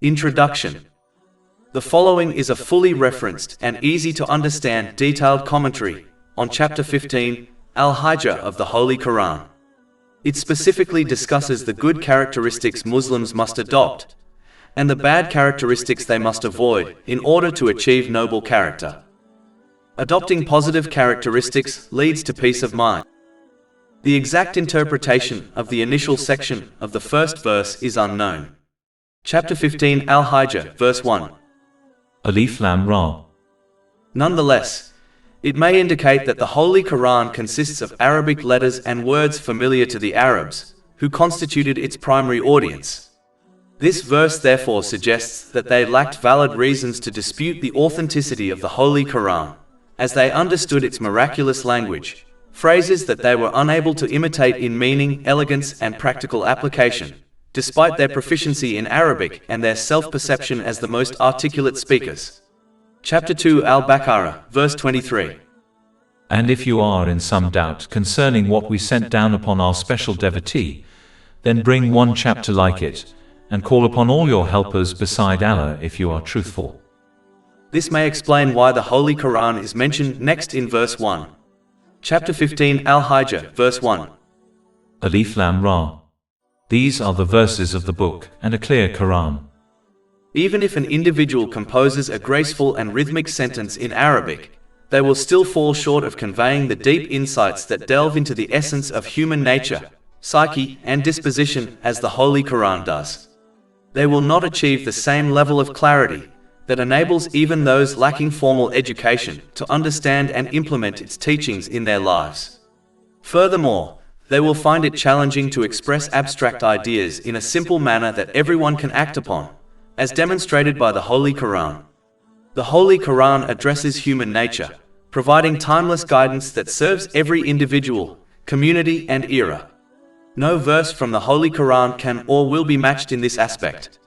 Introduction. The following is a fully referenced and easy to understand detailed commentary on Chapter 15, Al-Hijr of the Holy Quran. It specifically discusses the good characteristics Muslims must adopt and the bad characteristics they must avoid in order to achieve noble character. Adopting positive characteristics leads to peace of mind. The exact interpretation of the initial section of the first verse is unknown. Chapter 15 Al-Hijr, verse 1. Alif Lam Ra. Nonetheless, it may indicate that the Holy Quran consists of Arabic letters and words familiar to the Arabs, who constituted its primary audience. This verse therefore suggests that they lacked valid reasons to dispute the authenticity of the Holy Quran, as they understood its miraculous language, phrases that they were unable to imitate in meaning, elegance, and practical application, despite their proficiency in Arabic and their self-perception as the most articulate speakers. Chapter 2 Al-Baqarah, verse 23. And if you are in some doubt concerning what we sent down upon our special devotee, then bring one chapter like it, and call upon all your helpers beside Allah if you are truthful. This may explain why the Holy Quran is mentioned next in verse 1. Chapter 15 Al-Hijr, verse 1. Alif Lam Ra. These are the verses of the book and a clear Quran. Even if an individual composes a graceful and rhythmic sentence in Arabic, they will still fall short of conveying the deep insights that delve into the essence of human nature, psyche, and disposition as the Holy Quran does. They will not achieve the same level of clarity that enables even those lacking formal education to understand and implement its teachings in their lives. Furthermore, they will find it challenging to express abstract ideas in a simple manner that everyone can act upon, as demonstrated by the Holy Quran. The Holy Quran addresses human nature, providing timeless guidance that serves every individual, community, and era. No verse from the Holy Quran can or will be matched in this aspect.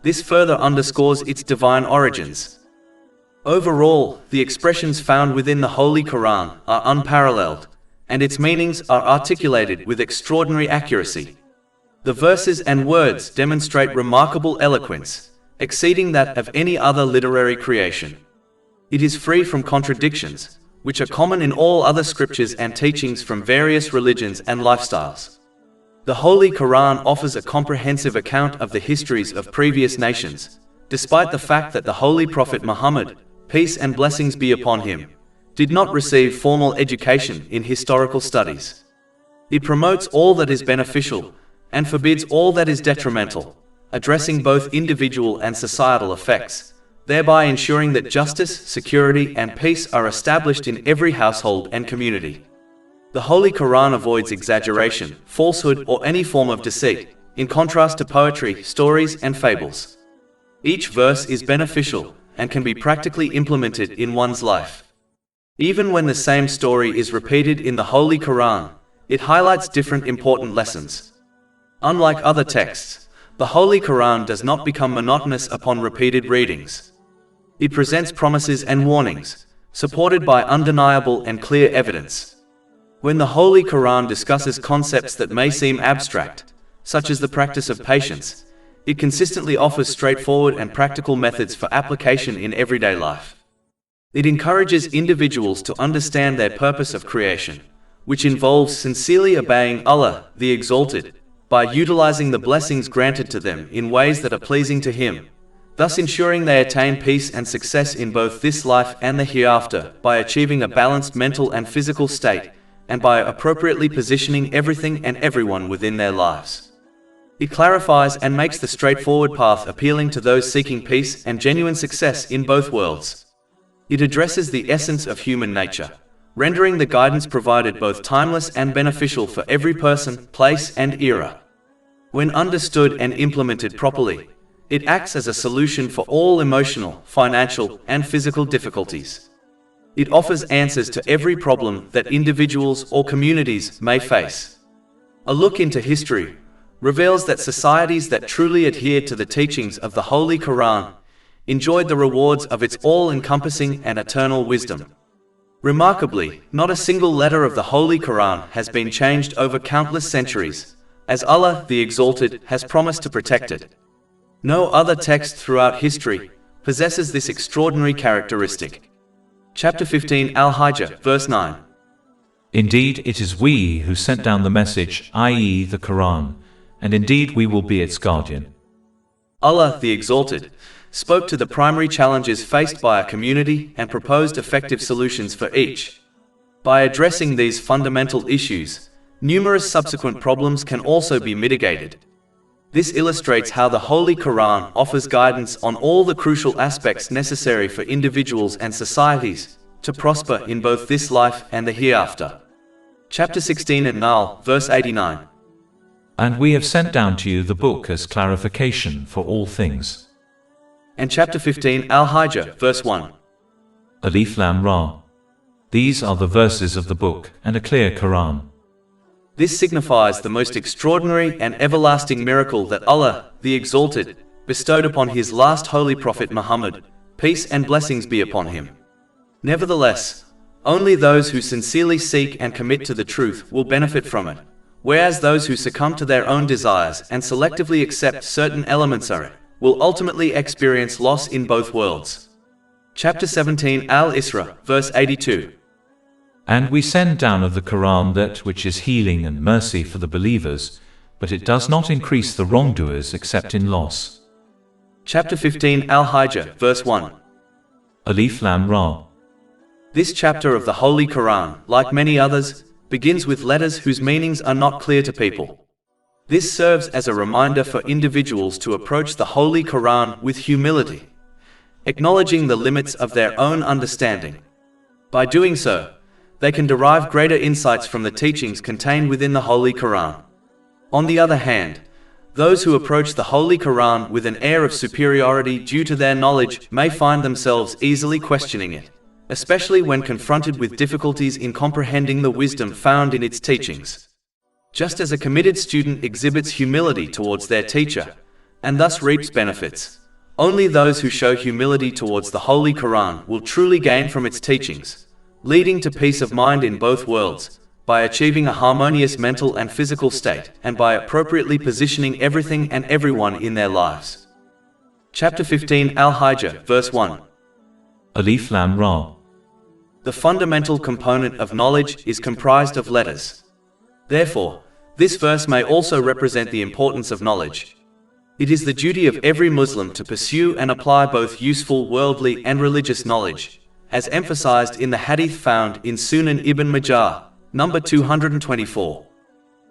This further underscores its divine origins. Overall, the expressions found within the Holy Quran are unparalleled, and its meanings are articulated with extraordinary accuracy. The verses and words demonstrate remarkable eloquence, exceeding that of any other literary creation. It is free from contradictions, which are common in all other scriptures and teachings from various religions and lifestyles. The Holy Quran offers a comprehensive account of the histories of previous nations, despite the fact that the Holy Prophet Muhammad, peace and blessings be upon him, did not receive formal education in historical studies. It promotes all that is beneficial and forbids all that is detrimental, addressing both individual and societal effects, thereby ensuring that justice, security, and peace are established in every household and community. The Holy Quran avoids exaggeration, falsehood, or any form of deceit, in contrast to poetry, stories, and fables. Each verse is beneficial and can be practically implemented in one's life. Even when the same story is repeated in the Holy Quran, it highlights different important lessons. Unlike other texts, the Holy Quran does not become monotonous upon repeated readings. It presents promises and warnings, supported by undeniable and clear evidence. When the Holy Quran discusses concepts that may seem abstract, such as the practice of patience, it consistently offers straightforward and practical methods for application in everyday life. It encourages individuals to understand their purpose of creation, which involves sincerely obeying Allah, the Exalted, by utilizing the blessings granted to them in ways that are pleasing to Him, thus ensuring they attain peace and success in both this life and the hereafter by achieving a balanced mental and physical state, and by appropriately positioning everything and everyone within their lives. It clarifies and makes the straightforward path appealing to those seeking peace and genuine success in both worlds. It addresses the essence of human nature, rendering the guidance provided both timeless and beneficial for every person, place, and era. When understood and implemented properly, it acts as a solution for all emotional, financial, and physical difficulties. It offers answers to every problem that individuals or communities may face. A look into history reveals that societies that truly adhered to the teachings of the Holy Quran enjoyed the rewards of its all-encompassing and eternal wisdom. Remarkably, not a single letter of the Holy Quran has been changed over countless centuries, as Allah, the Exalted, has promised to protect it. No other text throughout history possesses this extraordinary characteristic. Chapter 15 Al-Hijr, verse 9. Indeed, it is we who sent down the message, i.e. the Quran, and indeed we will be its guardian. Allah, the Exalted, spoke to the primary challenges faced by a community and proposed effective solutions for each. By addressing these fundamental issues, numerous subsequent problems can also be mitigated. This illustrates how the Holy Quran offers guidance on all the crucial aspects necessary for individuals and societies to prosper in both this life and the hereafter. Chapter 16 An-Nahl, verse 89. And we have sent down to you the book as clarification for all things. And chapter 15 Al-Hijr, verse 1. Alif Lam Ra. These are the verses of the book and a clear Quran. This signifies the most extraordinary and everlasting miracle that Allah, the Exalted, bestowed upon His last holy prophet Muhammad, peace and blessings be upon him. Nevertheless, only those who sincerely seek and commit to the truth will benefit from it, whereas those who succumb to their own desires and selectively accept certain elements of it will ultimately experience loss in both worlds. Chapter 17 Al-Isra, verse 82. And we send down of the Quran that which is healing and mercy for the believers, but it does not increase the wrongdoers except in loss. Chapter 15 Al-Hijr, verse 1. Alif Lam Ra. This chapter of the Holy Quran, like many others, begins with letters whose meanings are not clear to people. This serves as a reminder for individuals to approach the Holy Quran with humility, acknowledging the limits of their own understanding. By doing so, they can derive greater insights from the teachings contained within the Holy Quran. On the other hand, those who approach the Holy Quran with an air of superiority due to their knowledge may find themselves easily questioning it, especially when confronted with difficulties in comprehending the wisdom found in its teachings. Just as a committed student exhibits humility towards their teacher, and thus reaps benefits, only those who show humility towards the Holy Quran will truly gain from its teachings, leading to peace of mind in both worlds, by achieving a harmonious mental and physical state, and by appropriately positioning everything and everyone in their lives. Chapter 15 Al-Hijr, verse 1. Alif Lam Ra. The fundamental component of knowledge is comprised of letters. Therefore, this verse may also represent the importance of knowledge. It is the duty of every Muslim to pursue and apply both useful worldly and religious knowledge, as emphasized in the hadith found in Sunan Ibn Majah, number 224.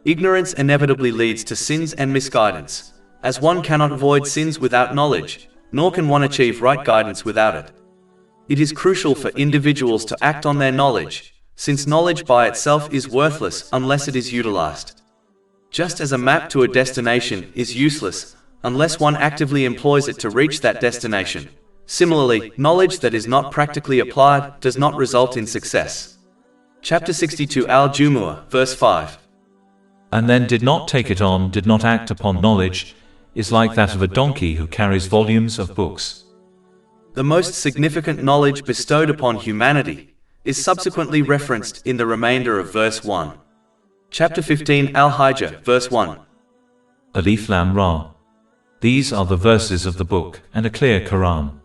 Ignorance inevitably leads to sins and misguidance, as one cannot avoid sins without knowledge, nor can one achieve right guidance without it. It is crucial for individuals to act on their knowledge, since knowledge by itself is worthless unless it is utilized. Just as a map to a destination is useless unless one actively employs it to reach that destination, similarly, knowledge that is not practically applied does not result in success. Chapter 62 Al-Jumu'ah, verse 5. And then did not take it on, did not act upon knowledge, is like that of a donkey who carries volumes of books. The most significant knowledge bestowed upon humanity is subsequently referenced in the remainder of verse 1. Chapter 15 Al-Hijr, verse 1. Alif Lam Ra. These are the verses of the book and a clear Quran.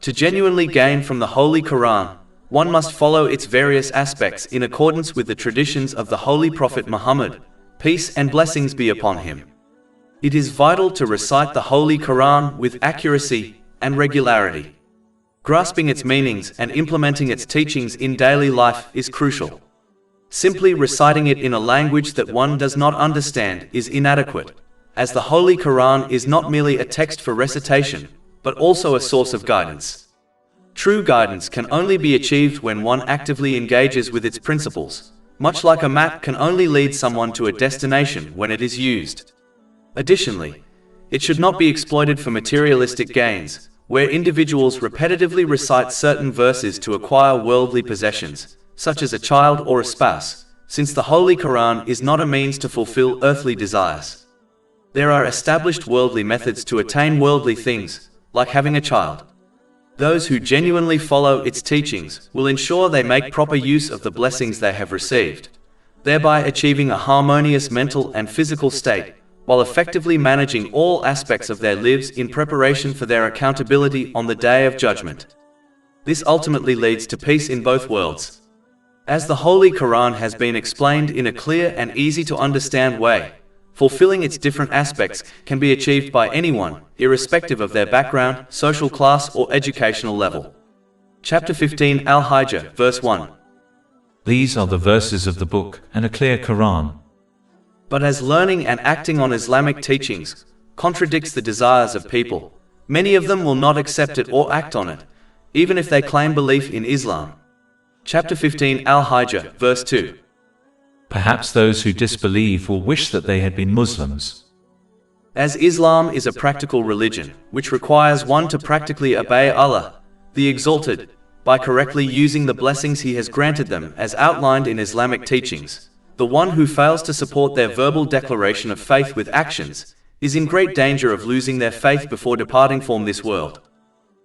To genuinely gain from the Holy Quran, one must follow its various aspects in accordance with the traditions of the Holy Prophet Muhammad, peace and blessings be upon him. It is vital to recite the Holy Quran with accuracy and regularity. Grasping its meanings and implementing its teachings in daily life is crucial. Simply reciting it in a language that one does not understand is inadequate, as the Holy Quran is not merely a text for recitation, but also a source of guidance. True guidance can only be achieved when one actively engages with its principles, much like a map can only lead someone to a destination when it is used. Additionally, it should not be exploited for materialistic gains, where individuals repetitively recite certain verses to acquire worldly possessions, such as a child or a spouse, since the Holy Quran is not a means to fulfill earthly desires. There are established worldly methods to attain worldly things, like having a child. Those who genuinely follow its teachings will ensure they make proper use of the blessings they have received, thereby achieving a harmonious mental and physical state, while effectively managing all aspects of their lives in preparation for their accountability on the Day of Judgment. This ultimately leads to peace in both worlds. As the Holy Quran has been explained in a clear and easy-to-understand way, fulfilling its different aspects can be achieved by anyone, irrespective of their background, social class, or educational level. Chapter 15 Al-Hijr, verse 1. These are the verses of the book, and a clear Quran. But as learning and acting on Islamic teachings contradicts the desires of people, many of them will not accept it or act on it, even if they claim belief in Islam. Chapter 15 Al-Hijr, verse 2. Perhaps those who disbelieve will wish that they had been Muslims. As Islam is a practical religion, which requires one to practically obey Allah, the Exalted, by correctly using the blessings He has granted them as outlined in Islamic teachings, the one who fails to support their verbal declaration of faith with actions is in great danger of losing their faith before departing from this world.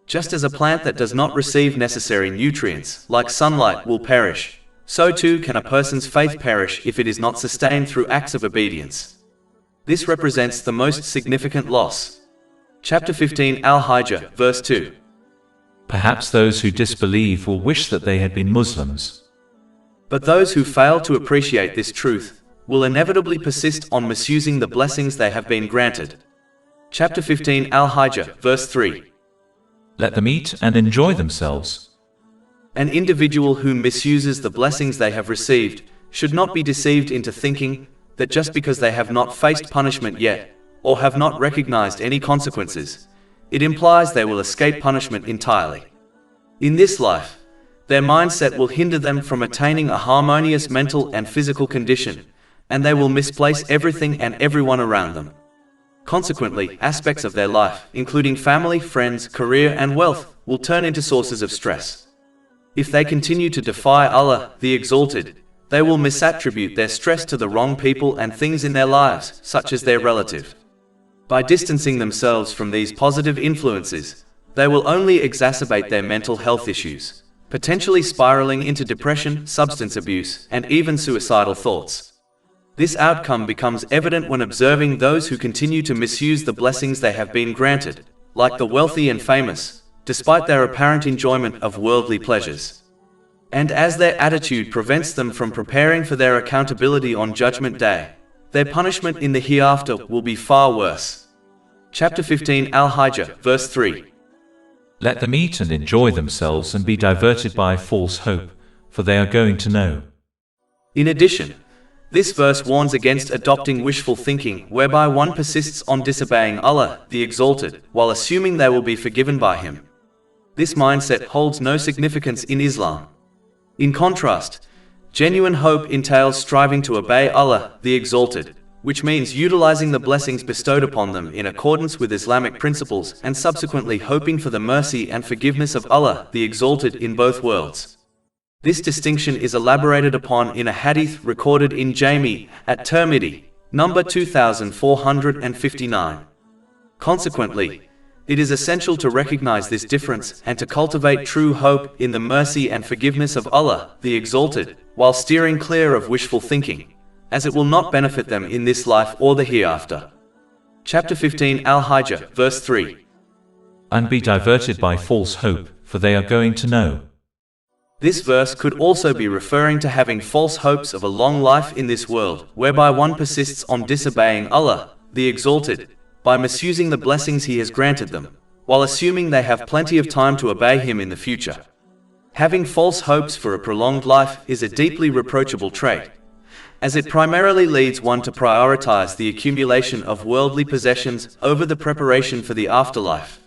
Just as a plant that does not receive necessary nutrients, like sunlight, will perish, so too can a person's faith perish if it is not sustained through acts of obedience. This represents the most significant loss. Chapter 15 Al-Hijr, verse 2. Perhaps those who disbelieve will wish that they had been Muslims. But those who fail to appreciate this truth will inevitably persist on misusing the blessings they have been granted. Chapter 15 Al-Hijr, verse 3. Let them eat and enjoy themselves. An individual who misuses the blessings they have received should not be deceived into thinking that just because they have not faced punishment yet, or have not recognized any consequences, it implies they will escape punishment entirely. In this life, their mindset will hinder them from attaining a harmonious mental and physical condition, and they will misplace everything and everyone around them. Consequently, aspects of their life, including family, friends, career, and wealth, will turn into sources of stress. If they continue to defy Allah, the Exalted, they will misattribute their stress to the wrong people and things in their lives, such as their relative. By distancing themselves from these positive influences, they will only exacerbate their mental health issues, potentially spiraling into depression, substance abuse, and even suicidal thoughts. This outcome becomes evident when observing those who continue to misuse the blessings they have been granted, like the wealthy and famous, despite their apparent enjoyment of worldly pleasures. And as their attitude prevents them from preparing for their accountability on Judgment Day, their punishment in the hereafter will be far worse. Chapter 15 Al-Hijr, verse 3. Let them eat and enjoy themselves and be diverted by false hope, for they are going to know. In addition, this verse warns against adopting wishful thinking, whereby one persists on disobeying Allah, the Exalted, while assuming they will be forgiven by Him. This mindset holds no significance in Islam. In contrast, genuine hope entails striving to obey Allah, the Exalted, which means utilizing the blessings bestowed upon them in accordance with Islamic principles and subsequently hoping for the mercy and forgiveness of Allah, the Exalted, in both worlds. This distinction is elaborated upon in a hadith recorded in Jami at Tirmidhi, number 2459. Consequently, it is essential to recognize this difference and to cultivate true hope in the mercy and forgiveness of Allah, the Exalted, while steering clear of wishful thinking, as it will not benefit them in this life or the hereafter. Chapter 15 Al-Hijr, verse 3. And be diverted by false hope, for they are going to know. This verse could also be referring to having false hopes of a long life in this world, whereby one persists on disobeying Allah, the Exalted, by misusing the blessings He has granted them, while assuming they have plenty of time to obey Him in the future. Having false hopes for a prolonged life is a deeply reproachable trait, as it primarily leads one to prioritize the accumulation of worldly possessions over the preparation for the afterlife.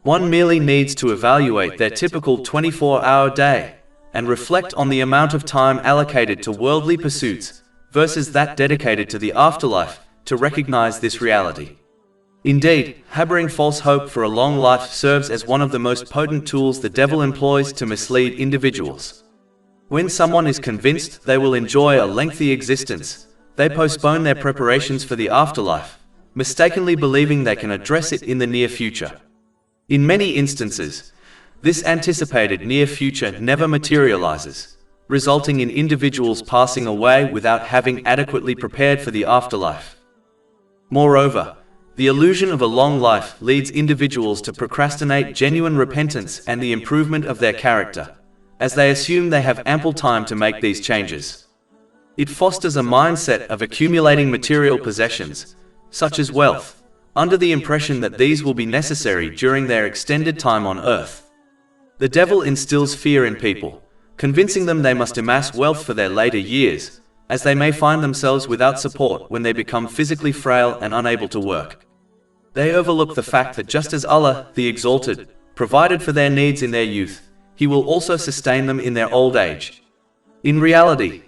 One merely needs to evaluate their typical 24-hour day and reflect on the amount of time allocated to worldly pursuits versus that dedicated to the afterlife to recognize this reality. Indeed, harboring false hope for a long life serves as one of the most potent tools the devil employs to mislead individuals. When someone is convinced they will enjoy a lengthy existence, they postpone their preparations for the afterlife, mistakenly believing they can address it in the near future. In many instances, this anticipated near future never materializes, resulting in individuals passing away without having adequately prepared for the afterlife. Moreover, the illusion of a long life leads individuals to procrastinate genuine repentance and the improvement of their character, as they assume they have ample time to make these changes. It fosters a mindset of accumulating material possessions, such as wealth, under the impression that these will be necessary during their extended time on earth. The devil instills fear in people, convincing them they must amass wealth for their later years, as they may find themselves without support when they become physically frail and unable to work. They overlook the fact that just as Allah, the Exalted, provided for their needs in their youth, He will also sustain them in their old age. In reality,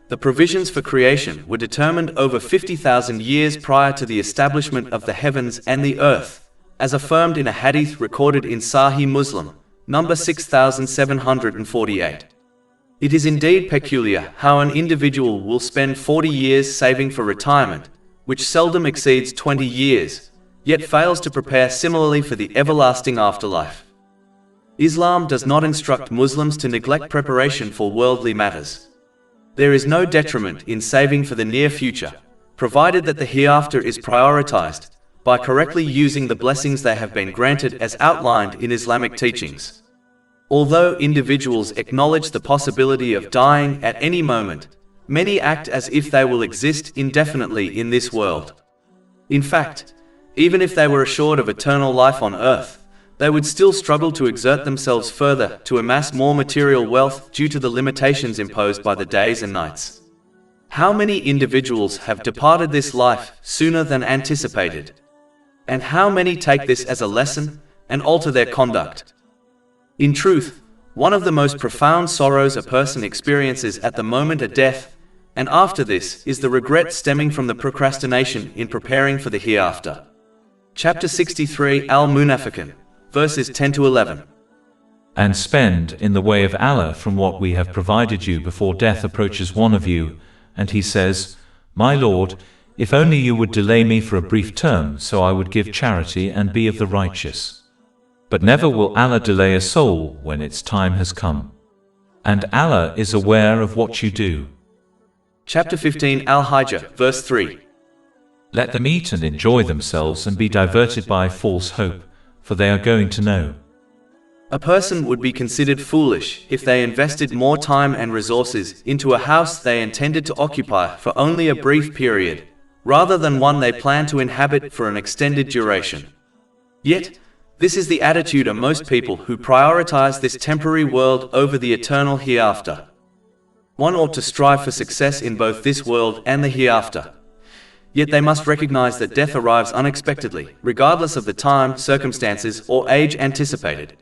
the provisions for creation were determined over 50,000 years prior to the establishment of the heavens and the earth, as affirmed in a hadith recorded in Sahih Muslim, number 6748. It is indeed peculiar how an individual will spend 40 years saving for retirement, which seldom exceeds 20 years, yet fails to prepare similarly for the everlasting afterlife. Islam does not instruct Muslims to neglect preparation for worldly matters. There is no detriment in saving for the near future, provided that the hereafter is prioritized, by correctly using the blessings they have been granted as outlined in Islamic teachings. Although individuals acknowledge the possibility of dying at any moment, many act as if they will exist indefinitely in this world. In fact, even if they were assured of eternal life on earth, they would still struggle to exert themselves further to amass more material wealth due to the limitations imposed by the days and nights. How many individuals have departed this life sooner than anticipated? And how many take this as a lesson and alter their conduct? In truth, one of the most profound sorrows a person experiences at the moment of death, and after this, is the regret stemming from the procrastination in preparing for the hereafter. Chapter 63 Al-Munafiqun, verses 10 to 11. And spend in the way of Allah from what we have provided you before death approaches one of you, and he says, My Lord, if only you would delay me for a brief term so I would give charity and be of the righteous. But never will Allah delay a soul when its time has come. And Allah is aware of what you do. Chapter 15 Al-Hijr, verse 3. Let them eat and enjoy themselves and be diverted by false hope, for they are going to know. A person would be considered foolish if they invested more time and resources into a house they intended to occupy for only a brief period, rather than one they plan to inhabit for an extended duration. Yet, this is the attitude of most people who prioritize this temporary world over the eternal hereafter. One ought to strive for success in both this world and the hereafter. Yet they must recognize that death arrives unexpectedly, regardless of the time, circumstances, or age anticipated.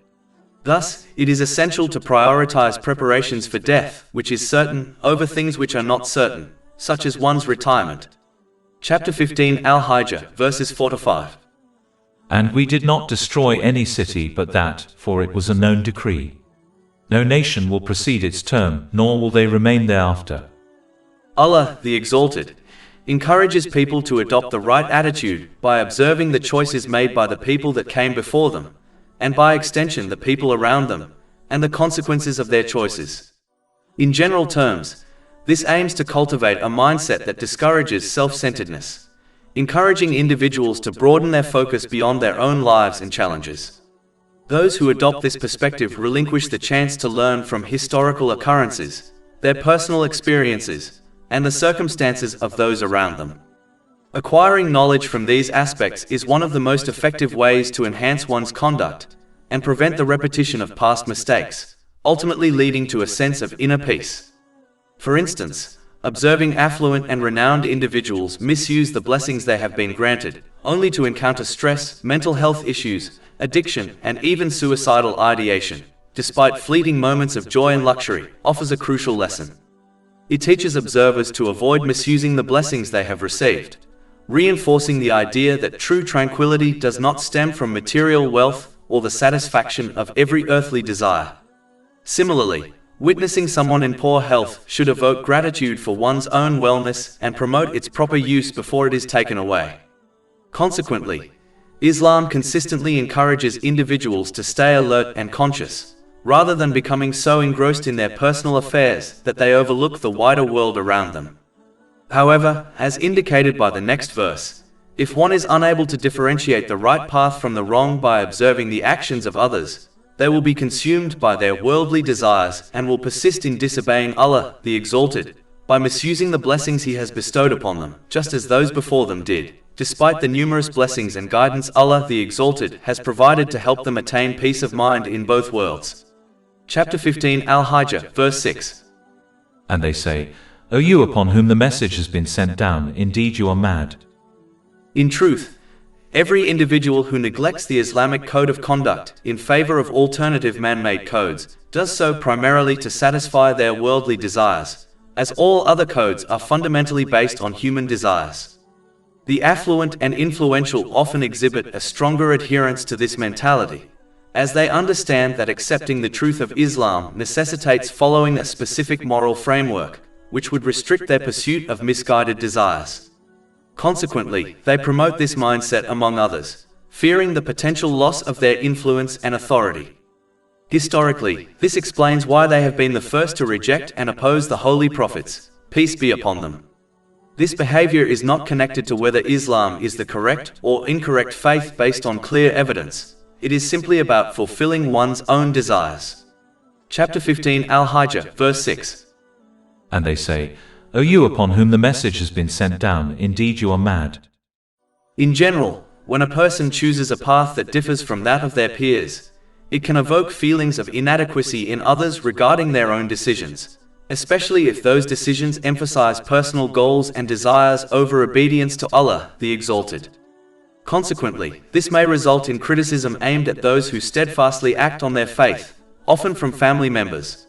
Thus, it is essential to prioritize preparations for death, which is certain, over things which are not certain, such as one's retirement. Chapter 15 Al-Hijr, verses 4 to 5. And we did not destroy any city but that, for it was a known decree. No nation will precede its term, nor will they remain thereafter. Allah, the Exalted, encourages people to adopt the right attitude by observing the choices made by the people that came before them, and by extension the people around them, and the consequences of their choices. In general terms, this aims to cultivate a mindset that discourages self-centeredness, encouraging individuals to broaden their focus beyond their own lives and challenges. Those who adopt this perspective relinquish the chance to learn from historical occurrences, their personal experiences, and the circumstances of those around them. Acquiring knowledge from these aspects is one of the most effective ways to enhance one's conduct and prevent the repetition of past mistakes, ultimately leading to a sense of inner peace. For instance, observing affluent and renowned individuals misuse the blessings they have been granted, only to encounter stress, mental health issues, addiction, and even suicidal ideation, despite fleeting moments of joy and luxury, offers a crucial lesson. It teaches observers to avoid misusing the blessings they have received, reinforcing the idea that true tranquility does not stem from material wealth or the satisfaction of every earthly desire. Similarly, witnessing someone in poor health should evoke gratitude for one's own wellness and promote its proper use before it is taken away. Consequently, Islam consistently encourages individuals to stay alert and conscious, rather than becoming so engrossed in their personal affairs that they overlook the wider world around them. However, as indicated by the next verse, If one is unable to differentiate the right path from the wrong by observing the actions of others, they will be consumed by their worldly desires and will persist in disobeying Allah, the Exalted, by misusing the blessings He has bestowed upon them, just as those before them did, despite the numerous blessings and guidance Allah, the Exalted, has provided to help them attain peace of mind in both worlds. Chapter 15 Al-Hijr, verse 6. And they say, O you upon whom the message has been sent down, indeed you are mad. In truth, every individual who neglects the Islamic code of conduct in favor of alternative man-made codes does so primarily to satisfy their worldly desires, as all other codes are fundamentally based on human desires. The affluent and influential often exhibit a stronger adherence to this mentality, as they understand that accepting the truth of Islam necessitates following a specific moral framework, which would restrict their pursuit of misguided desires. Consequently, they promote this mindset among others, fearing the potential loss of their influence and authority. Historically, this explains why they have been the first to reject and oppose the holy prophets, peace be upon them. This behavior is not connected to whether Islam is the correct or incorrect faith based on clear evidence. It is simply about fulfilling one's own desires. Chapter 15 Al-Hijr, verse 6. And they say, O you upon whom the message has been sent down, indeed you are mad. In general, when a person chooses a path that differs from that of their peers, it can evoke feelings of inadequacy in others regarding their own decisions, especially if those decisions emphasize personal goals and desires over obedience to Allah, the Exalted. Consequently, this may result in criticism aimed at those who steadfastly act on their faith, often from family members.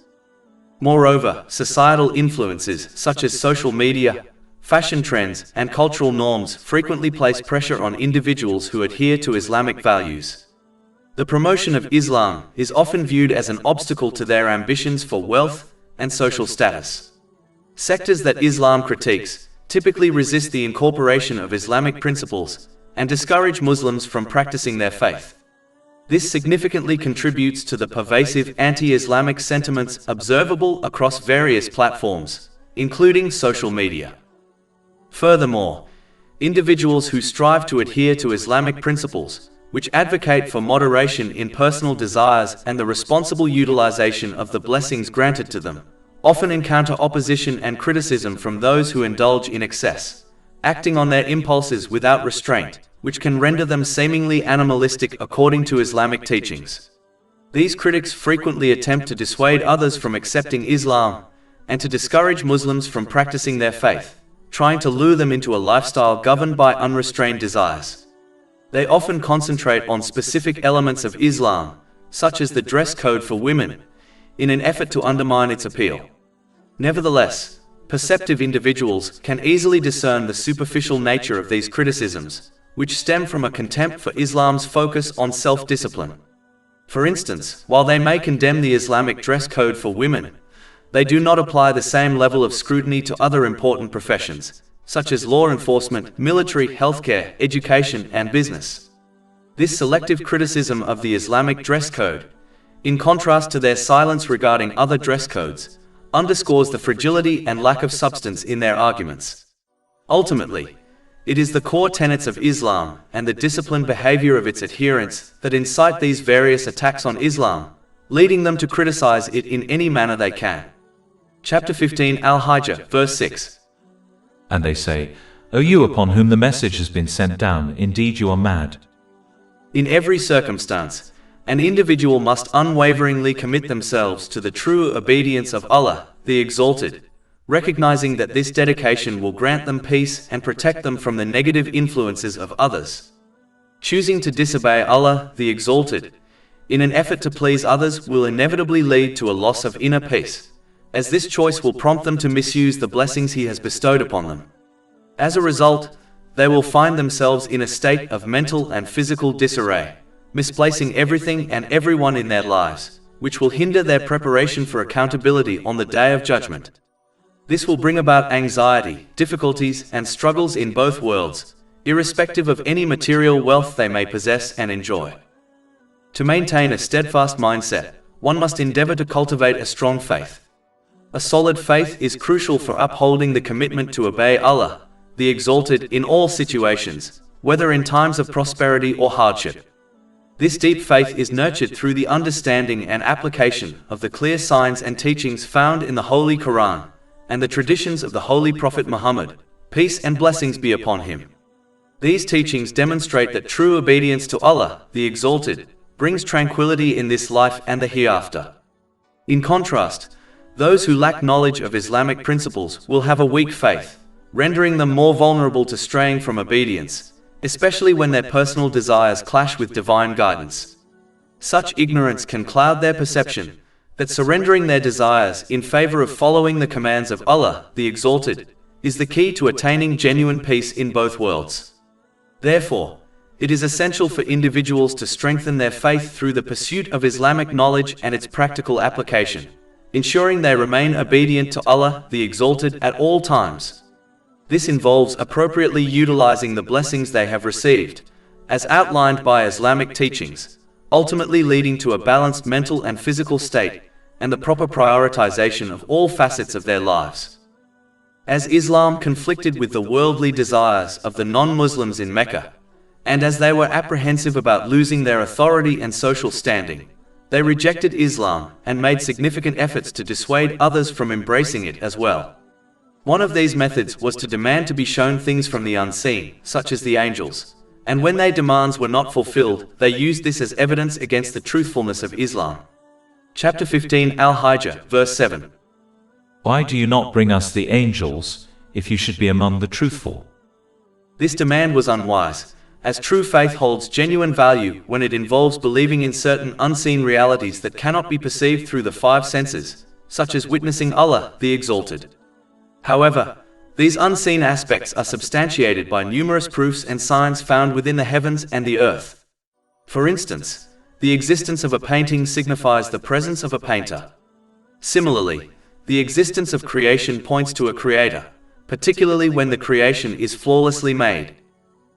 Moreover, societal influences such as social media, fashion trends, and cultural norms frequently place pressure on individuals who adhere to Islamic values. The promotion of Islam is often viewed as an obstacle to their ambitions for wealth and social status. Sectors that Islam critiques typically resist the incorporation of Islamic principles and discourage Muslims from practicing their faith. This significantly contributes to the pervasive anti-Islamic sentiments observable across various platforms, including social media. Furthermore, individuals who strive to adhere to Islamic principles, which advocate for moderation in personal desires and the responsible utilization of the blessings granted to them, often encounter opposition and criticism from those who indulge in excess, acting on their impulses without restraint, which can render them seemingly animalistic according to Islamic teachings. These critics frequently attempt to dissuade others from accepting Islam and to discourage Muslims from practicing their faith, trying to lure them into a lifestyle governed by unrestrained desires. They often concentrate on specific elements of Islam, such as the dress code for women, in an effort to undermine its appeal. Nevertheless, perceptive individuals can easily discern the superficial nature of these criticisms, which stem from a contempt for Islam's focus on self-discipline. For instance, while they may condemn the Islamic dress code for women, they do not apply the same level of scrutiny to other important professions, such as law enforcement, military, healthcare, education, and business. This selective criticism of the Islamic dress code, in contrast to their silence regarding other dress codes, underscores the fragility and lack of substance in their arguments. Ultimately, it is the core tenets of Islam and the disciplined behavior of its adherents that incite these various attacks on Islam, leading them to criticize it in any manner they can. Chapter 15 Al-Hijr, verse 6. And they say, O you upon whom the message has been sent down, indeed you are mad. In every circumstance, an individual must unwaveringly commit themselves to the true obedience of Allah, the Exalted, recognizing that this dedication will grant them peace and protect them from the negative influences of others. Choosing to disobey Allah, the Exalted, in an effort to please others will inevitably lead to a loss of inner peace, as this choice will prompt them to misuse the blessings He has bestowed upon them. As a result, they will find themselves in a state of mental and physical disarray, misplacing everything and everyone in their lives, which will hinder their preparation for accountability on the Day of Judgment. This will bring about anxiety, difficulties, and struggles in both worlds, irrespective of any material wealth they may possess and enjoy. To maintain a steadfast mindset, one must endeavor to cultivate a strong faith. A solid faith is crucial for upholding the commitment to obey Allah, the Exalted, in all situations, whether in times of prosperity or hardship. This deep faith is nurtured through the understanding and application of the clear signs and teachings found in the Holy Quran and the traditions of the Holy Prophet Muhammad, peace and blessings be upon him. These teachings demonstrate that true obedience to Allah, the Exalted, brings tranquility in this life and the hereafter. In contrast, those who lack knowledge of Islamic principles will have a weak faith, rendering them more vulnerable to straying from obedience, especially when their personal desires clash with divine guidance. Such ignorance can cloud their perception that surrendering their desires in favor of following the commands of Allah, the Exalted, is the key to attaining genuine peace in both worlds. Therefore, it is essential for individuals to strengthen their faith through the pursuit of Islamic knowledge and its practical application, ensuring they remain obedient to Allah, the Exalted, at all times. This involves appropriately utilizing the blessings they have received, as outlined by Islamic teachings, ultimately leading to a balanced mental and physical state and the proper prioritization of all facets of their lives. As Islam conflicted with the worldly desires of the non-Muslims in Mecca, and as they were apprehensive about losing their authority and social standing, they rejected Islam and made significant efforts to dissuade others from embracing it as well. One of these methods was to demand to be shown things from the unseen, such as the angels, and when their demands were not fulfilled, they used this as evidence against the truthfulness of Islam. Chapter 15 Al-Hijr, verse 7. Why do you not bring us the angels, if you should be among the truthful? This demand was unwise, as true faith holds genuine value when it involves believing in certain unseen realities that cannot be perceived through the five senses, such as witnessing Allah, the Exalted. However, these unseen aspects are substantiated by numerous proofs and signs found within the heavens and the earth. For instance, the existence of a painting signifies the presence of a painter. Similarly, the existence of creation points to a creator, particularly when the creation is flawlessly made.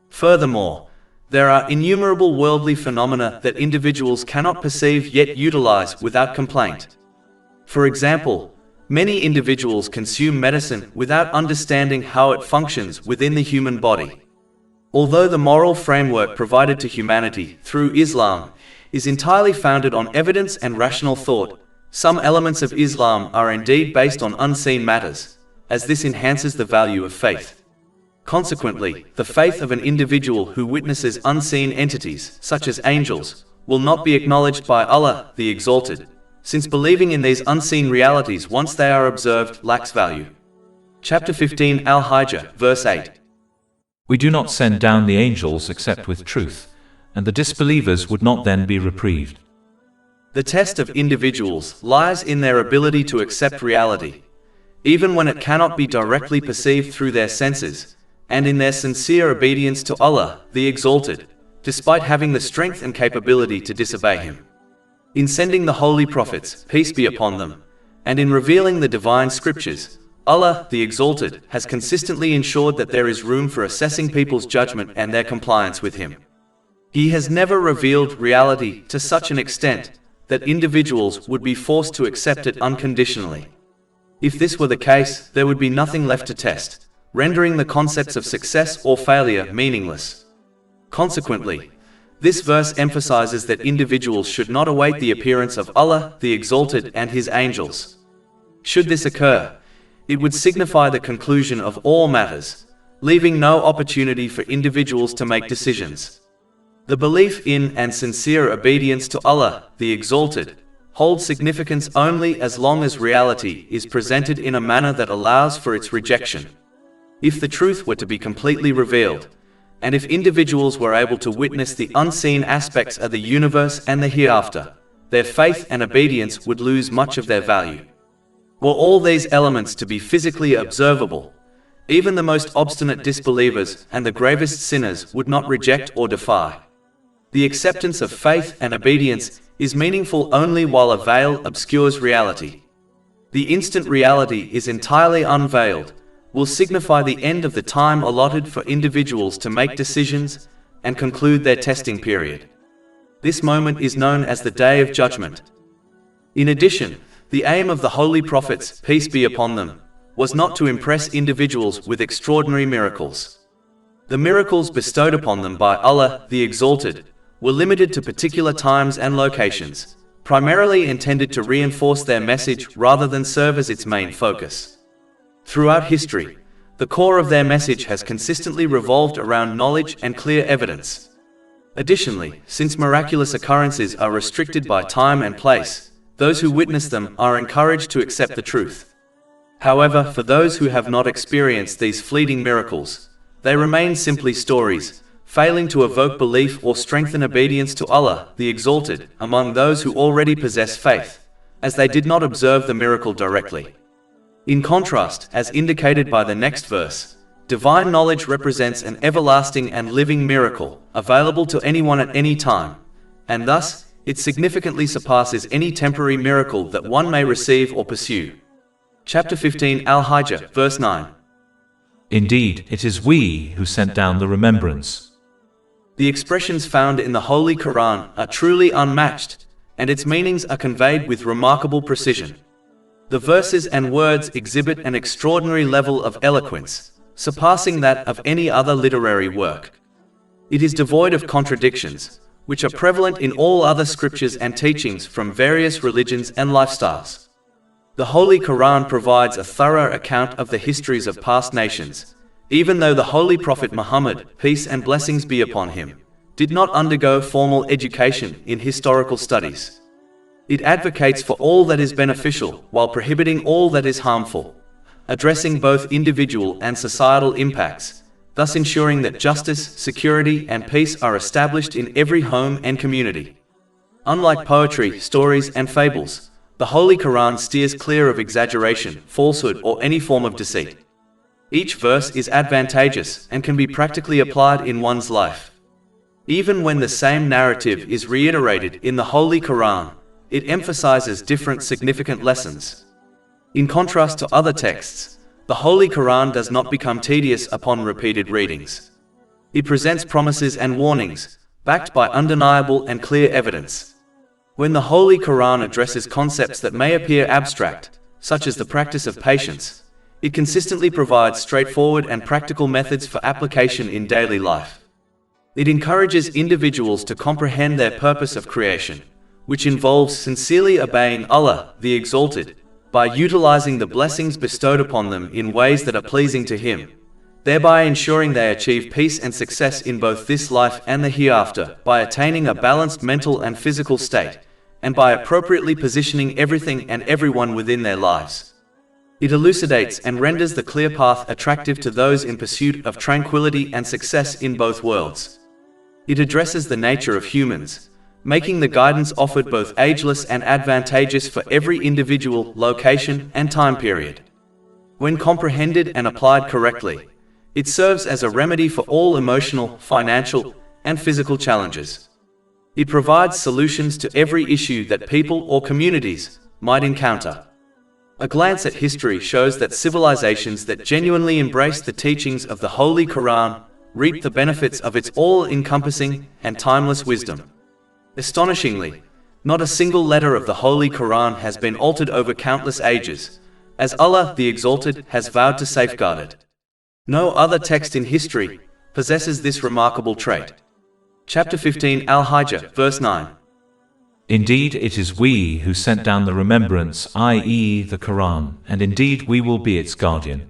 Furthermore, there are innumerable worldly phenomena that individuals cannot perceive yet utilize without complaint. For example, many individuals consume medicine without understanding how it functions within the human body. Although the moral framework provided to humanity through Islam is entirely founded on evidence and rational thought, some elements of Islam are indeed based on unseen matters, as this enhances the value of faith. Consequently, the faith of an individual who witnesses unseen entities, such as angels, will not be acknowledged by Allah, the Exalted, since believing in these unseen realities once they are observed lacks value. Chapter 15 Al-Hijr, verse 8. We do not send down the angels except with truth, and the disbelievers would not then be reprieved. The test of individuals lies in their ability to accept reality, even when it cannot be directly perceived through their senses, and in their sincere obedience to Allah, the Exalted, despite having the strength and capability to disobey Him. In sending the holy prophets, peace be upon them, and in revealing the divine scriptures, Allah, the Exalted, has consistently ensured that there is room for assessing people's judgment and their compliance with Him. He has never revealed reality to such an extent that individuals would be forced to accept it unconditionally. If this were the case, there would be nothing left to test, rendering the concepts of success or failure meaningless. Consequently, this verse emphasizes that individuals should not await the appearance of Allah, the Exalted, and His angels. Should this occur, it would signify the conclusion of all matters, leaving no opportunity for individuals to make decisions. The belief in and sincere obedience to Allah, the Exalted, holds significance only as long as reality is presented in a manner that allows for its rejection. If the truth were to be completely revealed, and if individuals were able to witness the unseen aspects of the universe and the hereafter, their faith and obedience would lose much of their value. Were all these elements to be physically observable, even the most obstinate disbelievers and the gravest sinners would not reject or defy. The acceptance of faith and obedience is meaningful only while a veil obscures reality. The instant reality is entirely unveiled, will signify the end of the time allotted for individuals to make decisions and conclude their testing period. This moment is known as the Day of Judgment. In addition, the aim of the Holy Prophets, peace be upon them, was not to impress individuals with extraordinary miracles. The miracles bestowed upon them by Allah the Exalted were limited to particular times and locations, primarily intended to reinforce their message rather than serve as its main focus. Throughout history, the core of their message has consistently revolved around knowledge and clear evidence. Additionally, since miraculous occurrences are restricted by time and place, those who witness them are encouraged to accept the truth. However, for those who have not experienced these fleeting miracles, they remain simply stories, failing to evoke belief or strengthen obedience to Allah the Exalted among those who already possess faith, as they did not observe the miracle directly. In contrast, as indicated by the next verse, divine knowledge represents an everlasting and living miracle, available to anyone at any time, and thus, it significantly surpasses any temporary miracle that one may receive or pursue. Chapter 15 Al-Hijr, verse 9. Indeed, it is we who sent down the remembrance. The expressions found in the Holy Quran are truly unmatched, and its meanings are conveyed with remarkable precision. The verses and words exhibit an extraordinary level of eloquence, surpassing that of any other literary work. It is devoid of contradictions, which are prevalent in all other scriptures and teachings from various religions and lifestyles. The Holy Quran provides a thorough account of the histories of past nations, even though the Holy Prophet Muhammad, peace and blessings be upon him, did not undergo formal education in historical studies. It advocates for all that is beneficial while prohibiting all that is harmful, addressing both individual and societal impacts, thus ensuring that justice, security, and peace are established in every home and community. Unlike poetry, stories, and fables, the Holy Quran steers clear of exaggeration, falsehood, or any form of deceit. Each verse is advantageous and can be practically applied in one's life. Even when the same narrative is reiterated in the Holy Quran, it emphasizes different significant lessons. In contrast to other texts, the Holy Quran does not become tedious upon repeated readings. It presents promises and warnings, backed by undeniable and clear evidence. When the Holy Quran addresses concepts that may appear abstract, such as the practice of patience, it consistently provides straightforward and practical methods for application in daily life. It encourages individuals to comprehend their purpose of creation, which involves sincerely obeying Allah, the Exalted, by utilizing the blessings bestowed upon them in ways that are pleasing to Him, thereby ensuring they achieve peace and success in both this life and the hereafter, by attaining a balanced mental and physical state, and by appropriately positioning everything and everyone within their lives. It elucidates and renders the clear path attractive to those in pursuit of tranquility and success in both worlds. It addresses the nature of humans, making the guidance offered both ageless and advantageous for every individual, location, and time period. When comprehended and applied correctly, it serves as a remedy for all emotional, financial, and physical challenges. It provides solutions to every issue that people or communities might encounter. A glance at history shows that civilizations that genuinely embrace the teachings of the Holy Quran reap the benefits of its all-encompassing and timeless wisdom. Astonishingly, not a single letter of the Holy Quran has been altered over countless ages, as Allah the Exalted has vowed to safeguard it. No other text in history possesses this remarkable trait. Chapter 15 Al-Hijr, verse 9. Indeed, it is we who sent down the remembrance, i.e. the Quran, and indeed we will be its guardian.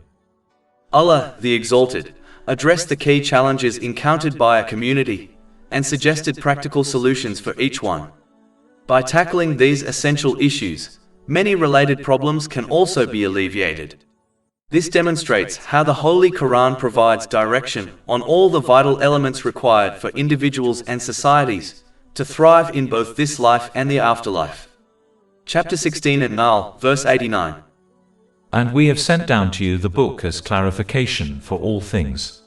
Allah the Exalted addressed the key challenges encountered by a community and suggested practical solutions for each one. By tackling these essential issues, many related problems can also be alleviated. This demonstrates how the Holy Quran provides direction on all the vital elements required for individuals and societies to thrive in both this life and the afterlife. Chapter 16 An-Nahl, verse 89. And we have sent down to you the book as clarification for all things.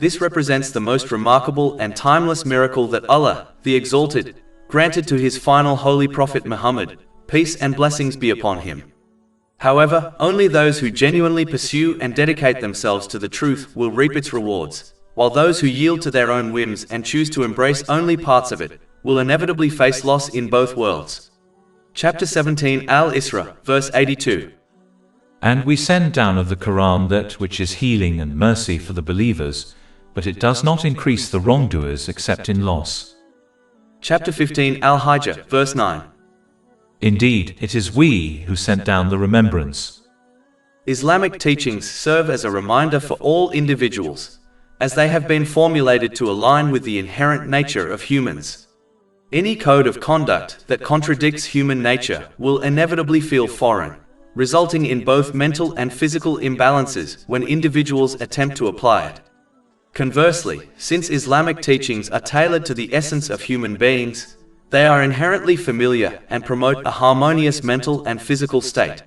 This represents the most remarkable and timeless miracle that Allah, the Exalted, granted to His final holy prophet Muhammad, peace and blessings be upon him. However, only those who genuinely pursue and dedicate themselves to the truth will reap its rewards, while those who yield to their own whims and choose to embrace only parts of it will inevitably face loss in both worlds. Chapter 17 Al-Isra, verse 82. And we send down of the Quran that which is healing and mercy for the believers, but it does not increase the wrongdoers except in loss. Chapter 15 Al-Hijr, verse 9. Indeed, it is we who sent down the remembrance. Islamic teachings serve as a reminder for all individuals, as they have been formulated to align with the inherent nature of humans. Any code of conduct that contradicts human nature will inevitably feel foreign, resulting in both mental and physical imbalances when individuals attempt to apply it. Conversely, since Islamic teachings are tailored to the essence of human beings, they are inherently familiar and promote a harmonious mental and physical state.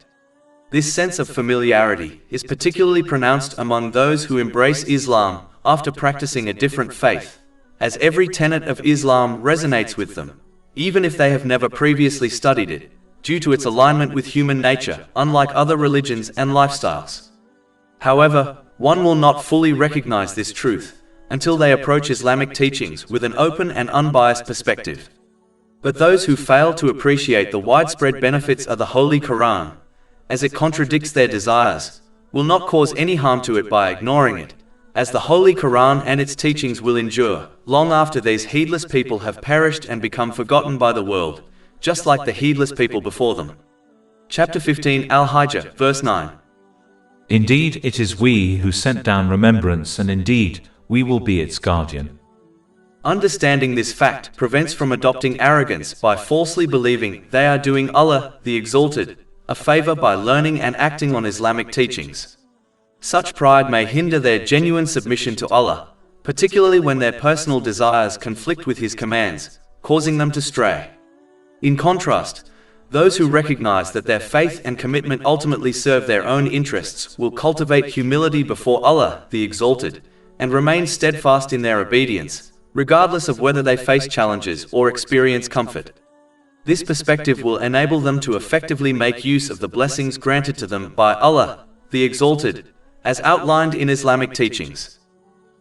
This sense of familiarity is particularly pronounced among those who embrace Islam after practicing a different faith, as every tenet of Islam resonates with them, even if they have never previously studied it, due to its alignment with human nature, unlike other religions and lifestyles. However, one will not fully recognize this truth until they approach Islamic teachings with an open and unbiased perspective. But those who fail to appreciate the widespread benefits of the Holy Quran, as it contradicts their desires, will not cause any harm to it by ignoring it, as the Holy Quran and its teachings will endure long after these heedless people have perished and become forgotten by the world, just like the heedless people before them. Chapter 15 Al-Hijr, verse 9. Indeed, it is we who sent down remembrance, and indeed, we will be its guardian. Understanding this fact prevents from adopting arrogance by falsely believing they are doing Allah, the Exalted, a favor by learning and acting on Islamic teachings. Such pride may hinder their genuine submission to Allah, particularly when their personal desires conflict with His commands, causing them to stray. In contrast, those who recognize that their faith and commitment ultimately serve their own interests will cultivate humility before Allah, the Exalted, and remain steadfast in their obedience, regardless of whether they face challenges or experience comfort. This perspective will enable them to effectively make use of the blessings granted to them by Allah, the Exalted, as outlined in Islamic teachings.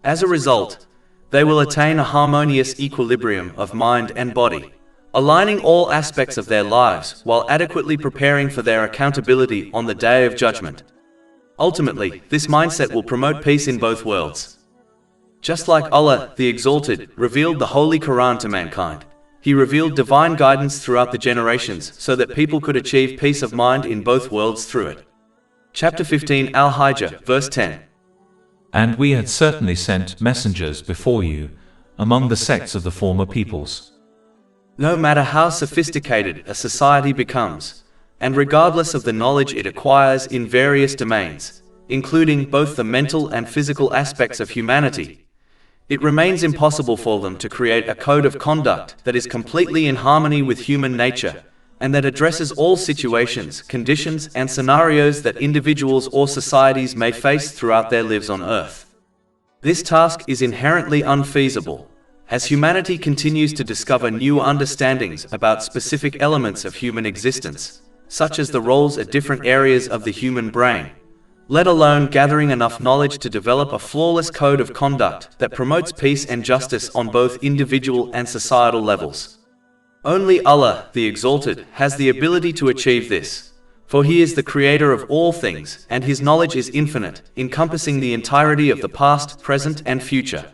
As a result, they will attain a harmonious equilibrium of mind and body, aligning all aspects of their lives while adequately preparing for their accountability on the Day of Judgment. Ultimately, this mindset will promote peace in both worlds. Just like Allah, the Exalted, revealed the Holy Quran to mankind, He revealed divine guidance throughout the generations so that people could achieve peace of mind in both worlds through it. Chapter 15 Al-Hijr, verse 10. And we had certainly sent messengers before you, among the sects of the former peoples. No matter how sophisticated a society becomes, and regardless of the knowledge it acquires in various domains, including both the mental and physical aspects of humanity, it remains impossible for them to create a code of conduct that is completely in harmony with human nature, and that addresses all situations, conditions, and scenarios that individuals or societies may face throughout their lives on Earth. This task is inherently unfeasible, as humanity continues to discover new understandings about specific elements of human existence, such as the roles at different areas of the human brain, let alone gathering enough knowledge to develop a flawless code of conduct that promotes peace and justice on both individual and societal levels. Only Allah, the Exalted, has the ability to achieve this, for He is the creator of all things, and His knowledge is infinite, encompassing the entirety of the past, present, and future.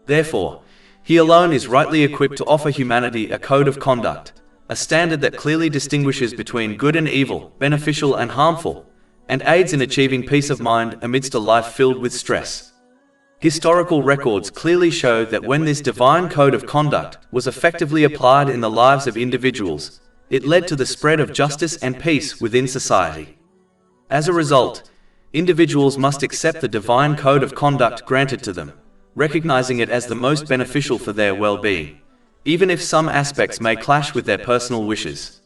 Therefore, He alone is rightly equipped to offer humanity a code of conduct, a standard that clearly distinguishes between good and evil, beneficial and harmful, and aids in achieving peace of mind amidst a life filled with stress. Historical records clearly show that when this divine code of conduct was effectively applied in the lives of individuals, it led to the spread of justice and peace within society. As a result, individuals must accept the divine code of conduct granted to them, recognizing it as the most beneficial for their well-being, even if some aspects may clash with their personal wishes.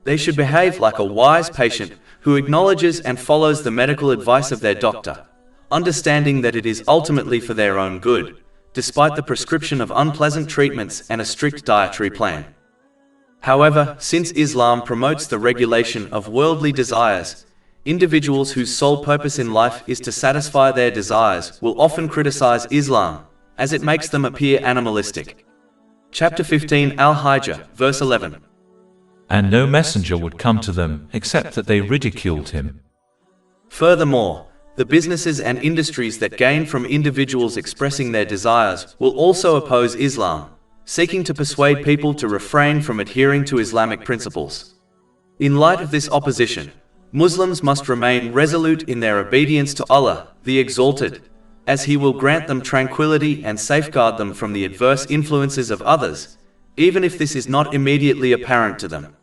They should behave like a wise patient who acknowledges and follows the medical advice of their doctor, understanding that it is ultimately for their own good, despite the prescription of unpleasant treatments and a strict dietary plan. However, since Islam promotes the regulation of worldly desires, individuals whose sole purpose in life is to satisfy their desires will often criticize Islam, as it makes them appear animalistic. Chapter 15 Al-Hijr, verse 11. And no messenger would come to them, except that they ridiculed him. Furthermore, the businesses and industries that gain from individuals expressing their desires will also oppose Islam, seeking to persuade people to refrain from adhering to Islamic principles. In light of this opposition, Muslims must remain resolute in their obedience to Allah, the Exalted, as He will grant them tranquility and safeguard them from the adverse influences of others, even if this is not immediately apparent to them.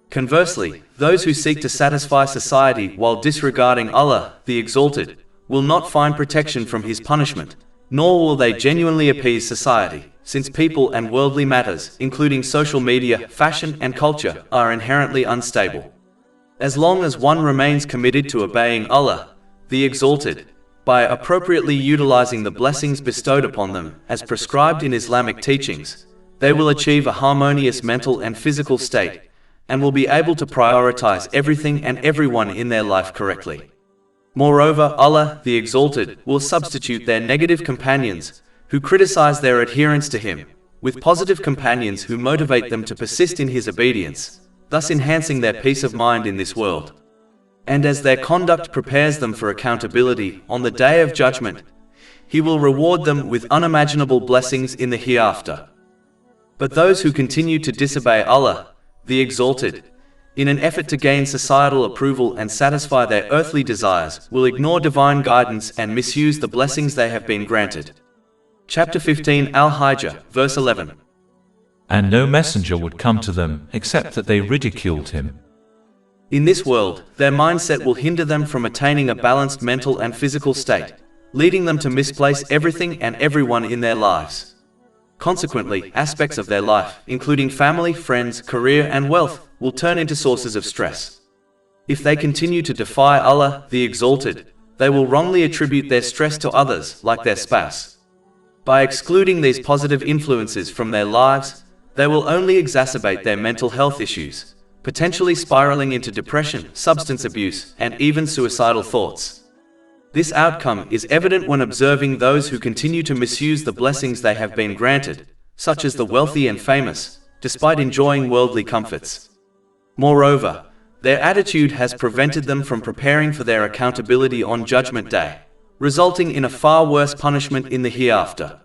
Conversely, those who seek to satisfy society while disregarding Allah, the Exalted, will not find protection from His punishment, nor will they genuinely appease society, since people and worldly matters, including social media, fashion, and culture, are inherently unstable. As long as one remains committed to obeying Allah, the Exalted, by appropriately utilizing the blessings bestowed upon them as prescribed in Islamic teachings, they will achieve a harmonious mental and physical state, and will be able to prioritize everything and everyone in their life correctly. Moreover, Allah, the Exalted, will substitute their negative companions, who criticize their adherence to Him, with positive companions who motivate them to persist in His obedience, thus enhancing their peace of mind in this world. And as their conduct prepares them for accountability on the Day of Judgment, He will reward them with unimaginable blessings in the hereafter. But those who continue to disobey Allah, the Exalted, in an effort to gain societal approval and satisfy their earthly desires, will ignore divine guidance and misuse the blessings they have been granted. Chapter 15 Al-Hijr, verse 11. And no messenger would come to them, except that they ridiculed him. In this world, their mindset will hinder them from attaining a balanced mental and physical state, leading them to misplace everything and everyone in their lives. Consequently, aspects of their life, including family, friends, career, and wealth, will turn into sources of stress. If they continue to defy Allah, the Exalted, they will wrongly attribute their stress to others, like their spouse. By excluding these positive influences from their lives, they will only exacerbate their mental health issues, potentially spiraling into depression, substance abuse, and even suicidal thoughts. This outcome is evident when observing those who continue to misuse the blessings they have been granted, such as the wealthy and famous, despite enjoying worldly comforts. Moreover, their attitude has prevented them from preparing for their accountability on Judgment Day, resulting in a far worse punishment in the hereafter.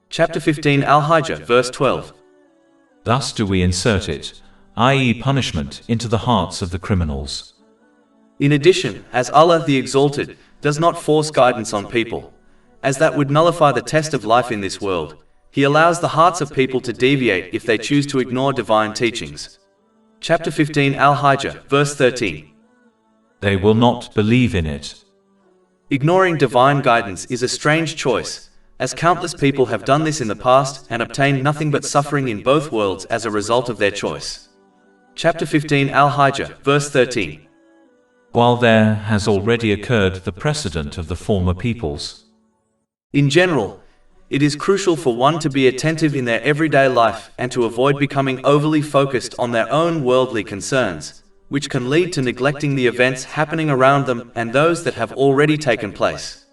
Chapter 15 Al-Hijr, verse 12. Thus do we insert it, i.e. punishment, into the hearts of the criminals. In addition, as Allah the Exalted does not force guidance on people, as that would nullify the test of life in this world, He allows the hearts of people to deviate if they choose to ignore divine teachings. Chapter 15 Al-Hijr, verse 13. They will not believe in it. Ignoring divine guidance is a strange choice, as countless people have done this in the past and obtained nothing but suffering in both worlds as a result of their choice. Chapter 15 Al-Hijr, verse 13. While there has already occurred the precedent of the former peoples. In general, it is crucial for one to be attentive in their everyday life and to avoid becoming overly focused on their own worldly concerns, which can lead to neglecting the events happening around them and those that have already taken place.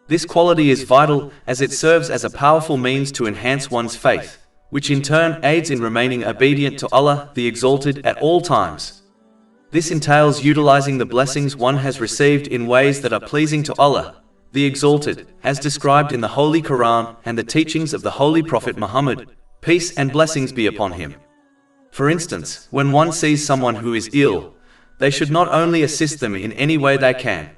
This quality is vital as it serves as a powerful means to enhance one's faith, which in turn aids in remaining obedient to Allah, the Exalted, at all times. This entails utilizing the blessings one has received in ways that are pleasing to Allah, the Exalted, as described in the Holy Quran and the teachings of the Holy Prophet Muhammad, peace and blessings be upon him. For instance, when one sees someone who is ill, they should not only assist them in any way they can,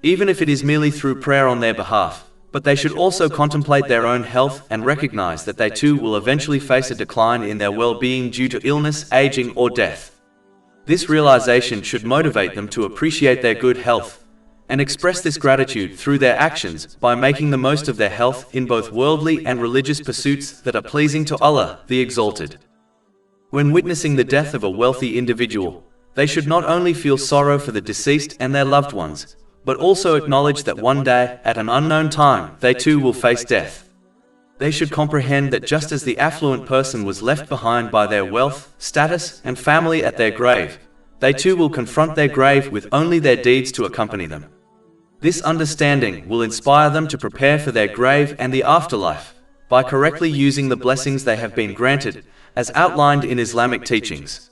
even if it is merely through prayer on their behalf, but they should also contemplate their own health and recognize that they too will eventually face a decline in their well-being due to illness, aging, or death. This realization should motivate them to appreciate their good health, and express this gratitude through their actions by making the most of their health in both worldly and religious pursuits that are pleasing to Allah, the Exalted. When witnessing the death of a wealthy individual, they should not only feel sorrow for the deceased and their loved ones, but also acknowledge that one day, at an unknown time, they too will face death. They should comprehend that just as the affluent person was left behind by their wealth, status, and family at their grave, they too will confront their grave with only their deeds to accompany them. This understanding will inspire them to prepare for their grave and the afterlife, by correctly using the blessings they have been granted, as outlined in Islamic teachings.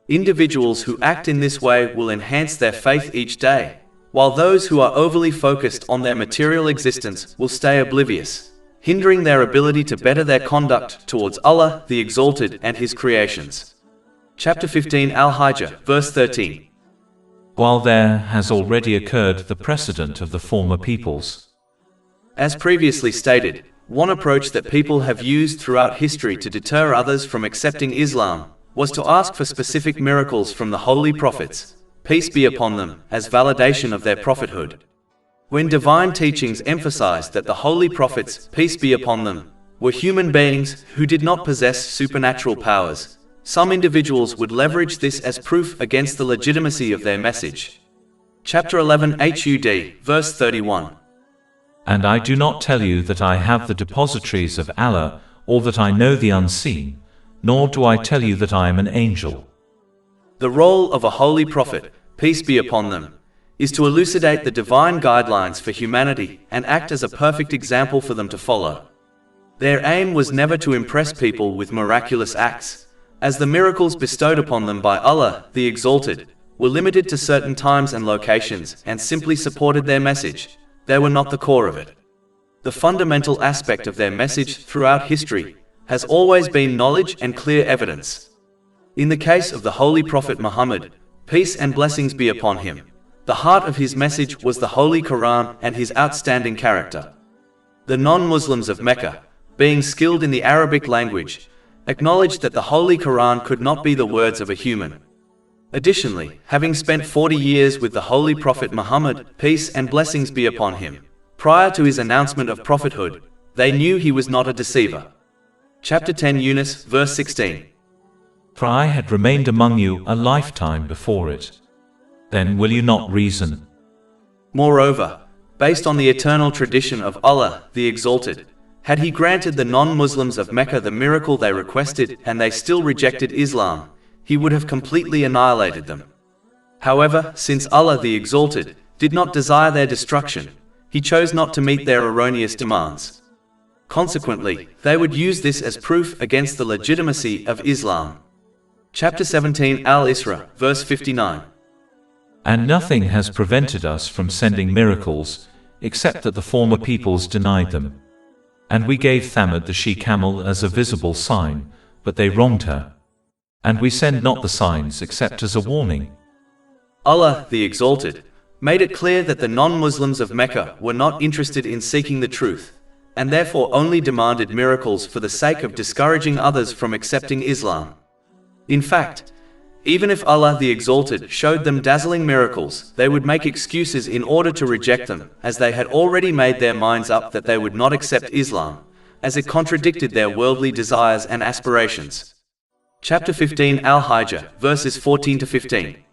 Individuals who act in this way will enhance their faith each day, while those who are overly focused on their material existence will stay oblivious, hindering their ability to better their conduct towards Allah, the Exalted, and His creations. Chapter 15 Al-Hijr, verse 13. While there has already occurred the precedent of the former peoples. As previously stated, one approach that people have used throughout history to deter others from accepting Islam was to ask for specific miracles from the holy prophets, peace be upon them, as validation of their prophethood. When divine teachings emphasized that the holy prophets, peace be upon them, were human beings who did not possess supernatural powers, some individuals would leverage this as proof against the legitimacy of their message. Chapter 11 Hud, verse 31. And I do not tell you that I have the depositories of Allah, or that I know the unseen, nor do I tell you that I am an angel. The role of a holy prophet, peace be upon them, is to elucidate the divine guidelines for humanity and act as a perfect example for them to follow. Their aim was never to impress people with miraculous acts, as the miracles bestowed upon them by Allah, the Exalted, were limited to certain times and locations and simply supported their message. They were not the core of it. The fundamental aspect of their message throughout history has always been knowledge and clear evidence. In the case of the Holy Prophet Muhammad, peace and blessings be upon him, the heart of his message was the Holy Quran and his outstanding character. The non-Muslims of Mecca, being skilled in the Arabic language, acknowledged that the Holy Quran could not be the words of a human. Additionally, having spent 40 years with the Holy Prophet Muhammad, peace and blessings be upon him, prior to his announcement of prophethood, they knew he was not a deceiver. Chapter 10 Yunus, verse 16. For I had remained among you a lifetime before it. Then will you not reason? Moreover, based on the eternal tradition of Allah, the Exalted, had He granted the non-Muslims of Mecca the miracle they requested and they still rejected Islam, He would have completely annihilated them. However, since Allah the Exalted did not desire their destruction, He chose not to meet their erroneous demands. Consequently, they would use this as proof against the legitimacy of Islam. Chapter 17 Al-Isra, verse 59. And nothing has prevented us from sending miracles, except that the former peoples denied them. And we gave Thamud the she-camel as a visible sign, but they wronged her. And we send not the signs except as a warning. Allah, the Exalted, made it clear that the non-Muslims of Mecca were not interested in seeking the truth, and therefore only demanded miracles for the sake of discouraging others from accepting Islam. In fact, even if Allah the Exalted showed them dazzling miracles, they would make excuses in order to reject them, as they had already made their minds up that they would not accept Islam, as it contradicted their worldly desires and aspirations. Chapter 15 Al-Hijr, verses 14 to 15.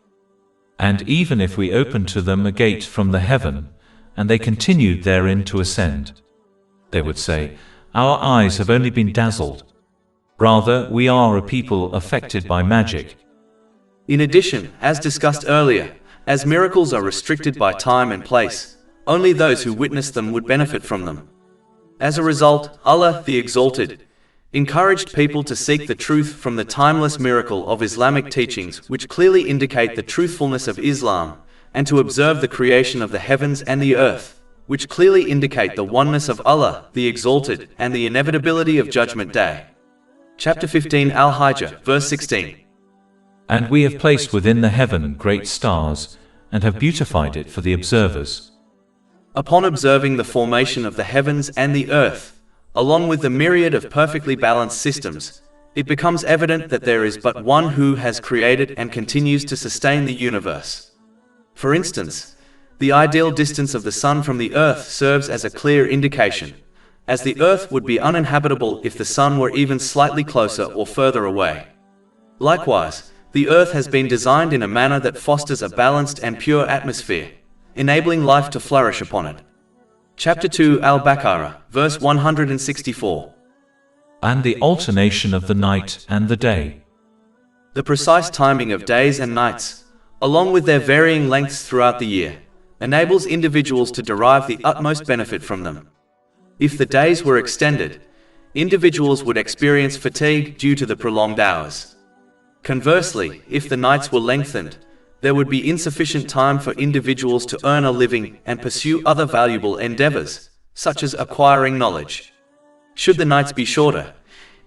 And even if we opened to them a gate from the heaven, and they continued therein to ascend, they would say, Our eyes have only been dazzled. Rather, we are a people affected by magic. In addition, as discussed earlier, as miracles are restricted by time and place, only those who witness them would benefit from them. As a result, Allah, the Exalted, encouraged people to seek the truth from the timeless miracle of Islamic teachings which clearly indicate the truthfulness of Islam, and to observe the creation of the heavens and the earth, which clearly indicate the oneness of Allah, the Exalted, and the inevitability of Judgment Day. Chapter 15 Al-Hijr, verse 16. And we have placed within the heaven great stars, and have beautified it for the observers. Upon observing the formation of the heavens and the earth, along with the myriad of perfectly balanced systems, it becomes evident that there is but one who has created and continues to sustain the universe. For instance, the ideal distance of the sun from the earth serves as a clear indication, as the earth would be uninhabitable if the sun were even slightly closer or further away. Likewise, the earth has been designed in a manner that fosters a balanced and pure atmosphere, enabling life to flourish upon it. Chapter 2 Al-Baqarah, verse 164. And the alternation of the night and the day. The precise timing of days and nights, along with their varying lengths throughout the year, enables individuals to derive the utmost benefit from them. If the days were extended, individuals would experience fatigue due to the prolonged hours. Conversely, if the nights were lengthened, there would be insufficient time for individuals to earn a living and pursue other valuable endeavors, such as acquiring knowledge. Should the nights be shorter,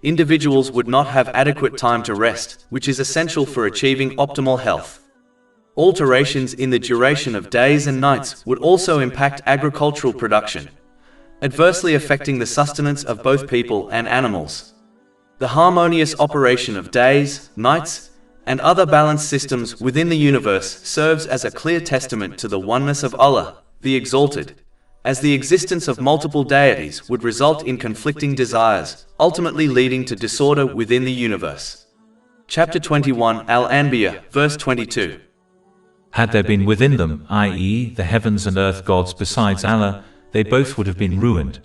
individuals would not have adequate time to rest, which is essential for achieving optimal health. Alterations in the duration of days and nights would also impact agricultural production, adversely affecting the sustenance of both people and animals. The harmonious operation of days, nights, and other balanced systems within the universe serves as a clear testament to the oneness of Allah, the Exalted, as the existence of multiple deities would result in conflicting desires, ultimately leading to disorder within the universe. Chapter 21 Al-Anbiya, verse 22. Had there been within them, i.e., the heavens and earth gods besides Allah, they both would have been ruined.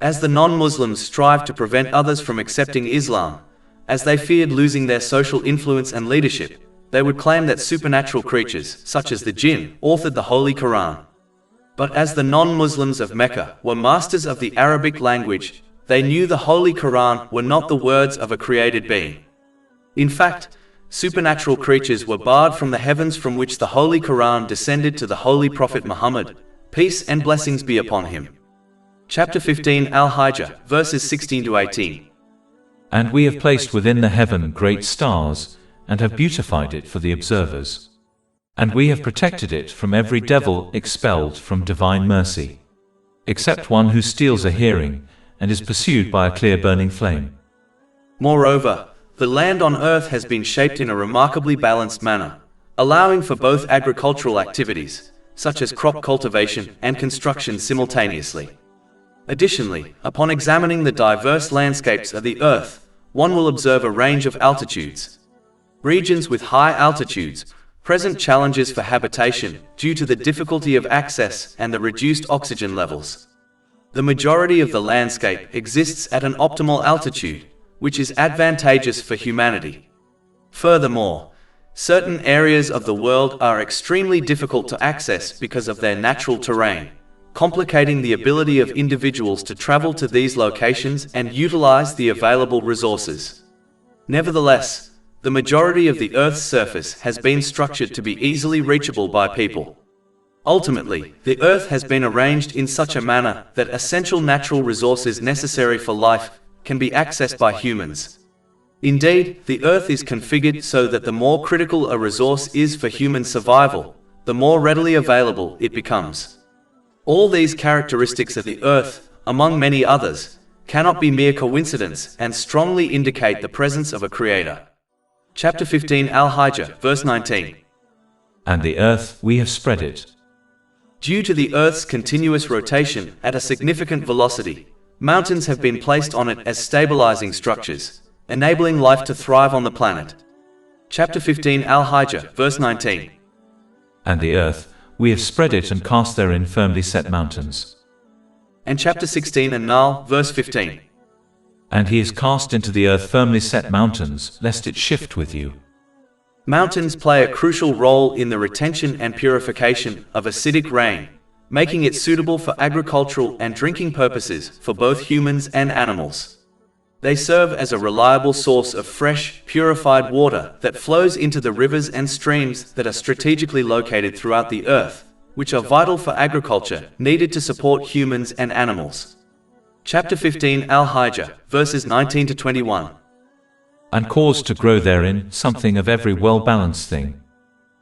As the non-Muslims strive to prevent others from accepting Islam, as they feared losing their social influence and leadership, they would claim that supernatural creatures, such as the jinn, authored the Holy Quran. But as the non-Muslims of Mecca were masters of the Arabic language, they knew the Holy Quran were not the words of a created being. In fact, supernatural creatures were barred from the heavens from which the Holy Quran descended to the Holy Prophet Muhammad, peace and blessings be upon him. Chapter 15 Al-Hijr, verses 16 to 18. And we have placed within the heaven great stars, and have beautified it for the observers. And we have protected it from every devil expelled from divine mercy, except one who steals a hearing, and is pursued by a clear burning flame. Moreover, the land on earth has been shaped in a remarkably balanced manner, allowing for both agricultural activities, such as crop cultivation and construction simultaneously. Additionally, upon examining the diverse landscapes of the earth, one will observe a range of altitudes. Regions with high altitudes present challenges for habitation due to the difficulty of access and the reduced oxygen levels. The majority of the landscape exists at an optimal altitude, which is advantageous for humanity. Furthermore, certain areas of the world are extremely difficult to access because of their natural terrain, complicating the ability of individuals to travel to these locations and utilize the available resources. Nevertheless, the majority of the Earth's surface has been structured to be easily reachable by people. Ultimately, the Earth has been arranged in such a manner that essential natural resources necessary for life can be accessed by humans. Indeed, the Earth is configured so that the more critical a resource is for human survival, the more readily available it becomes. All these characteristics of the Earth, among many others, cannot be mere coincidence and strongly indicate the presence of a creator. Chapter 15 Al-Hijr, verse 19. And the earth, we have spread it. Due to the Earth's continuous rotation at a significant velocity, mountains have been placed on it as stabilizing structures, enabling life to thrive on the planet. Chapter 15 Al-Hijr, verse 19. And the earth, we have spread it and cast therein firmly set mountains. And chapter 16 An-Nahl, verse 15. And he is cast into the earth firmly set mountains, lest it shift with you. Mountains play a crucial role in the retention and purification of acidic rain, making it suitable for agricultural and drinking purposes for both humans and animals. They serve as a reliable source of fresh, purified water that flows into the rivers and streams that are strategically located throughout the earth, which are vital for agriculture, needed to support humans and animals. Chapter 15 Al-Hijr, verses 19 to 21. And caused to grow therein something of every well-balanced thing.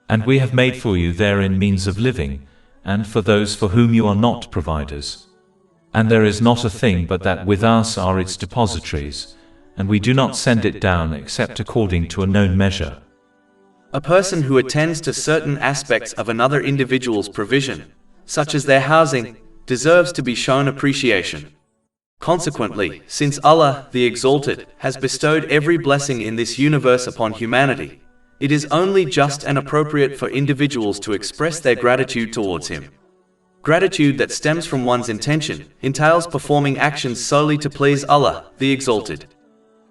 And we have made for you therein means of living, and for those for whom you are not providers. And there is not a thing but that with us are its depositories, and we do not send it down except according to a known measure. A person who attends to certain aspects of another individual's provision, such as their housing, deserves to be shown appreciation. Consequently, since Allah, the Exalted, has bestowed every blessing in this universe upon humanity, it is only just and appropriate for individuals to express their gratitude towards Him. Gratitude that stems from one's intention entails performing actions solely to please Allah, the Exalted.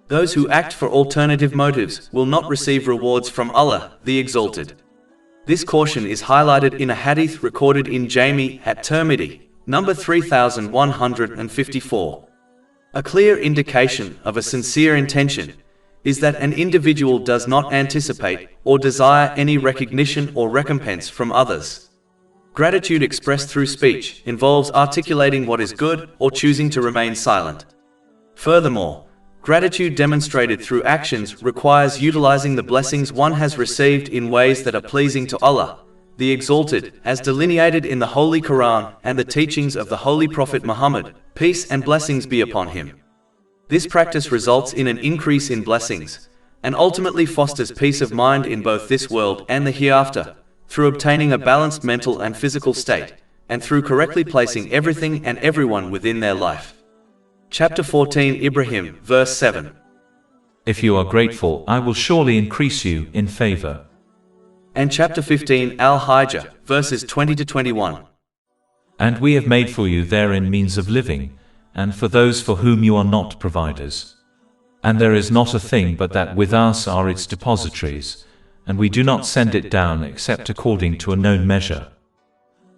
Those who act for alternative motives will not receive rewards from Allah, the Exalted. This caution is highlighted in a hadith recorded in Jami at Tirmidhi, number 3154. A clear indication of a sincere intention is that an individual does not anticipate or desire any recognition or recompense from others. Gratitude expressed through speech involves articulating what is good or choosing to remain silent. Furthermore, gratitude demonstrated through actions requires utilizing the blessings one has received in ways that are pleasing to Allah, the Exalted, as delineated in the Holy Quran and the teachings of the Holy Prophet Muhammad, peace and blessings be upon him. This practice results in an increase in blessings, and ultimately fosters peace of mind in both this world and the hereafter, through obtaining a balanced mental and physical state, and through correctly placing everything and everyone within their life. Chapter 14 Ibrahim, verse 7. If you are grateful, I will surely increase you in favor. And chapter 15 Al-Hijr, verses 20 to 21. And we have made for you therein means of living, and for those for whom you are not providers. And there is not a thing but that with us are its depositories, and we do not send it down except according to a known measure.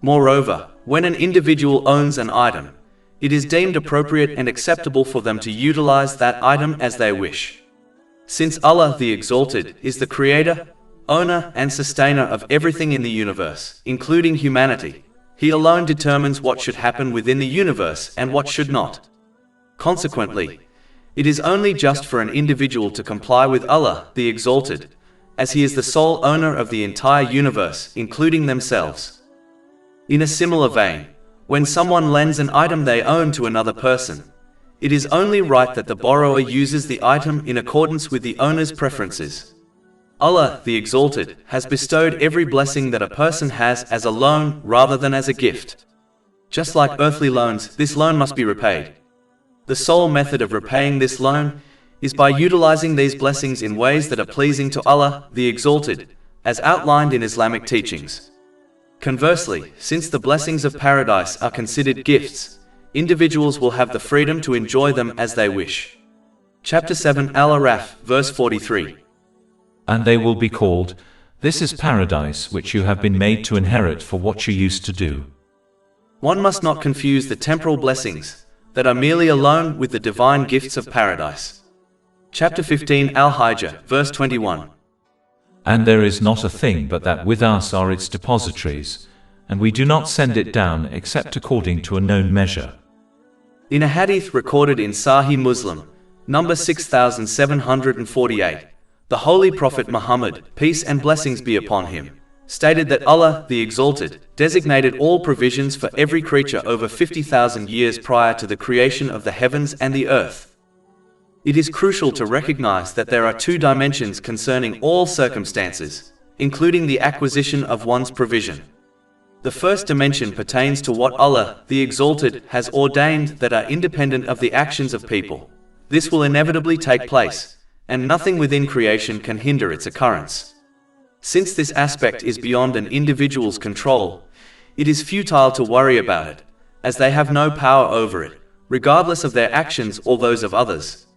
Moreover, when an individual owns an item, it is deemed appropriate and acceptable for them to utilize that item as they wish. Since Allah the Exalted is the creator, owner and sustainer of everything in the universe, including humanity, He alone determines what should happen within the universe and what should not. Consequently, it is only just for an individual to comply with Allah the Exalted, as He is the sole owner of the entire universe, including themselves. In a similar vein, when someone lends an item they own to another person, it is only right that the borrower uses the item in accordance with the owner's preferences. Allah, the Exalted, has bestowed every blessing that a person has as a loan rather than as a gift. Just like earthly loans, this loan must be repaid. The sole method of repaying this loan is by utilizing these blessings in ways that are pleasing to Allah, the Exalted, as outlined in Islamic teachings. Conversely, since the blessings of paradise are considered gifts, individuals will have the freedom to enjoy them as they wish. Chapter 7 Al-Araf, verse 43. And they will be called, this is paradise which you have been made to inherit for what you used to do. One must not confuse the temporal blessings that are merely a loan with the divine gifts of paradise. Chapter 15 Al-Hijr, verse 21. And there is not a thing but that with us are its depositories, and we do not send it down except according to a known measure. In a hadith recorded in Sahih Muslim, number 6748, the Holy Prophet Muhammad, peace and blessings be upon him, stated that Allah, the Exalted, designated all provisions for every creature over 50,000 years prior to the creation of the heavens and the earth. It is crucial to recognize that there are two dimensions concerning all circumstances, including the acquisition of one's provision. The first dimension pertains to what Allah, the Exalted, has ordained that are independent of the actions of people. This will inevitably take place, and nothing within creation can hinder its occurrence. Since this aspect is beyond an individual's control, it is futile to worry about it, as they have no power over it, regardless of their actions or those of others.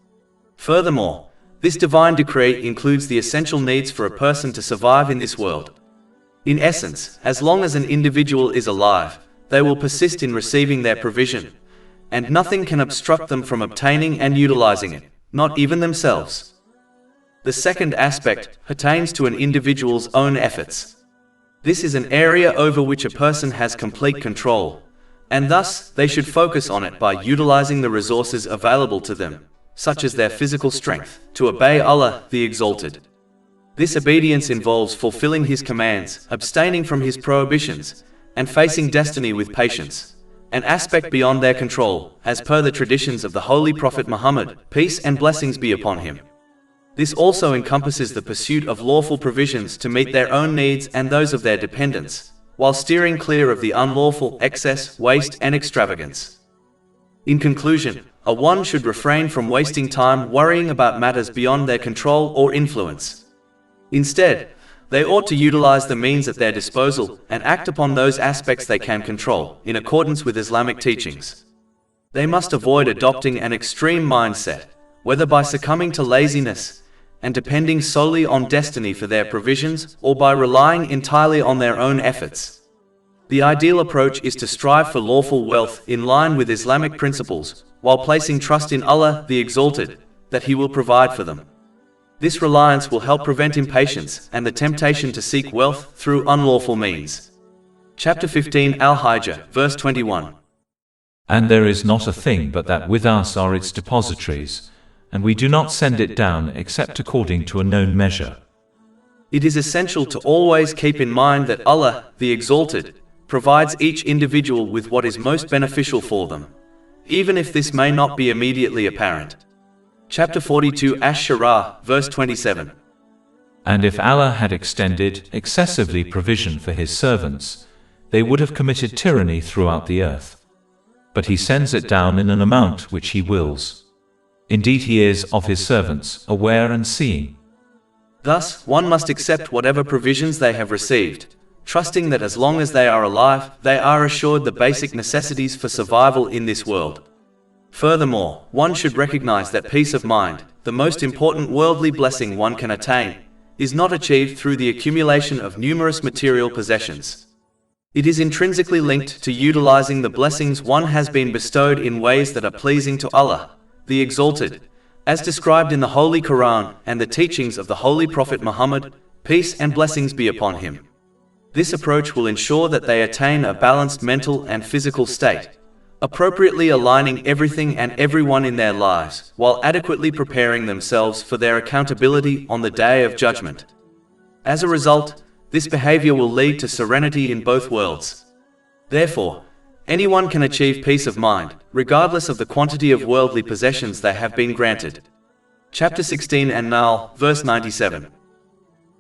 Furthermore, this divine decree includes the essential needs for a person to survive in this world. In essence, as long as an individual is alive, they will persist in receiving their provision, and nothing can obstruct them from obtaining and utilizing it, not even themselves. The second aspect pertains to an individual's own efforts. This is an area over which a person has complete control, and thus they should focus on it by utilizing the resources available to them, such as their physical strength, to obey Allah, the Exalted. This obedience involves fulfilling His commands, abstaining from His prohibitions, and facing destiny with patience, an aspect beyond their control, as per the traditions of the Holy Prophet Muhammad, peace and blessings be upon him. This also encompasses the pursuit of lawful provisions to meet their own needs and those of their dependents, while steering clear of the unlawful excess, waste, and extravagance. In conclusion, one should refrain from wasting time worrying about matters beyond their control or influence. Instead, they ought to utilize the means at their disposal and act upon those aspects they can control, in accordance with Islamic teachings. They must avoid adopting an extreme mindset, whether by succumbing to laziness and depending solely on destiny for their provisions, or by relying entirely on their own efforts. The ideal approach is to strive for lawful wealth in line with Islamic principles, while placing trust in Allah, the Exalted, that He will provide for them. This reliance will help prevent impatience and the temptation to seek wealth through unlawful means. Chapter 15 Al-Hijr, verse 21. And there is not a thing but that with us are its depositories, and we do not send it down except according to a known measure. It is essential to always keep in mind that Allah, the Exalted, provides each individual with what is most beneficial for them, even if this may not be immediately apparent. Chapter 42 Ash-Shura, verse 27. And if Allah had extended excessively provision for His servants, they would have committed tyranny throughout the earth. But He sends it down in an amount which He wills. Indeed He is of His servants aware and seeing. Thus, one must accept whatever provisions they have received, trusting that as long as they are alive, they are assured the basic necessities for survival in this world. Furthermore, one should recognize that peace of mind, the most important worldly blessing one can attain, is not achieved through the accumulation of numerous material possessions. It is intrinsically linked to utilizing the blessings one has been bestowed in ways that are pleasing to Allah, the Exalted, as described in the Holy Quran and the teachings of the Holy Prophet Muhammad, peace and blessings be upon him. This approach will ensure that they attain a balanced mental and physical state, appropriately aligning everything and everyone in their lives, while adequately preparing themselves for their accountability on the Day of Judgment. As a result, this behavior will lead to serenity in both worlds. Therefore, anyone can achieve peace of mind, regardless of the quantity of worldly possessions they have been granted. Chapter 16 An-Nahl, verse 97.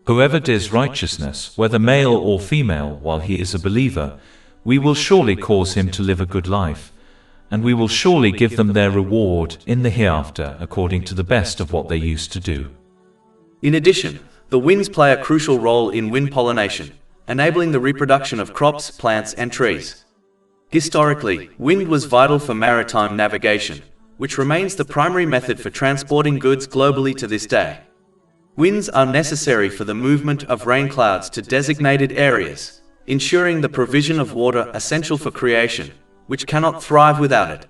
Whoever does righteousness, whether male or female, while he is a believer, we will surely cause him to live a good life, and we will surely give them their reward in the hereafter according to the best of what they used to do. In addition, the winds play a crucial role in wind pollination, enabling the reproduction of crops, plants, and trees. Historically, wind was vital for maritime navigation, which remains the primary method for transporting goods globally to this day. Winds are necessary for the movement of rain clouds to designated areas, ensuring the provision of water essential for creation, which cannot thrive without it.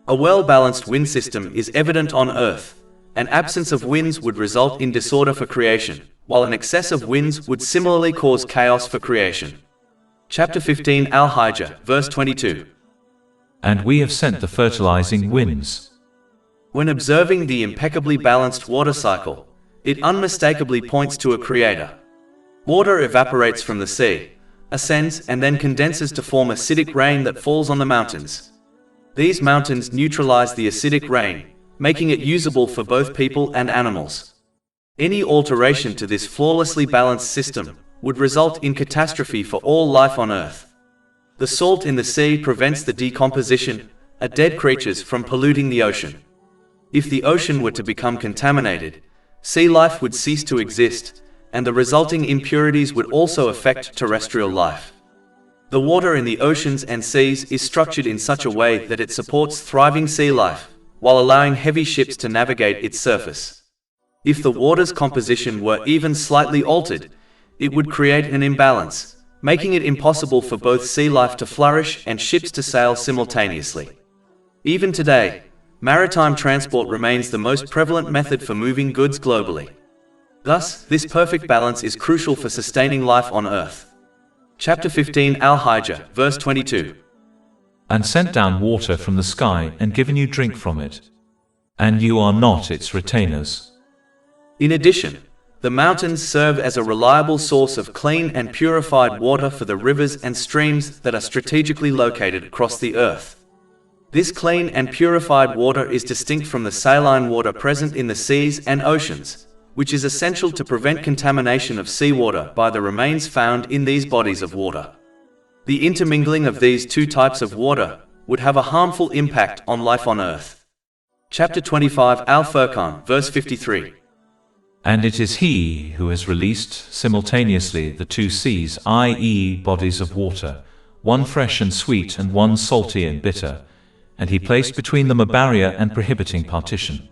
A well-balanced wind system is evident on Earth. An absence of winds would result in disorder for creation, while an excess of winds would similarly cause chaos for creation. Chapter 15 Al-Hijr, verse 22. And we have sent the fertilizing winds. When observing the impeccably balanced water cycle, it unmistakably points to a creator. Water evaporates from the sea, ascends and then condenses to form acidic rain that falls on the mountains. These mountains neutralize the acidic rain, making it usable for both people and animals. Any alteration to this flawlessly balanced system would result in catastrophe for all life on Earth. The salt in the sea prevents the decomposition of dead creatures from polluting the ocean. If the ocean were to become contaminated, sea life would cease to exist, and the resulting impurities would also affect terrestrial life. The water in the oceans and seas is structured in such a way that it supports thriving sea life, while allowing heavy ships to navigate its surface. If the water's composition were even slightly altered, it would create an imbalance, making it impossible for both sea life to flourish and ships to sail simultaneously. Even today, maritime transport remains the most prevalent method for moving goods globally. Thus, this perfect balance is crucial for sustaining life on Earth. Chapter 15 Al-Hijr, verse 22. And sent down water from the sky and given you drink from it. And you are not its retainers. In addition, the mountains serve as a reliable source of clean and purified water for the rivers and streams that are strategically located across the Earth. This clean and purified water is distinct from the saline water present in the seas and oceans, which is essential to prevent contamination of seawater by the remains found in these bodies of water. The intermingling of these two types of water would have a harmful impact on life on Earth. Chapter 25 Al-Furqan, verse 53. And it is He who has released simultaneously the two seas, i.e. bodies of water, one fresh and sweet and one salty and bitter, and He placed between them a barrier and prohibiting partition.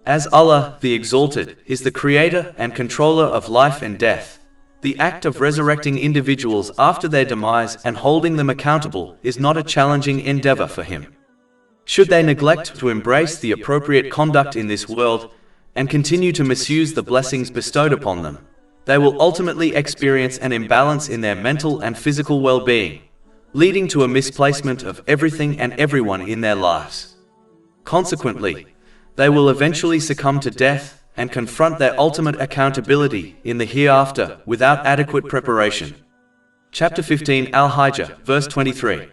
As Allah, the Exalted, is the creator and controller of life and death, the act of resurrecting individuals after their demise and holding them accountable is not a challenging endeavor for Him. Should they neglect to embrace the appropriate conduct in this world, and continue to misuse the blessings bestowed upon them, they will ultimately experience an imbalance in their mental and physical well-being, leading to a misplacement of everything and everyone in their lives. Consequently, they will eventually succumb to death and confront their ultimate accountability in the hereafter without adequate preparation. Chapter 15 Al-Hijr, verse 23.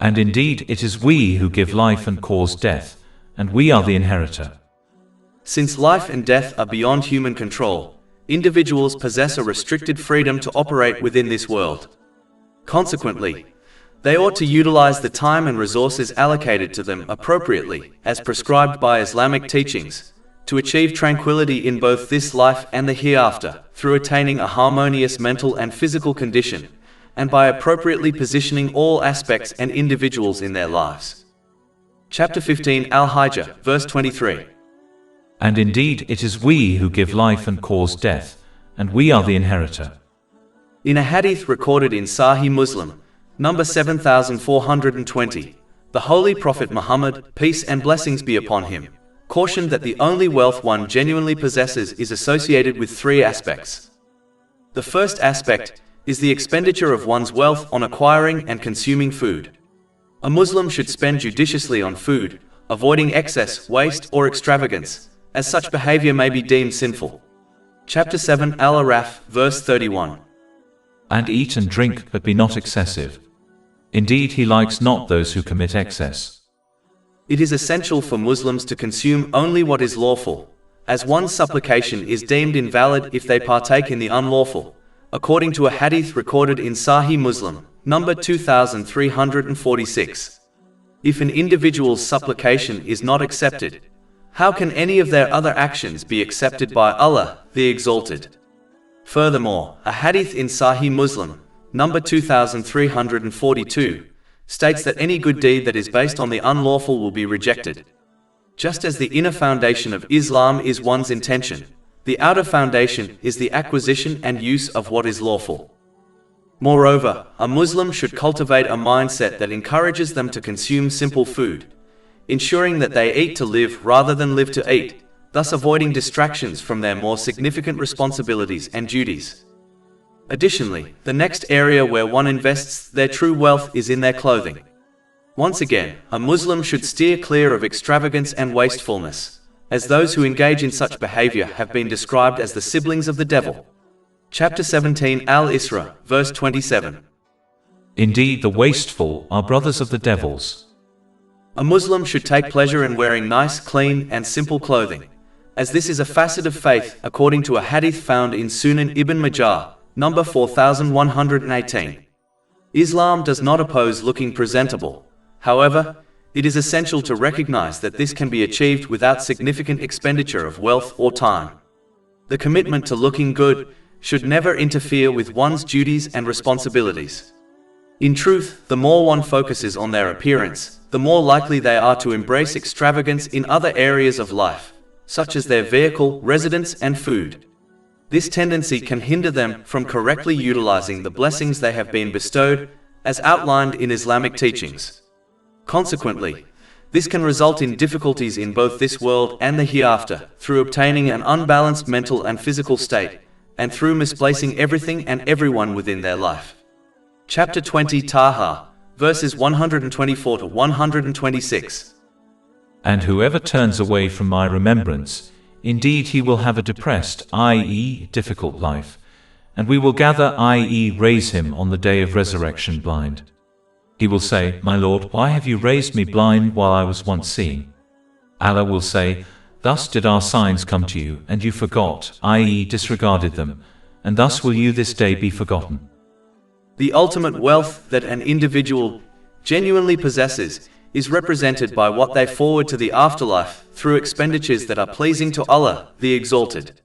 And indeed it is we who give life and cause death, and we are the inheritor. Since life and death are beyond human control, individuals possess a restricted freedom to operate within this world. Consequently, they ought to utilize the time and resources allocated to them appropriately, as prescribed by Islamic teachings, to achieve tranquility in both this life and the hereafter, through attaining a harmonious mental and physical condition, and by appropriately positioning all aspects and individuals in their lives. Chapter 15 Al-Hijr, verse 23. And indeed it is we who give life and cause death, and we are the inheritor. In a hadith recorded in Sahih Muslim, number 7420, the Holy Prophet Muhammad, peace and blessings be upon him, cautioned that the only wealth one genuinely possesses is associated with three aspects. The first aspect is the expenditure of one's wealth on acquiring and consuming food. A Muslim should spend judiciously on food, avoiding excess, waste, or extravagance, as such behavior may be deemed sinful. Chapter 7 Al-Araf, verse 31. And eat and drink, but be not excessive. Indeed he likes not those who commit excess. It is essential for Muslims to consume only what is lawful, as one's supplication is deemed invalid if they partake in the unlawful, according to a hadith recorded in Sahih Muslim, number 2346. If an individual's supplication is not accepted, how can any of their other actions be accepted by Allah, the Exalted? Furthermore, a hadith in Sahih Muslim, number 2342, states that any good deed that is based on the unlawful will be rejected. Just as the inner foundation of Islam is one's intention, the outer foundation is the acquisition and use of what is lawful. Moreover, a Muslim should cultivate a mindset that encourages them to consume simple food, ensuring that they eat to live rather than live to eat, thus avoiding distractions from their more significant responsibilities and duties. Additionally, the next area where one invests their true wealth is in their clothing. Once again, a Muslim should steer clear of extravagance and wastefulness, as those who engage in such behavior have been described as the siblings of the devil. Chapter 17 Al-Isra, verse 27. Indeed the wasteful are brothers of the devils. A Muslim should take pleasure in wearing nice, clean, and simple clothing, as this is a facet of faith according to a hadith found in Sunan Ibn Majah, number 4118. Islam does not oppose looking presentable. However, it is essential to recognize that this can be achieved without significant expenditure of wealth or time. The commitment to looking good should never interfere with one's duties and responsibilities. In truth, the more one focuses on their appearance, the more likely they are to embrace extravagance in other areas of life, such as their vehicle, residence, and food. This tendency can hinder them from correctly utilizing the blessings they have been bestowed, as outlined in Islamic teachings. Consequently, this can result in difficulties in both this world and the hereafter, through obtaining an unbalanced mental and physical state, and through misplacing everything and everyone within their life. Chapter 20 Taha, verses 124 to 126. And whoever turns away from my remembrance, indeed he will have a depressed, i.e., difficult life, and we will gather, i.e., raise him on the day of resurrection blind. He will say, My Lord, why have you raised me blind while I was once seeing? Allah will say, Thus did our signs come to you, and you forgot, i.e., disregarded them, and thus will you this day be forgotten. The ultimate wealth that an individual genuinely possesses is represented by what they forward to the afterlife through expenditures that are pleasing to Allah, the Exalted.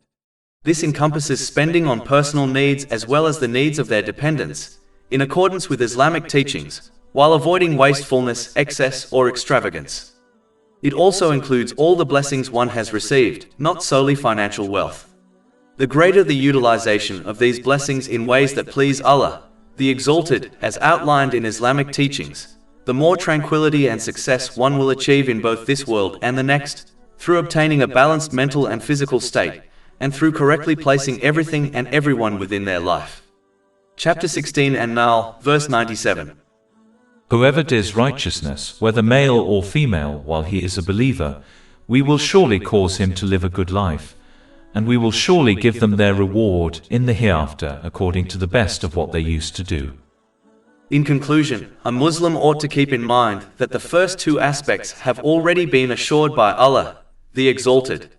This encompasses spending on personal needs as well as the needs of their dependents, in accordance with Islamic teachings, while avoiding wastefulness, excess, or extravagance. It also includes all the blessings one has received, not solely financial wealth. The greater the utilization of these blessings in ways that please Allah, the Exalted, as outlined in Islamic teachings, the more tranquility and success one will achieve in both this world and the next, through obtaining a balanced mental and physical state, and through correctly placing everything and everyone within their life. Chapter 16 and now, verse 97. Whoever does righteousness, whether male or female, while he is a believer, we will surely cause him to live a good life, and we will surely give them their reward in the hereafter according to the best of what they used to do. In conclusion, a Muslim ought to keep in mind that the first two aspects have already been assured by Allah, the Exalted,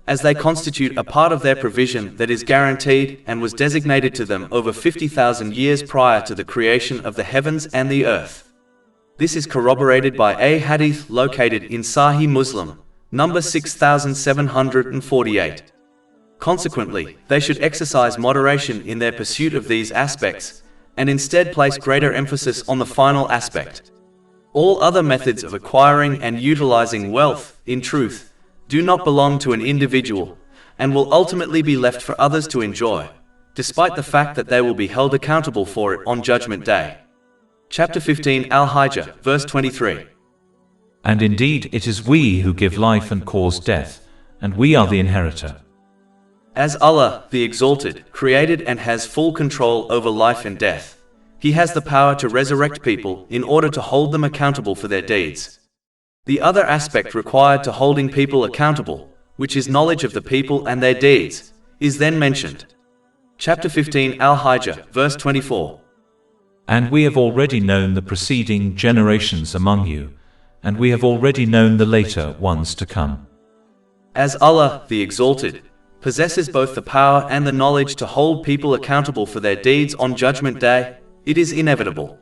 as they constitute a part of their provision that is guaranteed and was designated to them over 50,000 years prior to the creation of the heavens and the earth. This is corroborated by a hadith located in Sahih Muslim, number 6748. Consequently, they should exercise moderation in their pursuit of these aspects, and instead place greater emphasis on the final aspect. All other methods of acquiring and utilizing wealth, in truth, do not belong to an individual, and will ultimately be left for others to enjoy, despite the fact that they will be held accountable for it on Judgment Day. Chapter 15 Al-Hijr, verse 23. And indeed it is we who give life and cause death, and we are the inheritor. As Allah, the Exalted, created and has full control over life and death, He has the power to resurrect people in order to hold them accountable for their deeds. The other aspect required to holding people accountable, which is knowledge of the people and their deeds, is then mentioned. Chapter 15 Al-Hijr, verse 24. And we have already known the preceding generations among you, and we have already known the later ones to come. As Allah, the Exalted, possesses both the power and the knowledge to hold people accountable for their deeds on Judgment Day, it is inevitable.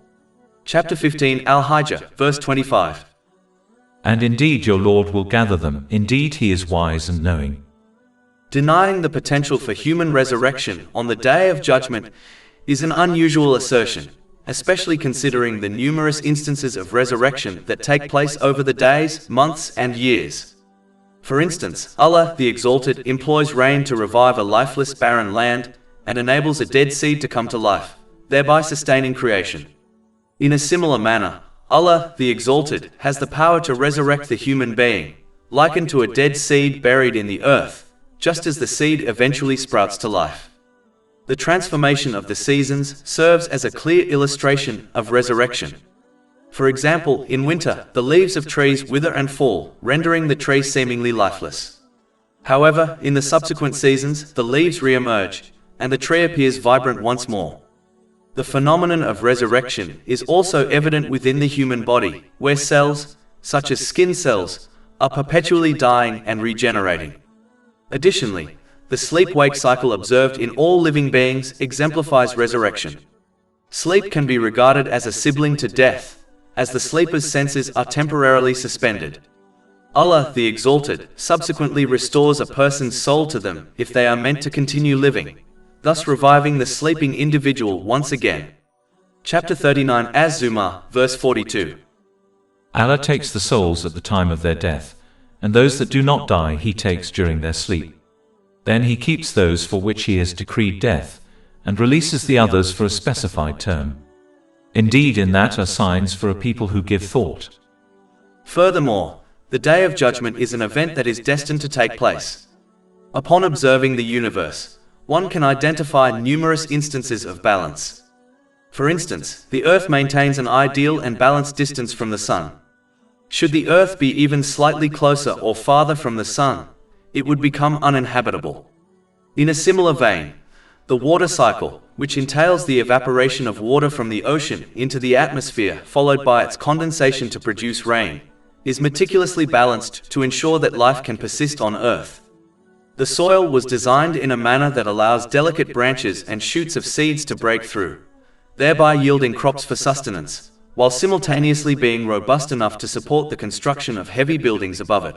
Chapter 15 Al-Hijr, verse 25. And indeed your Lord will gather them, indeed He is wise and knowing. Denying the potential for human resurrection on the Day of Judgment is an unusual assertion, especially considering the numerous instances of resurrection that take place over the days, months, and years. For instance, Allah, the Exalted, employs rain to revive a lifeless barren land, and enables a dead seed to come to life, thereby sustaining creation. In a similar manner, Allah, the Exalted, has the power to resurrect the human being, likened to a dead seed buried in the earth, just as the seed eventually sprouts to life. The transformation of the seasons serves as a clear illustration of resurrection. For example, in winter, the leaves of trees wither and fall, rendering the tree seemingly lifeless. However, in the subsequent seasons, the leaves re-emerge, and the tree appears vibrant once more. The phenomenon of resurrection is also evident within the human body, where cells, such as skin cells, are perpetually dying and regenerating. Additionally, the sleep-wake cycle observed in all living beings exemplifies resurrection. Sleep can be regarded as a sibling to death, as the sleeper's senses are temporarily suspended. Allah, the Exalted, subsequently restores a person's soul to them if they are meant to continue living, thus reviving the sleeping individual once again. Chapter 39 Az-Zumar, verse 42. Allah takes the souls at the time of their death, and those that do not die He takes during their sleep. Then He keeps those for which He has decreed death, and releases the others for a specified term. Indeed, in that are signs for a people who give thought. Furthermore, the Day of Judgment is an event that is destined to take place. Upon observing the universe, one can identify numerous instances of balance. For instance, the Earth maintains an ideal and balanced distance from the Sun. Should the Earth be even slightly closer or farther from the Sun, it would become uninhabitable. In a similar vein, the water cycle, which entails the evaporation of water from the ocean into the atmosphere followed by its condensation to produce rain, is meticulously balanced to ensure that life can persist on Earth. The soil was designed in a manner that allows delicate branches and shoots of seeds to break through, thereby yielding crops for sustenance, while simultaneously being robust enough to support the construction of heavy buildings above it.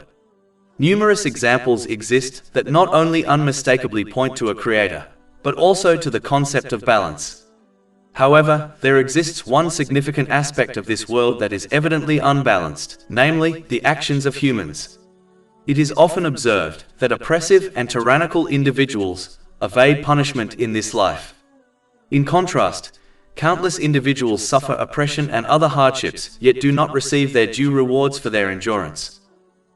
Numerous examples exist that not only unmistakably point to a creator, but also to the concept of balance. However, there exists one significant aspect of this world that is evidently unbalanced, namely, the actions of humans. It is often observed that oppressive and tyrannical individuals evade punishment in this life. In contrast, countless individuals suffer oppression and other hardships, yet do not receive their due rewards for their endurance.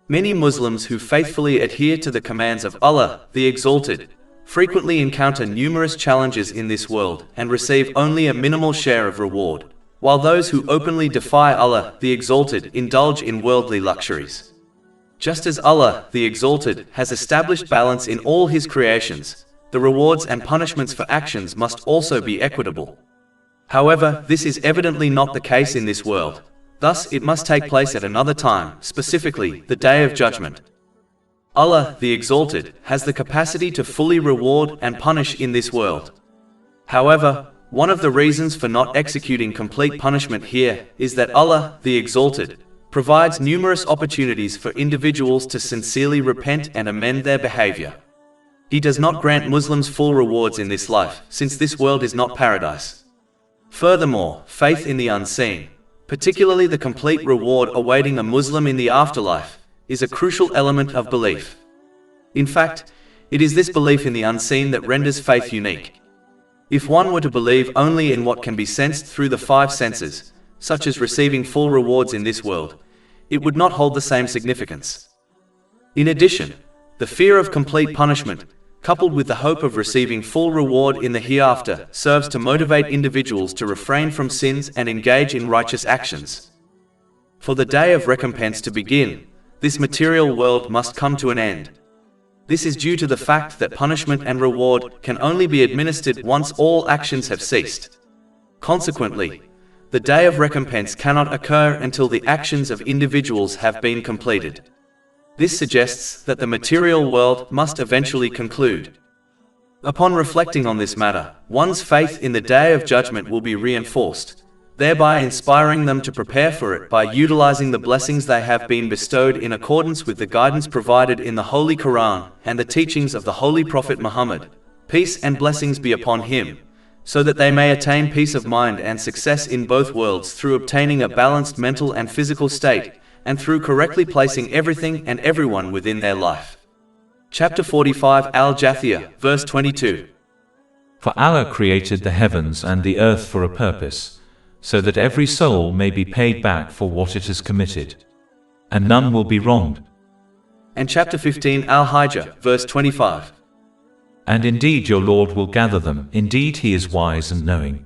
Many Muslims who faithfully adhere to the commands of Allah, the Exalted, frequently encounter numerous challenges in this world and receive only a minimal share of reward, while those who openly defy Allah, the Exalted, indulge in worldly luxuries. Just as Allah, the Exalted, has established balance in all His creations, the rewards and punishments for actions must also be equitable. However, this is evidently not the case in this world. Thus, it must take place at another time, specifically, the Day of Judgment. Allah, the Exalted, has the capacity to fully reward and punish in this world. However, one of the reasons for not executing complete punishment here is that Allah, the Exalted, provides numerous opportunities for individuals to sincerely repent and amend their behavior. He does not grant Muslims full rewards in this life, since this world is not paradise. Furthermore, faith in the unseen, particularly the complete reward awaiting a Muslim in the afterlife, is a crucial element of belief. In fact, it is this belief in the unseen that renders faith unique. If one were to believe only in what can be sensed through the five senses, such as receiving full rewards in this world, it would not hold the same significance. In addition, the fear of complete punishment, coupled with the hope of receiving full reward in the hereafter, serves to motivate individuals to refrain from sins and engage in righteous actions. For the day of recompense to begin, this material world must come to an end. This is due to the fact that punishment and reward can only be administered once all actions have ceased. Consequently, the day of recompense cannot occur until the actions of individuals have been completed. This suggests that the material world must eventually conclude. Upon reflecting on this matter, one's faith in the Day of Judgment will be reinforced, thereby inspiring them to prepare for it by utilizing the blessings they have been bestowed in accordance with the guidance provided in the Holy Quran and the teachings of the Holy Prophet Muhammad, peace and blessings be upon him, so that they may attain peace of mind and success in both worlds through obtaining a balanced mental and physical state, and through correctly placing everything and everyone within their life. Chapter 45 Al-Jathiyah, verse 22. For Allah created the heavens and the earth for a purpose, so that every soul may be paid back for what it has committed, and none will be wronged. And chapter 15 Al-Hijr, verse 25. And indeed your Lord will gather them, indeed He is wise and knowing.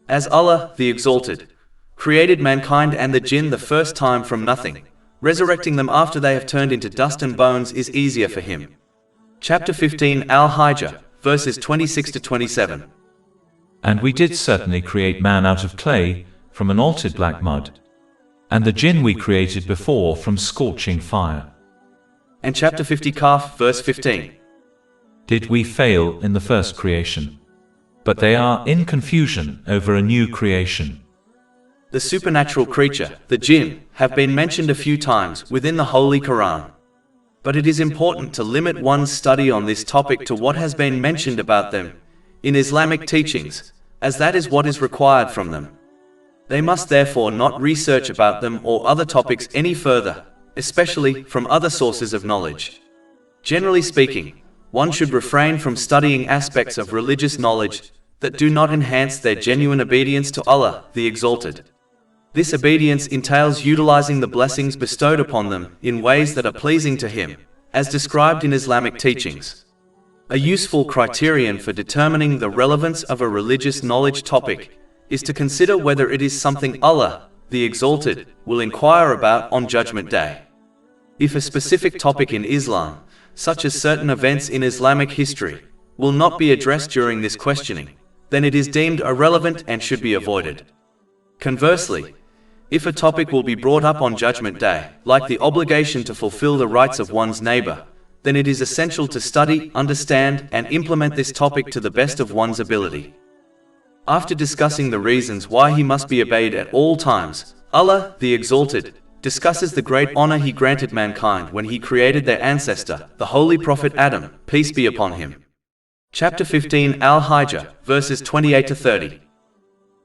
As Allah, the Exalted, created mankind and the jinn the first time from nothing, resurrecting them after they have turned into dust and bones is easier for Him. Chapter 15 Al-Hijr, verses 26 to 27. And we did certainly create man out of clay, from an altered black mud. And the jinn we created before from scorching fire. And chapter 50 Kaf, verse 15. Did we fail in the first creation? But they are in confusion over a new creation. The supernatural creature, the jinn, have been mentioned a few times within the Holy Quran. But it is important to limit one's study on this topic to what has been mentioned about them in Islamic teachings, as that is what is required from them. They must therefore not research about them or other topics any further, especially from other sources of knowledge. Generally speaking, one should refrain from studying aspects of religious knowledge that do not enhance their genuine obedience to Allah, the Exalted. This obedience entails utilizing the blessings bestowed upon them in ways that are pleasing to Him, as described in Islamic teachings. A useful criterion for determining the relevance of a religious knowledge topic is to consider whether it is something Allah, the Exalted, will inquire about on Judgment Day. If a specific topic in Islam, such as certain events in Islamic history, will not be addressed during this questioning, then it is deemed irrelevant and should be avoided. Conversely, if a topic will be brought up on Judgment Day, like the obligation to fulfill the rights of one's neighbor, then it is essential to study, understand, and implement this topic to the best of one's ability. After discussing the reasons why He must be obeyed at all times, Allah, the Exalted, discusses the great honor He granted mankind when He created their ancestor, the Holy Prophet Adam, peace be upon him. Chapter 15 Al-Hijr, verses 28 to 30.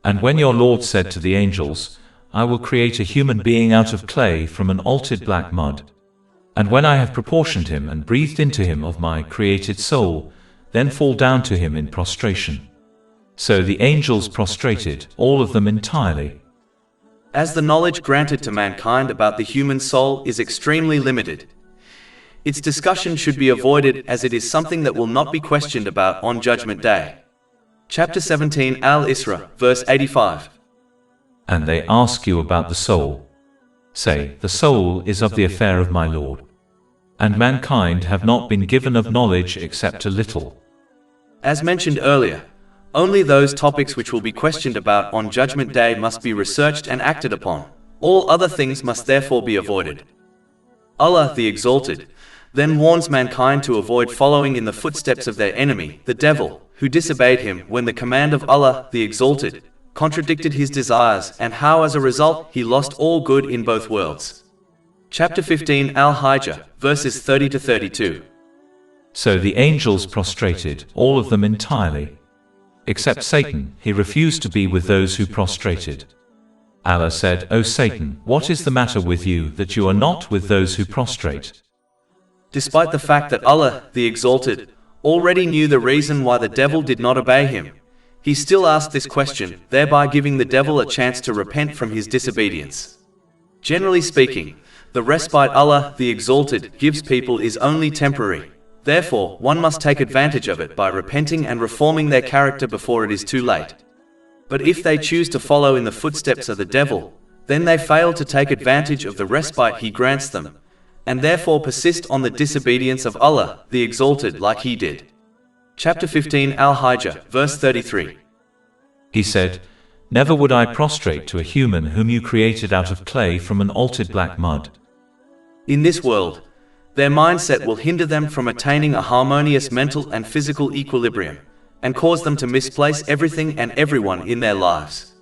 And when your Lord said to the angels, I will create a human being out of clay from an altered black mud. And when I have proportioned him and breathed into him of my created soul, then fall down to him in prostration. So the angels prostrated, all of them entirely. as the knowledge granted to mankind about the human soul is extremely limited. Its discussion should be avoided as it is something that will not be questioned about on Judgment Day. Chapter 17 Al-Isra, verse 85. And they ask you about the soul. Say, the soul is of the affair of my Lord. And mankind have not been given of knowledge except a little. As mentioned earlier, only those topics which will be questioned about on Judgment Day must be researched and acted upon. All other things must therefore be avoided. Allah, the Exalted, then warns mankind to avoid following in the footsteps of their enemy, the devil, who disobeyed him when the command of Allah, the Exalted, contradicted his desires, and how as a result he lost all good in both worlds. Chapter 15 Al-Hijr, verses 30 to 32. So the angels prostrated, all of them entirely. Except Satan, he refused to be with those who prostrated. Allah said, O Satan, what is the matter with you that you are not with those who prostrate? Despite the fact that Allah, the Exalted, already knew the reason why the devil did not obey him, he still asked this question, thereby giving the devil a chance to repent from his disobedience. Generally speaking, the respite Allah, the Exalted, gives people is only temporary. Therefore, one must take advantage of it by repenting and reforming their character before it is too late. But if they choose to follow in the footsteps of the devil, then they fail to take advantage of the respite he grants them, and therefore persist on the disobedience of Allah, the Exalted, like he did. Chapter 15 Al-Hijr, verse 33. He said, Never would I prostrate to a human whom you created out of clay from an altered black mud. In this world, their mindset will hinder them from attaining a harmonious mental and physical equilibrium, and cause them to misplace everything and everyone in their lives.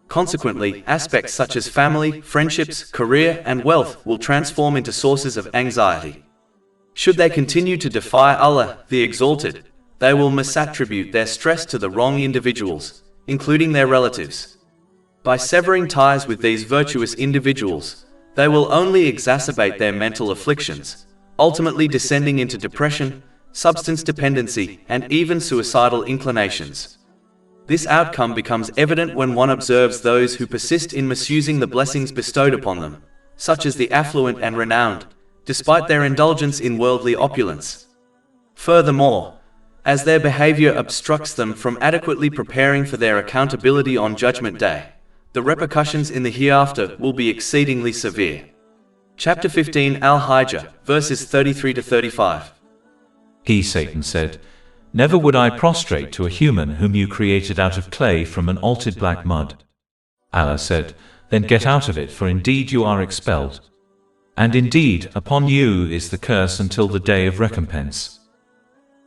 Consequently, aspects such as family, friendships, career, and wealth will transform into sources of anxiety. Should they continue to defy Allah, the Exalted, they will misattribute their stress to the wrong individuals, including their relatives. By severing ties with these virtuous individuals, they will only exacerbate their mental afflictions, ultimately descending into depression, substance dependency, and even suicidal inclinations. This outcome becomes evident when one observes those who persist in misusing the blessings bestowed upon them, such as the affluent and renowned, despite their indulgence in worldly opulence. Furthermore, as their behavior obstructs them from adequately preparing for their accountability on Judgment Day, the repercussions in the hereafter will be exceedingly severe. Chapter 15 Al-Hijr, verses 33 to 35. He, Satan, said, Never would I prostrate to a human whom you created out of clay from an altered black mud. Allah said, Then get out of it, for indeed you are expelled. And indeed, upon you is the curse until the day of recompense.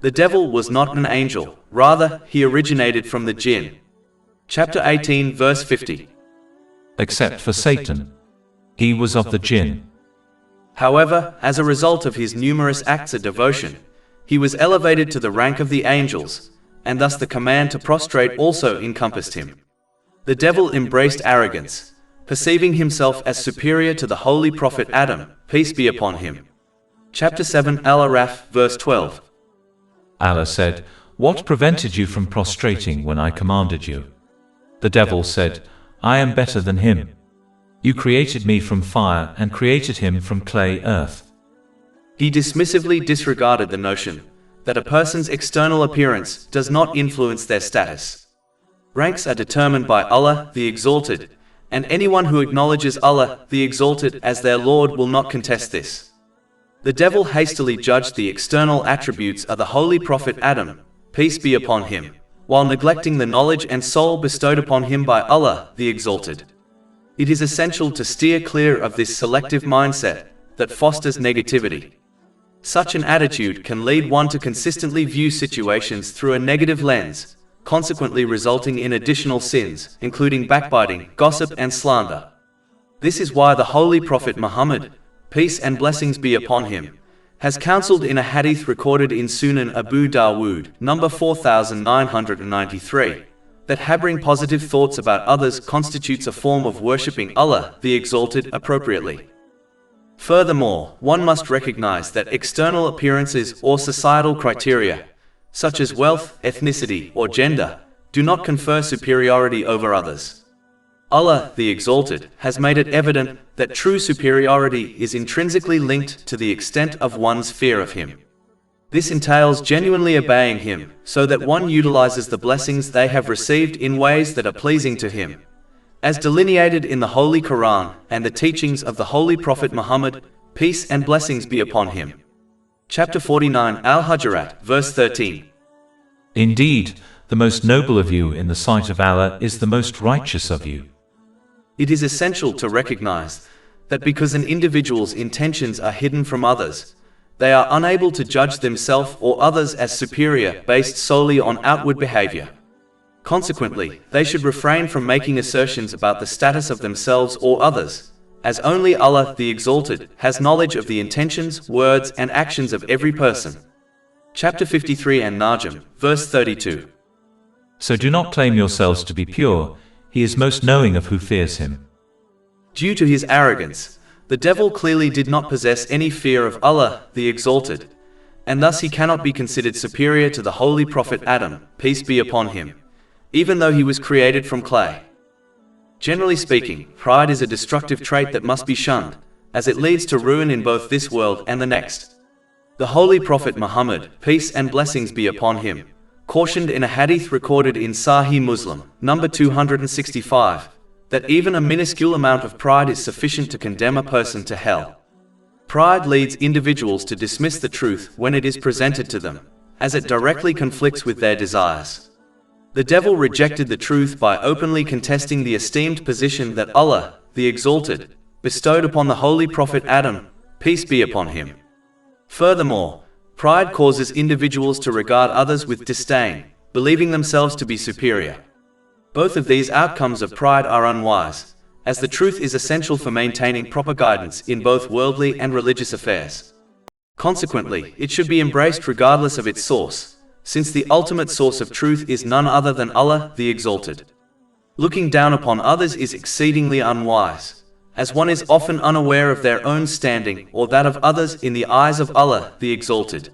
The devil was not an angel, rather, he originated from the jinn. Chapter 18, verse 50. Except for Satan. He was of the jinn. However, as a result of his numerous acts of devotion, he was elevated to the rank of the angels, and thus the command to prostrate also encompassed him. The devil embraced arrogance, perceiving himself as superior to the holy prophet Adam, peace be upon him. Chapter 7 Al-Araf, verse 12. Allah said, What prevented you from prostrating when I commanded you? The devil said, I am better than him. You created me from fire and created him from clay earth. He dismissively disregarded the notion that a person's external appearance does not influence their status. Ranks are determined by Allah, the Exalted, and anyone who acknowledges Allah, the Exalted, as their Lord will not contest this. The devil hastily judged the external attributes of the holy prophet Adam, peace be upon him, while neglecting the knowledge and soul bestowed upon him by Allah, the Exalted. It is essential to steer clear of this selective mindset that fosters negativity. Such an attitude can lead one to consistently view situations through a negative lens, consequently resulting in additional sins, including backbiting, gossip, and slander. This is why the Holy Prophet Muhammad, peace and blessings be upon him, has counseled in a hadith recorded in Sunan Abu Dawood, number 4993, that harboring positive thoughts about others constitutes a form of worshipping Allah, the Exalted, appropriately. Furthermore, one must recognize that external appearances or societal criteria, such as wealth, ethnicity, or gender, do not confer superiority over others. Allah, the Exalted, has made it evident that true superiority is intrinsically linked to the extent of one's fear of Him. This entails genuinely obeying Him, so that one utilizes the blessings they have received in ways that are pleasing to Him, as delineated in the Holy Quran and the teachings of the Holy Prophet Muhammad, peace and blessings be upon him. Chapter 49, Al-Hujurat, verse 13. Indeed, the most noble of you in the sight of Allah is the most righteous of you. It is essential to recognize that because an individual's intentions are hidden from others, they are unable to judge themselves or others as superior based solely on outward behavior. Consequently, they should refrain from making assertions about the status of themselves or others, as only Allah, the Exalted, has knowledge of the intentions, words, and actions of every person. Chapter 53 and Najm, verse 32. So do not claim yourselves to be pure, He is most knowing of who fears Him. Due to his arrogance, the devil clearly did not possess any fear of Allah, the Exalted, and thus he cannot be considered superior to the Holy Prophet Adam, peace be upon him, even though he was created from clay. Generally speaking, pride is a destructive trait that must be shunned, as it leads to ruin in both this world and the next. The Holy Prophet Muhammad, peace and blessings be upon him, cautioned in a hadith recorded in Sahih Muslim, number 265, that even a minuscule amount of pride is sufficient to condemn a person to hell. Pride leads individuals to dismiss the truth when it is presented to them, as it directly conflicts with their desires. The devil rejected the truth by openly contesting the esteemed position that Allah, the Exalted, bestowed upon the Holy Prophet Adam, peace be upon him. Furthermore, pride causes individuals to regard others with disdain, believing themselves to be superior. Both of these outcomes of pride are unwise, as the truth is essential for maintaining proper guidance in both worldly and religious affairs. Consequently, it should be embraced regardless of its source, since the ultimate source of truth is none other than Allah, the Exalted. Looking down upon others is exceedingly unwise, as one is often unaware of their own standing or that of others in the eyes of Allah, the Exalted.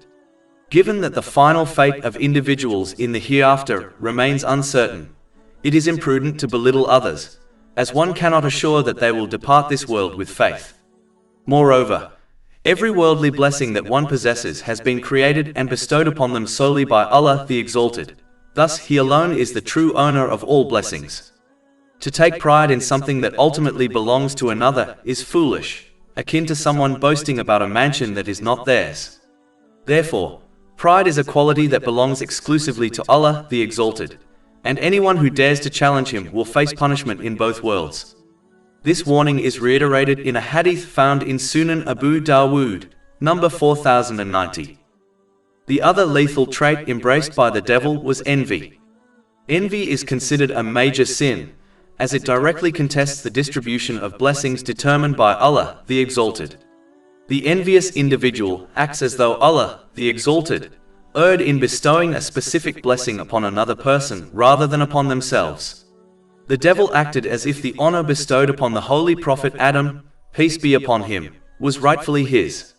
Given that the final fate of individuals in the hereafter remains uncertain, it is imprudent to belittle others, as one cannot assure that they will depart this world with faith. Moreover, every worldly blessing that one possesses has been created and bestowed upon them solely by Allah, the Exalted. Thus, He alone is the true owner of all blessings. To take pride in something that ultimately belongs to another is foolish, akin to someone boasting about a mansion that is not theirs. Therefore, pride is a quality that belongs exclusively to Allah, the Exalted, and anyone who dares to challenge Him will face punishment in both worlds. This warning is reiterated in a hadith found in Sunan Abu Dawood, number 4090. The other lethal trait embraced by the devil was envy. Envy is considered a major sin, as it directly contests the distribution of blessings determined by Allah, the Exalted. The envious individual acts as though Allah, the Exalted, erred in bestowing a specific blessing upon another person rather than upon themselves. The devil acted as if the honor bestowed upon the Holy Prophet Adam, peace be upon him, was rightfully his.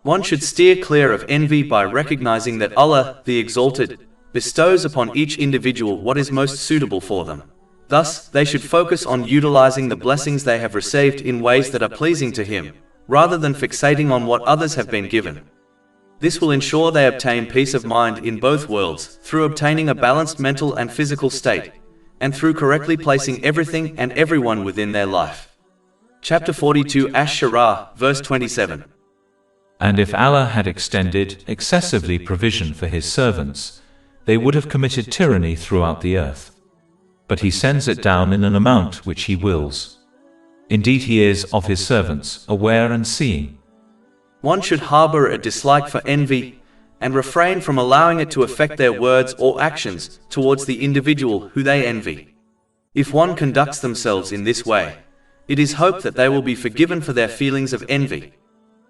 One should steer clear of envy by recognizing that Allah, the Exalted, bestows upon each individual what is most suitable for them. Thus, they should focus on utilizing the blessings they have received in ways that are pleasing to Him, rather than fixating on what others have been given. This will ensure they obtain peace of mind in both worlds, through obtaining a balanced mental and physical state, and through correctly placing everything and everyone within their life. Chapter 42, Ash-Shura, verse 27. And if Allah had extended excessively provision for His servants, they would have committed tyranny throughout the earth. But He sends it down in an amount which He wills. Indeed, He is of His servants aware and seeing. One should harbor a dislike for envy, and refrain from allowing it to affect their words or actions towards the individual who they envy. If one conducts themselves in this way, it is hoped that they will be forgiven for their feelings of envy.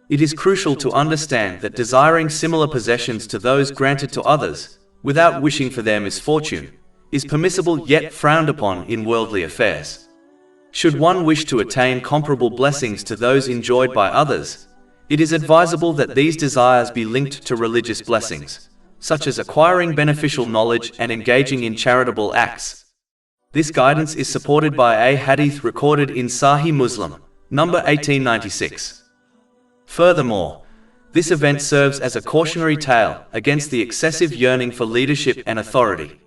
It is crucial to understand that desiring similar possessions to those granted to others, without wishing for their misfortune, is permissible yet frowned upon in worldly affairs. Should one wish to attain comparable blessings to those enjoyed by others, it is advisable that these desires be linked to religious blessings, such as acquiring beneficial knowledge and engaging in charitable acts. This guidance is supported by a hadith recorded in Sahih Muslim, number 1896. Furthermore, this event serves as a cautionary tale against the excessive yearning for leadership and authority.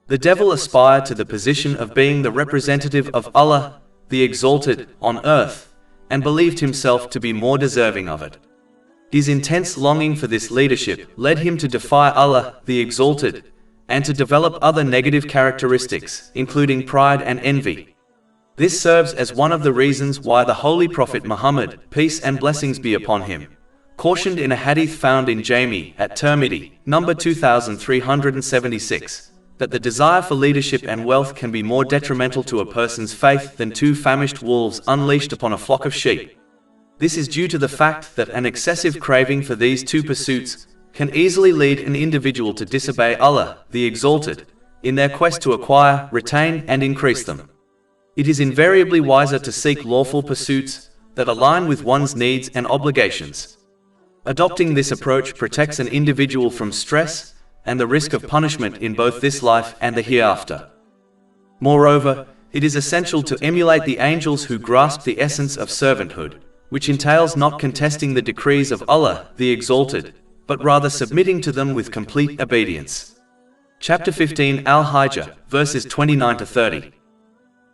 The devil aspired to the position of being the representative of Allah, the Exalted, on earth, and believed himself to be more deserving of it. His intense longing for this leadership led him to defy Allah, the Exalted, and to develop other negative characteristics, including pride and envy. This serves as one of the reasons why the Holy Prophet Muhammad, peace and blessings be upon him, cautioned in a hadith found in Jami at Tirmidhi, number 2376, that the desire for leadership and wealth can be more detrimental to a person's faith than two famished wolves unleashed upon a flock of sheep. This is due to the fact that an excessive craving for these two pursuits can easily lead an individual to disobey Allah, the Exalted, in their quest to acquire, retain, and increase them. It is invariably wiser to seek lawful pursuits that align with one's needs and obligations. Adopting this approach protects an individual from stress and the risk of punishment in both this life and the hereafter. Moreover, it is essential to emulate the angels who grasp the essence of servanthood, which entails not contesting the decrees of Allah, the Exalted, but rather submitting to them with complete obedience. Chapter 15 Al-Hijr, verses 29 to 30.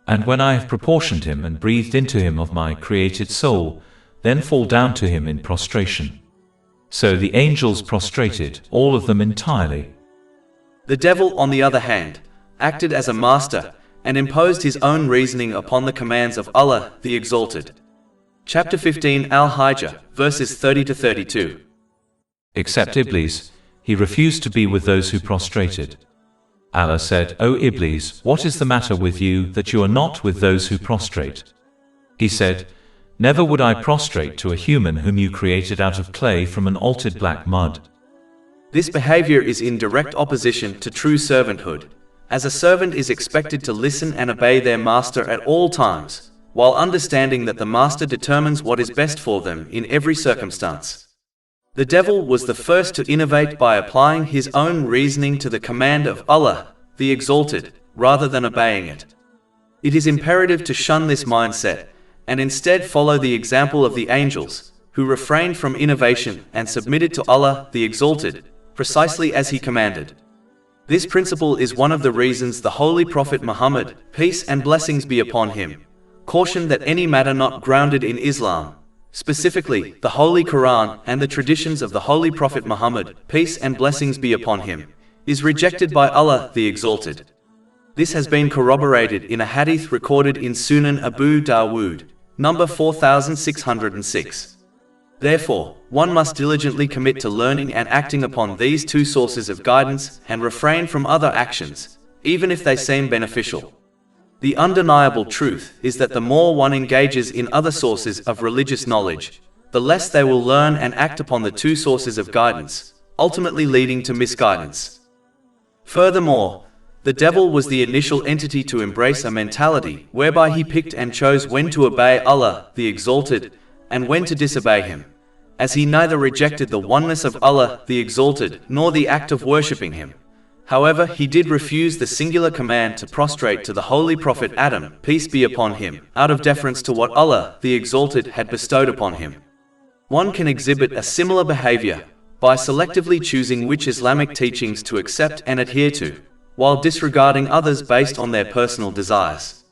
And when I have proportioned him and breathed into him of my created soul, then fall down to him in prostration. So the angels prostrated, all of them entirely. The devil, on the other hand, acted as a master and imposed his own reasoning upon the commands of Allah, the Exalted. Chapter 15 Al-Hijr, verses 30 to 32. Except Iblis, he refused to be with those who prostrated. Allah said, O Iblis, what is the matter with you that you are not with those who prostrate? He said, Never would I prostrate to a human whom you created out of clay from an altered black mud. This behavior is in direct opposition to true servanthood, as a servant is expected to listen and obey their master at all times, while understanding that the master determines what is best for them in every circumstance. The devil was the first to innovate by applying his own reasoning to the command of Allah, the Exalted, rather than obeying it. It is imperative to shun this mindset, and instead follow the example of the angels, who refrained from innovation and submitted to Allah, the Exalted, precisely as He commanded. This principle is one of the reasons the Holy Prophet Muhammad, peace and blessings be upon him, cautioned that any matter not grounded in Islam, specifically the Holy Quran and the traditions of the Holy Prophet Muhammad, peace and blessings be upon him, is rejected by Allah, the Exalted. This has been corroborated in a hadith recorded in Sunan Abu Dawood, number 4606. Therefore, one must diligently commit to learning and acting upon these two sources of guidance and refrain from other actions, even if they seem beneficial. The undeniable truth is that the more one engages in other sources of religious knowledge, the less they will learn and act upon the two sources of guidance, ultimately leading to misguidance. Furthermore, the devil was the initial entity to embrace a mentality whereby he picked and chose when to obey Allah, the Exalted, and when to disobey Him, as he neither rejected the oneness of Allah, the Exalted, nor the act of worshipping Him. However, he did refuse the singular command to prostrate to the Holy Prophet Adam, peace be upon him, out of deference to what Allah, the Exalted, had bestowed upon him. One can exhibit a similar behavior by selectively choosing which Islamic teachings to accept and adhere to, while disregarding others based on their personal desires.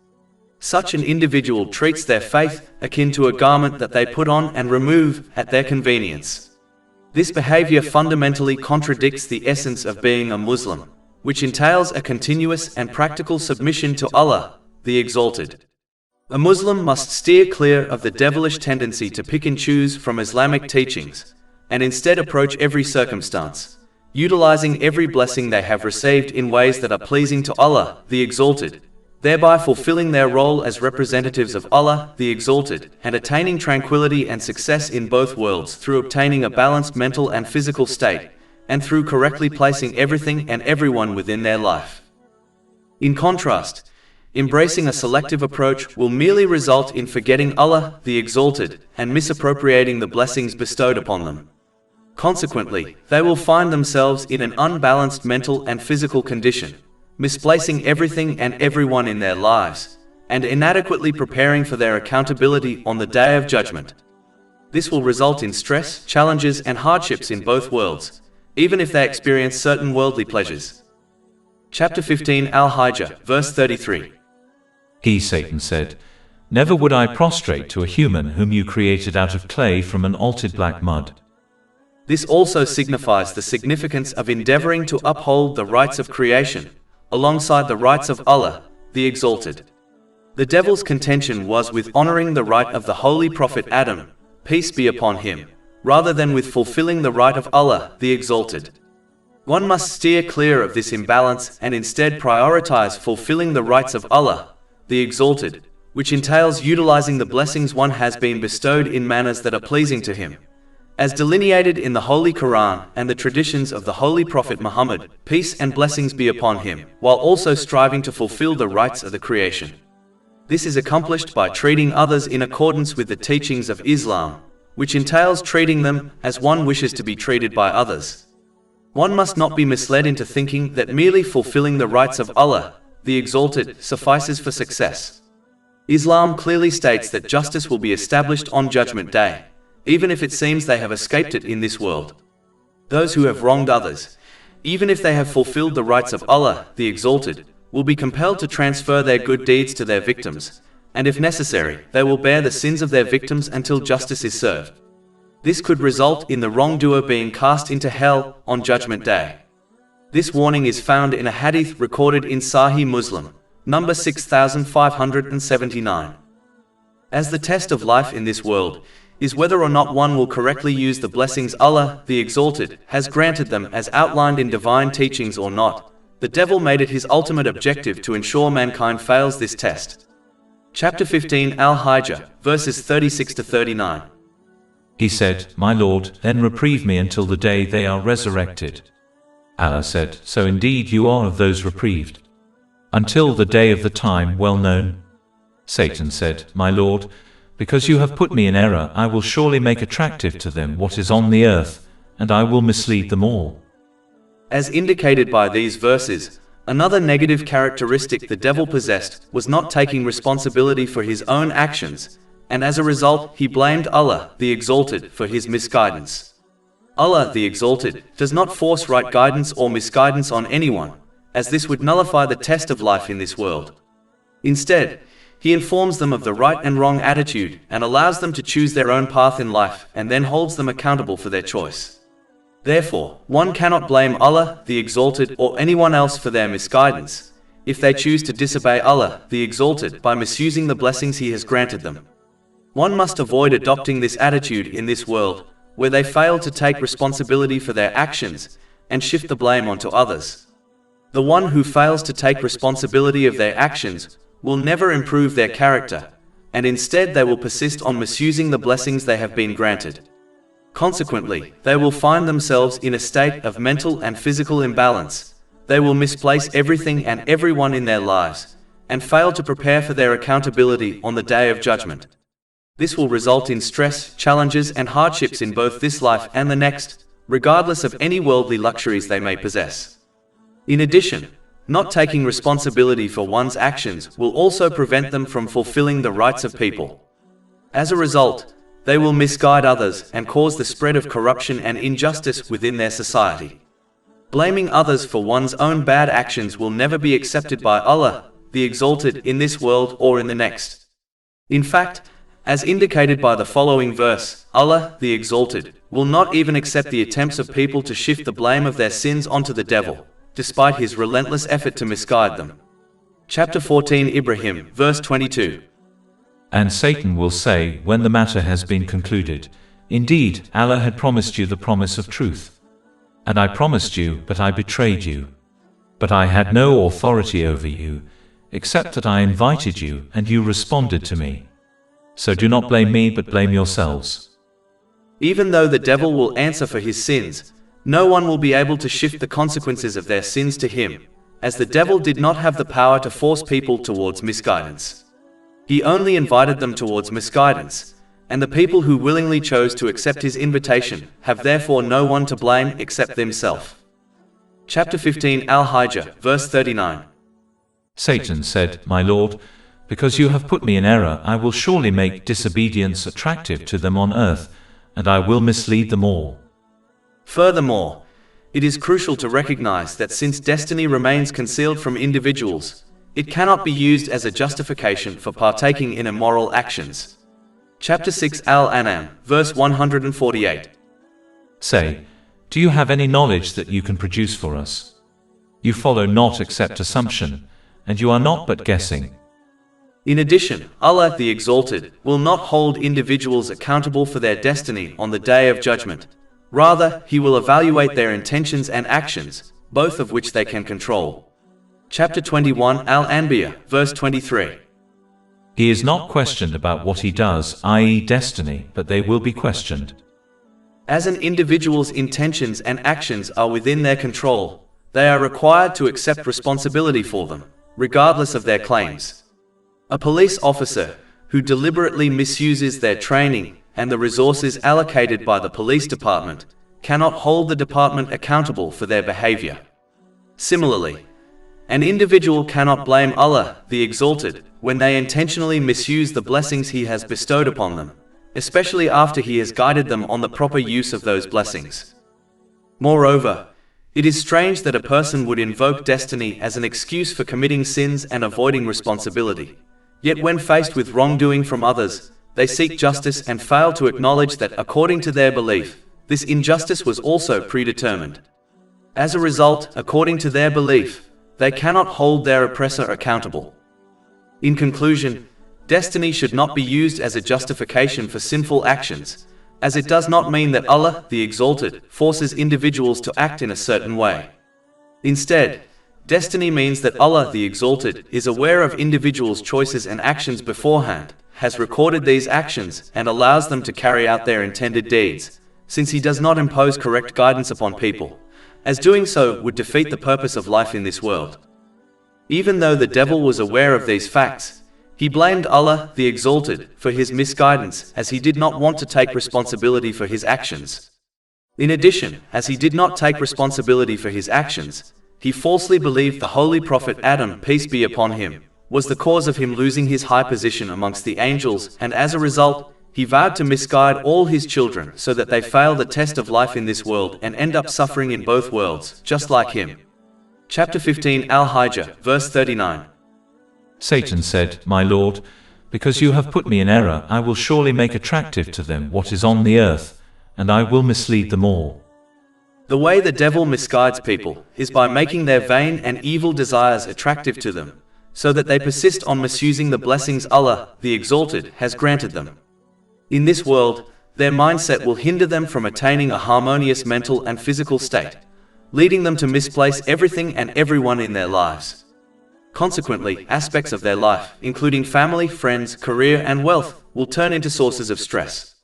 Such an individual treats their faith akin to a garment that they put on and remove at their convenience. This behavior fundamentally contradicts the essence of being a Muslim, which entails a continuous and practical submission to Allah, the Exalted. A Muslim must steer clear of the devilish tendency to pick and choose from Islamic teachings, and instead approach every circumstance, utilizing every blessing they have received in ways that are pleasing to Allah, the Exalted, thereby fulfilling their role as representatives of Allah, the Exalted, and attaining tranquility and success in both worlds through obtaining a balanced mental and physical state, and through correctly placing everything and everyone within their life. In contrast, embracing a selective approach will merely result in forgetting Allah, the Exalted, and misappropriating the blessings bestowed upon them. Consequently, they will find themselves in an unbalanced mental and physical condition, misplacing everything and everyone in their lives, and inadequately preparing for their accountability on the Day of Judgment. This will result in stress, challenges, and hardships in both worlds, even if they experience certain worldly pleasures. Chapter 15 Al-Hijr, verse 33. He, Satan, said, "Never would I prostrate to a human whom you created out of clay from an altered black mud." This also signifies the significance of endeavoring to uphold the rights of creation, alongside the rights of Allah, the Exalted. The devil's contention was with honoring the right of the Holy Prophet Adam, peace be upon him, rather than with fulfilling the right of Allah, the Exalted. One must steer clear of this imbalance and instead prioritize fulfilling the rights of Allah, the Exalted, which entails utilizing the blessings one has been bestowed in manners that are pleasing to him, as delineated in the Holy Quran and the traditions of the Holy Prophet Muhammad, peace and blessings be upon him, while also striving to fulfill the rights of the creation. This is accomplished by treating others in accordance with the teachings of Islam, which entails treating them as one wishes to be treated by others. One must not be misled into thinking that merely fulfilling the rights of Allah, the Exalted, suffices for success. Islam clearly states that justice will be established on Judgment Day, even if it seems they have escaped it in this world. Those who have wronged others, even if they have fulfilled the rights of Allah, the Exalted, will be compelled to transfer their good deeds to their victims, and if necessary, they will bear the sins of their victims until justice is served. This could result in the wrongdoer being cast into hell on Judgment Day. This warning is found in a hadith recorded in Sahih Muslim, number 6579. As the test of life in this world is whether or not one will correctly use the blessings Allah, the Exalted, has granted them as outlined in divine teachings or not, the devil made it his ultimate objective to ensure mankind fails this test. Chapter 15 Al-Hijr, verses 36 to 39. He said, "My Lord, then reprieve me until the day they are resurrected." Allah said, "So indeed you are of those reprieved. Until the day of the time well known." Satan said, "My Lord, because you have put me in error, I will surely make attractive to them what is on the earth, and I will mislead them all." As indicated by these verses, another negative characteristic the devil possessed was not taking responsibility for his own actions, and as a result, he blamed Allah, the Exalted, for his misguidance. Allah, the Exalted, does not force right guidance or misguidance on anyone, as this would nullify the test of life in this world. Instead, He informs them of the right and wrong attitude and allows them to choose their own path in life and then holds them accountable for their choice. Therefore, one cannot blame Allah, the Exalted, or anyone else for their misguidance, if they choose to disobey Allah, the Exalted, by misusing the blessings He has granted them. One must avoid adopting this attitude in this world, where they fail to take responsibility for their actions and shift the blame onto others. The one who fails to take responsibility of their actions will never improve their character, and instead they will persist on misusing the blessings they have been granted. Consequently, they will find themselves in a state of mental and physical imbalance. They will misplace everything and everyone in their lives, and fail to prepare for their accountability on the Day of Judgment. This will result in stress, challenges, and hardships in both this life and the next, regardless of any worldly luxuries they may possess. In addition, not taking responsibility for one's actions will also prevent them from fulfilling the rights of people. As a result, they will misguide others and cause the spread of corruption and injustice within their society. Blaming others for one's own bad actions will never be accepted by Allah, the Exalted, in this world or in the next. In fact, as indicated by the following verse, Allah, the Exalted, will not even accept the attempts of people to shift the blame of their sins onto the devil, despite his relentless effort to misguide them. Chapter 14 Ibrahim, verse 22. And Satan will say, when the matter has been concluded, indeed, Allah had promised you the promise of truth. And I promised you, but I betrayed you. But I had no authority over you, except that I invited you, and you responded to me. So do not blame me, but blame yourselves. Even though the devil will answer for his sins, no one will be able to shift the consequences of their sins to him, as the devil did not have the power to force people towards misguidance. He only invited them towards misguidance, and the people who willingly chose to accept his invitation have therefore no one to blame except themselves. Chapter 15 Al-Hijr, verse 39. Satan said, My Lord, because you have put me in error, I will surely make disobedience attractive to them on earth, and I will mislead them all. Furthermore, it is crucial to recognize that since destiny remains concealed from individuals, it cannot be used as a justification for partaking in immoral actions. Chapter 6 Al-An'am, verse 148. Say, do you have any knowledge that you can produce for us? You follow not except assumption, and you are not but guessing. In addition, Allah the Exalted will not hold individuals accountable for their destiny on the Day of Judgment. Rather, He will evaluate their intentions and actions, both of which they can control. Chapter 21 Al-Anbiya, verse 23. He is not questioned about what he does, i.e. destiny, but they will be questioned. As an individual's intentions and actions are within their control, they are required to accept responsibility for them, regardless of their claims. A police officer who deliberately misuses their training and the resources allocated by the police department cannot hold the department accountable for their behavior. Similarly, an individual cannot blame Allah the Exalted when they intentionally misuse the blessings He has bestowed upon them, especially after He has guided them on the proper use of those blessings. Moreover, it is strange that a person would invoke destiny as an excuse for committing sins and avoiding responsibility. Yet when faced with wrongdoing from others, they seek justice and fail to acknowledge that, according to their belief, this injustice was also predetermined. As a result, according to their belief, they cannot hold their oppressor accountable. In conclusion, destiny should not be used as a justification for sinful actions, as it does not mean that Allah the Exalted forces individuals to act in a certain way. Instead, destiny means that Allah the Exalted is aware of individuals' choices and actions beforehand, has recorded these actions, and allows them to carry out their intended deeds, since He does not impose correct guidance upon people, as doing so would defeat the purpose of life in this world. Even though the devil was aware of these facts, he blamed Allah the Exalted for his misguidance, as he did not want to take responsibility for his actions. In addition, as he did not take responsibility for his actions, he falsely believed the Holy Prophet Adam, peace be upon him, was the cause of him losing his high position amongst the angels, and as a result, he vowed to misguide all his children so that they fail the test of life in this world and end up suffering in both worlds, just like him. Chapter 15 Al-Hijr, verse 39. Satan said, My Lord, because you have put me in error, I will surely make attractive to them what is on the earth, and I will mislead them all. The way the devil misguides people is by making their vain and evil desires attractive to them, so that they persist on misusing the blessings Allah, the Exalted, has granted them. In this world, their mindset will hinder them from attaining a harmonious mental and physical state, leading them to misplace everything and everyone in their lives. Consequently, aspects of their life, including family, friends, career, and wealth, will turn into sources of stress.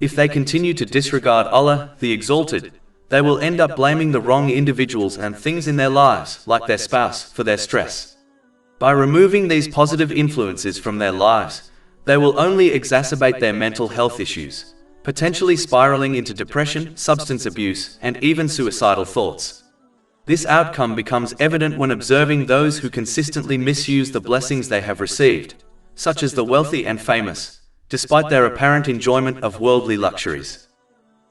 If they continue to disregard Allah, the Exalted, they will end up blaming the wrong individuals and things in their lives, like their spouse, for their stress. By removing these positive influences from their lives, they will only exacerbate their mental health issues, potentially spiraling into depression, substance abuse, and even suicidal thoughts. This outcome becomes evident when observing those who consistently misuse the blessings they have received, such as the wealthy and famous, despite their apparent enjoyment of worldly luxuries.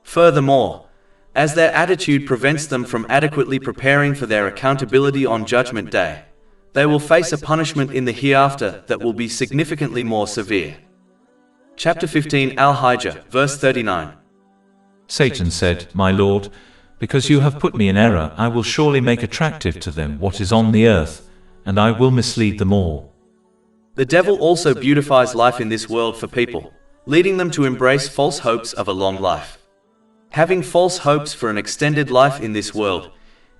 Furthermore, as their attitude prevents them from adequately preparing for their accountability on Judgment Day, they will face a punishment in the hereafter that will be significantly more severe. Chapter 15 Al-Hijr, verse 39. Satan said, My Lord, because you have put me in error, I will surely make attractive to them what is on the earth, and I will mislead them all. The devil also beautifies life in this world for people, leading them to embrace false hopes of a long life. Having false hopes for an extended life in this world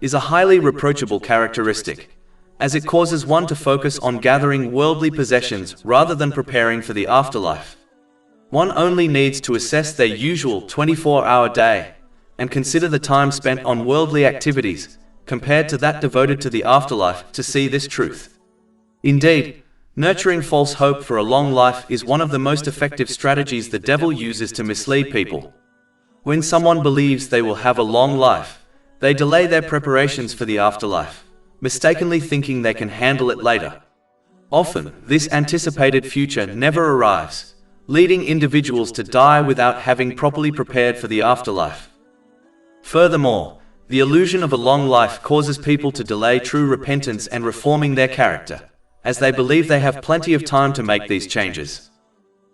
is a highly reproachable characteristic, as it causes one to focus on gathering worldly possessions rather than preparing for the afterlife. One only needs to assess their usual 24-hour day and consider the time spent on worldly activities compared to that devoted to the afterlife to see this truth. Indeed, nurturing false hope for a long life is one of the most effective strategies the devil uses to mislead people. When someone believes they will have a long life, They delay their preparations for the afterlife, mistakenly thinking they can handle it later. Often, this anticipated future never arrives, leading individuals to die without having properly prepared for the afterlife. Furthermore, the illusion of a long life causes people to delay true repentance and reforming their character, as they believe they have plenty of time to make these changes.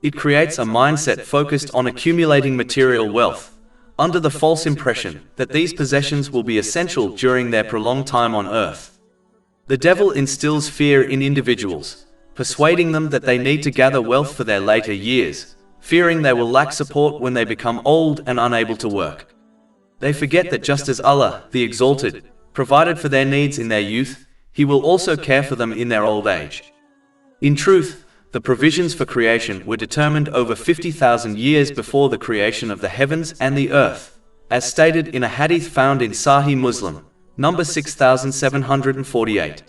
It creates a mindset focused on accumulating material wealth, under the false impression that these possessions will be essential during their prolonged time on earth. The devil instills fear in individuals, persuading them that they need to gather wealth for their later years, fearing they will lack support when they become old and unable to work. They forget that just as Allah, the Exalted, provided for their needs in their youth, He will also care for them in their old age. In truth, the provisions for creation were determined over 50,000 years before the creation of the heavens and the earth, as stated in a hadith found in Sahih Muslim, number 6748.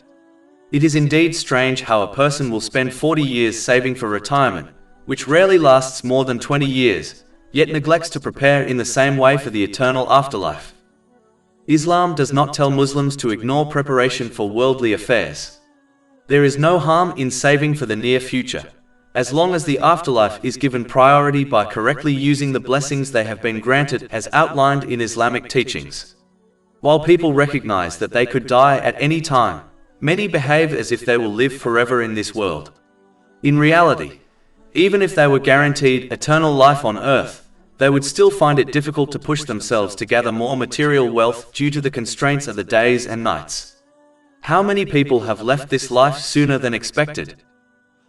It is indeed strange how a person will spend 40 years saving for retirement, which rarely lasts more than 20 years, yet neglects to prepare in the same way for the eternal afterlife. Islam does not tell Muslims to ignore preparation for worldly affairs. There is no harm in saving for the near future, as long as the afterlife is given priority by correctly using the blessings they have been granted as outlined in Islamic teachings. While people recognize that they could die at any time, many behave as if they will live forever in this world. In reality, even if they were guaranteed eternal life on earth, they would still find it difficult to push themselves to gather more material wealth due to the constraints of the days and nights. How many people have left this life sooner than expected?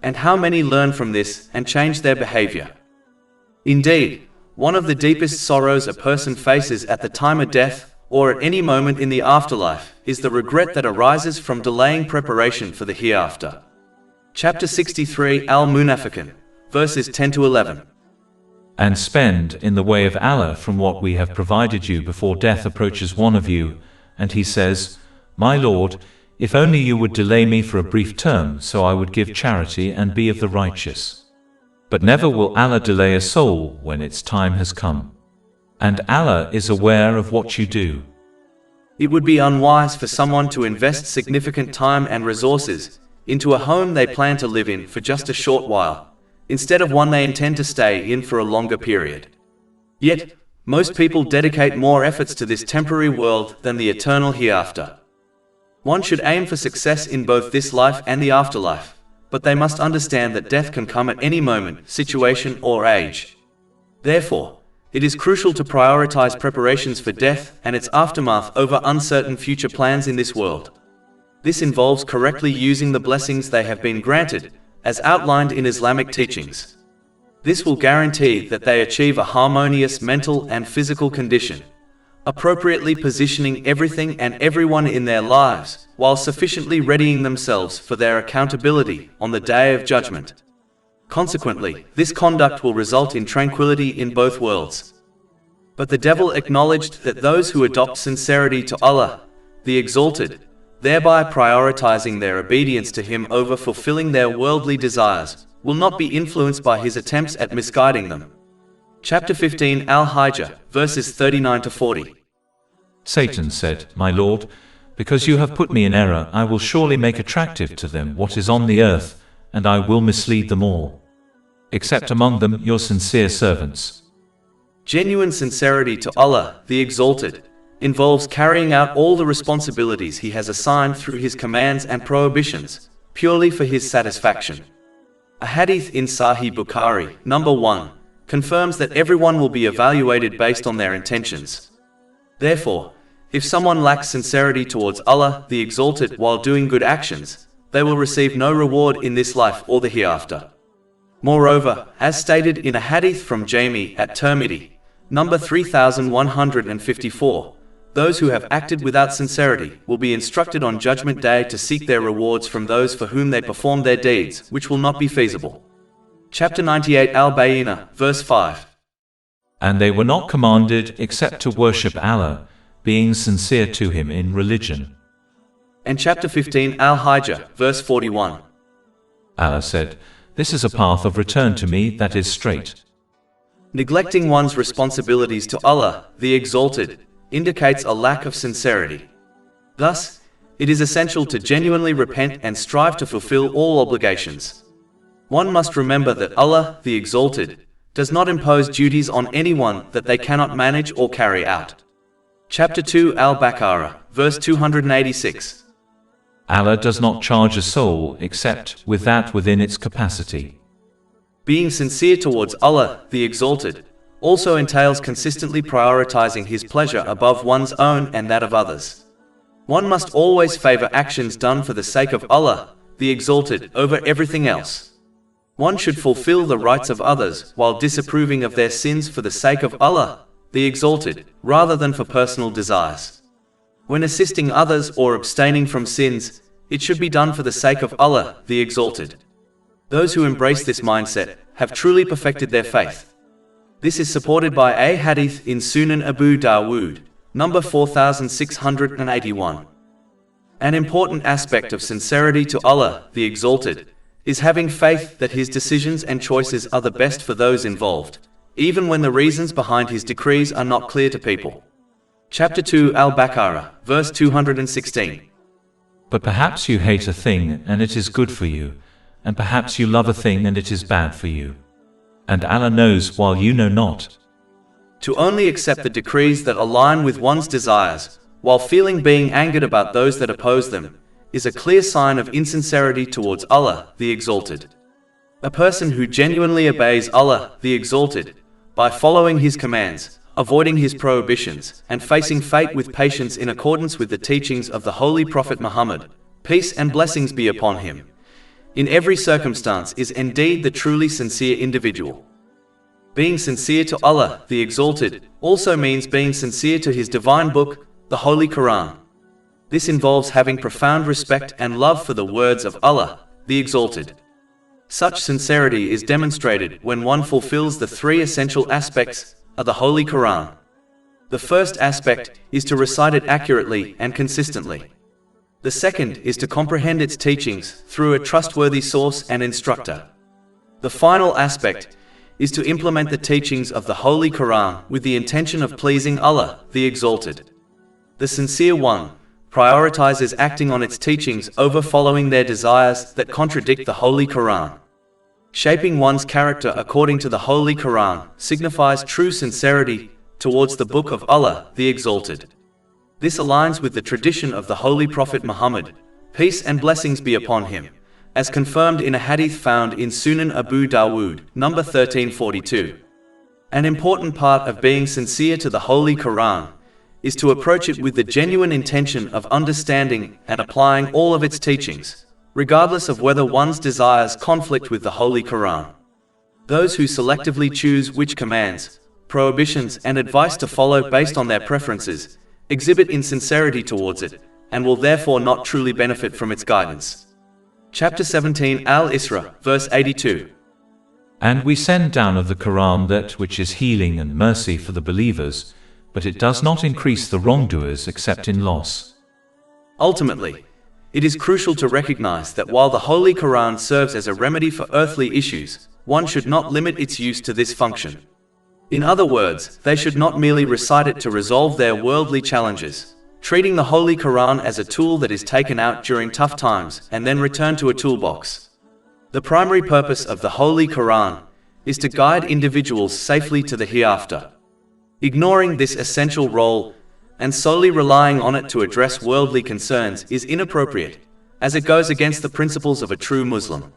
And how many learn from this and change their behavior? Indeed, one of the deepest sorrows a person faces at the time of death, or at any moment in the afterlife, is the regret that arises from delaying preparation for the hereafter. Chapter 63 Al-Munafiqun, verses 10 to 11. And spend in the way of Allah from what we have provided you before death approaches one of you, and he says, My Lord, if only you would delay me for a brief term so I would give charity and be of the righteous. But never will Allah delay a soul when its time has come. And Allah is aware of what you do. It would be unwise for someone to invest significant time and resources into a home they plan to live in for just a short while, instead of one they intend to stay in for a longer period. Yet, most people dedicate more efforts to this temporary world than the eternal hereafter. One should aim for success in both this life and the afterlife, but they must understand that death can come at any moment, situation, or age. Therefore, it is crucial to prioritize preparations for death and its aftermath over uncertain future plans in this world. This involves correctly using the blessings they have been granted, as outlined in Islamic teachings. This will guarantee that they achieve a harmonious mental and physical condition, appropriately positioning everything and everyone in their lives, while sufficiently readying themselves for their accountability on the Day of Judgment. Consequently, this conduct will result in tranquility in both worlds. But the devil acknowledged that those who adopt sincerity to Allah, the Exalted, thereby prioritizing their obedience to Him over fulfilling their worldly desires, will not be influenced by his attempts at misguiding them. Chapter 15 Al-Hijr, verses 39 to 40. Satan said, My Lord, because you have put me in error, I will surely make attractive to them what is on the earth, and I will mislead them all, except among them your sincere servants. Genuine sincerity to Allah, the Exalted, involves carrying out all the responsibilities He has assigned through His commands and prohibitions, purely for His satisfaction. A hadith in Sahih Bukhari, number 1, confirms that everyone will be evaluated based on their intentions. Therefore, if someone lacks sincerity towards Allah, the Exalted, while doing good actions, they will receive no reward in this life or the hereafter. Moreover, as stated in a hadith from Jami at Tirmidhi, number 3154, those who have acted without sincerity will be instructed on Judgment Day to seek their rewards from those for whom they performed their deeds, which will not be feasible. Chapter 98 Al-Bayyinah, verse 5. And they were not commanded except to worship Allah, being sincere to Him in religion. And chapter 15 Al-Hijr, verse 41. Allah said, This is a path of return to me that is straight. Neglecting one's responsibilities to Allah, the Exalted, indicates a lack of sincerity. Thus, it is essential to genuinely repent and strive to fulfill all obligations. One must remember that Allah, the Exalted, does not impose duties on anyone that they cannot manage or carry out. Chapter 2 Al-Baqarah, verse 286. Allah does not charge a soul except with that within its capacity. Being sincere towards Allah, the Exalted, also entails consistently prioritizing His pleasure above one's own and that of others. One must always favor actions done for the sake of Allah, the Exalted, over everything else. One should fulfill the rights of others while disapproving of their sins for the sake of Allah, the Exalted, rather than for personal desires. When assisting others or abstaining from sins, it should be done for the sake of Allah, the Exalted. Those who embrace this mindset have truly perfected their faith. This is supported by a hadith in Sunan Abu Dawood, number 4681. An important aspect of sincerity to Allah, the Exalted, is having faith that His decisions and choices are the best for those involved, even when the reasons behind His decrees are not clear to people. Chapter 2 Al-Baqarah, verse 216. But perhaps you hate a thing and it is good for you, and perhaps you love a thing and it is bad for you. And Allah knows while you know not. To only accept the decrees that align with one's desires, while feeling being angered about those that oppose them, is a clear sign of insincerity towards Allah, the Exalted. A person who genuinely obeys Allah, the Exalted, by following His commands, avoiding His prohibitions, and facing fate with patience in accordance with the teachings of the Holy Prophet Muhammad, peace and blessings be upon him, in every circumstance is indeed the truly sincere individual. Being sincere to Allah, the Exalted, also means being sincere to His divine book, the Holy Quran. This involves having profound respect and love for the words of Allah, the Exalted. Such sincerity is demonstrated when one fulfills the three essential aspects of the Holy Quran. The first aspect is to recite it accurately and consistently. The second is to comprehend its teachings through a trustworthy source and instructor. The final aspect is to implement the teachings of the Holy Quran with the intention of pleasing Allah, the Exalted. The sincere one prioritizes acting on its teachings over following their desires that contradict the Holy Quran. Shaping one's character according to the Holy Quran signifies true sincerity towards the Book of Allah, the Exalted. This aligns with the tradition of the Holy Prophet Muhammad, peace and blessings be upon him, as confirmed in a hadith found in Sunan Abu Dawood, number 1342. An important part of being sincere to the Holy Quran is to approach it with the genuine intention of understanding and applying all of its teachings, regardless of whether one's desires conflict with the Holy Quran. Those who selectively choose which commands, prohibitions and advice to follow based on their preferences exhibit insincerity towards it, and will therefore not truly benefit from its guidance. Chapter 17 Al-Isra, verse 82. And we send down of the Quran that which is healing and mercy for the believers, but it does not increase the wrongdoers except in loss. Ultimately, it is crucial to recognize that while the Holy Quran serves as a remedy for earthly issues, one should not limit its use to this function. In other words, they should not merely recite it to resolve their worldly challenges, treating the Holy Quran as a tool that is taken out during tough times and then returned to a toolbox. The primary purpose of the Holy Quran is to guide individuals safely to the hereafter. Ignoring this essential role and solely relying on it to address worldly concerns is inappropriate, as it goes against the principles of a true Muslim.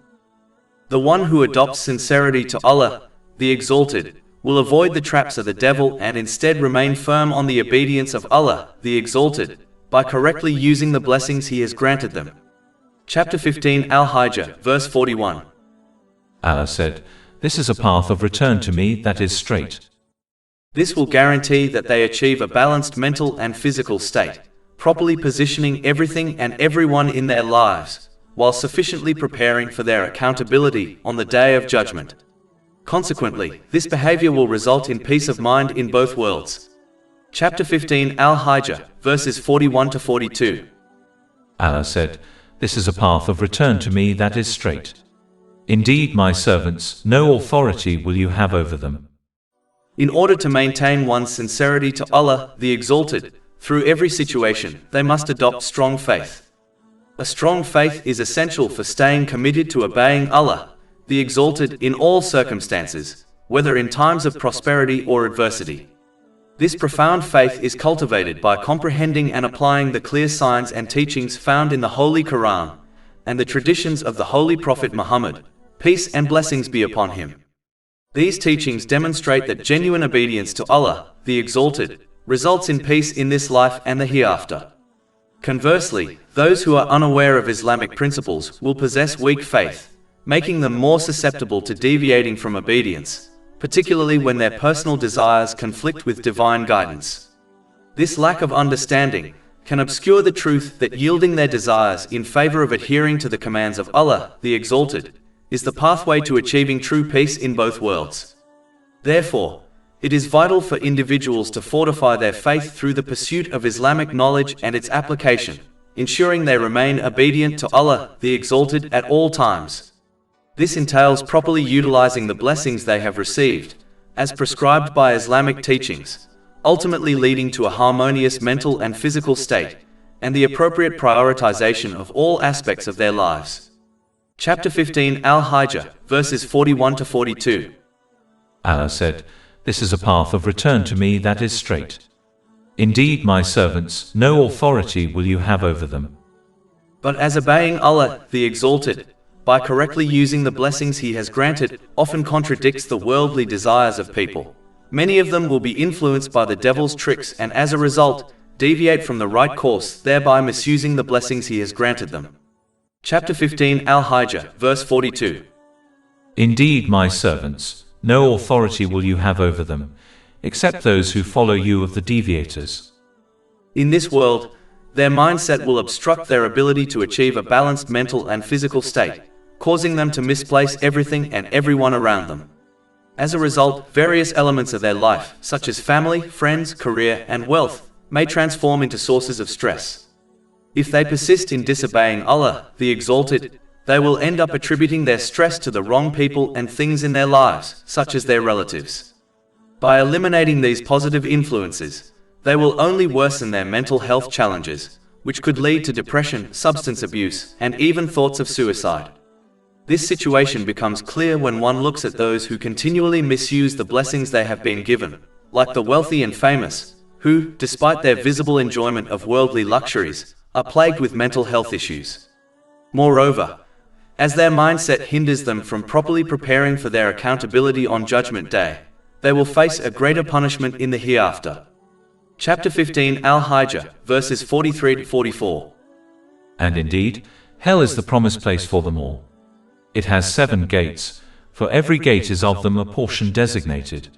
The one who adopts sincerity to Allah, the Exalted, will avoid the traps of the devil and instead remain firm on the obedience of Allah, the Exalted, by correctly using the blessings He has granted them. Chapter 15 Al-Hijr, verse 41. Allah said, "This is a path of return to me that is straight." This will guarantee that they achieve a balanced mental and physical state, properly positioning everything and everyone in their lives, while sufficiently preparing for their accountability on the Day of Judgment. Consequently, this behavior will result in peace of mind in both worlds. Chapter 15 Al-Hijr, verses 41 to 42. Allah said, "This is a path of return to me that is straight. Indeed, my servants, no authority will you have over them." In order to maintain one's sincerity to Allah, the Exalted, through every situation, they must adopt strong faith. A strong faith is essential for staying committed to obeying Allah, the Exalted, in all circumstances, whether in times of prosperity or adversity. This profound faith is cultivated by comprehending and applying the clear signs and teachings found in the Holy Quran and the traditions of the Holy Prophet Muhammad, peace and blessings be upon him. These teachings demonstrate that genuine obedience to Allah, the Exalted, results in peace in this life and the hereafter. Conversely, those who are unaware of Islamic principles will possess weak faith, making them more susceptible to deviating from obedience, particularly when their personal desires conflict with divine guidance. This lack of understanding can obscure the truth that yielding their desires in favor of adhering to the commands of Allah, the Exalted, is the pathway to achieving true peace in both worlds. Therefore, it is vital for individuals to fortify their faith through the pursuit of Islamic knowledge and its application, ensuring they remain obedient to Allah, the Exalted, at all times. This entails properly utilizing the blessings they have received, as prescribed by Islamic teachings, ultimately leading to a harmonious mental and physical state, and the appropriate prioritization of all aspects of their lives. Chapter 15 Al-Hijr, verses 41 to 42. Allah said, "This is a path of return to me that is straight. Indeed, my servants, no authority will you have over them. But as obeying Allah, the Exalted, by correctly using the blessings He has granted, often contradicts the worldly desires of people, many of them will be influenced by the devil's tricks and as a result, deviate from the right course, thereby misusing the blessings He has granted them." Chapter 15 Al-Hijr, verse 42. Indeed, my servants, no authority will you have over them, except those who follow you of the deviators. In this world, their mindset will obstruct their ability to achieve a balanced mental and physical state, causing them to misplace everything and everyone around them. As a result, various elements of their life, such as family, friends, career, and wealth, may transform into sources of stress. If they persist in disobeying Allah, the Exalted, they will end up attributing their stress to the wrong people and things in their lives, such as their relatives. By eliminating these positive influences, they will only worsen their mental health challenges, which could lead to depression, substance abuse, and even thoughts of suicide. This situation becomes clear when one looks at those who continually misuse the blessings they have been given, like the wealthy and famous, who, despite their visible enjoyment of worldly luxuries, are plagued with mental health issues. Moreover, as their mindset hinders them from properly preparing for their accountability on Judgment Day, they will face a greater punishment in the hereafter. Chapter 15 Al-Hijr, verses 43 to 44. And indeed, hell is the promised place for them all. It has 7 gates, for every gate is of them a portion designated.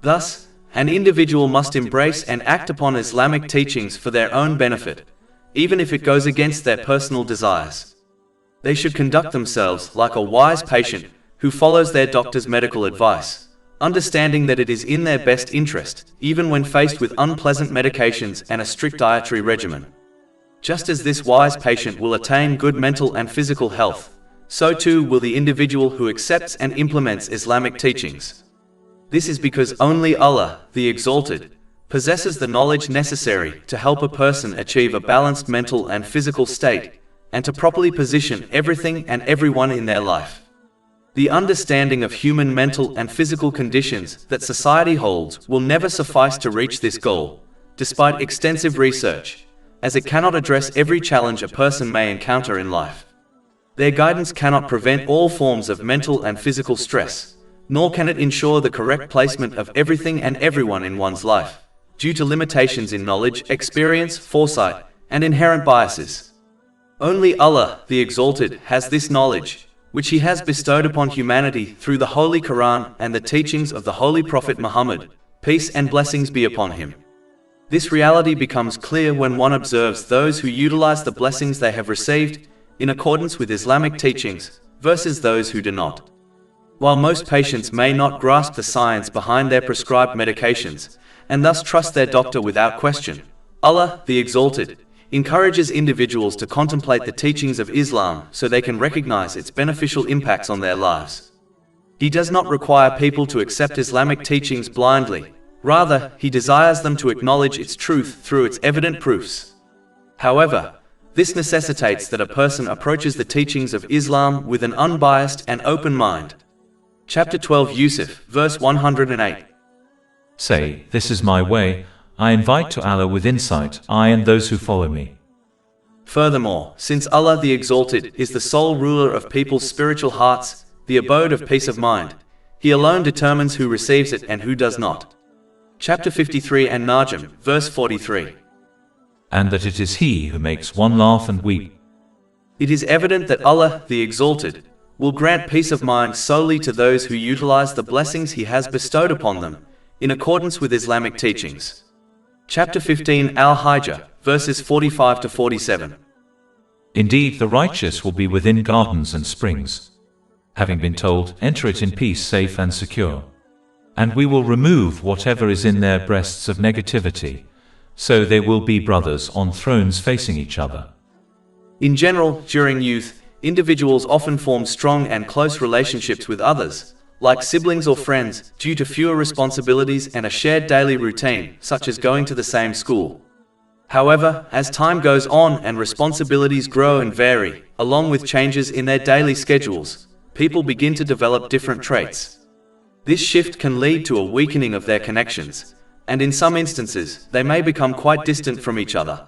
Thus, an individual must embrace and act upon Islamic teachings for their own benefit, even if it goes against their personal desires. They should conduct themselves like a wise patient who follows their doctor's medical advice, understanding that it is in their best interest, even when faced with unpleasant medications and a strict dietary regimen. Just as this wise patient will attain good mental and physical health, so too will the individual who accepts and implements Islamic teachings. This is because only Allah, the Exalted, possesses the knowledge necessary to help a person achieve a balanced mental and physical state, and to properly position everything and everyone in their life. The understanding of human mental and physical conditions that society holds will never suffice to reach this goal, despite extensive research, as it cannot address every challenge a person may encounter in life. Their guidance cannot prevent all forms of mental and physical stress, nor can it ensure the correct placement of everything and everyone in one's life, due to limitations in knowledge, experience, foresight, and inherent biases. Only Allah, the Exalted, has this knowledge, which He has bestowed upon humanity through the Holy Quran and the teachings of the Holy Prophet Muhammad, peace and blessings be upon him. This reality becomes clear when one observes those who utilize the blessings they have received in accordance with Islamic teachings, versus those who do not. While most patients may not grasp the science behind their prescribed medications, and thus trust their doctor without question, Allah, the Exalted, encourages individuals to contemplate the teachings of Islam so they can recognize its beneficial impacts on their lives. He does not require people to accept Islamic teachings blindly. Rather, he desires them to acknowledge its truth through its evident proofs. However, this necessitates that a person approaches the teachings of Islam with an unbiased and open mind. Chapter 12 Yusuf, verse 108. Say, this is my way, I invite to Allah with insight, I and those who follow me. Furthermore, since Allah the Exalted is the sole ruler of people's spiritual hearts, the abode of peace of mind, He alone determines who receives it and who does not. Chapter 53 and Najm, verse 43. And that it is He who makes one laugh and weep. It is evident that Allah, the Exalted, will grant peace of mind solely to those who utilize the blessings He has bestowed upon them, in accordance with Islamic teachings. Chapter 15 Al-Hijr, verses 45 to 47. Indeed, the righteous will be within gardens and springs. Having been told, enter it in peace, safe and secure. And we will remove whatever is in their breasts of negativity, so they will be brothers on thrones facing each other. In general, during youth, individuals often form strong and close relationships with others, like siblings or friends, due to fewer responsibilities and a shared daily routine, such as going to the same school. However, as time goes on and responsibilities grow and vary, along with changes in their daily schedules, people begin to develop different traits. This shift can lead to a weakening of their connections, and in some instances, they may become quite distant from each other.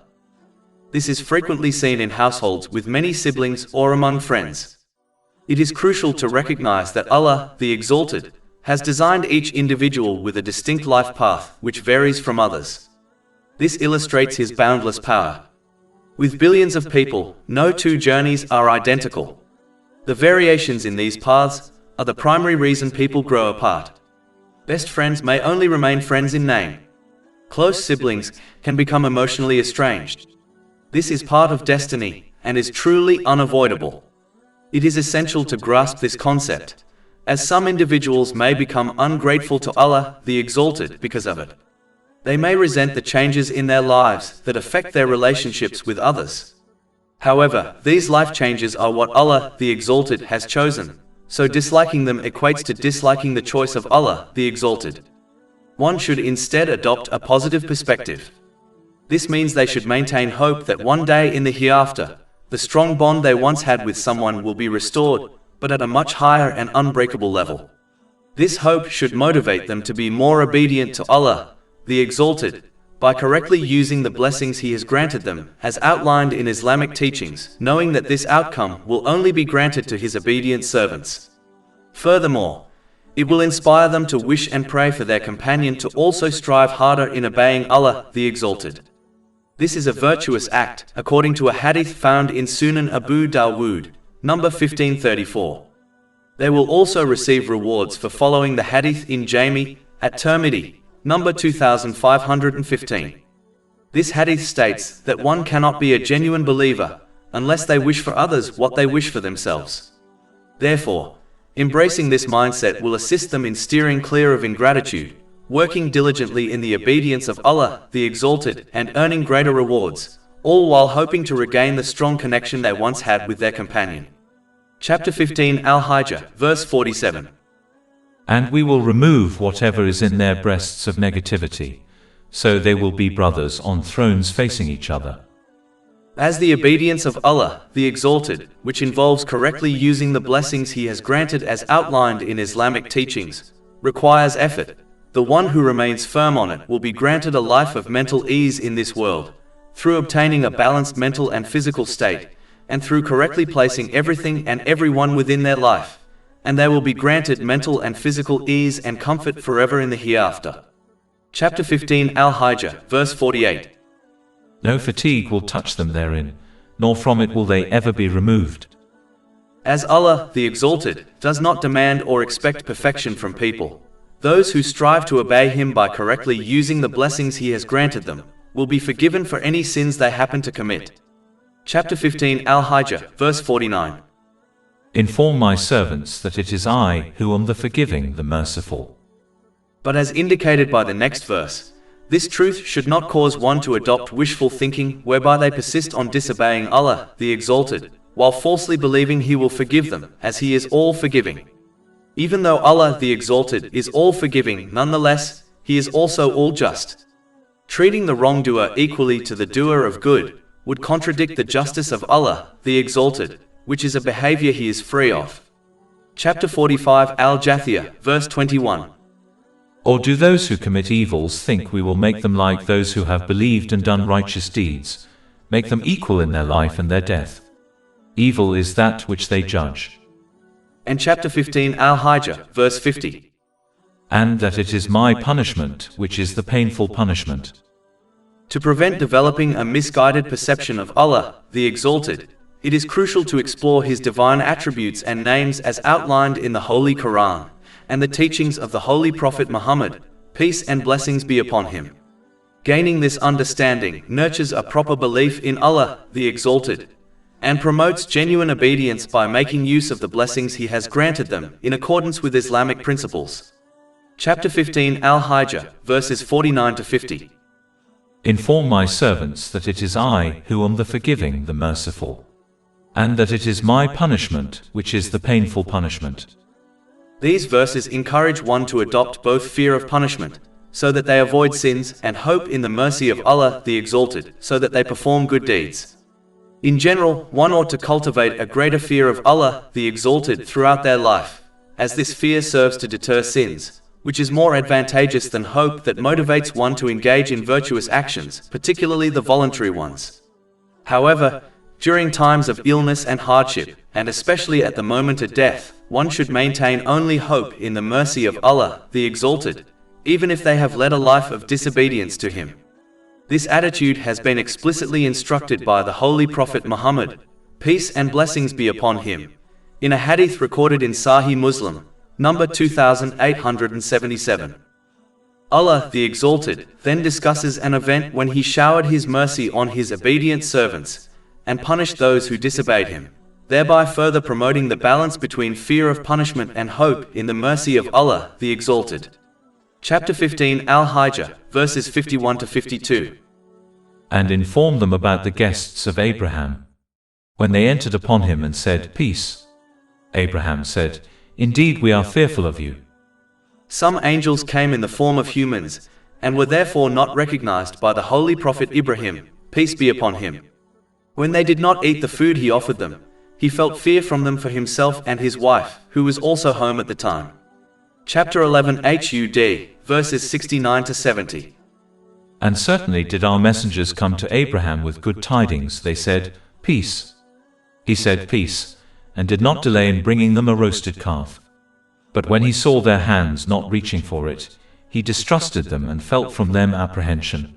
This is frequently seen in households with many siblings or among friends. It is crucial to recognize that Allah, the Exalted, has designed each individual with a distinct life path which varies from others. This illustrates His boundless power. With billions of people, no two journeys are identical. The variations in these paths are the primary reason people grow apart. Best friends may only remain friends in name. Close siblings can become emotionally estranged. This is part of destiny and is truly unavoidable. It is essential to grasp this concept, as some individuals may become ungrateful to Allah, the Exalted, because of it. They may resent the changes in their lives that affect their relationships with others. However, these life changes are what Allah, the Exalted, has chosen, so disliking them equates to disliking the choice of Allah, the Exalted. One should instead adopt a positive perspective. This means they should maintain hope that one day in the hereafter, the strong bond they once had with someone will be restored, but at a much higher and unbreakable level. This hope should motivate them to be more obedient to Allah, the Exalted, by correctly using the blessings He has granted them, as outlined in Islamic teachings, knowing that this outcome will only be granted to His obedient servants. Furthermore, it will inspire them to wish and pray for their companion to also strive harder in obeying Allah, the Exalted. This is a virtuous act, according to a hadith found in Sunan Abu Dawood, number 1534. They will also receive rewards for following the hadith in Jami, at Tirmidhi, number 2515. This hadith states that one cannot be a genuine believer unless they wish for others what they wish for themselves. Therefore, embracing this mindset will assist them in steering clear of ingratitude, working diligently in the obedience of Allah, the Exalted, and earning greater rewards, all while hoping to regain the strong connection they once had with their companion. Chapter 15 Al-Hijr, verse 47. And we will remove whatever is in their breasts of negativity, so they will be brothers on thrones facing each other. As the obedience of Allah, the Exalted, which involves correctly using the blessings He has granted as outlined in Islamic teachings, requires effort, the one who remains firm on it will be granted a life of mental ease in this world, through obtaining a balanced mental and physical state, and through correctly placing everything and everyone within their life, and they will be granted mental and physical ease and comfort forever in the hereafter. Chapter 15 Al-Hijr, verse 48. No fatigue will touch them therein, nor from it will they ever be removed. As Allah, the Exalted, does not demand or expect perfection from people, those who strive to obey Him by correctly using the blessings He has granted them, will be forgiven for any sins they happen to commit. Chapter 15 Al-Hijr, verse 49. Inform my servants that it is I who am the forgiving, the merciful. But as indicated by the next verse, this truth should not cause one to adopt wishful thinking whereby they persist on disobeying Allah, the Exalted, while falsely believing He will forgive them, as He is all-forgiving. Even though Allah the Exalted is all-forgiving, nonetheless, He is also all-just. Treating the wrongdoer equally to the doer of good would contradict the justice of Allah the Exalted, which is a behavior He is free of. Chapter 45 Al-Jathiyah, verse 21. Or do those who commit evils think we will make them like those who have believed and done righteous deeds, make them equal in their life and their death? Evil is that which they judge. And chapter 15 Al-Hijr, verse 50. And that it is my punishment which is the painful punishment. To prevent developing a misguided perception of Allah the Exalted, it is crucial to explore His divine attributes and names as outlined in the Holy Quran, and the teachings of the Holy Prophet Muhammad, peace and blessings be upon him. Gaining this understanding nurtures a proper belief in Allah the Exalted, and promotes genuine obedience by making use of the blessings He has granted them in accordance with Islamic principles. Chapter 15 Al-Hijr, verses 49 to 50. Inform my servants that it is I who am the forgiving, the merciful, and that it is my punishment which is the painful punishment. These verses encourage one to adopt both fear of punishment, so that they avoid sins, and hope in the mercy of Allah the Exalted, so that they perform good deeds. In general, one ought to cultivate a greater fear of Allah the Exalted throughout their life, as this fear serves to deter sins, which is more advantageous than hope that motivates one to engage in virtuous actions, particularly the voluntary ones. However, during times of illness and hardship, and especially at the moment of death, one should maintain only hope in the mercy of Allah the Exalted, even if they have led a life of disobedience to Him. This attitude has been explicitly instructed by the Holy Prophet Muhammad, peace and blessings be upon him, in a hadith recorded in Sahih Muslim, number 2877. Allah the Exalted then discusses an event when He showered His mercy on His obedient servants, and punished those who disobeyed Him, thereby further promoting the balance between fear of punishment and hope in the mercy of Allah the Exalted. Chapter 15 Al-Hijr, verses 51 to 52. And inform them about the guests of Abraham, when they entered upon him and said, Peace. Abraham said, Indeed we are fearful of you. Some angels came in the form of humans, and were therefore not recognized by the Holy Prophet Ibrahim, peace be upon him. When they did not eat the food he offered them, he felt fear from them for himself and his wife, who was also home at the time. Chapter 11 Hud, verses 69 to 70. And certainly did our messengers come to Abraham with good tidings. They said, Peace. He said, Peace, and did not delay in bringing them a roasted calf. But when he saw their hands not reaching for it, he distrusted them and felt from them apprehension.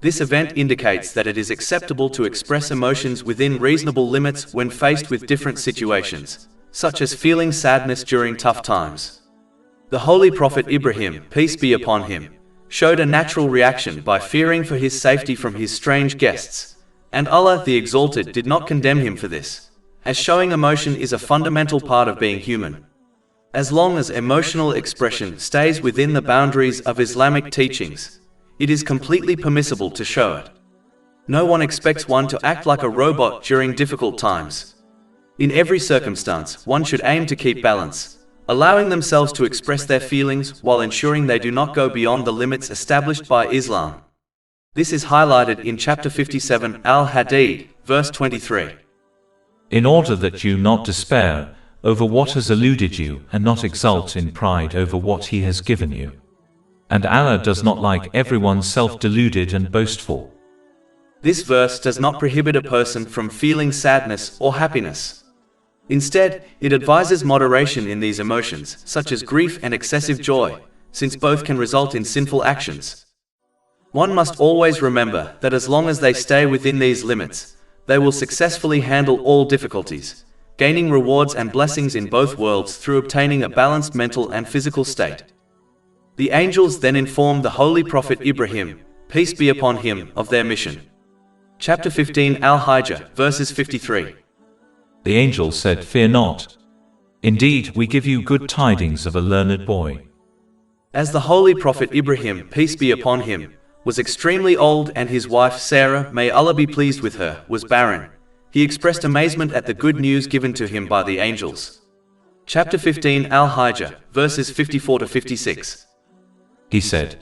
This event indicates that it is acceptable to express emotions within reasonable limits when faced with different situations, such as feeling sadness during tough times. The Holy Prophet Ibrahim, peace be upon him, showed a natural reaction by fearing for his safety from his strange guests, and Allah the Exalted did not condemn him for this, as showing emotion is a fundamental part of being human. As long as emotional expression stays within the boundaries of Islamic teachings, it is completely permissible to show it. No one expects one to act like a robot during difficult times. In every circumstance, one should aim to keep balance, allowing themselves to express their feelings while ensuring they do not go beyond the limits established by Islam. This is highlighted in chapter 57 Al-Hadid, verse 23. In order that you not despair over what has eluded you, and not exult in pride over what He has given you. And Allah does not like everyone self-deluded and boastful. This verse does not prohibit a person from feeling sadness or happiness. Instead, it advises moderation in these emotions, such as grief and excessive joy, since both can result in sinful actions. One must always remember that as long as they stay within these limits, they will successfully handle all difficulties, gaining rewards and blessings in both worlds through obtaining a balanced mental and physical state. The angels then informed the Holy Prophet Ibrahim, peace be upon him, of their mission. Chapter 15 Al-Hijr, verses 53. The angel said, Fear not. Indeed, we give you good tidings of a learned boy. As the Holy Prophet Ibrahim, peace be upon him, was extremely old and his wife Sarah, may Allah be pleased with her, was barren, he expressed amazement at the good news given to him by the angels. Chapter 15 Al-Hijr, verses 54 to 56. He said,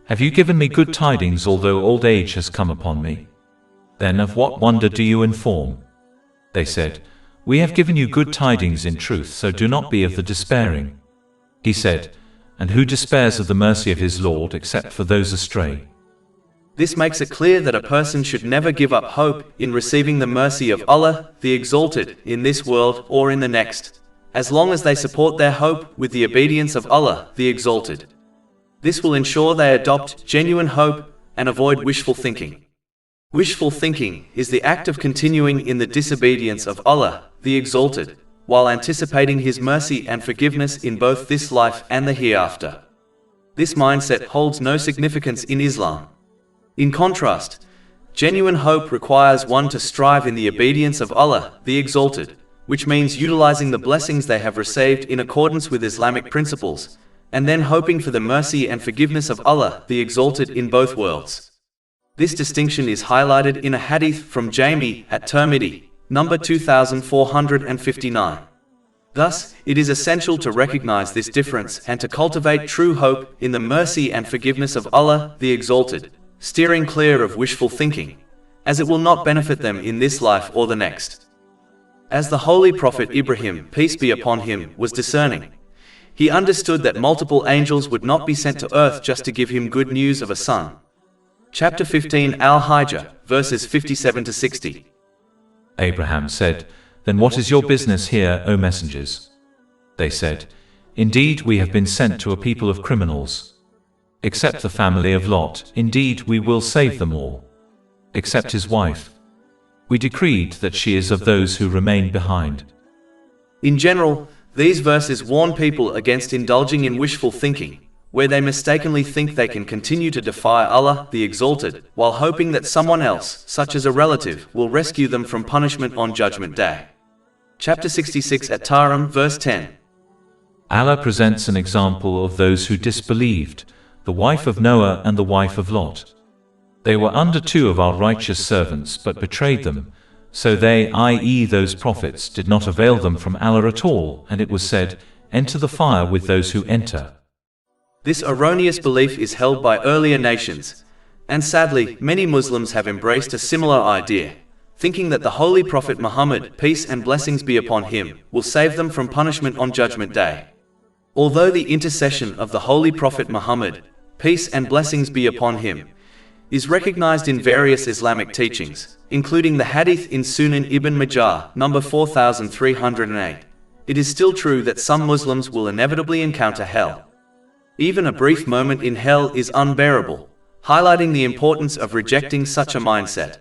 "Have you given me good tidings although old age has come upon me? Then of what wonder do you inform?" They said, "We have given you good tidings in truth, so do not be of the despairing." He said, "And who despairs of the mercy of his Lord except for those astray?" This makes it clear that a person should never give up hope in receiving the mercy of Allah, the Exalted, in this world or in the next, as long as they support their hope with the obedience of Allah, the Exalted. This will ensure they adopt genuine hope and avoid wishful thinking. Wishful thinking is the act of continuing in the disobedience of Allah, the Exalted, while anticipating His mercy and forgiveness in both this life and the hereafter. This mindset holds no significance in Islam. In contrast, genuine hope requires one to strive in the obedience of Allah, the Exalted, which means utilizing the blessings they have received in accordance with Islamic principles, and then hoping for the mercy and forgiveness of Allah, the Exalted, in both worlds. This distinction is highlighted in a hadith from Jami at Tirmidhi, number 2459. Thus, it is essential to recognize this difference and to cultivate true hope in the mercy and forgiveness of Allah, the Exalted, steering clear of wishful thinking, as it will not benefit them in this life or the next. As the Holy Prophet Ibrahim, peace be upon him, was discerning, he understood that multiple angels would not be sent to earth just to give him good news of a son. Chapter 15 Al-Hijr, verses 57 to 60. Abraham said, "Then what is your business here, O messengers?" They said, "Indeed we have been sent to a people of criminals. Except the family of Lot, indeed we will save them all. Except his wife. We decreed that she is of those who remain behind." In general, these verses warn people against indulging in wishful thinking, where they mistakenly think they can continue to defy Allah, the Exalted, while hoping that someone else, such as a relative, will rescue them from punishment on Judgment Day. Chapter 66 At-Tahrim, verse 10. Allah presents an example of those who disbelieved, the wife of Noah and the wife of Lot. They were under two of our righteous servants but betrayed them, so they, i.e. those prophets, did not avail them from Allah at all, and it was said, "Enter the fire with those who enter." This erroneous belief is held by earlier nations, and sadly, many Muslims have embraced a similar idea, thinking that the Holy Prophet Muhammad, peace and blessings be upon him, will save them from punishment on Judgment Day. Although the intercession of the Holy Prophet Muhammad, peace and blessings be upon him, is recognized in various Islamic teachings, including the hadith in Sunan Ibn Majah, number 4308, it is still true that some Muslims will inevitably encounter hell. Even a brief moment in hell is unbearable, highlighting the importance of rejecting such a mindset.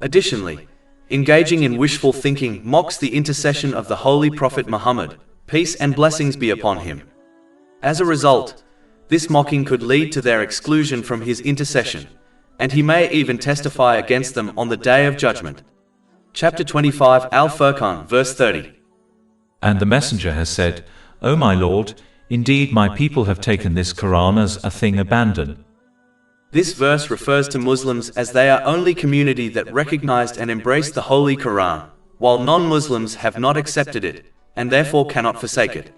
Additionally, engaging in wishful thinking mocks the intercession of the Holy Prophet Muhammad, peace and blessings be upon him. As a result, this mocking could lead to their exclusion from his intercession, and he may even testify against them on the Day of Judgment. Chapter 25 Al-Furqan, verse 30. And the messenger has said, "O my Lord, indeed my people have taken this Quran as a thing abandoned." This verse refers to Muslims as they are only community that recognized and embraced the Holy Quran, while non-Muslims have not accepted it, and therefore cannot forsake it.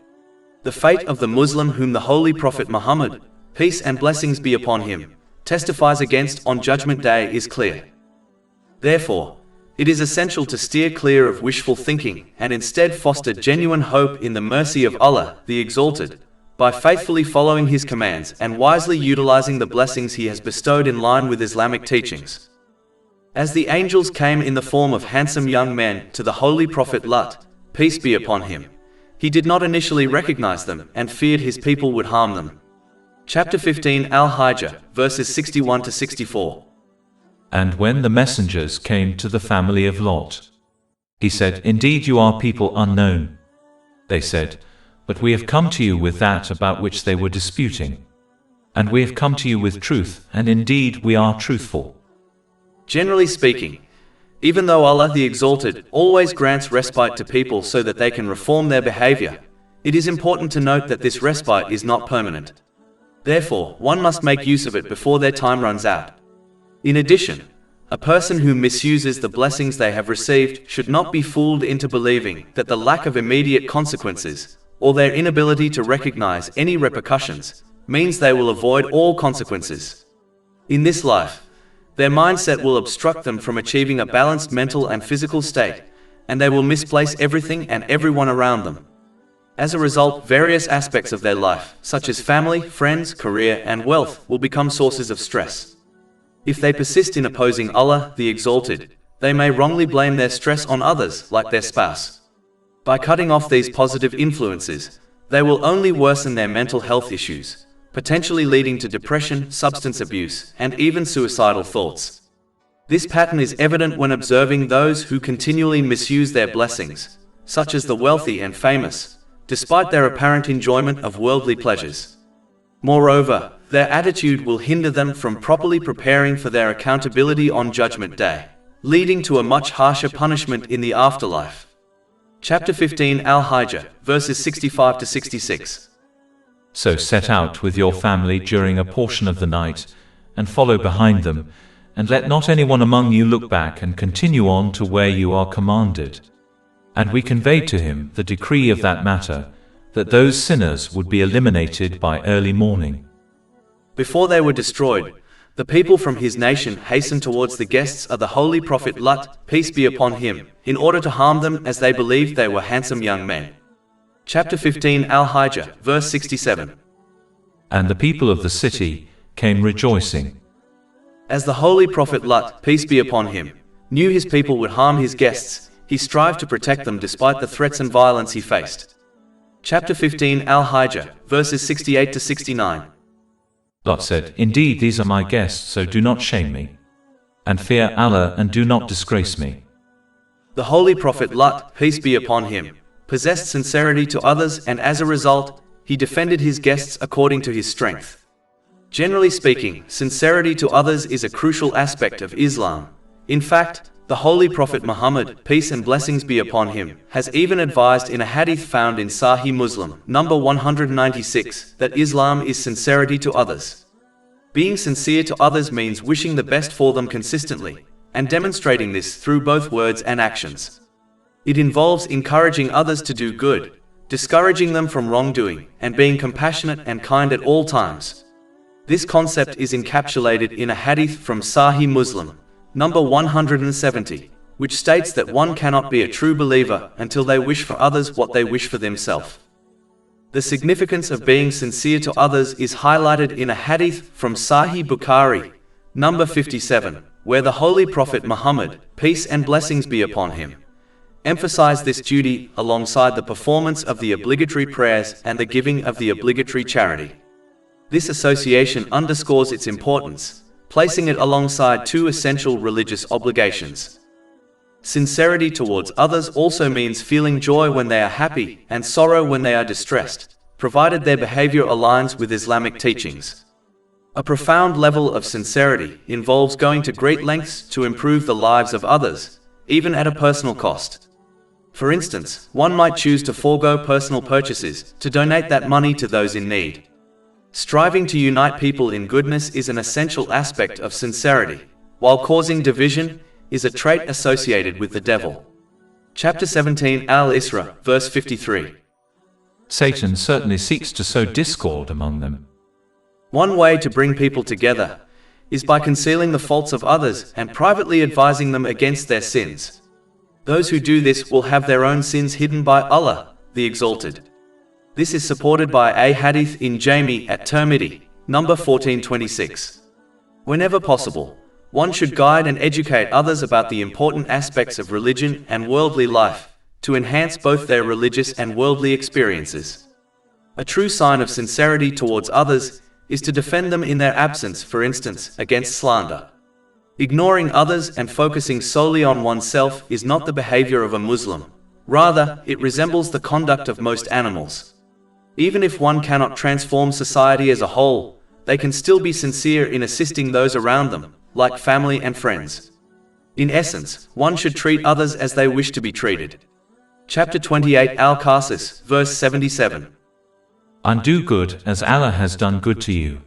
The fate of the Muslim whom the Holy Prophet Muhammad, peace and blessings be upon him, testifies against on Judgment Day is clear. Therefore, it is essential to steer clear of wishful thinking and instead foster genuine hope in the mercy of Allah, the Exalted, by faithfully following His commands and wisely utilizing the blessings He has bestowed in line with Islamic teachings. As the angels came in the form of handsome young men to the Holy Prophet Lot, peace be upon him, he did not initially recognize them and feared his people would harm them. Chapter 15 Al-Hijr, verses 61 to 64. And when the messengers came to the family of Lot, he said, "Indeed you are people unknown." They said, "But we have come to you with that about which they were disputing. And we have come to you with truth, and indeed we are truthful." Generally speaking, even though Allah the Exalted always grants respite to people so that they can reform their behavior, it is important to note that this respite is not permanent. Therefore, one must make use of it before their time runs out. In addition, a person who misuses the blessings they have received should not be fooled into believing that the lack of immediate consequences, or their inability to recognize any repercussions, means they will avoid all consequences. In this life, their mindset will obstruct them from achieving a balanced mental and physical state, and they will misplace everything and everyone around them. As a result, various aspects of their life, such as family, friends, career, and wealth, will become sources of stress. If they persist in opposing Allah, the Exalted, they may wrongly blame their stress on others, like their spouse. By cutting off these positive influences, they will only worsen their mental health issues, potentially leading to depression, substance abuse, and even suicidal thoughts. This pattern is evident when observing those who continually misuse their blessings, such as the wealthy and famous, despite their apparent enjoyment of worldly pleasures. Moreover, their attitude will hinder them from properly preparing for their accountability on Judgment Day, leading to a much harsher punishment in the afterlife. Chapter 15 Al-Hijr, verses 65 to 66. So set out with your family during a portion of the night, and follow behind them, and let not anyone among you look back, and continue on to where you are commanded. And we conveyed to him the decree of that matter, that those sinners would be eliminated by early morning. Before they were destroyed, the people from his nation hastened towards the guests of the Holy Prophet Lot, peace be upon him, in order to harm them, as they believed they were handsome young men. Chapter 15 Al-Hijr, verse 67. And the people of the city came rejoicing. As the Holy Prophet Lot, peace be upon him, knew his people would harm his guests, he strived to protect them despite the threats and violence he faced. Chapter 15 Al-Hijr, verses 68 to 69. Lot said, Indeed, these are my guests, so do not shame me. And fear Allah, and do not disgrace me. The Holy Prophet Lot, peace be upon him, possessed sincerity to others, and as a result, he defended his guests according to his strength. Generally speaking, sincerity to others is a crucial aspect of Islam. In fact, the Holy Prophet Muhammad, peace and blessings be upon him, has even advised in a hadith found in Sahih Muslim, number 196, that Islam is sincerity to others. Being sincere to others means wishing the best for them consistently, and demonstrating this through both words and actions. It involves encouraging others to do good, discouraging them from wrongdoing, and being compassionate and kind at all times. This concept is encapsulated in a hadith from Sahih Muslim, number 170, which states that one cannot be a true believer until they wish for others what they wish for themselves. The significance of being sincere to others is highlighted in a hadith from Sahih Bukhari, number 57, where the Holy Prophet Muhammad, peace and blessings be upon him, emphasized this duty alongside the performance of the obligatory prayers and the giving of the obligatory charity. This association underscores its importance, placing it alongside two essential religious obligations. Sincerity towards others also means feeling joy when they are happy and sorrow when they are distressed, provided their behavior aligns with Islamic teachings. A profound level of sincerity involves going to great lengths to improve the lives of others, even at a personal cost. For instance, one might choose to forego personal purchases to donate that money to those in need. Striving to unite people in goodness is an essential aspect of sincerity, while causing division is a trait associated with the devil. Chapter 17 Al-Isra, verse 53. Satan certainly seeks to sow discord among them. One way to bring people together is by concealing the faults of others and privately advising them against their sins. Those who do this will have their own sins hidden by Allah, the Exalted. This is supported by a hadith in Jami at Tirmidhi, number 1426. Whenever possible, one should guide and educate others about the important aspects of religion and worldly life, to enhance both their religious and worldly experiences. A true sign of sincerity towards others is to defend them in their absence, for instance, against slander. Ignoring others and focusing solely on oneself is not the behavior of a Muslim. Rather, it resembles the conduct of most animals. Even if one cannot transform society as a whole, they can still be sincere in assisting those around them, like family and friends. In essence, one should treat others as they wish to be treated. Chapter 28 Al-Concise, verse 77. And do good as Allah has done good to you.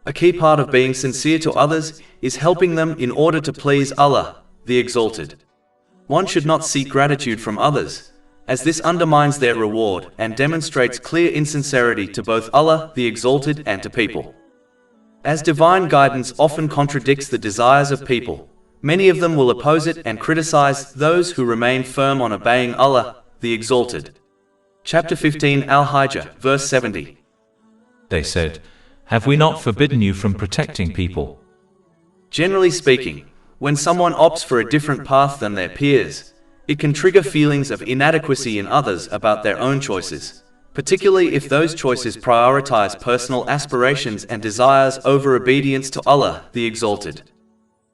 A key part of being sincere to others is helping them in order to please Allah, the Exalted. One should not seek gratitude from others, as this undermines their reward and demonstrates clear insincerity to both Allah, the Exalted, and to people. As divine guidance often contradicts the desires of people, many of them will oppose it and criticize those who remain firm on obeying Allah, the Exalted. Chapter 15 Al-Hijr, verse 70. They said, "Have we not forbidden you from protecting people?" Generally speaking, when someone opts for a different path than their peers, it can trigger feelings of inadequacy in others about their own choices, particularly if those choices prioritize personal aspirations and desires over obedience to Allah, the Exalted.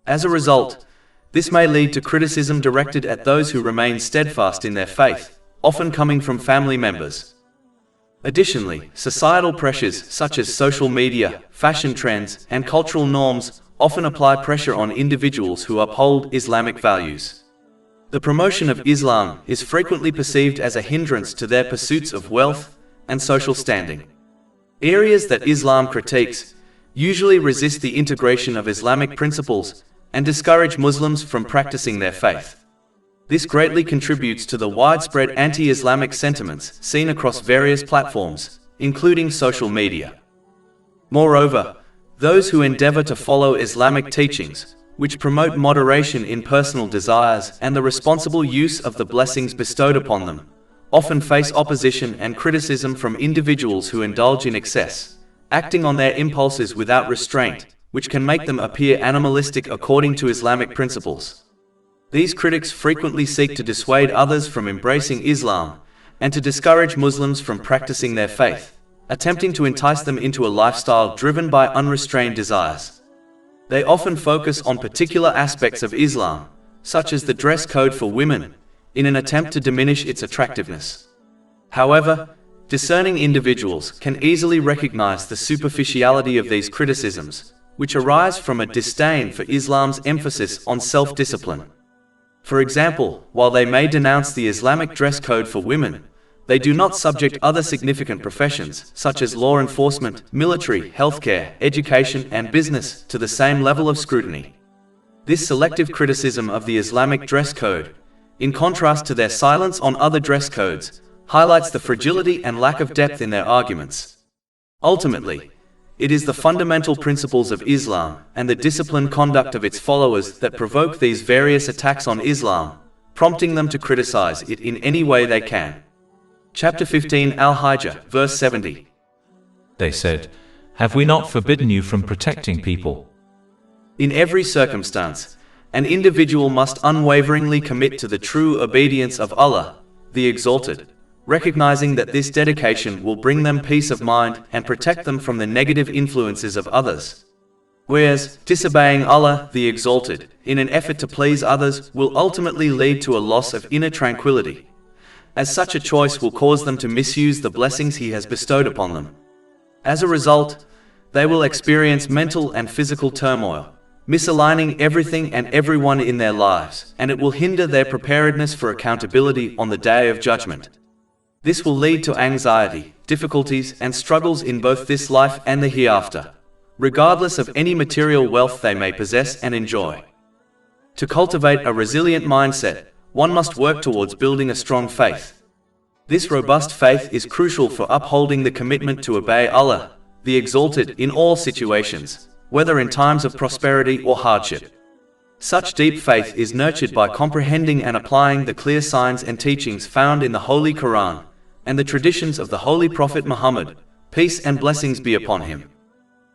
As a result, this may lead to criticism directed at those who remain steadfast in their faith, often coming from family members. Additionally, societal pressures such as social media, fashion trends, and cultural norms often apply pressure on individuals who uphold Islamic values. The promotion of Islam is frequently perceived as a hindrance to their pursuits of wealth and social standing. Areas that Islam critiques usually resist the integration of Islamic principles and discourage Muslims from practicing their faith. This greatly contributes to the widespread anti-Islamic sentiments seen across various platforms, including social media. Moreover, those who endeavor to follow Islamic teachings, which promote moderation in personal desires and the responsible use of the blessings bestowed upon them, often face opposition and criticism from individuals who indulge in excess, acting on their impulses without restraint, which can make them appear animalistic according to Islamic principles. These critics frequently seek to dissuade others from embracing Islam and to discourage Muslims from practicing their faith, attempting to entice them into a lifestyle driven by unrestrained desires. They often focus on particular aspects of Islam, such as the dress code for women, in an attempt to diminish its attractiveness. However, discerning individuals can easily recognize the superficiality of these criticisms, which arise from a disdain for Islam's emphasis on self-discipline. For example, while they may denounce the Islamic dress code for women, they do not subject other significant professions, such as law enforcement, military, healthcare, education, and business, to the same level of scrutiny. This selective criticism of the Islamic dress code, in contrast to their silence on other dress codes, highlights the fragility and lack of depth in their arguments. Ultimately, it is the fundamental principles of Islam and the disciplined conduct of its followers that provoke these various attacks on Islam, prompting them to criticize it in any way they can. Chapter 15 Al-Hijr, verse 70. They said, "Have we not forbidden you from protecting people?" In every circumstance, an individual must unwaveringly commit to the true obedience of Allah, the Exalted, recognizing that this dedication will bring them peace of mind and protect them from the negative influences of others. Whereas, disobeying Allah, the Exalted, in an effort to please others will ultimately lead to a loss of inner tranquility, as such a choice will cause them to misuse the blessings He has bestowed upon them. As a result, they will experience mental and physical turmoil, misaligning everything and everyone in their lives, and it will hinder their preparedness for accountability on the Day of Judgment. This will lead to anxiety, difficulties, and struggles in both this life and the hereafter, regardless of any material wealth they may possess and enjoy. To cultivate a resilient mindset, one must work towards building a strong faith. This robust faith is crucial for upholding the commitment to obey Allah, the Exalted, in all situations, whether in times of prosperity or hardship. Such deep faith is nurtured by comprehending and applying the clear signs and teachings found in the Holy Quran and the traditions of the Holy Prophet Muhammad, peace and blessings be upon him.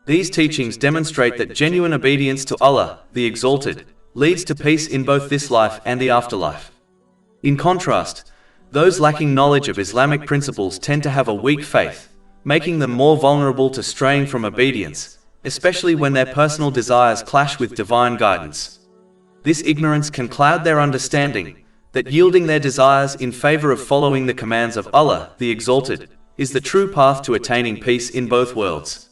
These teachings demonstrate that genuine obedience to Allah, the Exalted, leads to peace in both this life and the afterlife. In contrast, those lacking knowledge of Islamic principles tend to have a weak faith, making them more vulnerable to straying from obedience, especially when their personal desires clash with divine guidance. This ignorance can cloud their understanding that yielding their desires in favor of following the commands of Allah, the Exalted, is the true path to attaining peace in both worlds.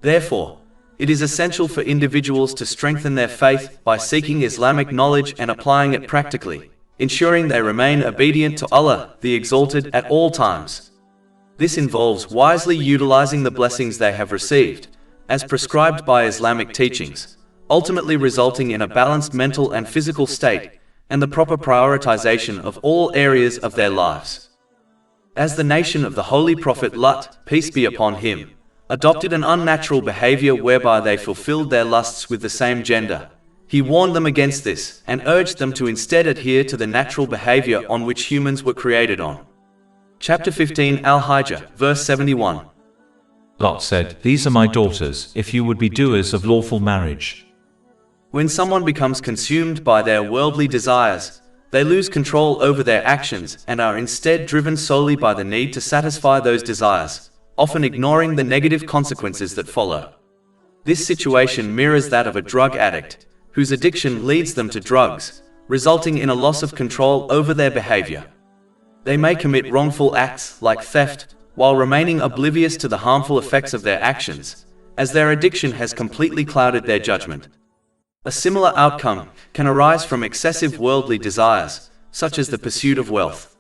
Therefore, it is essential for individuals to strengthen their faith by seeking Islamic knowledge and applying it practically, ensuring they remain obedient to Allah, the Exalted, at all times. This involves wisely utilizing the blessings they have received, as prescribed by Islamic teachings, ultimately resulting in a balanced mental and physical state, and the proper prioritization of all areas of their lives. As the nation of the Holy Prophet Lut, peace be upon him, adopted an unnatural behavior whereby they fulfilled their lusts with the same gender, he warned them against this and urged them to instead adhere to the natural behavior on which humans were created on. Chapter 15 Al-Hijr, verse 71. Lot said, "These are my daughters, if you would be doers of lawful marriage." When someone becomes consumed by their worldly desires, they lose control over their actions and are instead driven solely by the need to satisfy those desires, often ignoring the negative consequences that follow. This situation mirrors that of a drug addict, whose addiction leads them to drugs, resulting in a loss of control over their behavior. They may commit wrongful acts like theft, while remaining oblivious to the harmful effects of their actions, as their addiction has completely clouded their judgment. A similar outcome can arise from excessive worldly desires, such as the pursuit of wealth.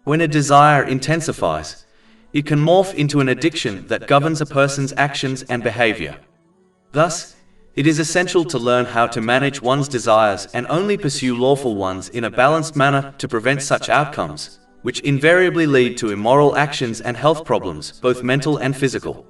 When a desire intensifies, it can morph into an addiction that governs a person's actions and behavior. Thus, it is essential to learn how to manage one's desires and only pursue lawful ones in a balanced manner to prevent such outcomes, which invariably lead to immoral actions and health problems, both mental and physical.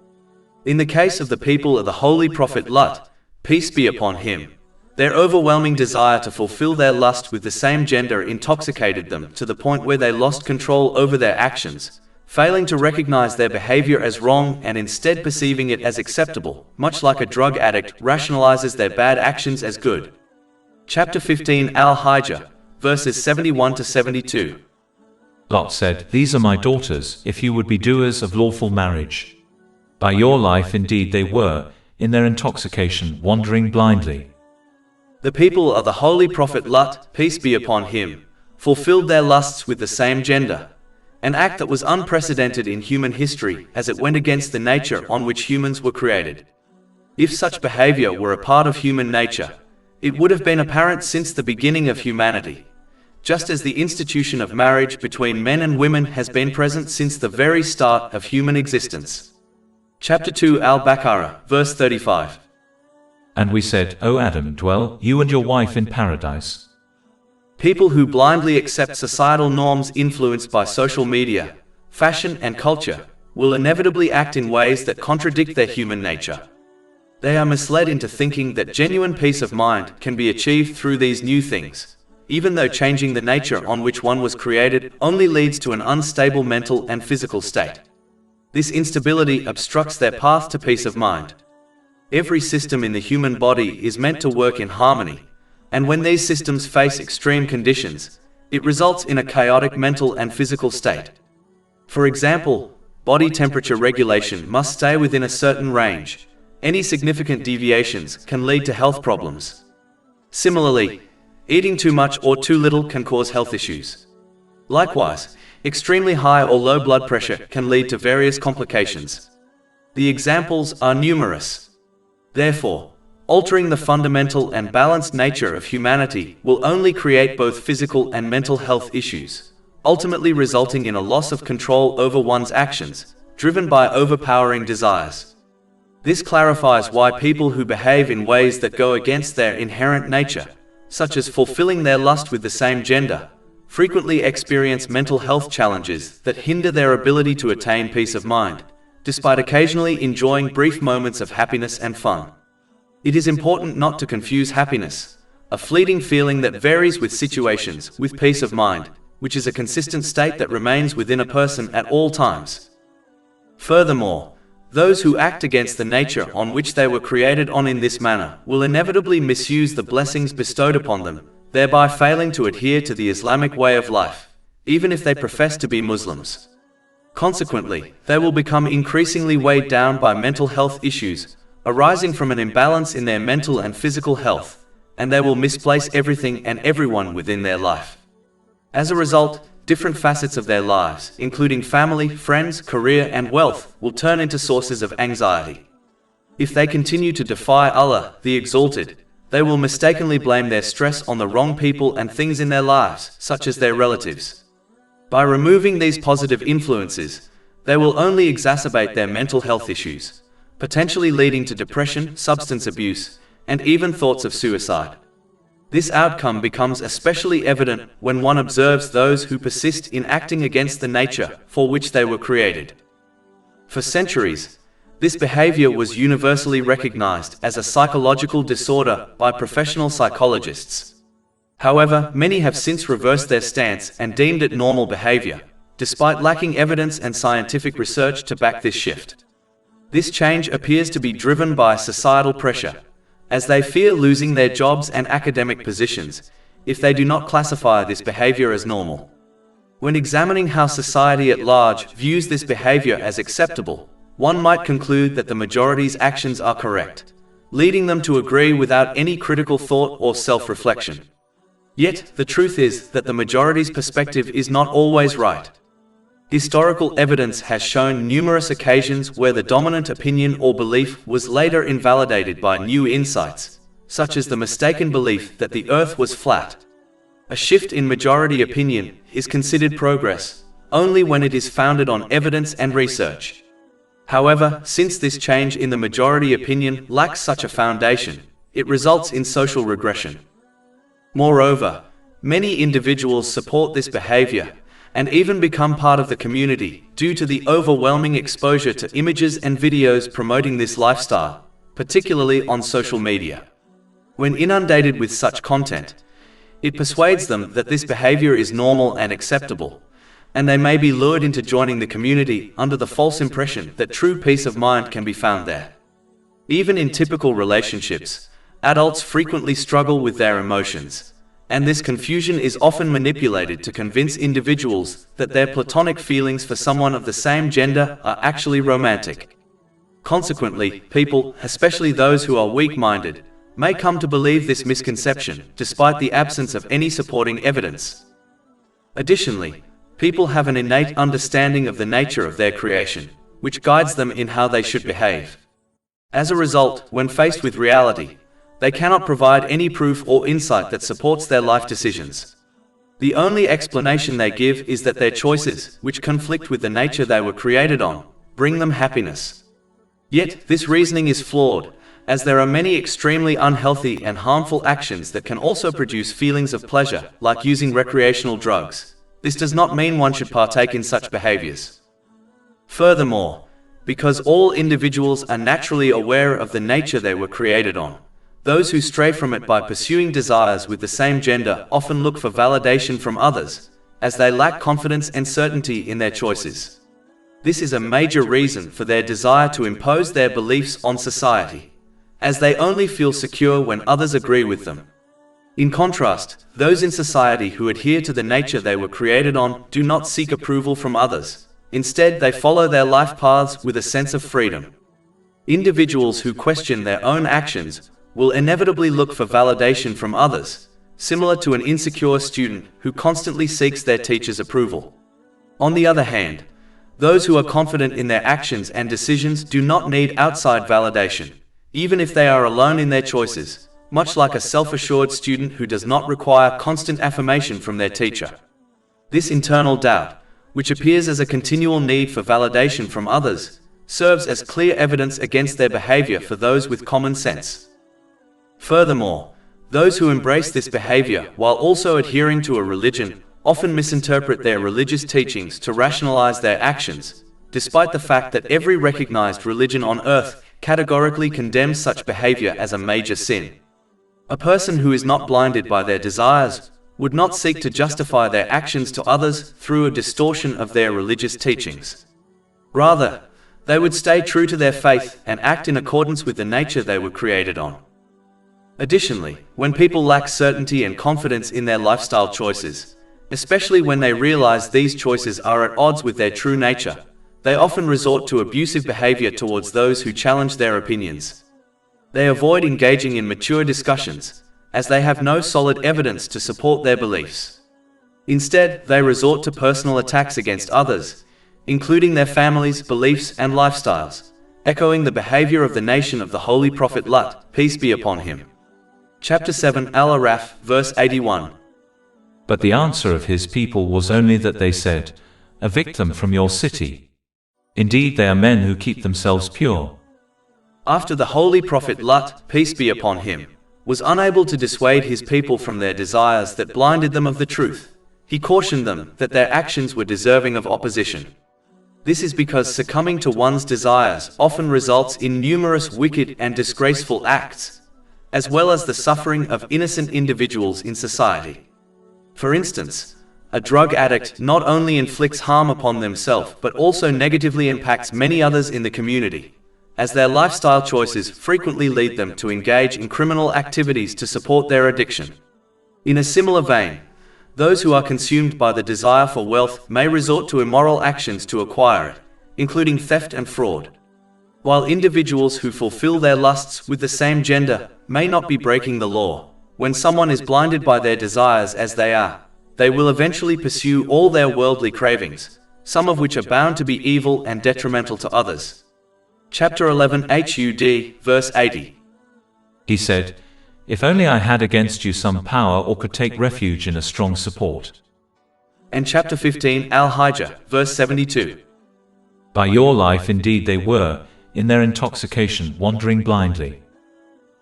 In the case of the people of the Holy Prophet Lut, peace be upon him, their overwhelming desire to fulfill their lust with the same gender intoxicated them to the point where they lost control over their actions, failing to recognize their behavior as wrong and instead perceiving it as acceptable, much like a drug addict rationalizes their bad actions as good. Chapter 15 Al-Hijr, verses 71 to 72. Lot said, "These are my daughters, if you would be doers of lawful marriage." By your life indeed they were, in their intoxication, wandering blindly. The people of the Holy Prophet Lut, peace be upon him, fulfilled their lusts with the same gender, an act that was unprecedented in human history as it went against the nature on which humans were created. If such behavior were a part of human nature, it would have been apparent since the beginning of humanity, just as the institution of marriage between men and women has been present since the very start of human existence. Chapter 2 Al-Baqarah, verse 35. And we said, "O Adam, dwell, you and your wife in paradise." People who blindly accept societal norms influenced by social media, fashion and culture will inevitably act in ways that contradict their human nature. They are misled into thinking that genuine peace of mind can be achieved through these new things, even though changing the nature on which one was created only leads to an unstable mental and physical state. This instability obstructs their path to peace of mind. Every system in the human body is meant to work in harmony, and when these systems face extreme conditions, it results in a chaotic mental and physical state. For example, body temperature regulation must stay within a certain range. Any significant deviations can lead to health problems. Similarly, eating too much or too little can cause health issues. Likewise, extremely high or low blood pressure can lead to various complications. The examples are numerous. Therefore, altering the fundamental and balanced nature of humanity will only create both physical and mental health issues, ultimately resulting in a loss of control over one's actions, driven by overpowering desires. This clarifies why people who behave in ways that go against their inherent nature, such as fulfilling their lust with the same gender, frequently experience mental health challenges that hinder their ability to attain peace of mind, despite occasionally enjoying brief moments of happiness and fun. It is important not to confuse happiness, a fleeting feeling that varies with situations, with peace of mind, which is a consistent state that remains within a person at all times. Furthermore, those who act against the nature on which they were created on in this manner will inevitably misuse the blessings bestowed upon them, thereby failing to adhere to the Islamic way of life, even if they profess to be Muslims. Consequently, they will become increasingly weighed down by mental health issues arising from an imbalance in their mental and physical health, and they will misplace everything and everyone within their life. As a result, different facets of their lives, including family, friends, career, and wealth, will turn into sources of anxiety. If they continue to defy Allah, the Exalted, they will mistakenly blame their stress on the wrong people and things in their lives, such as their relatives. By removing these positive influences, they will only exacerbate their mental health issues, potentially leading to depression, substance abuse, and even thoughts of suicide. This outcome becomes especially evident when one observes those who persist in acting against the nature for which they were created. For centuries, this behavior was universally recognized as a psychological disorder by professional psychologists. However, many have since reversed their stance and deemed it normal behavior, despite lacking evidence and scientific research to back this shift. This change appears to be driven by societal pressure, as they fear losing their jobs and academic positions if they do not classify this behavior as normal. When examining how society at large views this behavior as acceptable, one might conclude that the majority's actions are correct, leading them to agree without any critical thought or self-reflection. Yet, the truth is that the majority's perspective is not always right. Historical evidence has shown numerous occasions where the dominant opinion or belief was later invalidated by new insights, such as the mistaken belief that the Earth was flat. A shift in majority opinion is considered progress only when it is founded on evidence and research. However, since this change in the majority opinion lacks such a foundation, it results in social regression. Moreover, many individuals support this behavior and even become part of the community due to the overwhelming exposure to images and videos promoting this lifestyle, particularly on social media. When inundated with such content, it persuades them that this behavior is normal and acceptable, and they may be lured into joining the community under the false impression that true peace of mind can be found there. Even in typical relationships, adults frequently struggle with their emotions, and this confusion is often manipulated to convince individuals that their platonic feelings for someone of the same gender are actually romantic. Consequently, people, especially those who are weak-minded, may come to believe this misconception despite the absence of any supporting evidence. Additionally, people have an innate understanding of the nature of their creation, which guides them in how they should behave. As a result, when faced with reality, they cannot provide any proof or insight that supports their life decisions. The only explanation they give is that their choices, which conflict with the nature they were created on, bring them happiness. Yet, this reasoning is flawed, as there are many extremely unhealthy and harmful actions that can also produce feelings of pleasure, like using recreational drugs. This does not mean one should partake in such behaviors. Furthermore, because all individuals are naturally aware of the nature they were created on, those who stray from it by pursuing desires with the same gender often look for validation from others, as they lack confidence and certainty in their choices. This is a major reason for their desire to impose their beliefs on society, as they only feel secure when others agree with them. In contrast, those in society who adhere to the nature they were created on do not seek approval from others. Instead, they follow their life paths with a sense of freedom. Individuals who question their own actions will inevitably look for validation from others, similar to an insecure student who constantly seeks their teacher's approval. On the other hand, those who are confident in their actions and decisions do not need outside validation, even if they are alone in their choices, much like a self-assured student who does not require constant affirmation from their teacher. This internal doubt, which appears as a continual need for validation from others, serves as clear evidence against their behavior for those with common sense. Furthermore, those who embrace this behavior while also adhering to a religion often misinterpret their religious teachings to rationalize their actions, despite the fact that every recognized religion on earth categorically condemns such behavior as a major sin. A person who is not blinded by their desires would not seek to justify their actions to others through a distortion of their religious teachings. Rather, they would stay true to their faith and act in accordance with the nature they were created on. Additionally, when people lack certainty and confidence in their lifestyle choices, especially when they realize these choices are at odds with their true nature, they often resort to abusive behavior towards those who challenge their opinions. They avoid engaging in mature discussions, as they have no solid evidence to support their beliefs. Instead, they resort to personal attacks against others, including their families, beliefs, and lifestyles, echoing the behavior of the nation of the Holy Prophet Lut, peace be upon him. Chapter 7 Al-Araf, verse 81. But the answer of his people was only that they said, "Evict them from your city. Indeed, they are men who keep themselves pure." After the Holy Prophet Lut, peace be upon him, was unable to dissuade his people from their desires that blinded them of the truth. He cautioned them that their actions were deserving of opposition. This is because succumbing to one's desires often results in numerous wicked and disgraceful acts, as well as the suffering of innocent individuals in society. For instance, a drug addict not only inflicts harm upon themselves but also negatively impacts many others in the community, as their lifestyle choices frequently lead them to engage in criminal activities to support their addiction. In a similar vein, those who are consumed by the desire for wealth may resort to immoral actions to acquire it, including theft and fraud. While individuals who fulfill their lusts with the same gender may not be breaking the law, when someone is blinded by their desires as they are, they will eventually pursue all their worldly cravings, some of which are bound to be evil and detrimental to others. Chapter 11 Hud, verse 80. He said, "If only I had against you some power or could take refuge in a strong support." And chapter 15 Al-Hijr, verse 72. By your life indeed they were, in their intoxication, wandering blindly.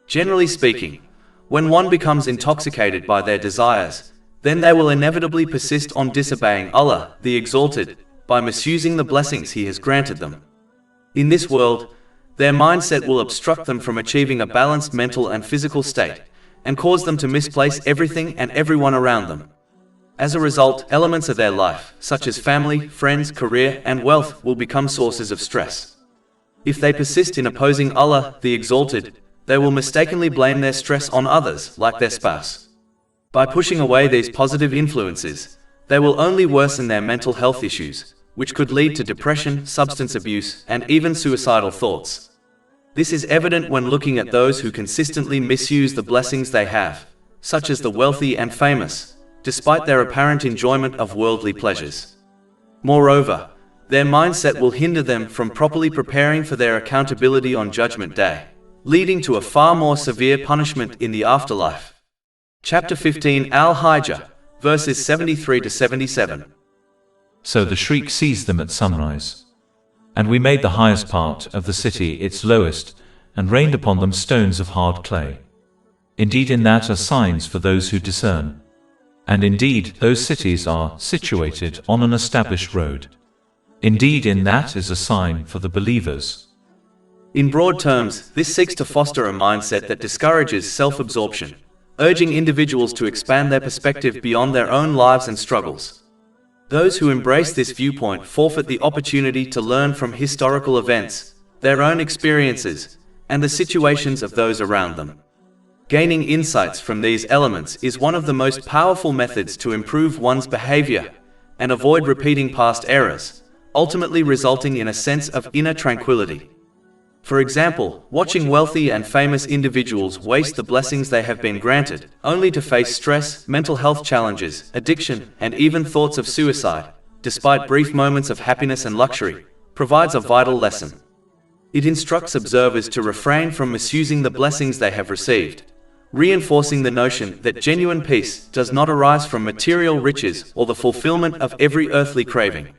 Generally speaking, when one becomes intoxicated by their desires, then they will inevitably persist on disobeying Allah, the Exalted, by misusing the blessings He has granted them. In this world, their mindset will obstruct them from achieving a balanced mental and physical state, and cause them to misplace everything and everyone around them. As a result, elements of their life, such as family, friends, career, and wealth, will become sources of stress. If they persist in opposing Allah, the Exalted, they will mistakenly blame their stress on others, like their spouse. By pushing away these positive influences, they will only worsen their mental health issues, which could lead to depression, substance abuse, and even suicidal thoughts. This is evident when looking at those who consistently misuse the blessings they have, such as the wealthy and famous, despite their apparent enjoyment of worldly pleasures. Moreover, their mindset will hinder them from properly preparing for their accountability on Judgment Day, leading to a far more severe punishment in the afterlife. Chapter 15 Al-Hijr, verses 73 to 77. So the shriek seized them at sunrise. And we made the highest part of the city its lowest, and rained upon them stones of hard clay. Indeed in that are signs for those who discern. And indeed those cities are situated on an established road. Indeed in that is a sign for the believers. In broad terms, this seeks to foster a mindset that discourages self-absorption, urging individuals to expand their perspective beyond their own lives and struggles. Those who embrace this viewpoint forfeit the opportunity to learn from historical events, their own experiences, and the situations of those around them. Gaining insights from these elements is one of the most powerful methods to improve one's behavior and avoid repeating past errors, ultimately resulting in a sense of inner tranquility. For example, watching wealthy and famous individuals waste the blessings they have been granted, only to face stress, mental health challenges, addiction, and even thoughts of suicide, despite brief moments of happiness and luxury, provides a vital lesson. It instructs observers to refrain from misusing the blessings they have received, reinforcing the notion that genuine peace does not arise from material riches or the fulfillment of every earthly craving.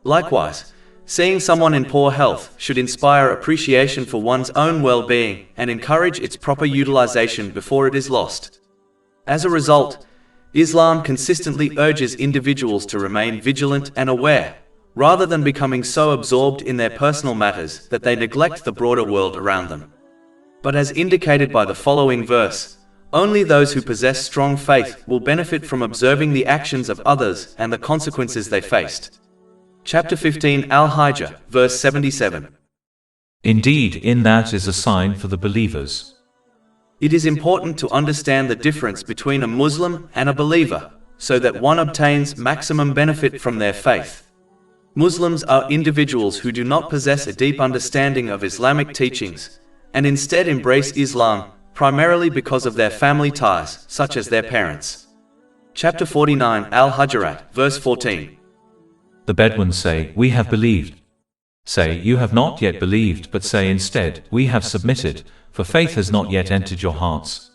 Likewise, seeing someone in poor health should inspire appreciation for one's own well-being and encourage its proper utilization before it is lost. As a result, Islam consistently urges individuals to remain vigilant and aware, rather than becoming so absorbed in their personal matters that they neglect the broader world around them. But as indicated by the following verse, only those who possess strong faith will benefit from observing the actions of others and the consequences they faced. Chapter 15 Al-Hijr, verse 77. Indeed, in that is a sign for the believers. It is important to understand the difference between a Muslim and a believer, so that one obtains maximum benefit from their faith. Muslims are individuals who do not possess a deep understanding of Islamic teachings, and instead embrace Islam, primarily because of their family ties, such as their parents. Chapter 49 Al-Hujurat, verse 14. The Bedouins say, "We have believed." Say, "You have not yet believed," but say instead, "We have submitted, for faith has not yet entered your hearts."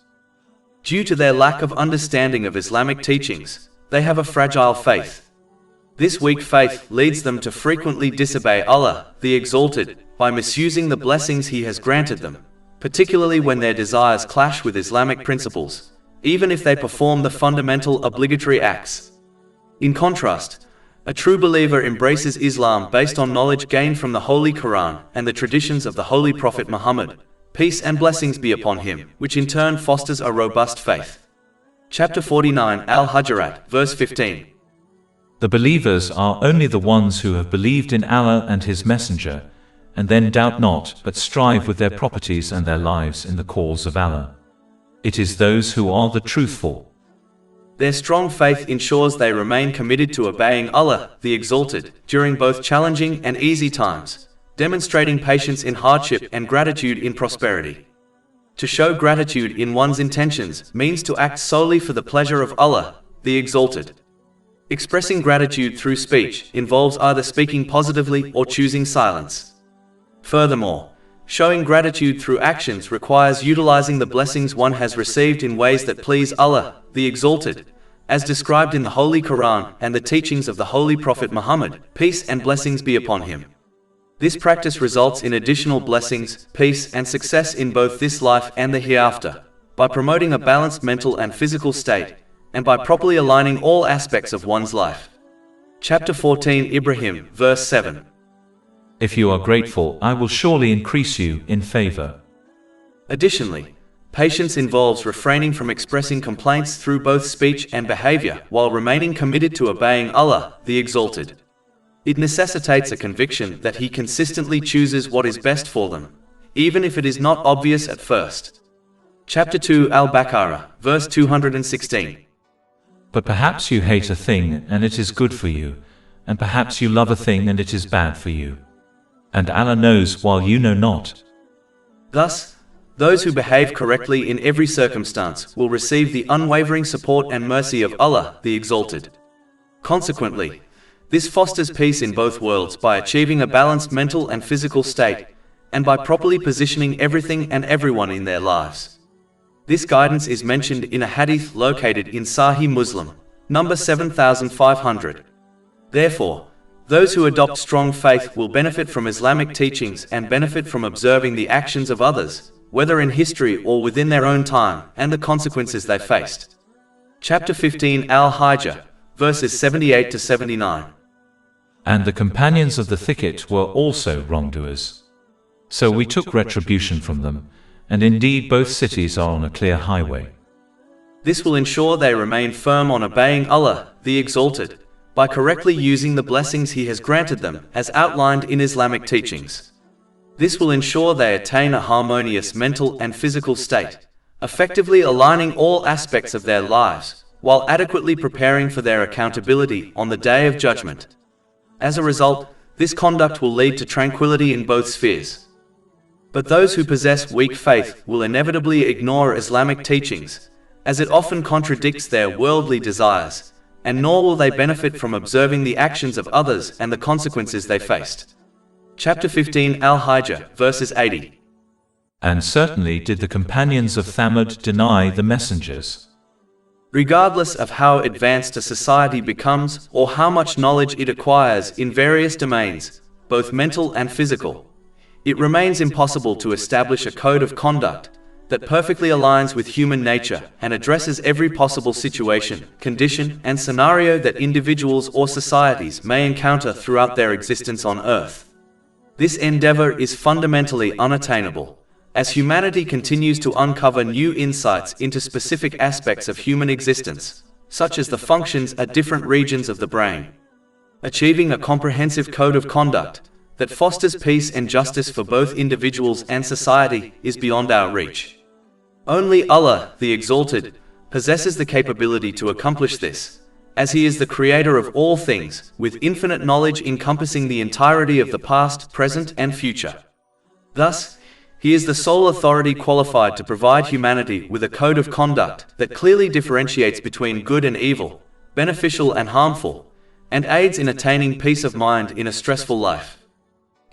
Due to their lack of understanding of Islamic teachings, they have a fragile faith. This weak faith leads them to frequently disobey Allah, the Exalted, by misusing the blessings He has granted them, particularly when their desires clash with Islamic principles, even if they perform the fundamental obligatory acts. In contrast, a true believer embraces Islam based on knowledge gained from the Holy Quran and the traditions of the Holy Prophet Muhammad, peace and blessings be upon him, which in turn fosters a robust faith. Chapter 49 Al-Hujurat, verse 15. The believers are only the ones who have believed in Allah and His Messenger, and then doubt not, but strive with their properties and their lives in the cause of Allah. It is those who are the truthful. Their strong faith ensures they remain committed to obeying Allah, the Exalted, during both challenging and easy times, demonstrating patience in hardship and gratitude in prosperity. To show gratitude in one's intentions means to act solely for the pleasure of Allah, the Exalted. Expressing gratitude through speech involves either speaking positively or choosing silence. Furthermore, showing gratitude through actions requires utilizing the blessings one has received in ways that please Allah, the Exalted, as described in the Holy Quran and the teachings of the Holy Prophet Muhammad, peace and blessings be upon him. This practice results in additional blessings, peace and success in both this life and the hereafter, by promoting a balanced mental and physical state, and by properly aligning all aspects of one's life. Chapter 14 Ibrahim, verse 7. If you are grateful, I will surely increase you in favor. Additionally, patience involves refraining from expressing complaints through both speech and behavior while remaining committed to obeying Allah, the Exalted. It necessitates a conviction that He consistently chooses what is best for them, even if it is not obvious at first. Chapter 2 Al-Baqarah, verse 216. But perhaps you hate a thing and it is good for you, and perhaps you love a thing and it is bad for you. And Allah knows while you know not. Thus, those who behave correctly in every circumstance will receive the unwavering support and mercy of Allah, the Exalted. Consequently, this fosters peace in both worlds by achieving a balanced mental and physical state, and by properly positioning everything and everyone in their lives. This guidance is mentioned in a hadith located in Sahih Muslim, number 7500. Therefore, those who adopt strong faith will benefit from Islamic teachings and benefit from observing the actions of others, whether in history or within their own time, and the consequences they faced. Chapter 15 Al-Hijr, verses 78 to 79. And the companions of the thicket were also wrongdoers. So we took retribution from them, and indeed both cities are on a clear highway. This will ensure they remain firm on obeying Allah, the Exalted, by correctly using the blessings He has granted them, as outlined in Islamic teachings. This will ensure they attain a harmonious mental and physical state, effectively aligning all aspects of their lives, while adequately preparing for their accountability on the Day of Judgment. As a result, this conduct will lead to tranquility in both spheres. But those who possess weak faith will inevitably ignore Islamic teachings, as it often contradicts their worldly desires, and nor will they benefit from observing the actions of others and the consequences they faced. Chapter 15 Al-Hijr, verses 80. And certainly did the companions of Thamud deny the messengers. Regardless of how advanced a society becomes or how much knowledge it acquires in various domains, both mental and physical, it remains impossible to establish a code of conduct that perfectly aligns with human nature and addresses every possible situation, condition, and scenario that individuals or societies may encounter throughout their existence on Earth. This endeavor is fundamentally unattainable, as humanity continues to uncover new insights into specific aspects of human existence, such as the functions at different regions of the brain. Achieving a comprehensive code of conduct that fosters peace and justice for both individuals and society is beyond our reach. Only Allah, the Exalted, possesses the capability to accomplish this, as He is the creator of all things, with infinite knowledge encompassing the entirety of the past, present, and future. Thus, He is the sole authority qualified to provide humanity with a code of conduct that clearly differentiates between good and evil, beneficial and harmful, and aids in attaining peace of mind in a stressful life.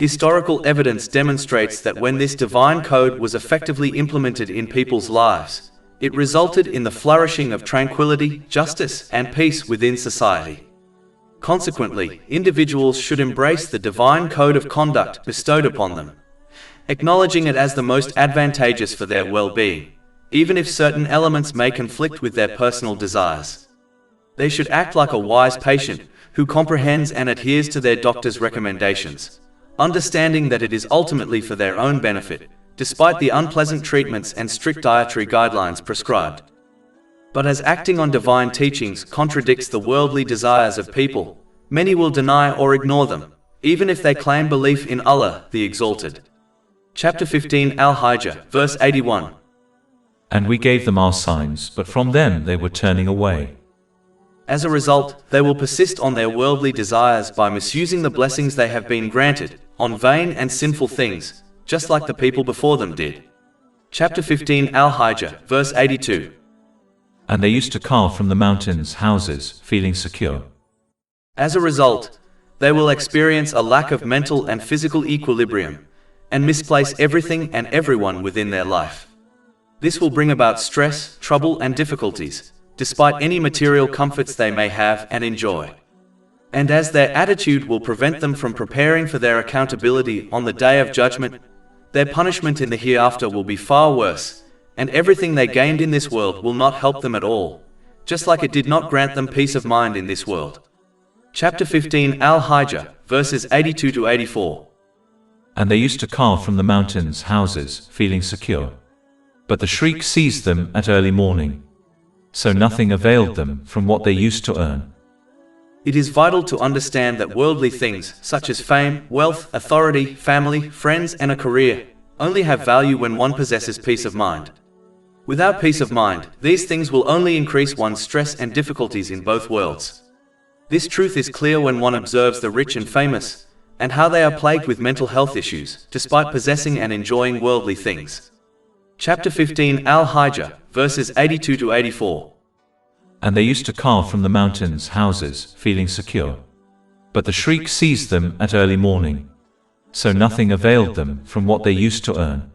Historical evidence demonstrates that when this divine code was effectively implemented in people's lives, it resulted in the flourishing of tranquility, justice, and peace within society. Consequently, individuals should embrace the divine code of conduct bestowed upon them, acknowledging it as the most advantageous for their well-being, even if certain elements may conflict with their personal desires. They should act like a wise patient who comprehends and adheres to their doctor's recommendations, understanding that it is ultimately for their own benefit, despite the unpleasant treatments and strict dietary guidelines prescribed. But as acting on divine teachings contradicts the worldly desires of people, many will deny or ignore them, even if they claim belief in Allah, the Exalted. Chapter 15 Al-Hijr, verse 81. And we gave them our signs, but from them they were turning away. As a result, they will persist on their worldly desires by misusing the blessings they have been granted, on vain and sinful things, just like the people before them did. Chapter 15 Al-Hijr, verse 82. And they used to carve from the mountains houses, feeling secure. As a result, they will experience a lack of mental and physical equilibrium, and misplace everything and everyone within their life. This will bring about stress, trouble and difficulties, despite any material comforts they may have and enjoy. And as their attitude will prevent them from preparing for their accountability on the Day of Judgment, their punishment in the hereafter will be far worse, and everything they gained in this world will not help them at all, just like it did not grant them peace of mind in this world. Chapter 15 Al-Hijr, verses 82 to 84. And they used to carve from the mountains houses, feeling secure. But the shriek seized them at early morning. So nothing availed them from what they used to earn. It is vital to understand that worldly things, such as fame, wealth, authority, family, friends, and a career, only have value when one possesses peace of mind. Without peace of mind, these things will only increase one's stress and difficulties in both worlds. This truth is clear when one observes the rich and famous, and how they are plagued with mental health issues, despite possessing and enjoying worldly things. Chapter 15 Al-Hijr, verses 82 to 84. And they used to carve from the mountains houses, feeling secure. But the shriek seized them at early morning. So nothing availed them from what they used to earn.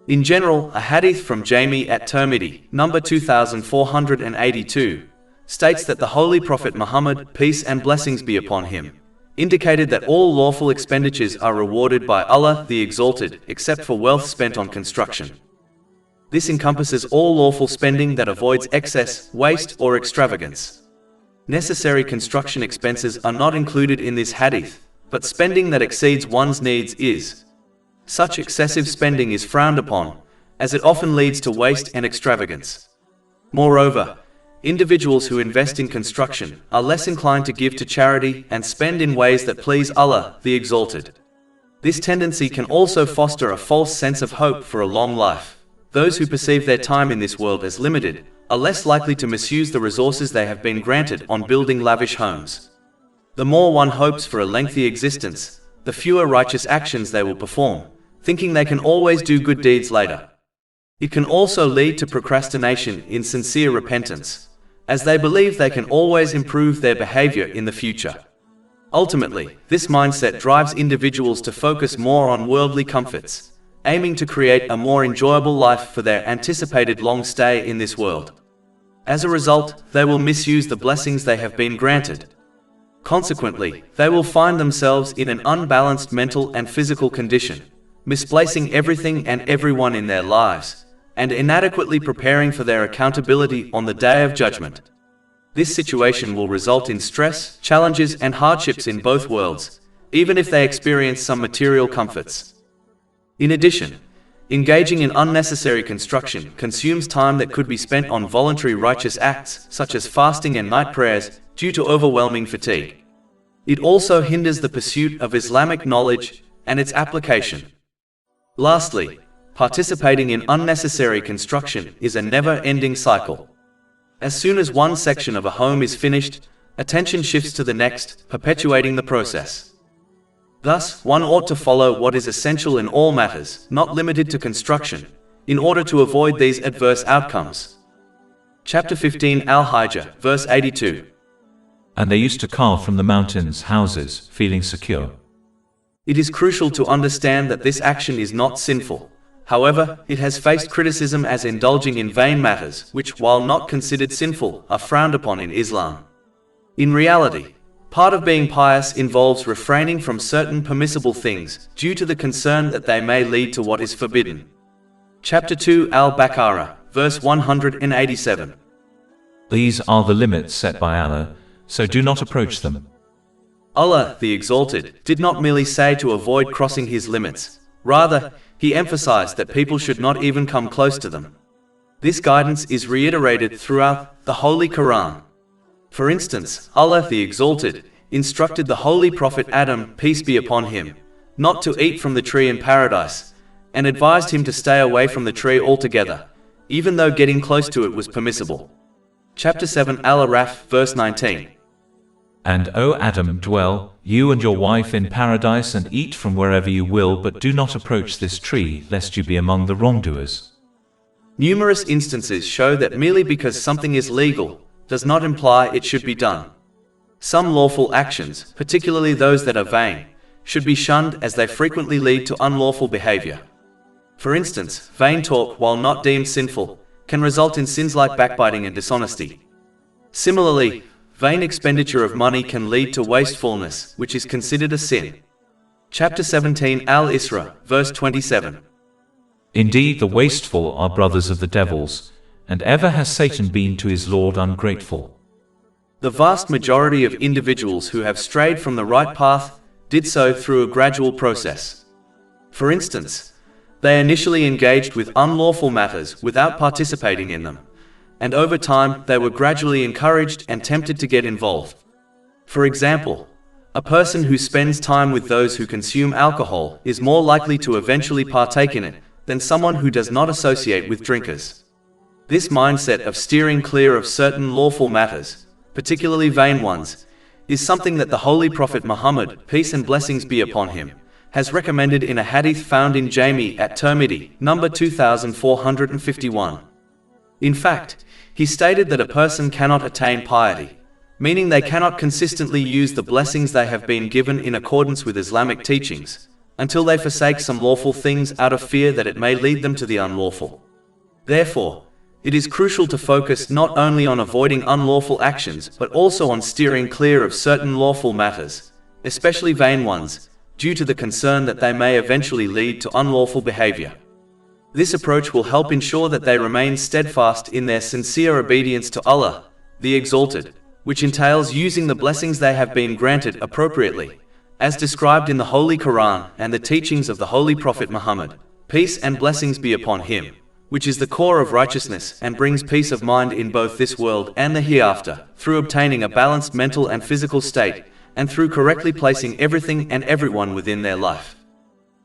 In general, a hadith from Jami at Tirmidhi, number 2482, states that the Holy Prophet Muhammad, peace and blessings be upon him, indicated that all lawful expenditures are rewarded by Allah the Exalted, except for wealth spent on construction. This encompasses all lawful spending that avoids excess, waste, or extravagance. Necessary construction expenses are not included in this hadith, but spending that exceeds one's needs is. Such excessive spending is frowned upon, as it often leads to waste and extravagance. Moreover, individuals who invest in construction are less inclined to give to charity and spend in ways that please Allah, the Exalted. This tendency can also foster a false sense of hope for a long life. Those who perceive their time in this world as limited are less likely to misuse the resources they have been granted on building lavish homes. The more one hopes for a lengthy existence, the fewer righteous actions they will perform, thinking they can always do good deeds later. It can also lead to procrastination in sincere repentance, as they believe they can always improve their behavior in the future. Ultimately, this mindset drives individuals to focus more on worldly comforts, aiming to create a more enjoyable life for their anticipated long stay in this world. As a result, they will misuse the blessings they have been granted. Consequently, they will find themselves in an unbalanced mental and physical condition, misplacing everything and everyone in their lives, and inadequately preparing for their accountability on the Day of Judgment. This situation will result in stress, challenges, and hardships in both worlds, even if they experience some material comforts. In addition, engaging in unnecessary construction consumes time that could be spent on voluntary righteous acts, such as fasting and night prayers, due to overwhelming fatigue. It also hinders the pursuit of Islamic knowledge and its application. Lastly, participating in unnecessary construction is a never-ending cycle. As soon as one section of a home is finished, attention shifts to the next, perpetuating the process. Thus, one ought to follow what is essential in all matters, not limited to construction, in order to avoid these adverse outcomes. Chapter 15 Al-Hijr, verse 82. And they used to carve from the mountains houses, feeling secure. It is crucial to understand that this action is not sinful. However, it has faced criticism as indulging in vain matters, which, while not considered sinful, are frowned upon in Islam. In reality, Part of being pious involves refraining from certain permissible things, due to the concern that they may lead to what is forbidden. Chapter 2 Al-Baqarah, verse 187. These are the limits set by Allah, so do not approach them. Allah, the Exalted, did not merely say to avoid crossing His limits. Rather, He emphasized that people should not even come close to them. This guidance is reiterated throughout the Holy Quran. For instance, Allah, the Exalted, instructed the Holy Prophet Adam, peace be upon him, not to eat from the tree in paradise, and advised him to stay away from the tree altogether, even though getting close to it was permissible. Chapter 7 Al-Araf, verse 19. And O Adam, dwell, you and your wife in paradise and eat from wherever you will, but do not approach this tree, lest you be among the wrongdoers. Numerous instances show that merely because something is legal, does not imply it should be done. Some lawful actions, particularly those that are vain, should be shunned as they frequently lead to unlawful behavior. For instance, vain talk, while not deemed sinful, can result in sins like backbiting and dishonesty. Similarly, vain expenditure of money can lead to wastefulness, which is considered a sin. Chapter 17 Al-Isra, verse 27. Indeed, the wasteful are brothers of the devils, and ever has Satan been to his Lord ungrateful. The vast majority of individuals who have strayed from the right path did so through a gradual process. For instance, they initially engaged with unlawful matters without participating in them, and over time they were gradually encouraged and tempted to get involved. For example, a person who spends time with those who consume alcohol is more likely to eventually partake in it than someone who does not associate with drinkers. This mindset of steering clear of certain lawful matters, particularly vain ones, is something that the Holy Prophet Muhammad, peace and blessings be upon him, has recommended in a hadith found in Jami at Tirmidhi, number 2451. In fact, he stated that a person cannot attain piety, meaning they cannot consistently use the blessings they have been given in accordance with Islamic teachings, until they forsake some lawful things out of fear that it may lead them to the unlawful. Therefore, it is crucial to focus not only on avoiding unlawful actions but also on steering clear of certain lawful matters, especially vain ones, due to the concern that they may eventually lead to unlawful behavior. This approach will help ensure that they remain steadfast in their sincere obedience to Allah, the Exalted, which entails using the blessings they have been granted appropriately, as described in the Holy Quran and the teachings of the Holy Prophet Muhammad, peace and blessings be upon him, which is the core of righteousness and brings peace of mind in both this world and the hereafter, through obtaining a balanced mental and physical state, and through correctly placing everything and everyone within their life.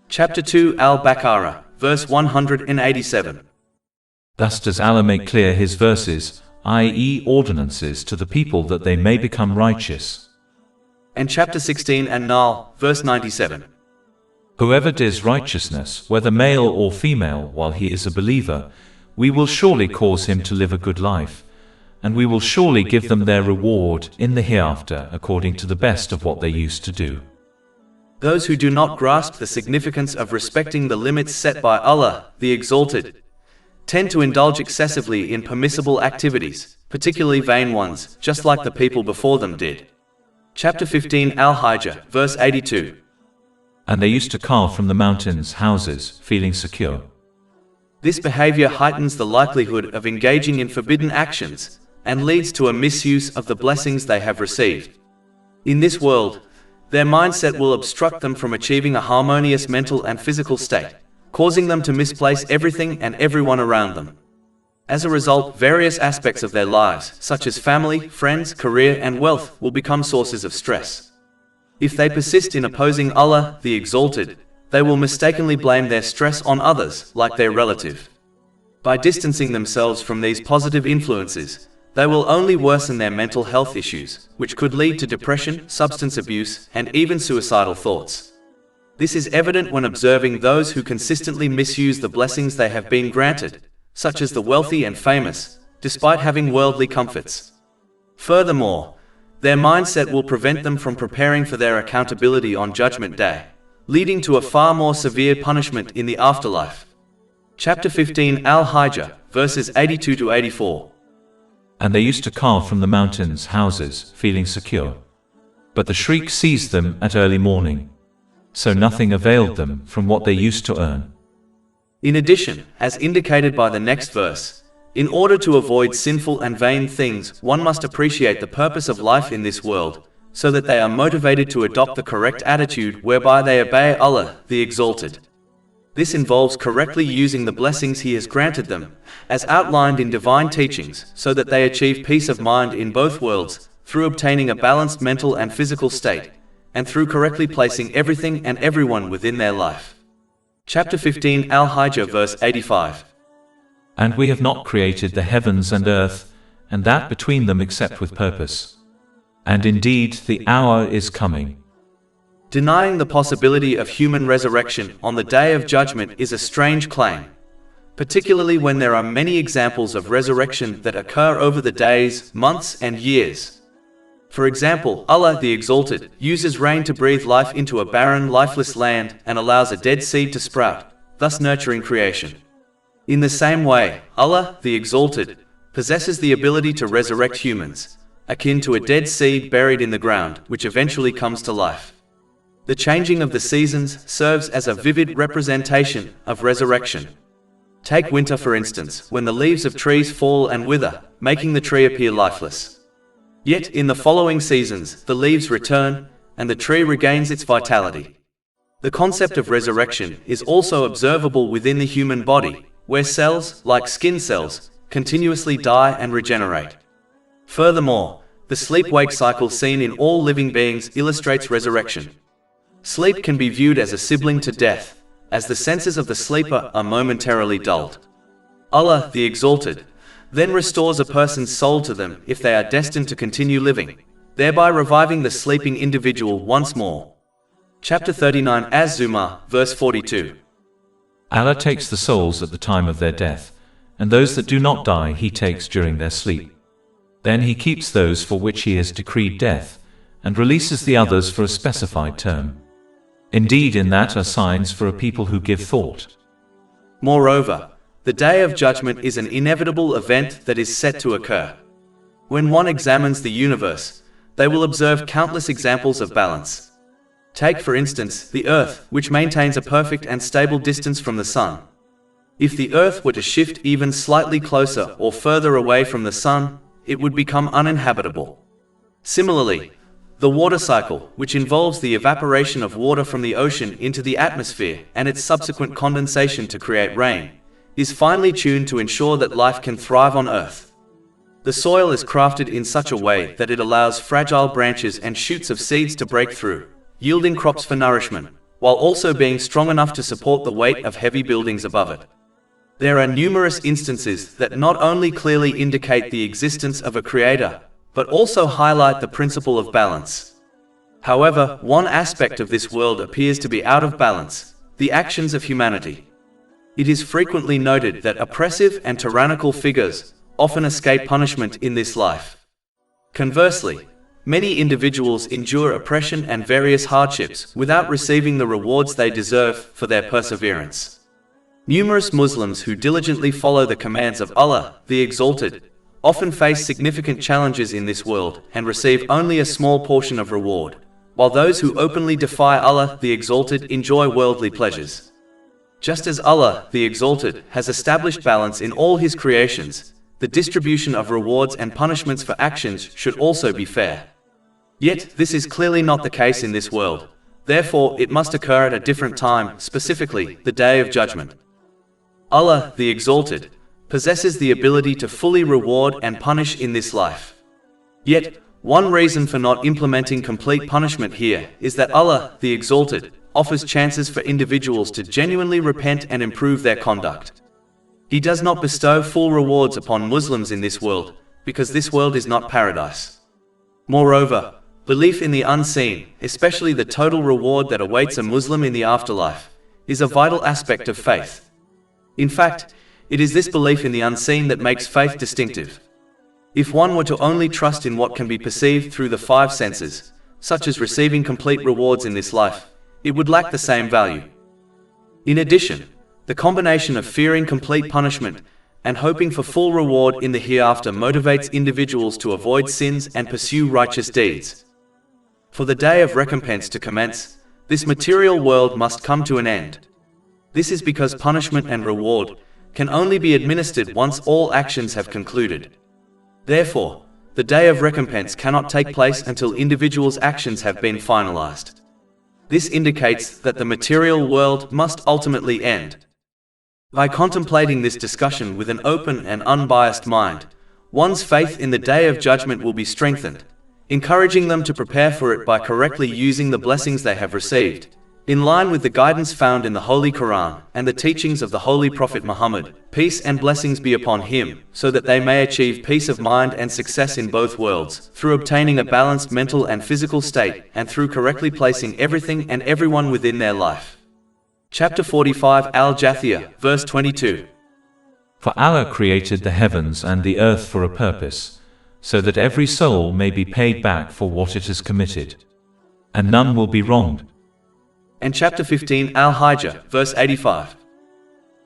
Chapter 2 Al-Baqarah, verse 187. Thus does Allah make clear His verses, i.e. ordinances to the people that they may become righteous. And chapter 16 An-Nahl, verse 97. Whoever does righteousness, whether male or female, while he is a believer, we will surely cause him to live a good life, and we will surely give them their reward in the hereafter according to the best of what they used to do. Those who do not grasp the significance of respecting the limits set by Allah, the Exalted, tend to indulge excessively in permissible activities, particularly vain ones, just like the people before them did. Chapter 15 Al-Hijr, verse 82. And they used to carve from the mountains houses, feeling secure. This behavior heightens the likelihood of engaging in forbidden actions, and leads to a misuse of the blessings they have received. In this world, their mindset will obstruct them from achieving a harmonious mental and physical state, causing them to misplace everything and everyone around them. As a result, various aspects of their lives, such as family, friends, career, and wealth, will become sources of stress. If they persist in opposing Allah, the Exalted, they will mistakenly blame their stress on others, like their relative. By distancing themselves from these positive influences, they will only worsen their mental health issues, which could lead to depression, substance abuse, and even suicidal thoughts. This is evident when observing those who consistently misuse the blessings they have been granted, such as the wealthy and famous, despite having worldly comforts. Furthermore, their mindset will prevent them from preparing for their accountability on Judgment Day, leading to a far more severe punishment in the afterlife. Chapter 15 Al-Hijr, verses 82 to 84. And they used to carve from the mountains houses, feeling secure. but the shriek seized them at early morning. So nothing availed them from what they used to earn. In addition, as indicated by the next verse, in order to avoid sinful and vain things, one must appreciate the purpose of life in this world, so that they are motivated to adopt the correct attitude whereby they obey Allah, the Exalted. This involves correctly using the blessings He has granted them, as outlined in divine teachings, so that they achieve peace of mind in both worlds, through obtaining a balanced mental and physical state, and through correctly placing everything and everyone within their life. Chapter 15 Al-Hijr verse 85. And we have not created the heavens and earth, and that between them except with purpose. And indeed the hour is coming. Denying the possibility of human resurrection on the Day of Judgment is a strange claim, particularly when there are many examples of resurrection that occur over the days, months, and years. For example, Allah the Exalted uses rain to breathe life into a barren, lifeless land and allows a dead seed to sprout, thus nurturing creation. In the same way, Allah the Exalted possesses the ability to resurrect humans, akin to a dead seed buried in the ground, which eventually comes to life. The changing of the seasons serves as a vivid representation of resurrection. Take winter for instance, when the leaves of trees fall and wither, making the tree appear lifeless. Yet in the following seasons, the leaves return, and the tree regains its vitality. The concept of resurrection is also observable within the human body, where cells, like skin cells, continuously die and regenerate. Furthermore, the sleep-wake cycle seen in all living beings illustrates resurrection. Sleep can be viewed as a sibling to death, as the senses of the sleeper are momentarily dulled. Allah, the Exalted, then restores a person's soul to them if they are destined to continue living, thereby reviving the sleeping individual once more. Chapter 39 Az-Zumar, verse 42. Allah takes the souls at the time of their death, and those that do not die He takes during their sleep. Then He keeps those for which He has decreed death, and releases the others for a specified term. Indeed, in that are signs for a people who give thought. Moreover, the Day of Judgment is an inevitable event that is set to occur. When one examines the universe, they will observe countless examples of balance. Take for instance, the Earth, which maintains a perfect and stable distance from the Sun. If the Earth were to shift even slightly closer or further away from the Sun, it would become uninhabitable. Similarly, the water cycle, which involves the evaporation of water from the ocean into the atmosphere and its subsequent condensation to create rain, is finely tuned to ensure that life can thrive on Earth. The soil is crafted in such a way that it allows fragile branches and shoots of seeds to break through, yielding crops for nourishment, while also being strong enough to support the weight of heavy buildings above it. There are numerous instances that not only clearly indicate the existence of a creator, but also highlight the principle of balance. However, one aspect of this world appears to be out of balance: the actions of humanity. It is frequently noted that oppressive and tyrannical figures often escape punishment in this life. Conversely, many individuals endure oppression and various hardships without receiving the rewards they deserve for their perseverance. Numerous Muslims who diligently follow the commands of Allah, the Exalted, often face significant challenges in this world and receive only a small portion of reward, while those who openly defy Allah, the Exalted, enjoy worldly pleasures. Just as Allah, the Exalted, has established balance in all His creations, the distribution of rewards and punishments for actions should also be fair. Yet, this is clearly not the case in this world. Therefore, it must occur at a different time, specifically, the Day of Judgment. Allah, the Exalted, possesses the ability to fully reward and punish in this life. Yet, one reason for not implementing complete punishment here is that Allah, the Exalted, offers chances for individuals to genuinely repent and improve their conduct. He does not bestow full rewards upon Muslims in this world, because this world is not paradise. Moreover, belief in the unseen, especially the total reward that awaits a Muslim in the afterlife, is a vital aspect of faith. In fact, it is this belief in the unseen that makes faith distinctive. If one were to only trust in what can be perceived through the five senses, such as receiving complete rewards in this life, it would lack the same value. In addition, the combination of fearing complete punishment and hoping for full reward in the hereafter motivates individuals to avoid sins and pursue righteous deeds. For the day of recompense to commence, this material world must come to an end. This is because punishment and reward can only be administered once all actions have concluded. Therefore, the day of recompense cannot take place until individuals' actions have been finalized. This indicates that the material world must ultimately end. By contemplating this discussion with an open and unbiased mind, one's faith in the Day of Judgment will be strengthened, encouraging them to prepare for it by correctly using the blessings they have received, in line with the guidance found in the Holy Quran and the teachings of the Holy Prophet Muhammad, peace and blessings be upon him, so that they may achieve peace of mind and success in both worlds, through obtaining a balanced mental and physical state, and through correctly placing everything and everyone within their life. Chapter 45 Al-Jathiyah, verse 22. For Allah created the heavens and the earth for a purpose, so that every soul may be paid back for what it has committed, and none will be wronged. And chapter 15 Al-Hijr, verse 85.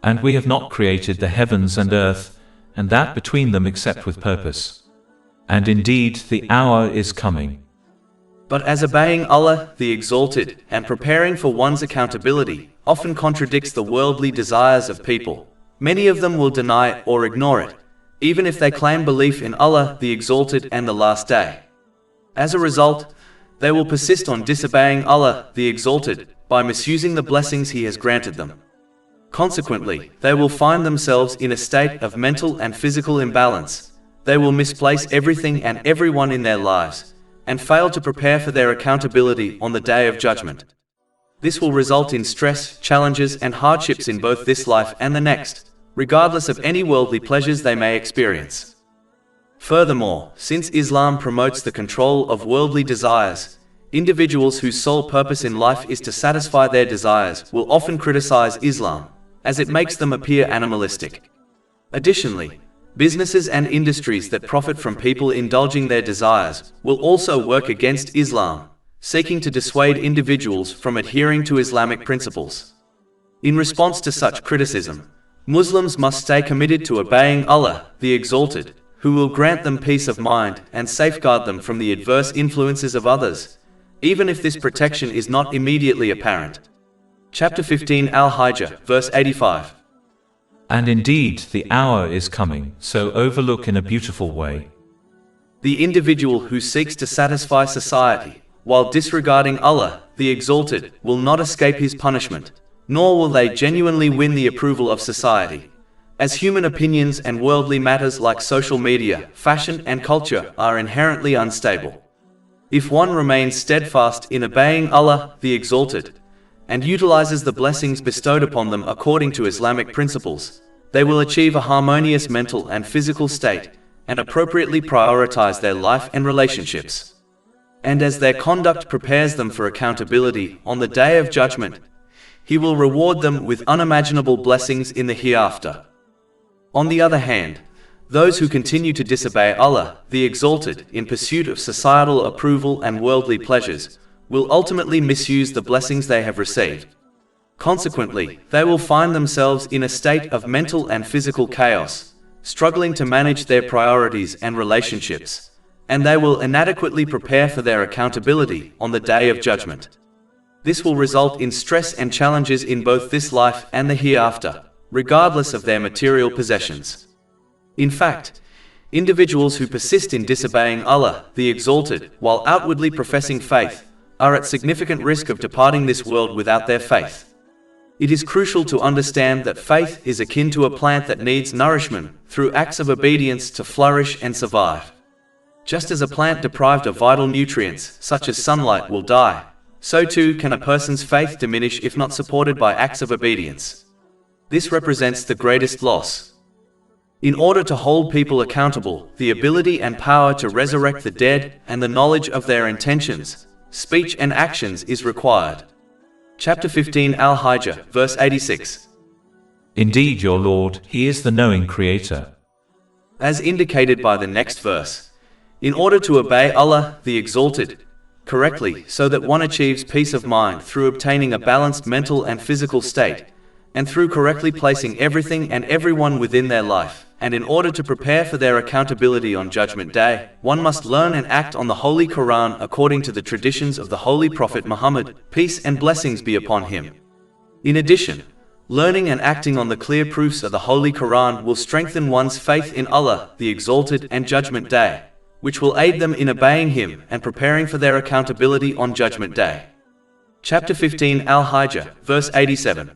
And we have not created the heavens and earth, and that between them except with purpose. And indeed the hour is coming. But as obeying Allah, the Exalted, and preparing for one's accountability, often contradicts the worldly desires of people, many of them will deny it or ignore it, even if they claim belief in Allah, the Exalted, and the Last Day. As a result, they will persist on disobeying Allah, the Exalted, by misusing the blessings He has granted them. Consequently, they will find themselves in a state of mental and physical imbalance. They will misplace everything and everyone in their lives, and fail to prepare for their accountability on the Day of Judgment. This will result in stress, challenges, and hardships in both this life and the next, regardless of any worldly pleasures they may experience. Furthermore, since Islam promotes the control of worldly desires, individuals whose sole purpose in life is to satisfy their desires will often criticize Islam, as it makes them appear animalistic. Additionally, businesses and industries that profit from people indulging their desires will also work against Islam, seeking to dissuade individuals from adhering to Islamic principles. In response to such criticism, Muslims must stay committed to obeying Allah, the Exalted, who will grant them peace of mind and safeguard them from the adverse influences of others, even if this protection is not immediately apparent. Chapter 15 Al-Hijr, verse 85. And indeed the hour is coming, so overlook in a beautiful way. The individual who seeks to satisfy society, while disregarding Allah, the Exalted, will not escape his punishment, nor will they genuinely win the approval of society, as human opinions and worldly matters like social media, fashion, and culture are inherently unstable. If one remains steadfast in obeying Allah, the Exalted, and utilizes the blessings bestowed upon them according to Islamic principles, they will achieve a harmonious mental and physical state, and appropriately prioritize their life and relationships. And as their conduct prepares them for accountability on the Day of Judgment, He will reward them with unimaginable blessings in the hereafter. On the other hand, those who continue to disobey Allah, the Exalted, in pursuit of societal approval and worldly pleasures, will ultimately misuse the blessings they have received. Consequently, they will find themselves in a state of mental and physical chaos, struggling to manage their priorities and relationships, and they will inadequately prepare for their accountability on the Day of Judgment. This will result in stress and challenges in both this life and the hereafter, regardless of their material possessions. In fact, individuals who persist in disobeying Allah, the Exalted, while outwardly professing faith, are at significant risk of departing this world without their faith. It is crucial to understand that faith is akin to a plant that needs nourishment through acts of obedience to flourish and survive. Just as a plant deprived of vital nutrients, such as sunlight, will die, so too can a person's faith diminish if not supported by acts of obedience. This represents the greatest loss. In order to hold people accountable, the ability and power to resurrect the dead and the knowledge of their intentions, speech and actions is required. Chapter 15 Al-Hijr, verse 86. Indeed your Lord, He is the knowing Creator. As indicated by the next verse, in order to obey Allah, the Exalted, correctly, so that one achieves peace of mind through obtaining a balanced mental and physical state, and through correctly placing everything and everyone within their life, and in order to prepare for their accountability on Judgment Day, one must learn and act on the Holy Quran according to the traditions of the Holy Prophet Muhammad, peace and blessings be upon him. In addition, learning and acting on the clear proofs of the Holy Quran will strengthen one's faith in Allah, the Exalted, and Judgment Day, which will aid them in obeying Him and preparing for their accountability on Judgment Day. Chapter 15 Al-Hijr, verse 87.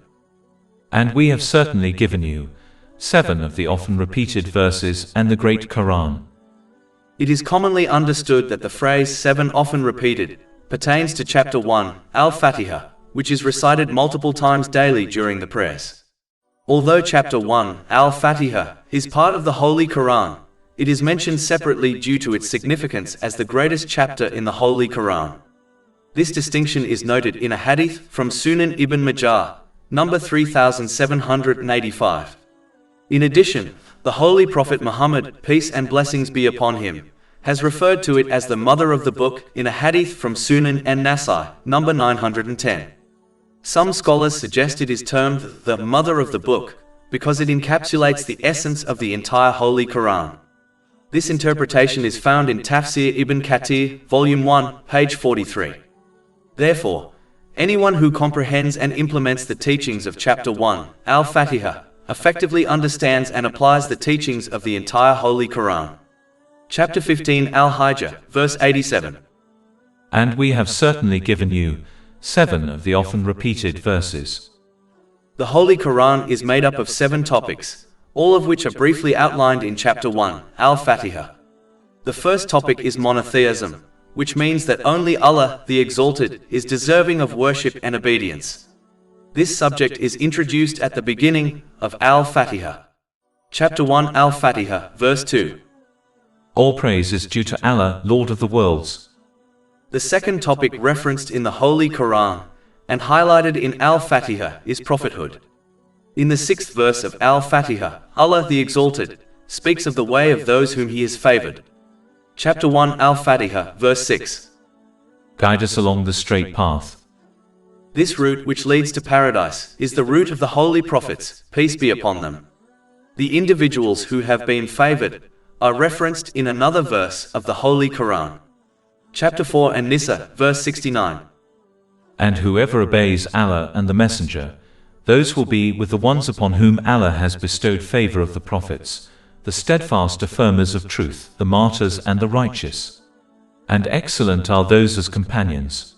And we have certainly given you 7 of the often repeated verses and the great Quran. It is commonly understood that the phrase 7 often repeated pertains to chapter 1, Al-Fatiha, which is recited multiple times daily during the prayers. Although chapter 1, Al-Fatiha, is part of the Holy Quran, it is mentioned separately due to its significance as the greatest chapter in the Holy Quran. This distinction is noted in a hadith from Sunan Ibn Majah, number 3785. In addition, the Holy Prophet Muhammad, peace and blessings be upon him, has referred to it as the mother of the book in a hadith from Sunan and Nasai, number 910. Some scholars suggest it is termed the mother of the book because it encapsulates the essence of the entire Holy Quran. This interpretation is found in Tafsir Ibn Kathir, Volume 1, page 43. Therefore, anyone who comprehends and implements the teachings of chapter 1, Al-Fatiha, effectively understands and applies the teachings of the entire Holy Quran. Chapter 15 Al-Hijr, verse 87. And we have certainly given you 7 of the often repeated verses. The Holy Quran is made up of 7 topics, all of which are briefly outlined in chapter 1, Al-Fatiha. The first topic is monotheism, which means that only Allah, the Exalted, is deserving of worship and obedience. This subject is introduced at the beginning of Al-Fatiha. Chapter 1 Al-Fatiha, verse 2. All praise is due to Allah, Lord of the worlds. The second topic referenced in the Holy Quran and highlighted in Al-Fatiha is prophethood. In the 6th verse of Al-Fatiha, Allah the Exalted speaks of the way of those whom He has favored. Chapter 1 Al-Fatiha, verse 6. Guide us along the straight path. This route which leads to paradise is the route of the holy prophets, peace be upon them. The individuals who have been favored are referenced in another verse of the Holy Quran. Chapter 4 An-Nisa, verse 69. And whoever obeys Allah and the Messenger, those will be with the ones upon whom Allah has bestowed favor of the prophets, the steadfast affirmers of truth, the martyrs and the righteous. And excellent are those as companions.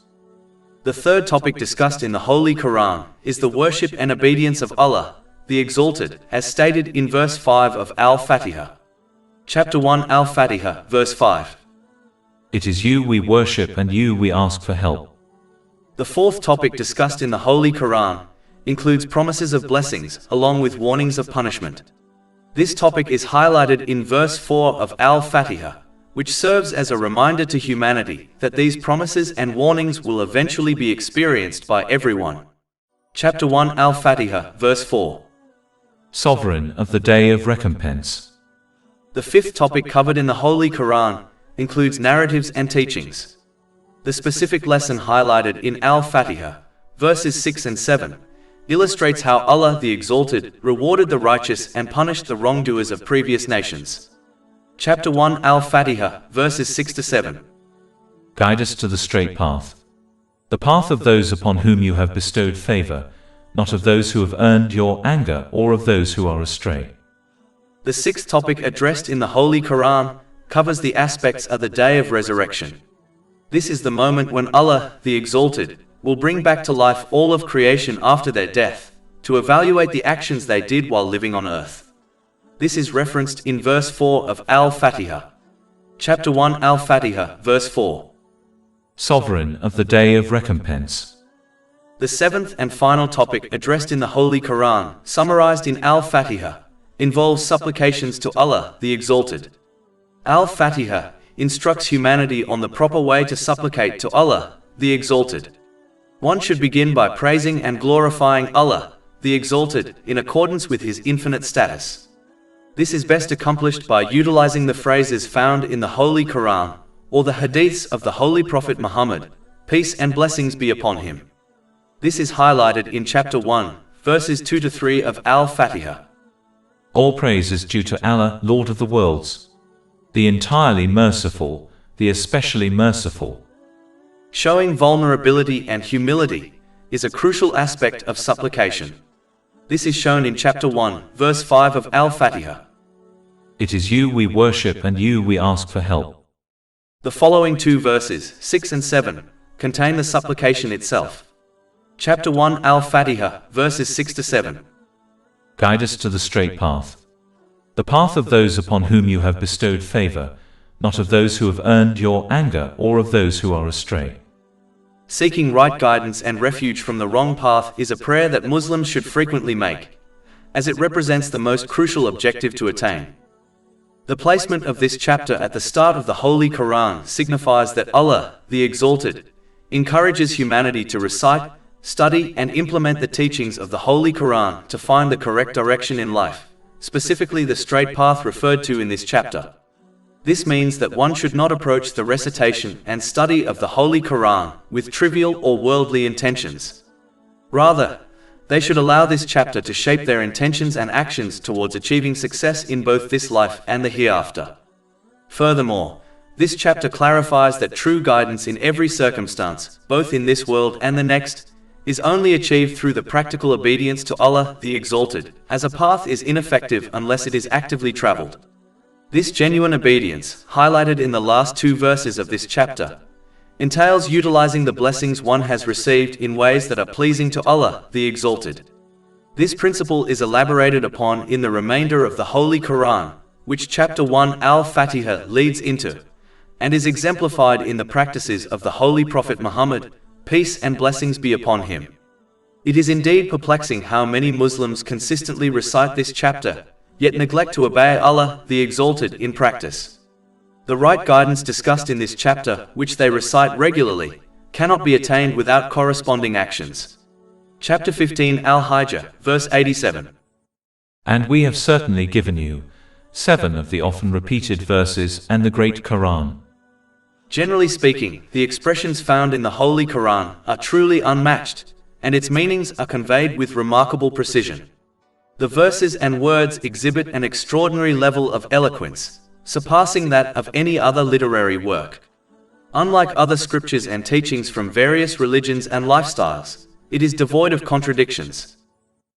The third topic discussed in the Holy Quran is the worship and obedience of Allah, the Exalted, as stated in verse 5 of Al-Fatiha. Chapter 1 Al-Fatiha, verse 5. It is you we worship and you we ask for help. The fourth topic discussed in the Holy Quran includes promises of blessings along with warnings of punishment. This topic is highlighted in verse 4 of Al-Fatiha, which serves as a reminder to humanity that these promises and warnings will eventually be experienced by everyone. Chapter 1 Al-Fatiha, verse 4. Sovereign of the Day of Recompense. The fifth topic covered in the Holy Quran includes narratives and teachings. The specific lesson highlighted in Al-Fatiha, verses 6 and 7, illustrates how Allah the Exalted rewarded the righteous and punished the wrongdoers of previous nations. Chapter 1 Al-Fatiha, verses 6 to 7. Guide us to the straight path. The path of those upon whom you have bestowed favor, not of those who have earned your anger or of those who are astray. The sixth topic addressed in the Holy Quran covers the aspects of the Day of Resurrection. This is the moment when Allah, the Exalted, will bring back to life all of creation after their death, to evaluate the actions they did while living on earth. This is referenced in verse 4 of Al-Fatiha. Chapter 1 Al-Fatiha, verse 4. Sovereign of the Day of Recompense. The seventh and final topic addressed in the Holy Quran, summarized in Al-Fatiha, involves supplications to Allah, the Exalted. Al-Fatiha instructs humanity on the proper way to supplicate to Allah, the Exalted. One should begin by praising and glorifying Allah, the Exalted, in accordance with His infinite status. This is best accomplished by utilizing the phrases found in the Holy Quran, or the hadiths of the Holy Prophet Muhammad, peace and blessings be upon him. This is highlighted in chapter 1, verses 2 to 3 of Al-Fatiha. All praise is due to Allah, Lord of the worlds, the entirely merciful, the especially merciful. Showing vulnerability and humility is a crucial aspect of supplication. This is shown in chapter 1, verse 5 of Al-Fatiha. It is you we worship and you we ask for help. The following two verses, 6 and 7, contain the supplication itself. Chapter 1 Al-Fatiha, verses 6 to 7. Guide us to the straight path, the path of those upon whom you have bestowed favor, not of those who have earned your anger or of those who are astray. Seeking right guidance and refuge from the wrong path is a prayer that Muslims should frequently make, as it represents the most crucial objective to attain. The placement of this chapter at the start of the Holy Quran signifies that Allah, the Exalted, encourages humanity to recite, study and implement the teachings of the Holy Quran to find the correct direction in life, specifically the straight path referred to in this chapter. This means that one should not approach the recitation and study of the Holy Quran with trivial or worldly intentions. Rather, they should allow this chapter to shape their intentions and actions towards achieving success in both this life and the hereafter. Furthermore, this chapter clarifies that true guidance in every circumstance, both in this world and the next, is only achieved through the practical obedience to Allah, the Exalted, as a path is ineffective unless it is actively traveled. This genuine obedience, highlighted in the last two verses of this chapter, entails utilizing the blessings one has received in ways that are pleasing to Allah, the Exalted. This principle is elaborated upon in the remainder of the Holy Quran, which chapter 1 Al-Fatiha leads into, and is exemplified in the practices of the Holy Prophet Muhammad, peace and blessings be upon him. It is indeed perplexing how many Muslims consistently recite this chapter, yet neglect to obey Allah, the Exalted, in practice. The right guidance discussed in this chapter, which they recite regularly, cannot be attained without corresponding actions. Chapter 15 Al-Hijr, verse 87. And we have certainly given you 7 of the often repeated verses and the great Quran. Generally speaking, the expressions found in the Holy Quran are truly unmatched, and its meanings are conveyed with remarkable precision. The verses and words exhibit an extraordinary level of eloquence, surpassing that of any other literary work. Unlike other scriptures and teachings from various religions and lifestyles, it is devoid of contradictions.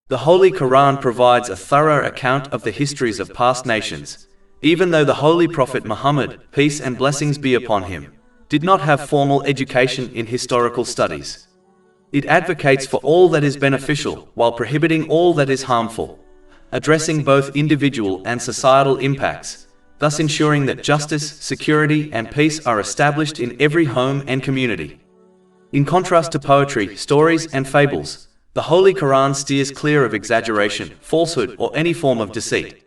The Holy Quran provides a thorough account of the histories of past nations, even though the Holy Prophet Muhammad, peace and blessings be upon him, did not have formal education in historical studies. It advocates for all that is beneficial while prohibiting all that is harmful, addressing both individual and societal impacts, thus ensuring that justice, security and peace are established in every home and community. In contrast to poetry, stories and fables, the Holy Quran steers clear of exaggeration, falsehood or any form of deceit.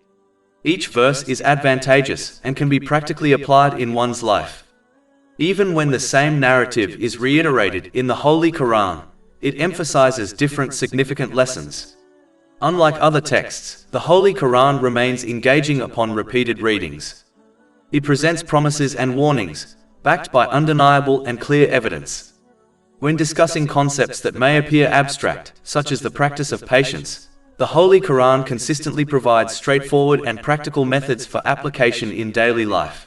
Each verse is advantageous and can be practically applied in one's life. Even when the same narrative is reiterated in the Holy Quran, it emphasizes different significant lessons. Unlike other texts, the Holy Quran remains engaging upon repeated readings. It presents promises and warnings, backed by undeniable and clear evidence. When discussing concepts that may appear abstract, such as the practice of patience, the Holy Quran consistently provides straightforward and practical methods for application in daily life.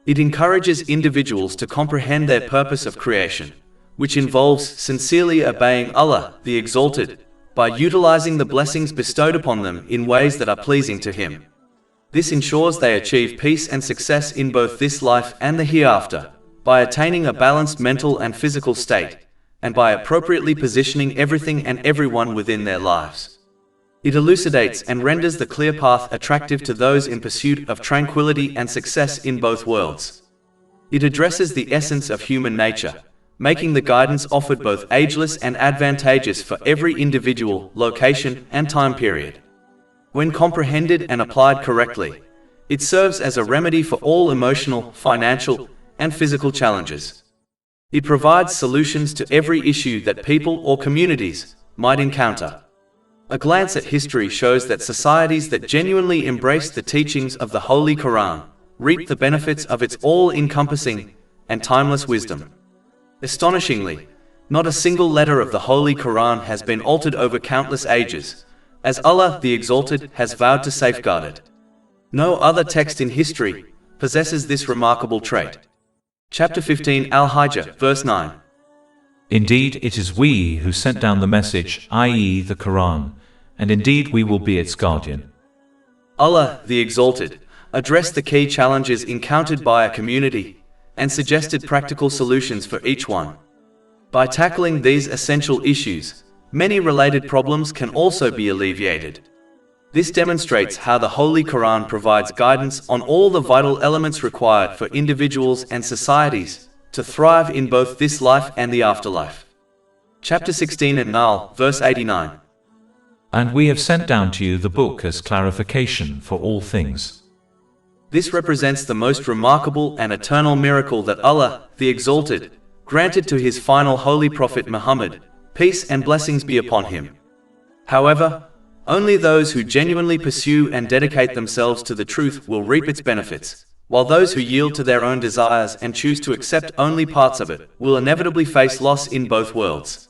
It encourages individuals to comprehend their purpose of creation, which involves sincerely obeying Allah, the Exalted, by utilizing the blessings bestowed upon them in ways that are pleasing to Him. This ensures they achieve peace and success in both this life and the hereafter, by attaining a balanced mental and physical state, and by appropriately positioning everything and everyone within their lives. It elucidates and renders the clear path attractive to those in pursuit of tranquility and success in both worlds. It addresses the essence of human nature, making the guidance offered both ageless and advantageous for every individual, location, and time period. When comprehended and applied correctly, it serves as a remedy for all emotional, financial, and physical challenges. It provides solutions to every issue that people or communities might encounter. A glance at history shows that societies that genuinely embrace the teachings of the Holy Quran reap the benefits of its all-encompassing and timeless wisdom. Astonishingly, not a single letter of the Holy Quran has been altered over countless ages, as Allah the Exalted has vowed to safeguard it. No other text in history possesses this remarkable trait. Chapter 15 Al-Hijr, verse 9. Indeed, it is we who sent down the message, i.e. the Quran, and indeed we will be its guardian. Allah the Exalted addressed the key challenges encountered by a community and suggested practical solutions for each one. By tackling these essential issues, many related problems can also be alleviated. This demonstrates how the Holy Quran provides guidance on all the vital elements required for individuals and societies to thrive in both this life and the afterlife. Chapter 16 An-Nahl, verse 89. And we have sent down to you the book as clarification for all things. This represents the most remarkable and eternal miracle that Allah, the Exalted, granted to His final holy prophet Muhammad, peace and blessings be upon him. However, only those who genuinely pursue and dedicate themselves to the truth will reap its benefits, while those who yield to their own desires and choose to accept only parts of it will inevitably face loss in both worlds.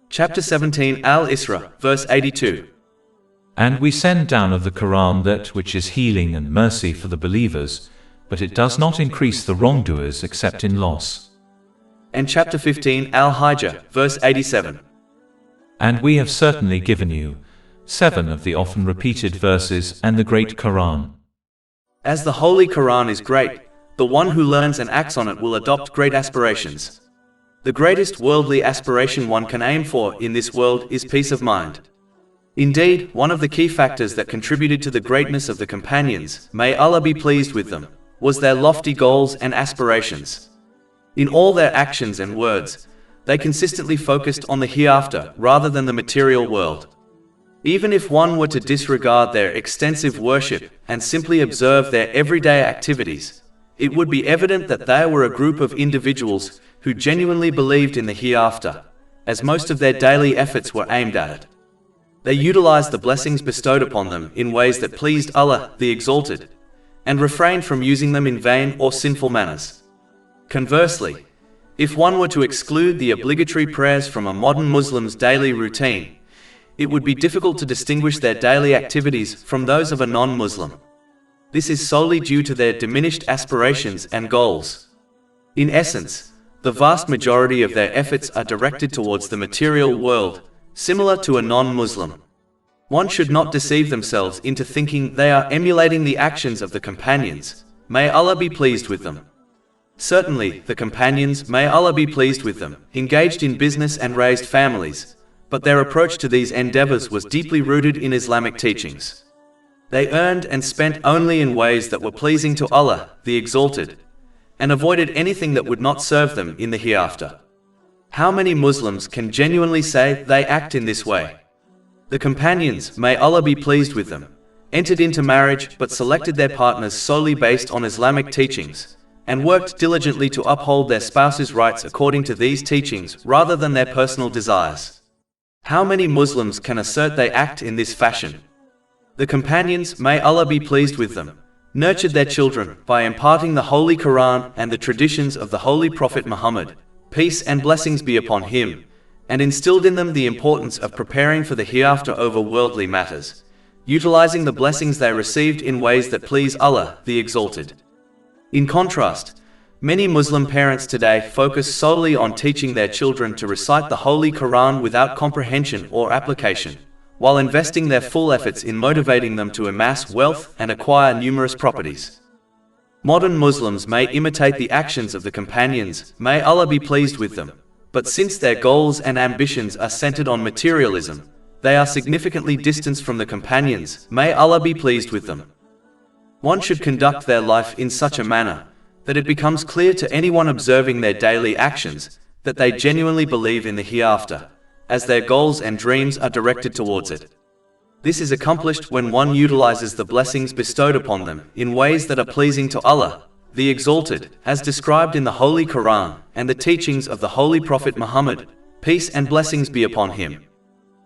Chapter 17 Al-Isra, verse 82. And we send down of the Quran that which is healing and mercy for the believers, but it does not increase the wrongdoers except in loss. And chapter 15 Al-Hijr, verse 87. And we have certainly given you 7 of the often repeated verses and the great Quran. As the Holy Quran is great, the one who learns and acts on it will adopt great aspirations. The greatest worldly aspiration one can aim for in this world is peace of mind. Indeed, one of the key factors that contributed to the greatness of the companions, may Allah be pleased with them, was their lofty goals and aspirations. In all their actions and words, they consistently focused on the hereafter rather than the material world. Even if one were to disregard their extensive worship and simply observe their everyday activities, it would be evident that they were a group of individuals who genuinely believed in the hereafter, as most of their daily efforts were aimed at it. They utilized the blessings bestowed upon them in ways that pleased Allah, the Exalted, and refrained from using them in vain or sinful manners. Conversely, if one were to exclude the obligatory prayers from a modern Muslim's daily routine, it would be difficult to distinguish their daily activities from those of a non-Muslim. This is solely due to their diminished aspirations and goals. In essence, the vast majority of their efforts are directed towards the material world, similar to a non-Muslim. One should not deceive themselves into thinking they are emulating the actions of the companions, may Allah be pleased with them. Certainly, the companions, may Allah be pleased with them, engaged in business and raised families, but their approach to these endeavors was deeply rooted in Islamic teachings. They earned and spent only in ways that were pleasing to Allah, the Exalted, and avoided anything that would not serve them in the hereafter. How many Muslims can genuinely say they act in this way? The companions, may Allah be pleased with them, entered into marriage but selected their partners solely based on Islamic teachings, and worked diligently to uphold their spouse's rights according to these teachings rather than their personal desires. How many Muslims can assert they act in this fashion? The companions, may Allah be pleased with them, nurtured their children by imparting the Holy Quran and the traditions of the Holy Prophet Muhammad, peace and blessings be upon him, and instilled in them the importance of preparing for the hereafter over worldly matters, utilizing the blessings they received in ways that please Allah, the Exalted. In contrast, many Muslim parents today focus solely on teaching their children to recite the Holy Quran without comprehension or application, while investing their full efforts in motivating them to amass wealth and acquire numerous properties. Modern Muslims may imitate the actions of the companions, may Allah be pleased with them, but since their goals and ambitions are centered on materialism, they are significantly distanced from the companions, may Allah be pleased with them. One should conduct their life in such a manner that it becomes clear to anyone observing their daily actions that they genuinely believe in the hereafter, as their goals and dreams are directed towards it. This is accomplished when one utilizes the blessings bestowed upon them in ways that are pleasing to Allah, the Exalted, as described in the Holy Quran and the teachings of the Holy Prophet Muhammad, peace and blessings be upon him.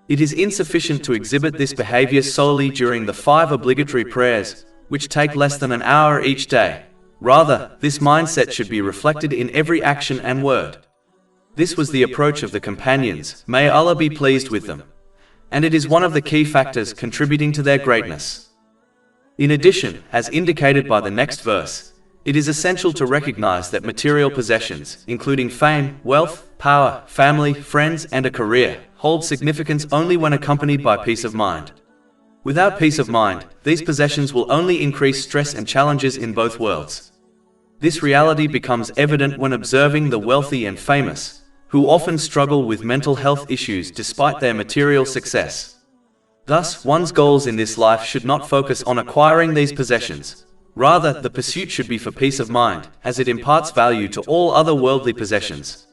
It is insufficient to exhibit this behavior solely during the 5 obligatory prayers, which take less than an hour each day. Rather, this mindset should be reflected in every action and word. This was the approach of the companions, may Allah be pleased with them, and it is one of the key factors contributing to their greatness. In addition, as indicated by the next verse, it is essential to recognize that material possessions, including fame, wealth, power, family, friends, and a career, hold significance only when accompanied by peace of mind. Without peace of mind, these possessions will only increase stress and challenges in both worlds. This reality becomes evident when observing the wealthy and famous, who often struggle with mental health issues despite their material success. Thus, one's goals in this life should not focus on acquiring these possessions. Rather, the pursuit should be for peace of mind, as it imparts value to all other worldly possessions.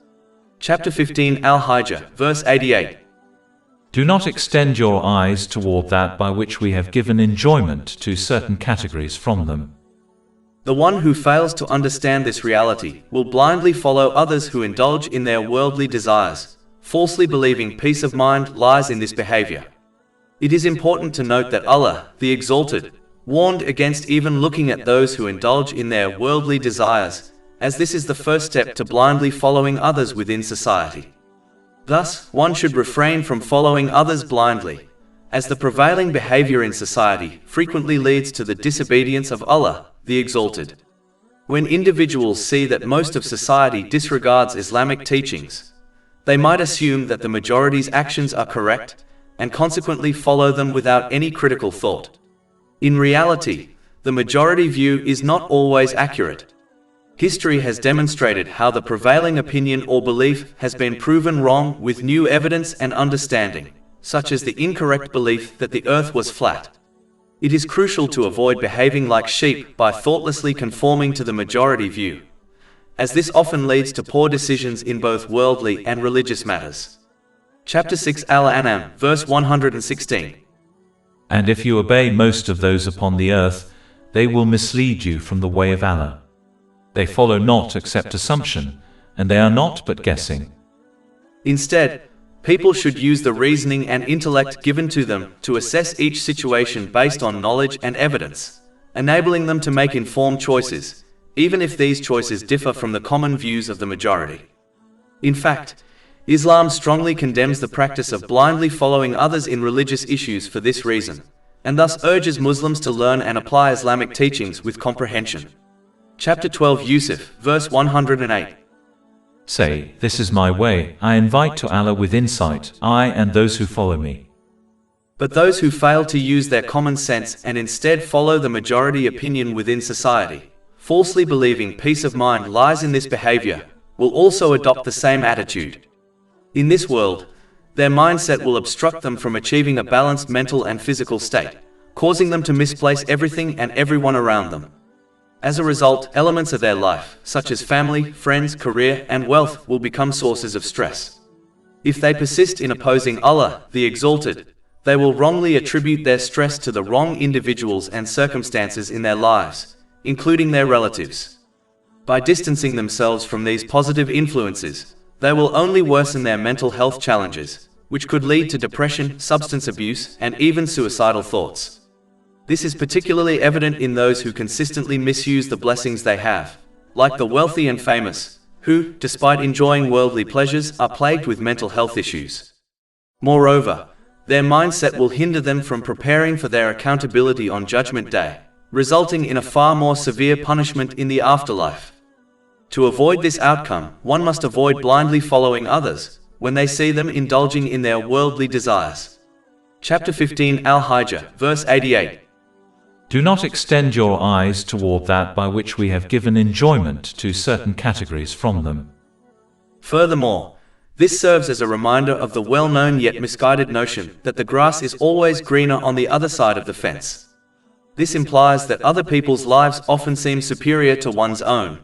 Chapter 15 Al-Hijr, verse 88. Do not extend your eyes toward that by which we have given enjoyment to certain categories from them. The one who fails to understand this reality will blindly follow others who indulge in their worldly desires, falsely believing peace of mind lies in this behavior. It is important to note that Allah, the Exalted, warned against even looking at those who indulge in their worldly desires, as this is the first step to blindly following others within society. Thus, one should refrain from following others blindly, as the prevailing behavior in society frequently leads to the disobedience of Allah, the Exalted. When individuals see that most of society disregards Islamic teachings, they might assume that the majority's actions are correct, and consequently follow them without any critical thought. In reality, the majority view is not always accurate. History has demonstrated how the prevailing opinion or belief has been proven wrong with new evidence and understanding, such as the incorrect belief that the earth was flat. It is crucial to avoid behaving like sheep by thoughtlessly conforming to the majority view, as this often leads to poor decisions in both worldly and religious matters. Chapter 6 Al-An'am, verse 116. And if you obey most of those upon the earth, they will mislead you from the way of Allah. They follow not except assumption, and they are not but guessing. Instead, people should use the reasoning and intellect given to them to assess each situation based on knowledge and evidence, enabling them to make informed choices, even if these choices differ from the common views of the majority. In fact, Islam strongly condemns the practice of blindly following others in religious issues for this reason, and thus urges Muslims to learn and apply Islamic teachings with comprehension. Chapter 12 Yusuf, verse 108. Say, this is my way, I invite to Allah with insight, I and those who follow me. But those who fail to use their common sense and instead follow the majority opinion within society, falsely believing peace of mind lies in this behavior, will also adopt the same attitude. In this world, their mindset will obstruct them from achieving a balanced mental and physical state, causing them to misplace everything and everyone around them. As a result, elements of their life, such as family, friends, career, and wealth, will become sources of stress. If they persist in opposing Allah, the Exalted, they will wrongly attribute their stress to the wrong individuals and circumstances in their lives, including their relatives. By distancing themselves from these positive influences, they will only worsen their mental health challenges, which could lead to depression, substance abuse, and even suicidal thoughts. This is particularly evident in those who consistently misuse the blessings they have, like the wealthy and famous, who, despite enjoying worldly pleasures, are plagued with mental health issues. Moreover, their mindset will hinder them from preparing for their accountability on Judgment Day, resulting in a far more severe punishment in the afterlife. To avoid this outcome, one must avoid blindly following others when they see them indulging in their worldly desires. Chapter 15 Al-Hijr, verse 88. Do not extend your eyes toward that by which we have given enjoyment to certain categories from them. Furthermore, this serves as a reminder of the well-known yet misguided notion that the grass is always greener on the other side of the fence. This implies that other people's lives often seem superior to one's own.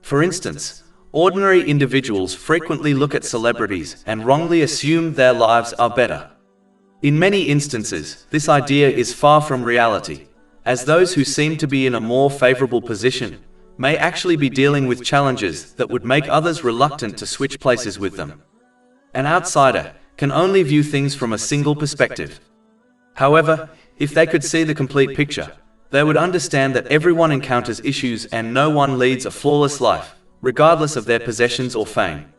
For instance, ordinary individuals frequently look at celebrities and wrongly assume their lives are better. In many instances, this idea is far from reality, as those who seem to be in a more favorable position may actually be dealing with challenges that would make others reluctant to switch places with them. An outsider can only view things from a single perspective. However, if they could see the complete picture, they would understand that everyone encounters issues and no one leads a flawless life, regardless of their possessions or fame.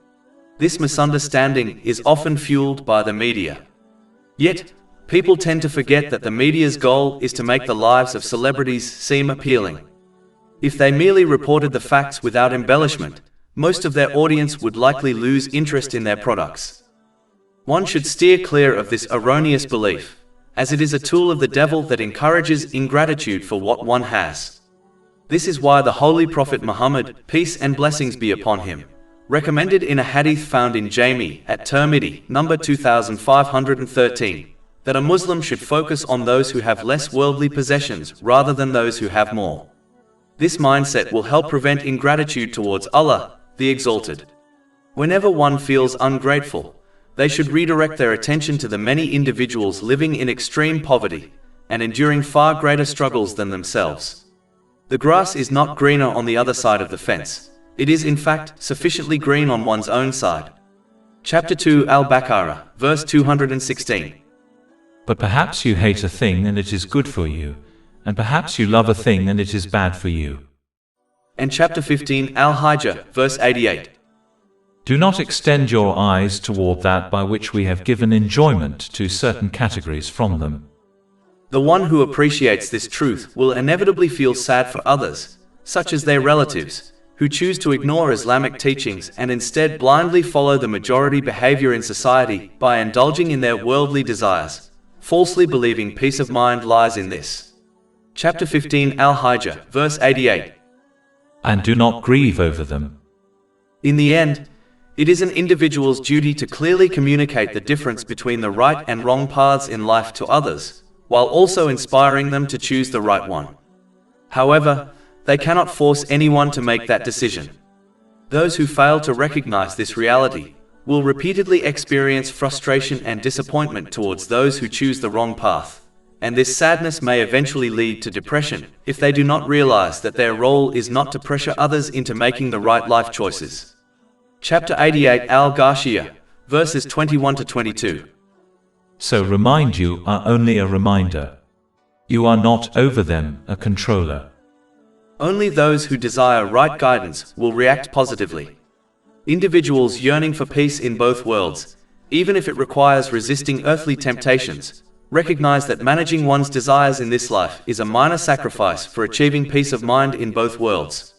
This misunderstanding is often fueled by the media. Yet, people tend to forget that the media's goal is to make the lives of celebrities seem appealing. If they merely reported the facts without embellishment, most of their audience would likely lose interest in their products. One should steer clear of this erroneous belief, as it is a tool of the devil that encourages ingratitude for what one has. This is why the Holy Prophet Muhammad, peace and blessings be upon him, recommended in a hadith found in Jami at Tirmidhi, number 2513, that a Muslim should focus on those who have less worldly possessions rather than those who have more. This mindset will help prevent ingratitude towards Allah, the Exalted. Whenever one feels ungrateful, they should redirect their attention to the many individuals living in extreme poverty and enduring far greater struggles than themselves. The grass is not greener on the other side of the fence. It is in fact sufficiently green on one's own side. Chapter 2 Al-Baqarah, verse 216. But perhaps you hate a thing and it is good for you, and perhaps you love a thing and it is bad for you. And chapter 15 Al-Hijr, verse 88. Do not extend your eyes toward that by which we have given enjoyment to certain categories from them. The one who appreciates this truth will inevitably feel sad for others, such as their relatives, who choose to ignore Islamic teachings and instead blindly follow the majority behavior in society by indulging in their worldly desires, falsely believing peace of mind lies in this. Chapter 15 Al-Hijr, verse 88. And do not grieve over them. In the end, it is an individual's duty to clearly communicate the difference between the right and wrong paths in life to others, while also inspiring them to choose the right one. However, they cannot force anyone to make that decision. Those who fail to recognize this reality will repeatedly experience frustration and disappointment towards those who choose the wrong path, and this sadness may eventually lead to depression if they do not realize that their role is not to pressure others into making the right life choices. Chapter 88 Al-Ghashiyah, verses 21 to 22. So remind you are only a reminder. You are not over them, a controller. Only those who desire right guidance will react positively. Individuals yearning for peace in both worlds, even if it requires resisting earthly temptations, recognize that managing one's desires in this life is a minor sacrifice for achieving peace of mind in both worlds.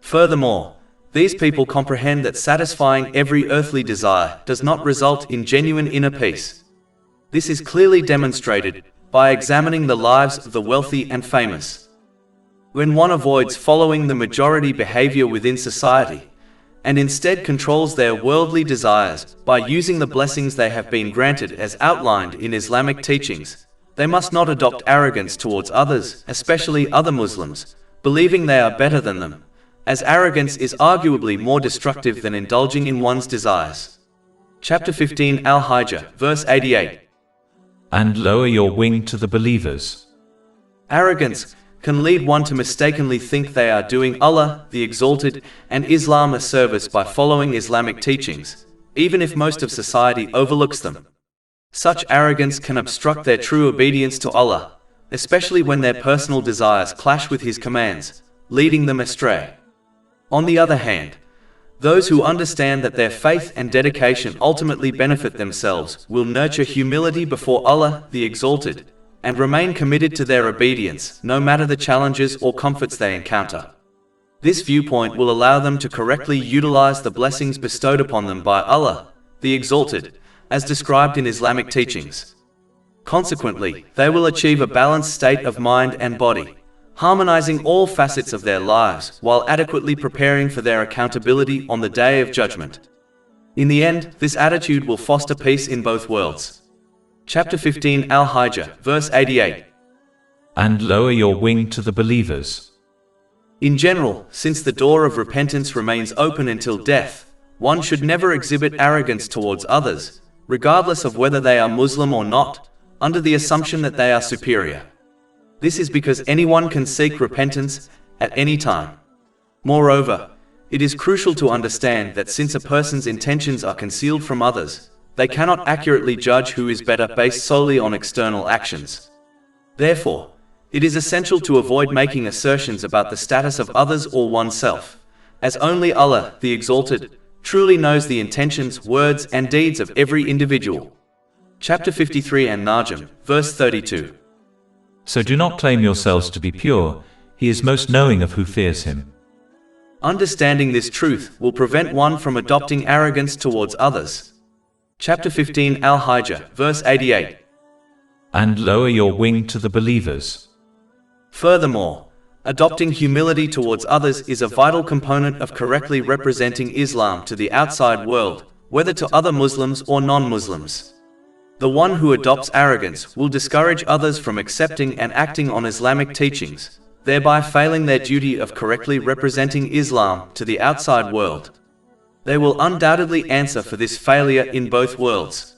Furthermore, these people comprehend that satisfying every earthly desire does not result in genuine inner peace. This is clearly demonstrated by examining the lives of the wealthy and famous. When one avoids following the majority behavior within society, and instead controls their worldly desires by using the blessings they have been granted as outlined in Islamic teachings, they must not adopt arrogance towards others, especially other Muslims, believing they are better than them, as arrogance is arguably more destructive than indulging in one's desires. Chapter 15 Al-Hijr, verse 88. And lower your wing to the believers. Arrogance can lead one to mistakenly think they are doing Allah, the Exalted, and Islam a service by following Islamic teachings, even if most of society overlooks them. Such arrogance can obstruct their true obedience to Allah, especially when their personal desires clash with His commands, leading them astray. On the other hand, those who understand that their faith and dedication ultimately benefit themselves will nurture humility before Allah, the Exalted, and remain committed to their obedience, no matter the challenges or comforts they encounter. This viewpoint will allow them to correctly utilize the blessings bestowed upon them by Allah, the Exalted, as described in Islamic teachings. Consequently, they will achieve a balanced state of mind and body, harmonizing all facets of their lives while adequately preparing for their accountability on the Day of Judgment. In the end, this attitude will foster peace in both worlds. Chapter 15 Al-Hijr, verse 88. And lower your wing to the believers. In general, since the door of repentance remains open until death, one should never exhibit arrogance towards others, regardless of whether they are Muslim or not, under the assumption that they are superior. This is because anyone can seek repentance at any time. Moreover, it is crucial to understand that since a person's intentions are concealed from others, they cannot accurately judge who is better based solely on external actions. Therefore, it is essential to avoid making assertions about the status of others or oneself, as only Allah, the Exalted, truly knows the intentions, words, and deeds of every individual. Chapter 53 and Najm, verse 32. So do not claim yourselves to be pure, he is most knowing of who fears him. Understanding this truth will prevent one from adopting arrogance towards others. Chapter 15 Al-Hijr, verse 88. And lower your wing to the believers. Furthermore, adopting humility towards others is a vital component of correctly representing Islam to the outside world, whether to other Muslims or non-Muslims. The one who adopts arrogance will discourage others from accepting and acting on Islamic teachings, thereby failing their duty of correctly representing Islam to the outside world. They will undoubtedly answer for this failure in both worlds.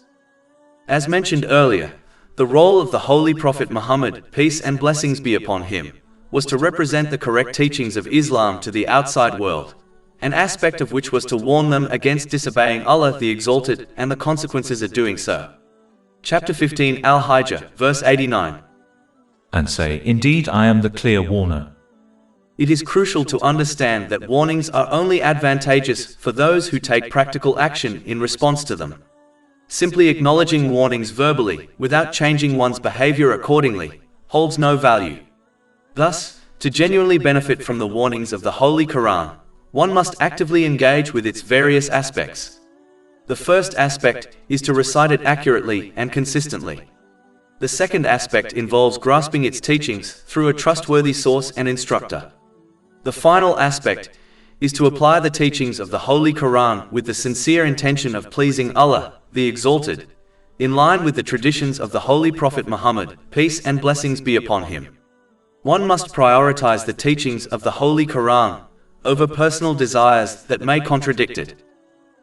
As mentioned earlier, the role of the Holy Prophet Muhammad, peace and blessings be upon him, was to represent the correct teachings of Islam to the outside world, an aspect of which was to warn them against disobeying Allah the Exalted and the consequences of doing so. Chapter 15 Al-Hijr, verse 89. And say, indeed I am the clear warner. It is crucial to understand that warnings are only advantageous for those who take practical action in response to them. Simply acknowledging warnings verbally, without changing one's behavior accordingly, holds no value. Thus, to genuinely benefit from the warnings of the Holy Quran, one must actively engage with its various aspects. The first aspect is to recite it accurately and consistently. The second aspect involves grasping its teachings through a trustworthy source and instructor. The final aspect is to apply the teachings of the Holy Quran with the sincere intention of pleasing Allah, the Exalted, in line with the traditions of the Holy Prophet Muhammad, peace and blessings be upon him. One must prioritize the teachings of the Holy Quran over personal desires that may contradict it.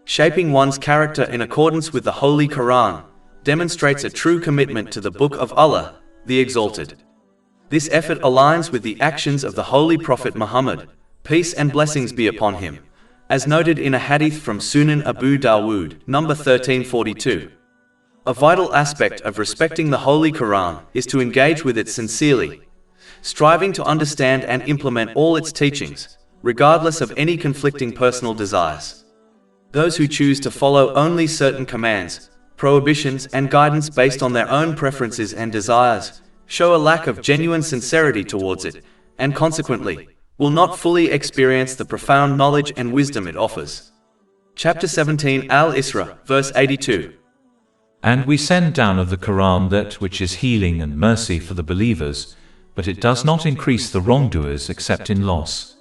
Shaping one's character in accordance with the Holy Quran demonstrates a true commitment to the Book of Allah, the Exalted. This effort aligns with the actions of the Holy Prophet Muhammad, peace and blessings be upon him, as noted in a hadith from Sunan Abu Dawood, number 1342. A vital aspect of respecting the Holy Quran is to engage with it sincerely, striving to understand and implement all its teachings, regardless of any conflicting personal desires. Those who choose to follow only certain commands, prohibitions and guidance based on their own preferences and desires show a lack of genuine sincerity towards it, and consequently, will not fully experience the profound knowledge and wisdom it offers. Chapter 17 Al-Isra, verse 82. And we send down of the Quran that which is healing and mercy for the believers, but it does not increase the wrongdoers except in loss.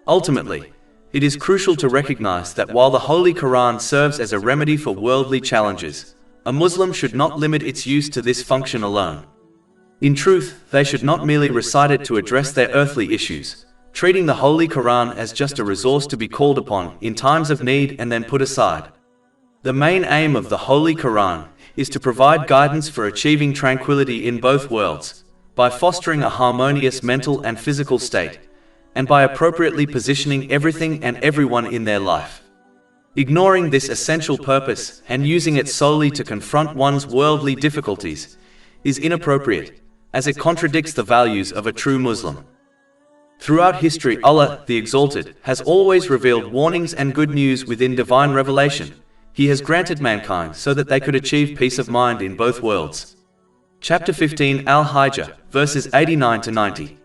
Ultimately, it is crucial to recognize that while the Holy Quran serves as a remedy for worldly challenges, a Muslim should not limit its use to this function alone. In truth, they should not merely recite it to address their earthly issues, treating the Holy Quran as just a resource to be called upon in times of need and then put aside. The main aim of the Holy Quran is to provide guidance for achieving tranquility in both worlds, by fostering a harmonious mental and physical state, and by appropriately positioning everything and everyone in their life. Ignoring this essential purpose and using it solely to confront one's worldly difficulties is inappropriate, as it contradicts the values of a true Muslim. Throughout history, Allah, the Exalted, has always revealed warnings and good news within divine revelation. He has granted mankind so that they could achieve peace of mind in both worlds. Chapter 15 Al-Hijr, verses 89 to 90.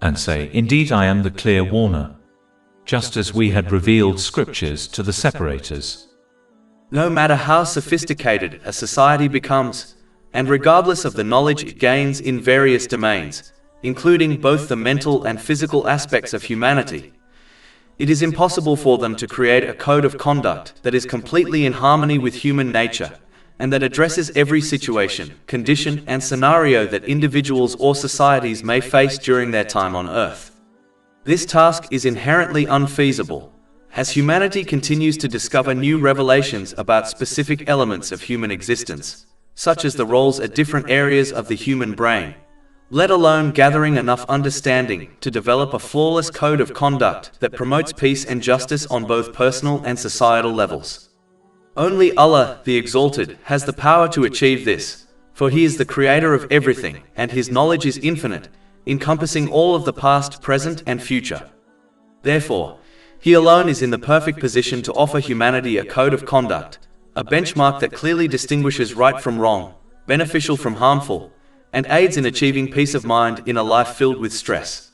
And say, indeed I am the clear warner, just as we had revealed scriptures to the separators. No matter how sophisticated a society becomes, and regardless of the knowledge it gains in various domains, including both the mental and physical aspects of humanity, it is impossible for them to create a code of conduct that is completely in harmony with human nature, and that addresses every situation, condition, and scenario that individuals or societies may face during their time on Earth. This task is inherently unfeasible, as humanity continues to discover new revelations about specific elements of human existence, such as the roles at different areas of the human brain, let alone gathering enough understanding to develop a flawless code of conduct that promotes peace and justice on both personal and societal levels. Only Allah, the Exalted, has the power to achieve this, for He is the creator of everything, and His knowledge is infinite, encompassing all of the past, present, and future. Therefore, He alone is in the perfect position to offer humanity a code of conduct, a benchmark that clearly distinguishes right from wrong, beneficial from harmful, and aids in achieving peace of mind in a life filled with stress.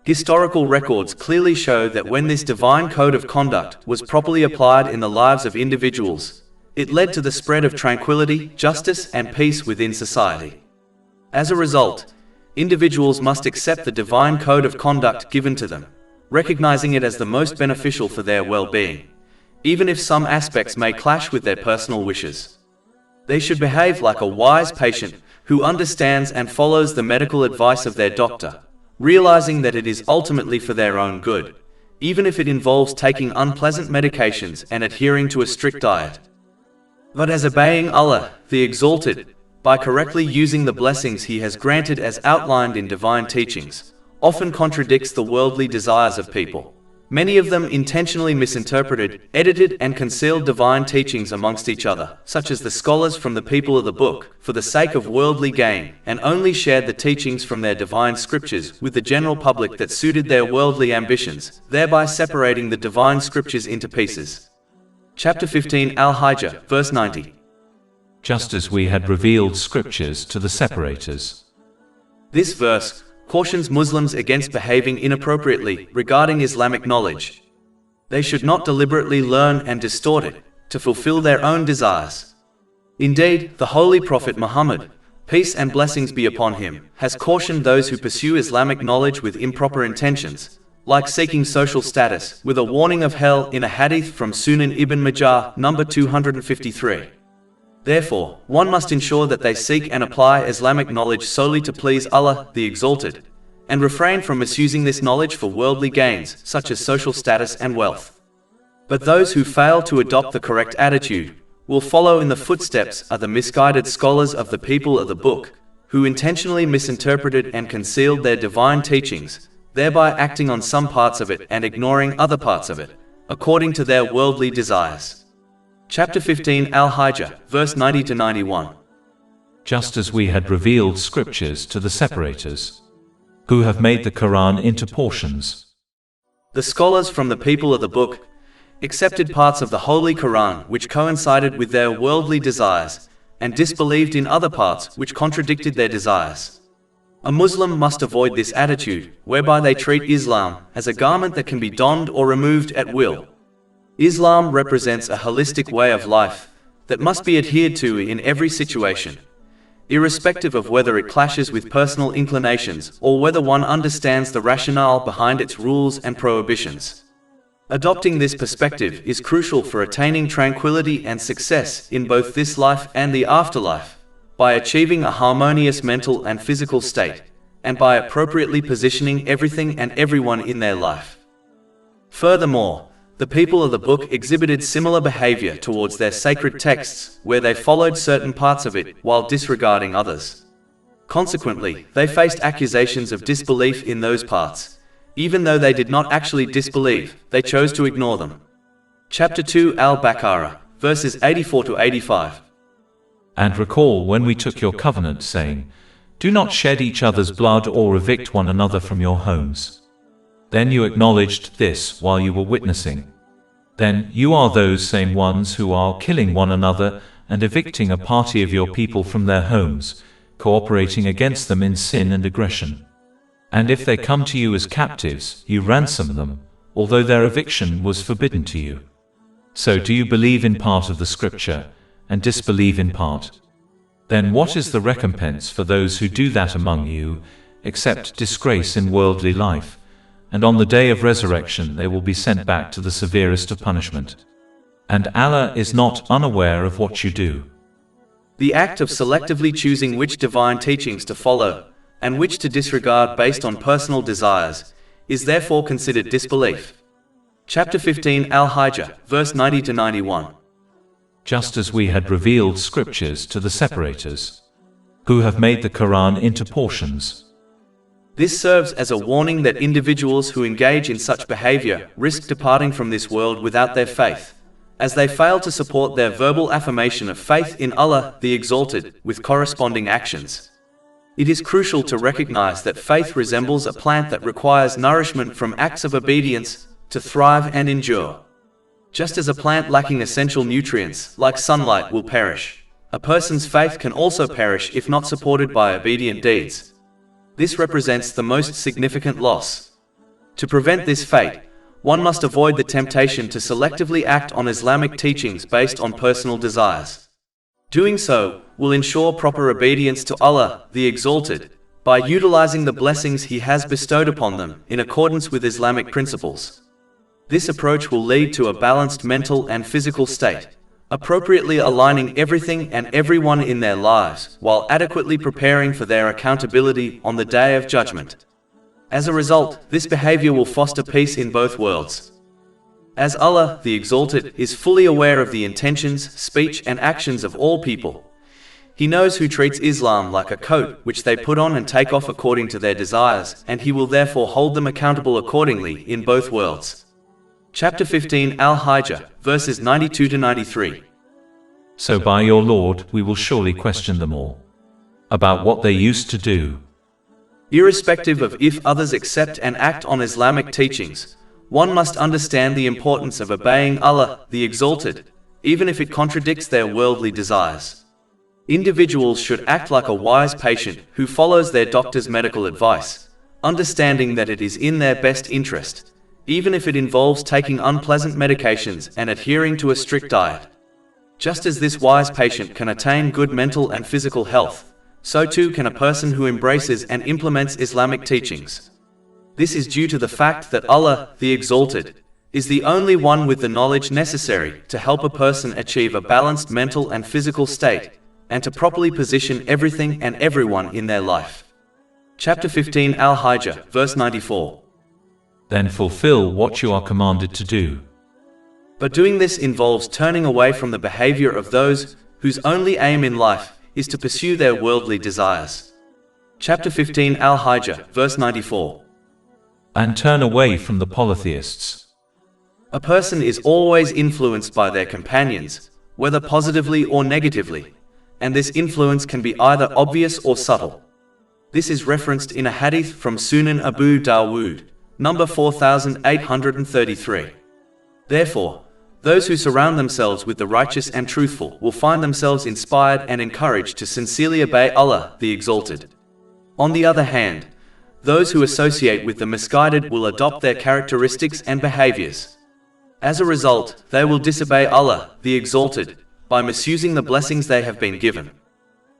Historical records clearly show that when this divine code of conduct was properly applied in the lives of individuals, it led to the spread of tranquility, justice, and peace within society. As a result, individuals must accept the divine code of conduct given to them, recognizing it as the most beneficial for their well-being, even if some aspects may clash with their personal wishes. They should behave like a wise patient who understands and follows the medical advice of their doctor, realizing that it is ultimately for their own good, even if it involves taking unpleasant medications and adhering to a strict diet. But as obeying Allah, the Exalted, by correctly using the blessings He has granted as outlined in divine teachings, often contradicts the worldly desires of people. Many of them intentionally misinterpreted, edited, and concealed divine teachings amongst each other, such as the scholars from the people of the book, for the sake of worldly gain, and only shared the teachings from their divine scriptures with the general public that suited their worldly ambitions, thereby separating the divine scriptures into pieces. Chapter 15 Al-Hijr, verse 90. Just as we had revealed scriptures to the separators. This verse cautions Muslims against behaving inappropriately regarding Islamic knowledge. They should not deliberately learn and distort it to fulfill their own desires. Indeed, the Holy Prophet Muhammad, peace and blessings be upon him, has cautioned those who pursue Islamic knowledge with improper intentions, like seeking social status, with a warning of hell in a hadith from Sunan ibn Majah, number 253. Therefore, one must ensure that they seek and apply Islamic knowledge solely to please Allah, the Exalted, and refrain from misusing this knowledge for worldly gains, such as social status and wealth. But those who fail to adopt the correct attitude will follow in the footsteps of the misguided scholars of the people of the book, who intentionally misinterpreted and concealed their divine teachings, thereby acting on some parts of it and ignoring other parts of it, according to their worldly desires. Chapter 15 Al-Hijr, verse 90-91. Just as we had revealed scriptures to the separators, who have made the Quran into portions. The scholars from the people of the book accepted parts of the Holy Quran which coincided with their worldly desires, and disbelieved in other parts which contradicted their desires. A Muslim must avoid this attitude, whereby they treat Islam as a garment that can be donned or removed at will. Islam represents a holistic way of life that must be adhered to in every situation, irrespective of whether it clashes with personal inclinations or whether one understands the rationale behind its rules and prohibitions. Adopting this perspective is crucial for attaining tranquility and success in both this life and the afterlife, by achieving a harmonious mental and physical state, and by appropriately positioning everything and everyone in their life. Furthermore, the people of the book exhibited similar behavior towards their sacred texts, where they followed certain parts of it while disregarding others. Consequently, they faced accusations of disbelief in those parts. Even though they did not actually disbelieve, they chose to ignore them. Chapter 2 Al-Baqarah, verses 84-85. And recall when we took your covenant, saying, do not shed each other's blood or evict one another from your homes. Then you acknowledged this while you were witnessing. Then you are those same ones who are killing one another and evicting a party of your people from their homes, cooperating against them in sin and aggression. And if they come to you as captives, you ransom them, although their eviction was forbidden to you. So do you believe in part of the scripture, and disbelieve in part? Then what is the recompense for those who do that among you, except disgrace in worldly life? And on the day of resurrection they will be sent back to the severest of punishment. And Allah is not unaware of what you do. The act of selectively choosing which divine teachings to follow, and which to disregard based on personal desires, is therefore considered disbelief. Chapter 15 Al-Hijr, verse 90-91. Just as we had revealed scriptures to the separators, who have made the Quran into portions. This serves as a warning that individuals who engage in such behavior risk departing from this world without their faith, as they fail to support their verbal affirmation of faith in Allah, the Exalted, with corresponding actions. It is crucial to recognize that faith resembles a plant that requires nourishment from acts of obedience to thrive and endure. Just as a plant lacking essential nutrients, like sunlight, will perish, a person's faith can also perish if not supported by obedient deeds. This represents the most significant loss. To prevent this fate, one must avoid the temptation to selectively act on Islamic teachings based on personal desires. Doing so will ensure proper obedience to Allah, the Exalted, by utilizing the blessings He has bestowed upon them in accordance with Islamic principles. This approach will lead to a balanced mental and physical state, appropriately aligning everything and everyone in their lives while adequately preparing for their accountability on the Day of Judgment. As a result, this behavior will foster peace in both worlds. As Allah, the Exalted, is fully aware of the intentions, speech, and actions of all people, He knows who treats Islam like a coat which they put on and take off according to their desires, and He will therefore hold them accountable accordingly in both worlds. Chapter 15 Al-Hijr, verses 92 to 93. So by your Lord we will surely question them all about what they used to do. Irrespective of if others accept and act on Islamic teachings, one must understand the importance of obeying Allah, the Exalted, even if it contradicts their worldly desires. Individuals should act like a wise patient who follows their doctor's medical advice, understanding that it is in their best interest, even if it involves taking unpleasant medications and adhering to a strict diet. Just as this wise patient can attain good mental and physical health, so too can a person who embraces and implements Islamic teachings. This is due to the fact that Allah, the Exalted, is the only one with the knowledge necessary to help a person achieve a balanced mental and physical state, and to properly position everything and everyone in their life. Chapter 15 Al-Hijr, verse 94. Then fulfill what you are commanded to do. But doing this involves turning away from the behavior of those whose only aim in life is to pursue their worldly desires. Chapter 15 Al-Hijr, verse 94. And turn away from the polytheists. A person is always influenced by their companions, whether positively or negatively, and this influence can be either obvious or subtle. This is referenced in a hadith from Sunan Abu Dawood, number 4833. Therefore, those who surround themselves with the righteous and truthful will find themselves inspired and encouraged to sincerely obey Allah, the Exalted. On the other hand, those who associate with the misguided will adopt their characteristics and behaviors. As a result, they will disobey Allah, the Exalted, by misusing the blessings they have been given.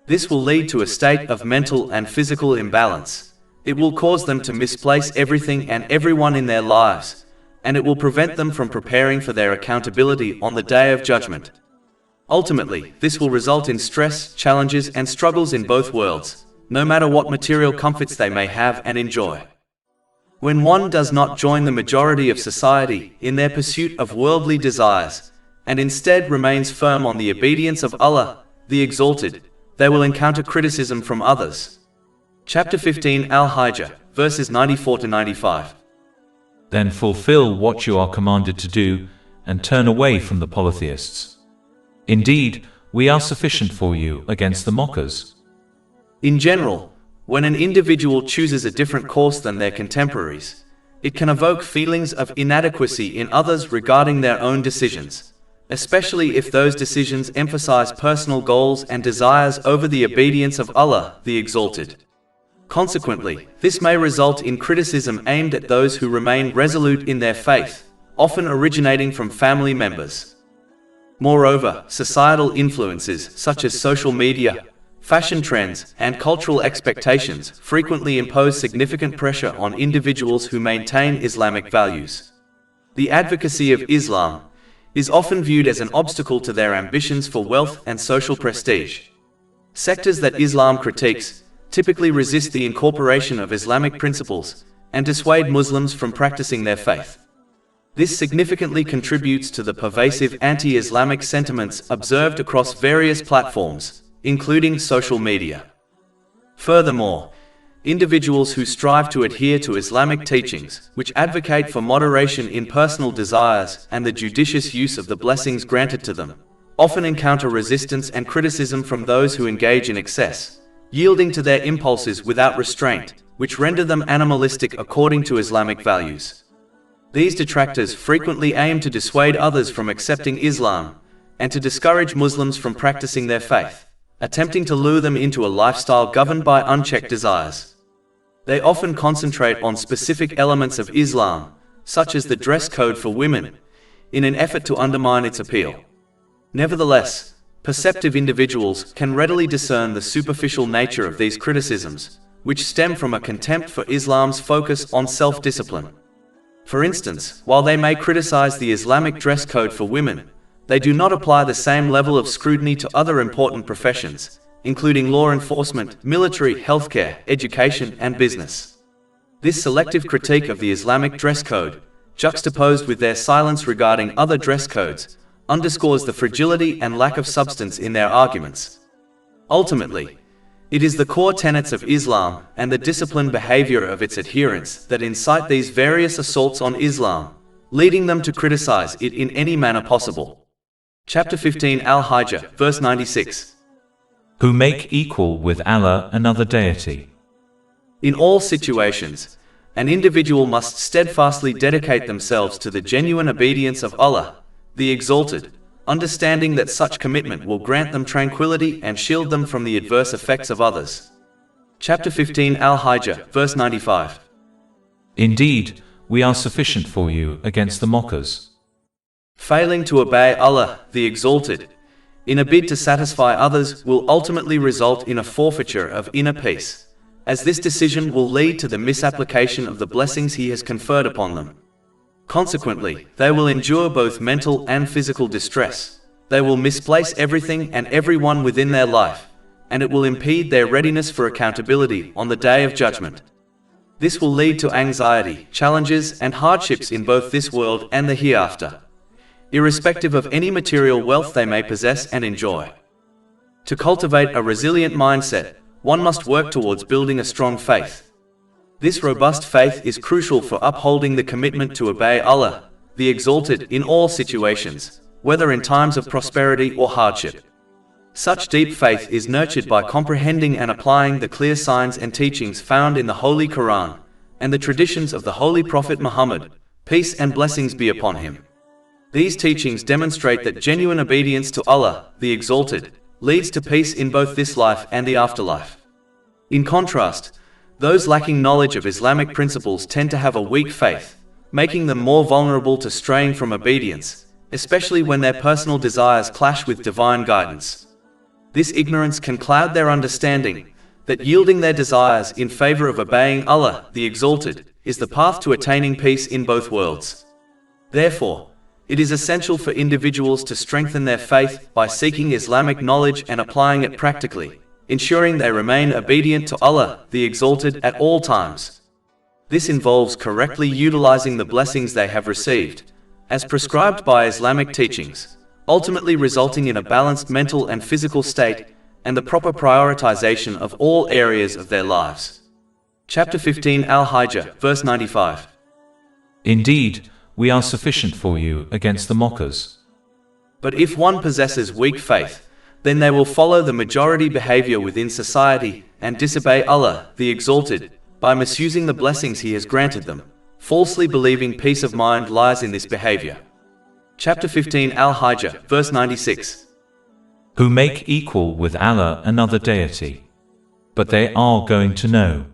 This will lead to a state of mental and physical imbalance. It will cause them to misplace everything and everyone in their lives, and it will prevent them from preparing for their accountability on the Day of Judgment. Ultimately, this will result in stress, challenges, and struggles in both worlds, no matter what material comforts they may have and enjoy. When one does not join the majority of society in their pursuit of worldly desires, and instead remains firm on the obedience of Allah, the Exalted, they will encounter criticism from others. Chapter 15 Al-Hijr, verses 94 to 95. Then fulfill what you are commanded to do, and turn away from the polytheists. Indeed, we are sufficient for you against the mockers. In general, when an individual chooses a different course than their contemporaries, it can evoke feelings of inadequacy in others regarding their own decisions, especially if those decisions emphasize personal goals and desires over the obedience of Allah, the Exalted. Consequently, this may result in criticism aimed at those who remain resolute in their faith, often originating from family members. Moreover, societal influences such as social media, fashion trends, and cultural expectations frequently impose significant pressure on individuals who maintain Islamic values. The advocacy of Islam is often viewed as an obstacle to their ambitions for wealth and social prestige. Sectors that Islam critiques typically resist the incorporation of Islamic principles and dissuade Muslims from practicing their faith. This significantly contributes to the pervasive anti-Islamic sentiments observed across various platforms, including social media. Furthermore, individuals who strive to adhere to Islamic teachings, which advocate for moderation in personal desires and the judicious use of the blessings granted to them, often encounter resistance and criticism from those who engage in excess, yielding to their impulses without restraint, which render them animalistic according to Islamic values. These detractors frequently aim to dissuade others from accepting Islam, and to discourage Muslims from practicing their faith, attempting to lure them into a lifestyle governed by unchecked desires. They often concentrate on specific elements of Islam, such as the dress code for women, in an effort to undermine its appeal. Nevertheless, perceptive individuals can readily discern the superficial nature of these criticisms, which stem from a contempt for Islam's focus on self-discipline. For instance, while they may criticize the Islamic dress code for women, they do not apply the same level of scrutiny to other important professions, including law enforcement, military, healthcare, education, and business. This selective critique of the Islamic dress code, juxtaposed with their silence regarding other dress codes, underscores the fragility and lack of substance in their arguments. Ultimately, it is the core tenets of Islam and the disciplined behavior of its adherents that incite these various assaults on Islam, leading them to criticize it in any manner possible. Chapter 15 Al-Hijr, verse 96. Who make equal with Allah another deity. In all situations, an individual must steadfastly dedicate themselves to the genuine obedience of Allah, the Exalted, understanding that such commitment will grant them tranquility and shield them from the adverse effects of others. Chapter 15 Al-Hijr, verse 95. Indeed, we are sufficient for you against the mockers. Failing to obey Allah, the Exalted, in a bid to satisfy others will ultimately result in a forfeiture of inner peace, as this decision will lead to the misapplication of the blessings He has conferred upon them. Consequently, they will endure both mental and physical distress. They will misplace everything and everyone within their life, and it will impede their readiness for accountability on the Day of Judgment. This will lead to anxiety, challenges, and hardships in both this world and the hereafter, irrespective of any material wealth they may possess and enjoy. To cultivate a resilient mindset, one must work towards building a strong faith. This robust faith is crucial for upholding the commitment to obey Allah, the Exalted, in all situations, whether in times of prosperity or hardship. Such deep faith is nurtured by comprehending and applying the clear signs and teachings found in the Holy Quran, and the traditions of the Holy Prophet Muhammad, peace and blessings be upon him. These teachings demonstrate that genuine obedience to Allah, the Exalted, leads to peace in both this life and the afterlife. In contrast, those lacking knowledge of Islamic principles tend to have a weak faith, making them more vulnerable to straying from obedience, especially when their personal desires clash with divine guidance. This ignorance can cloud their understanding that yielding their desires in favor of obeying Allah, the Exalted, is the path to attaining peace in both worlds. Therefore, it is essential for individuals to strengthen their faith by seeking Islamic knowledge and applying it practically, ensuring they remain obedient to Allah, the Exalted, at all times. This involves correctly utilizing the blessings they have received, as prescribed by Islamic teachings, ultimately resulting in a balanced mental and physical state and the proper prioritization of all areas of their lives. Chapter 15 Al-Hijr, verse 95. Indeed, we are sufficient for you against the mockers. But if one possesses weak faith, then they will follow the majority behavior within society and disobey Allah, the Exalted, by misusing the blessings He has granted them, falsely believing peace of mind lies in this behavior. Chapter 15 Al-Hijr, verse 96. Who make equal with Allah another deity. But they are going to know.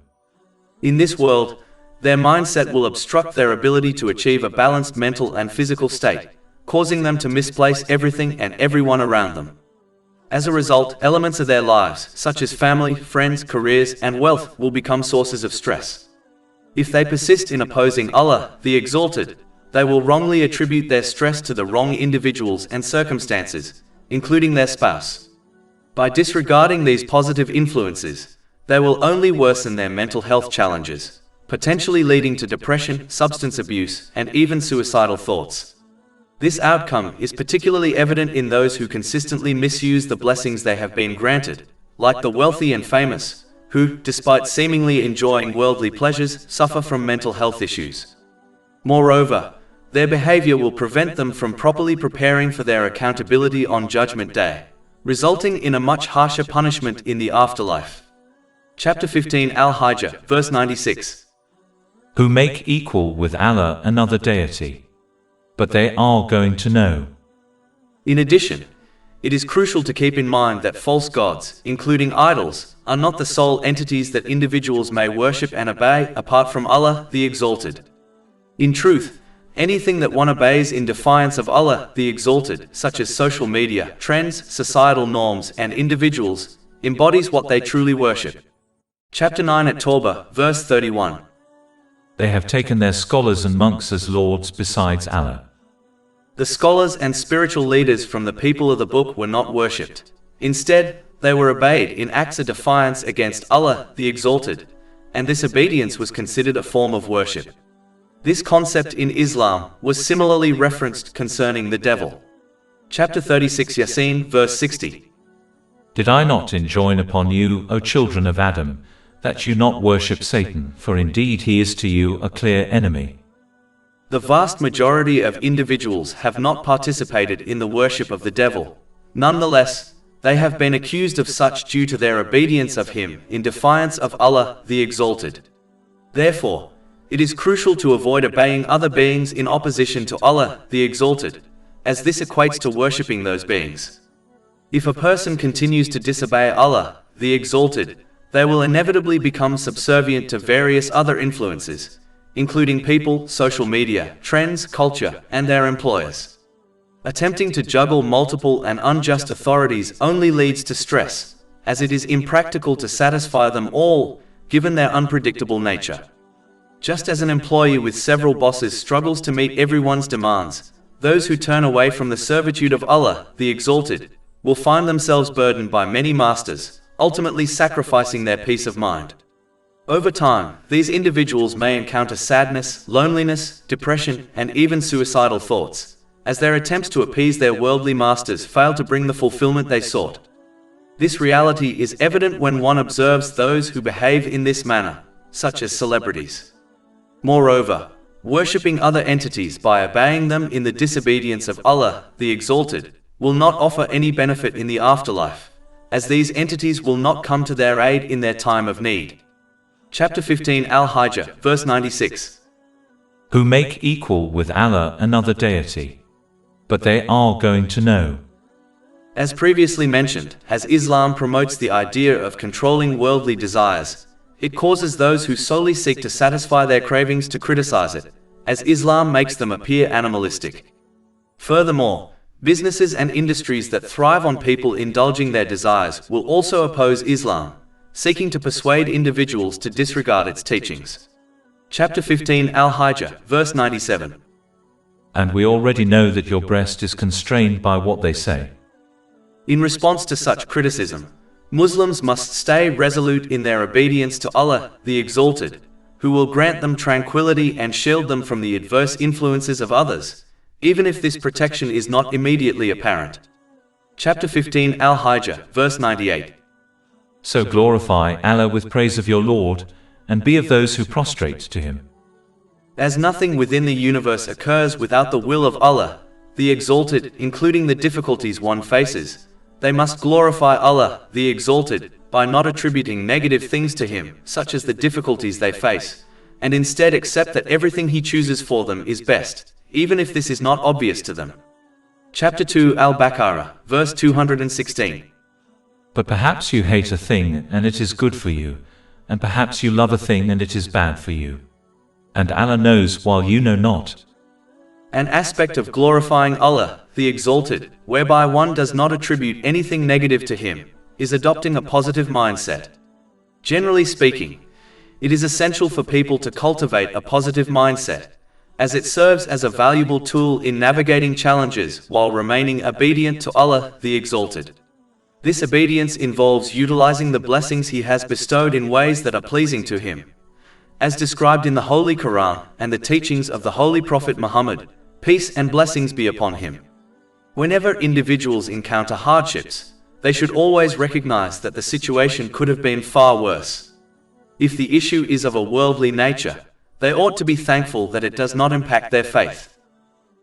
In this world, their mindset will obstruct their ability to achieve a balanced mental and physical state, causing them to misplace everything and everyone around them. As a result, elements of their lives, such as family, friends, careers, and wealth, will become sources of stress. If they persist in opposing Allah, the Exalted, they will wrongly attribute their stress to the wrong individuals and circumstances, including their spouse. By disregarding these positive influences, they will only worsen their mental health challenges, potentially leading to depression, substance abuse, and even suicidal thoughts. This outcome is particularly evident in those who consistently misuse the blessings they have been granted, like the wealthy and famous, who, despite seemingly enjoying worldly pleasures, suffer from mental health issues. Moreover, their behavior will prevent them from properly preparing for their accountability on Judgment Day, resulting in a much harsher punishment in the afterlife. Chapter 15 Al-Hijr, verse 96. who make equal with Allah another deity. But they are going to know. In addition, it is crucial to keep in mind that false gods, including idols, are not the sole entities that individuals may worship and obey apart from Allah, the Exalted. In truth, anything that one obeys in defiance of Allah, the Exalted, such as social media, trends, societal norms, and individuals, embodies what they truly worship. Chapter 9 at Tawbah, verse 31. They have taken their scholars and monks as lords besides Allah. The scholars and spiritual leaders from the people of the book were not worshipped. Instead, they were obeyed in acts of defiance against Allah, the Exalted, and this obedience was considered a form of worship. This concept in Islam was similarly referenced concerning the devil. Chapter 36 Yasin, verse 60. Did I not enjoin upon you, O children of Adam, that you not worship Satan, for indeed he is to you a clear enemy? The vast majority of individuals have not participated in the worship of the devil. Nonetheless, they have been accused of such due to their obedience of him in defiance of Allah, the Exalted. Therefore, it is crucial to avoid obeying other beings in opposition to Allah, the Exalted, as this equates to worshipping those beings. If a person continues to disobey Allah, the Exalted, they will inevitably become subservient to various other influences, including people, social media, trends, culture, and their employers. Attempting to juggle multiple and unjust authorities only leads to stress, as it is impractical to satisfy them all, given their unpredictable nature. Just as an employee with several bosses struggles to meet everyone's demands, those who turn away from the servitude of Allah, the Exalted, will find themselves burdened by many masters, ultimately sacrificing their peace of mind. Over time, these individuals may encounter sadness, loneliness, depression, and even suicidal thoughts, as their attempts to appease their worldly masters fail to bring the fulfillment they sought. This reality is evident when one observes those who behave in this manner, such as celebrities. Moreover, worshipping other entities by obeying them in the disobedience of Allah, the Exalted, will not offer any benefit in the afterlife, as these entities will not come to their aid in their time of need. Chapter 15 Al-Hijr, verse 96. Who make equal with Allah another deity. But they are going to know. As previously mentioned, as Islam promotes the idea of controlling worldly desires, it causes those who solely seek to satisfy their cravings to criticize it, as Islam makes them appear animalistic. Furthermore, businesses and industries that thrive on people indulging their desires will also oppose Islam, seeking to persuade individuals to disregard its teachings. Chapter 15 Al-Hijr, verse 97. And we already know that your breast is constrained by what they say. In response to such criticism, Muslims must stay resolute in their obedience to Allah, the Exalted, who will grant them tranquility and shield them from the adverse influences of others, even if this protection is not immediately apparent. Chapter 15 Al-Hijr, verse 98. So glorify Allah with praise of your Lord, and be of those who prostrate to Him. As nothing within the universe occurs without the will of Allah, the Exalted, including the difficulties one faces, they must glorify Allah, the Exalted, by not attributing negative things to Him, such as the difficulties they face, and instead accept that everything He chooses for them is best, even if this is not obvious to them. Chapter 2 Al-Baqarah, verse 216. But perhaps you hate a thing and it is good for you, and perhaps you love a thing and it is bad for you. And Allah knows while you know not. An aspect of glorifying Allah, the Exalted, whereby one does not attribute anything negative to Him, is adopting a positive mindset. Generally speaking, it is essential for people to cultivate a positive mindset, as it serves as a valuable tool in navigating challenges while remaining obedient to Allah, the Exalted. This obedience involves utilizing the blessings He has bestowed in ways that are pleasing to Him, as described in the Holy Quran and the teachings of the Holy Prophet Muhammad, peace and blessings be upon him. Whenever individuals encounter hardships, they should always recognize that the situation could have been far worse. If the issue is of a worldly nature, they ought to be thankful that it does not impact their faith.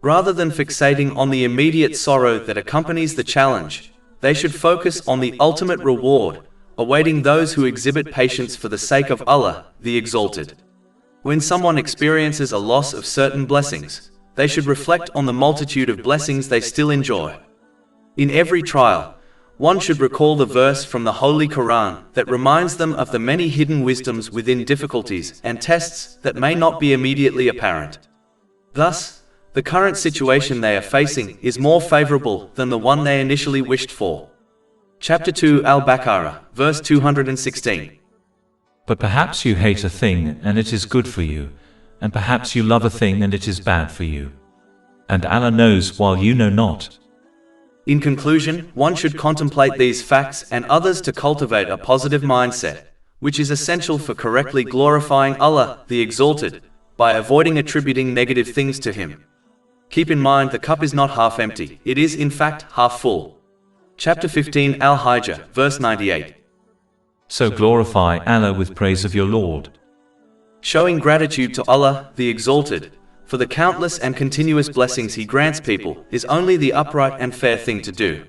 Rather than fixating on the immediate sorrow that accompanies the challenge, they should focus on the ultimate reward, awaiting those who exhibit patience for the sake of Allah, the Exalted. When someone experiences a loss of certain blessings, they should reflect on the multitude of blessings they still enjoy. In every trial, one should recall the verse from the Holy Quran that reminds them of the many hidden wisdoms within difficulties and tests that may not be immediately apparent. Thus, the current situation they are facing is more favorable than the one they initially wished for. Chapter 2 Al-Baqarah, verse 216. But perhaps you hate a thing and it is good for you, and perhaps you love a thing and it is bad for you. And Allah knows while you know not. In conclusion, one should contemplate these facts and others to cultivate a positive mindset, which is essential for correctly glorifying Allah, the Exalted, by avoiding attributing negative things to Him. Keep in mind the cup is not half empty, it is in fact half full. Chapter 15 Al-Hijr, verse 98. So glorify Allah with praise of your Lord. Showing gratitude to Allah, the Exalted, for the countless and continuous blessings He grants people is only the upright and fair thing to do.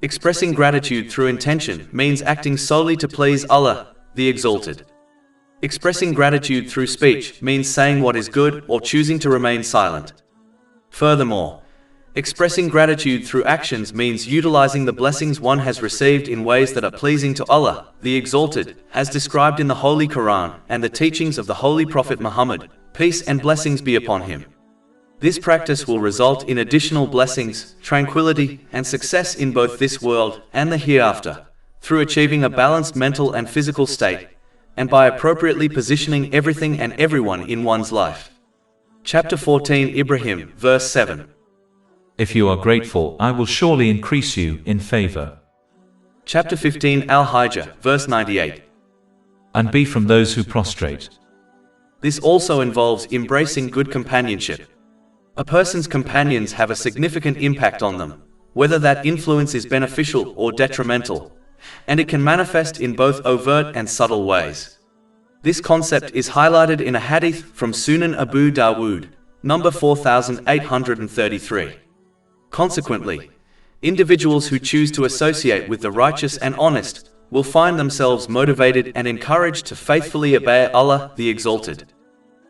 Expressing gratitude through intention means acting solely to please Allah, the Exalted. Expressing gratitude through speech means saying what is good or choosing to remain silent. Furthermore, expressing gratitude through actions means utilizing the blessings one has received in ways that are pleasing to Allah, the Exalted, as described in the Holy Quran and the teachings of the Holy Prophet Muhammad, peace and blessings be upon him. This practice will result in additional blessings, tranquility, and success in both this world and the hereafter, through achieving a balanced mental and physical state, and by appropriately positioning everything and everyone in one's life. Chapter 14 Ibrahim, verse 7. If you are grateful, I will surely increase you in favor. Chapter 15 Al-Hijr, verse 98. And be from those who prostrate. This also involves embracing good companionship. A person's companions have a significant impact on them, whether that influence is beneficial or detrimental, and it can manifest in both overt and subtle ways. This concept is highlighted in a hadith from Sunan Abu Dawood, number 4833. Consequently, individuals who choose to associate with the righteous and honest will find themselves motivated and encouraged to faithfully obey Allah, the Exalted.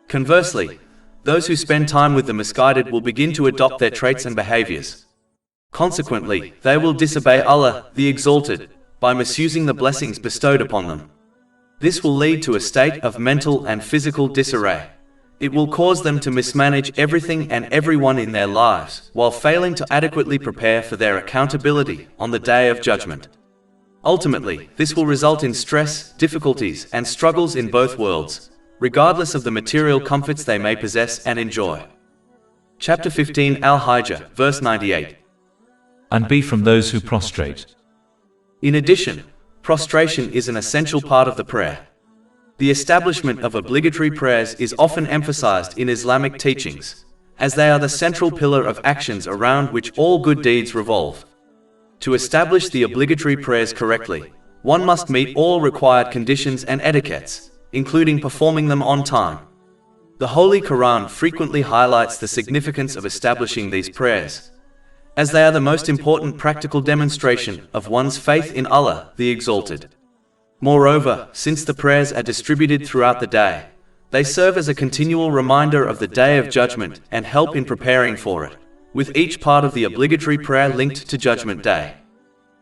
Conversely, those who spend time with the misguided will begin to adopt their traits and behaviors. Consequently, they will disobey Allah, the Exalted, by misusing the blessings bestowed upon them. This will lead to a state of mental and physical disarray. It will cause them to mismanage everything and everyone in their lives, while failing to adequately prepare for their accountability on the Day of Judgment. Ultimately, this will result in stress, difficulties, and struggles in both worlds, regardless of the material comforts they may possess and enjoy. Chapter 15 Al-Hijr, verse 98. And be from those who prostrate. In addition, prostration is an essential part of the prayer. The establishment of obligatory prayers is often emphasized in Islamic teachings, as they are the central pillar of actions around which all good deeds revolve. To establish the obligatory prayers correctly, one must meet all required conditions and etiquettes, including performing them on time. The Holy Quran frequently highlights the significance of establishing these prayers, as they are the most important practical demonstration of one's faith in Allah, the Exalted. Moreover, since the prayers are distributed throughout the day, they serve as a continual reminder of the Day of Judgment and help in preparing for it, with each part of the obligatory prayer linked to Judgment Day.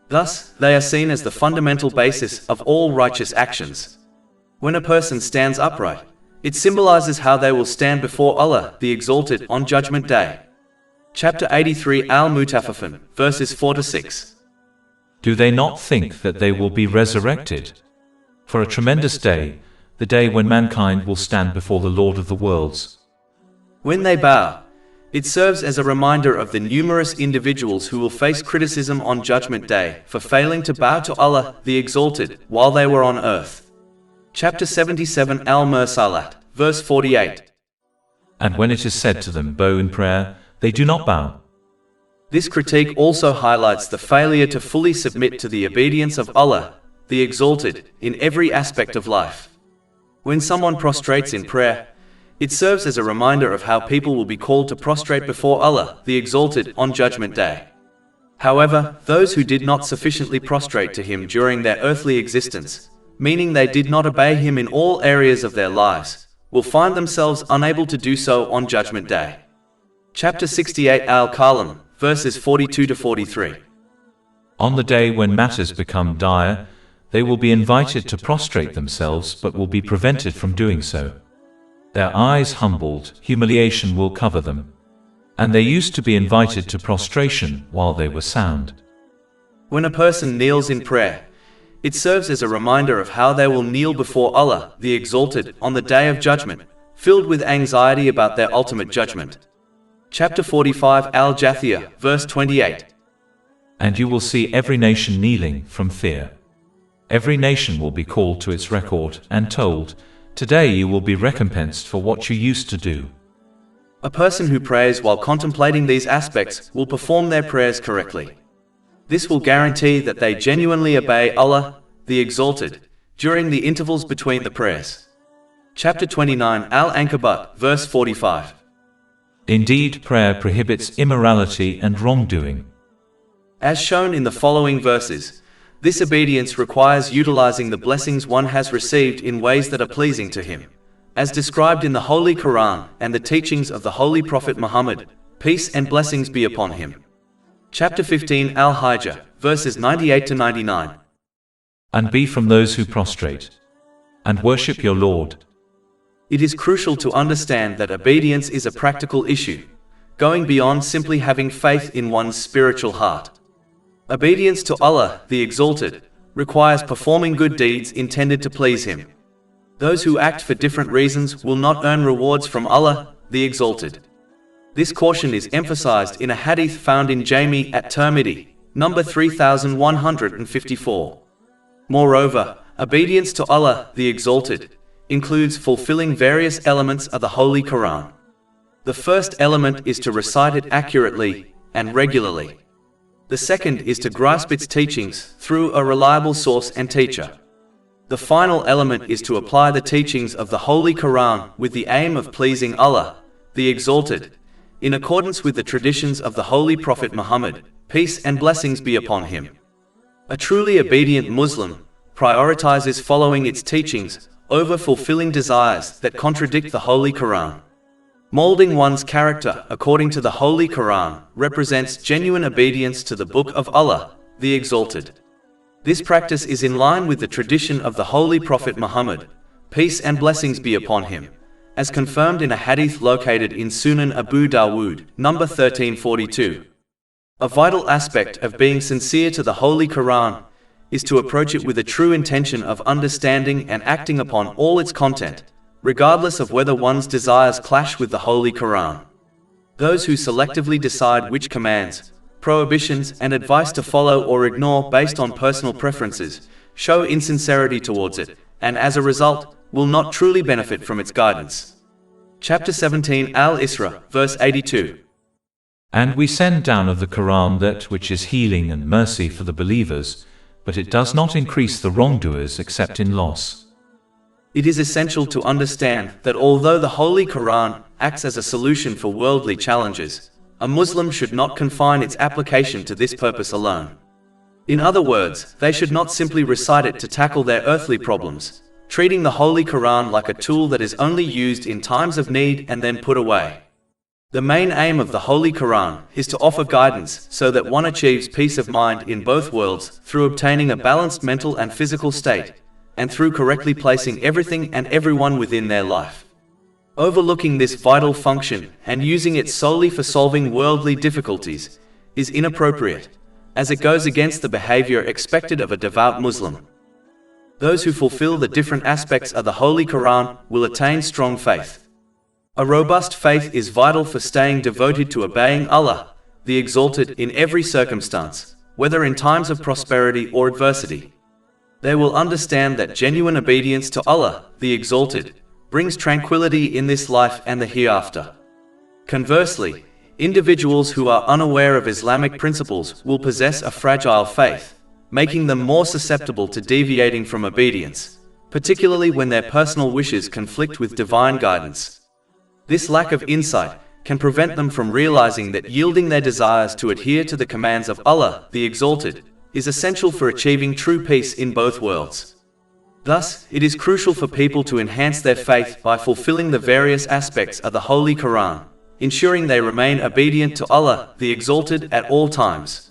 Thus, they are seen as the fundamental basis of all righteous actions. When a person stands upright, it symbolizes how they will stand before Allah, the Exalted, on Judgment Day. Chapter 83 Al-Mutaffifin, verses 4-6. Do they not think that they will be resurrected? For a tremendous day, the day when mankind will stand before the Lord of the worlds. When they bow, it serves as a reminder of the numerous individuals who will face criticism on Judgment Day for failing to bow to Allah, the Exalted, while they were on earth. Chapter 77 Al-Mursalat, verse 48. And when it is said to them, bow in prayer, they do not bow. This critique also highlights the failure to fully submit to the obedience of Allah, the Exalted, in every aspect of life. When someone prostrates in prayer, it serves as a reminder of how people will be called to prostrate before Allah, the Exalted, on Judgment Day. However, those who did not sufficiently prostrate to Him during their earthly existence, meaning they did not obey Him in all areas of their lives, will find themselves unable to do so on Judgment Day. Chapter 68 Al-Kalam, verses 42 to 43. On the day when matters become dire, they will be invited to prostrate themselves but will be prevented from doing so. Their eyes humbled, humiliation will cover them. And they used to be invited to prostration while they were sound. When a person kneels in prayer, it serves as a reminder of how they will kneel before Allah, the Exalted, on the Day of Judgment, filled with anxiety about their ultimate judgment. Chapter 45 Al-Jathiyah, verse 28. And you will see every nation kneeling from fear. Every nation will be called to its record and told, "Today you will be recompensed for what you used to do." A person who prays while contemplating these aspects will perform their prayers correctly. This will guarantee that they genuinely obey Allah, the Exalted, during the intervals between the prayers. Chapter 29 Al-Ankabut, verse 45. Indeed, prayer prohibits immorality and wrongdoing. As shown in the following verses, this obedience requires utilizing the blessings one has received in ways that are pleasing to him, as described in the Holy Quran and the teachings of the Holy Prophet Muhammad, peace and blessings be upon him. Chapter 15 Al-Hijr, verses 98 to 99. And be from those who prostrate and worship your Lord. It is crucial to understand that obedience is a practical issue, going beyond simply having faith in one's spiritual heart. Obedience to Allah, the Exalted, requires performing good deeds intended to please Him. Those who act for different reasons will not earn rewards from Allah, the Exalted. This caution is emphasized in a hadith found in Jami at Tirmidhi, number 3154. Moreover, obedience to Allah, the Exalted, includes fulfilling various elements of the Holy Quran. The first element is to recite it accurately and regularly. The second is to grasp its teachings through a reliable source and teacher. The final element is to apply the teachings of the Holy Quran with the aim of pleasing Allah, the Exalted, in accordance with the traditions of the Holy Prophet Muhammad, peace and blessings be upon him. A truly obedient Muslim prioritizes following its teachings over fulfilling desires that contradict the Holy Quran. Molding one's character according to the Holy Quran represents genuine obedience to the Book of Allah, the Exalted. This practice is in line with the tradition of the Holy Prophet Muhammad, peace and blessings be upon him, as confirmed in a hadith located in Sunan Abu Dawood, number 1342. A vital aspect of being sincere to the Holy Quran is to approach it with a true intention of understanding and acting upon all its content, regardless of whether one's desires clash with the Holy Quran. Those who selectively decide which commands, prohibitions, and advice to follow or ignore based on personal preferences show insincerity towards it, and as a result, will not truly benefit from its guidance. Chapter 17 Al-Isra, verse 82. And we send down of the Quran that which is healing and mercy for the believers, but it does not increase the wrongdoers except in loss. It is essential to understand that although the Holy Quran acts as a solution for worldly challenges, a Muslim should not confine its application to this purpose alone. In other words, they should not simply recite it to tackle their earthly problems, treating the Holy Quran like a tool that is only used in times of need and then put away. The main aim of the Holy Quran is to offer guidance so that one achieves peace of mind in both worlds through obtaining a balanced mental and physical state, and through correctly placing everything and everyone within their life. Overlooking this vital function and using it solely for solving worldly difficulties is inappropriate, as it goes against the behavior expected of a devout Muslim. Those who fulfill the different aspects of the Holy Quran will attain strong faith. A robust faith is vital for staying devoted to obeying Allah, the Exalted, in every circumstance, whether in times of prosperity or adversity. They will understand that genuine obedience to Allah, the Exalted, brings tranquility in this life and the hereafter. Conversely, individuals who are unaware of Islamic principles will possess a fragile faith, making them more susceptible to deviating from obedience, particularly when their personal wishes conflict with divine guidance. This lack of insight can prevent them from realizing that yielding their desires to adhere to the commands of Allah, the Exalted, is essential for achieving true peace in both worlds. Thus, it is crucial for people to enhance their faith by fulfilling the various aspects of the Holy Quran, ensuring they remain obedient to Allah, the Exalted, at all times.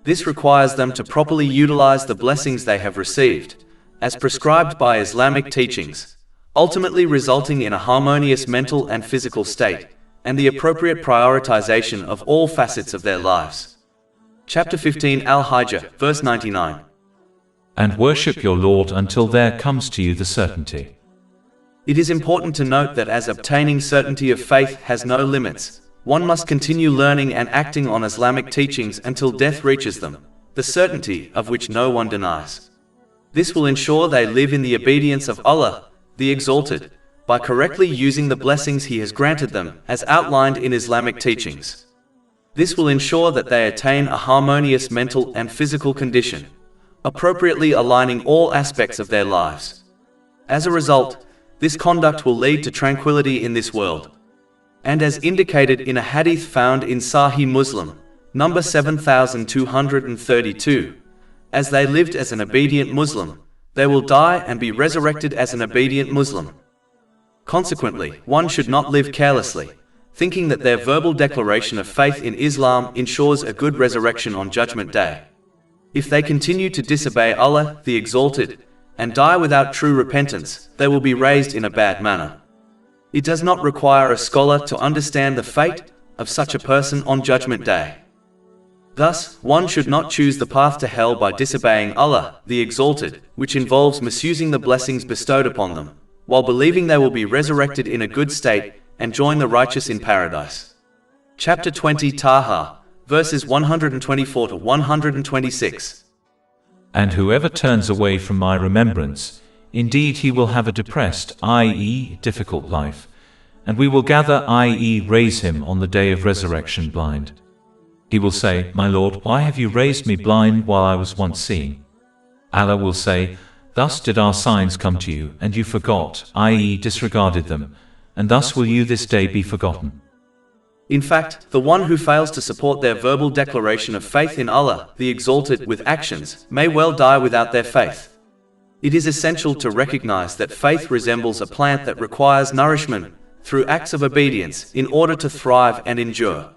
This requires them to properly utilize the blessings they have received, as prescribed by Islamic teachings, ultimately resulting in a harmonious mental and physical state, and the appropriate prioritization of all facets of their lives. Chapter 15 Al-Hijr, verse 99. And worship your Lord until there comes to you the certainty. It is important to note that as obtaining certainty of faith has no limits, one must continue learning and acting on Islamic teachings until death reaches them, the certainty of which no one denies. This will ensure they live in the obedience of Allah, the Exalted, by correctly using the blessings He has granted them, as outlined in Islamic teachings. This will ensure that they attain a harmonious mental and physical condition, appropriately aligning all aspects of their lives. As a result, this conduct will lead to tranquility in this world. And as indicated in a hadith found in Sahih Muslim, number 7232, as they lived as an obedient Muslim, they will die and be resurrected as an obedient Muslim. Consequently, one should not live carelessly, thinking that their verbal declaration of faith in Islam ensures a good resurrection on Judgment Day. If they continue to disobey Allah, the Exalted, and die without true repentance, they will be raised in a bad manner. It does not require a scholar to understand the fate of such a person on Judgment Day. Thus, one should not choose the path to hell by disobeying Allah, the Exalted, which involves misusing the blessings bestowed upon them, while believing they will be resurrected in a good state and join the righteous in paradise. Chapter 20 Taha, verses 124 to 126. And whoever turns away from my remembrance, indeed he will have a depressed, i.e., difficult life, and we will gather, i.e., raise him on the day of resurrection blind. He will say, My Lord, why have you raised me blind while I was once seeing? Allah will say, Thus did our signs come to you, and you forgot, i.e., disregarded them, and thus will you this day be forgotten. In fact, the one who fails to support their verbal declaration of faith in Allah, the Exalted, with actions, may well die without their faith. It is essential to recognize that faith resembles a plant that requires nourishment through acts of obedience in order to thrive and endure.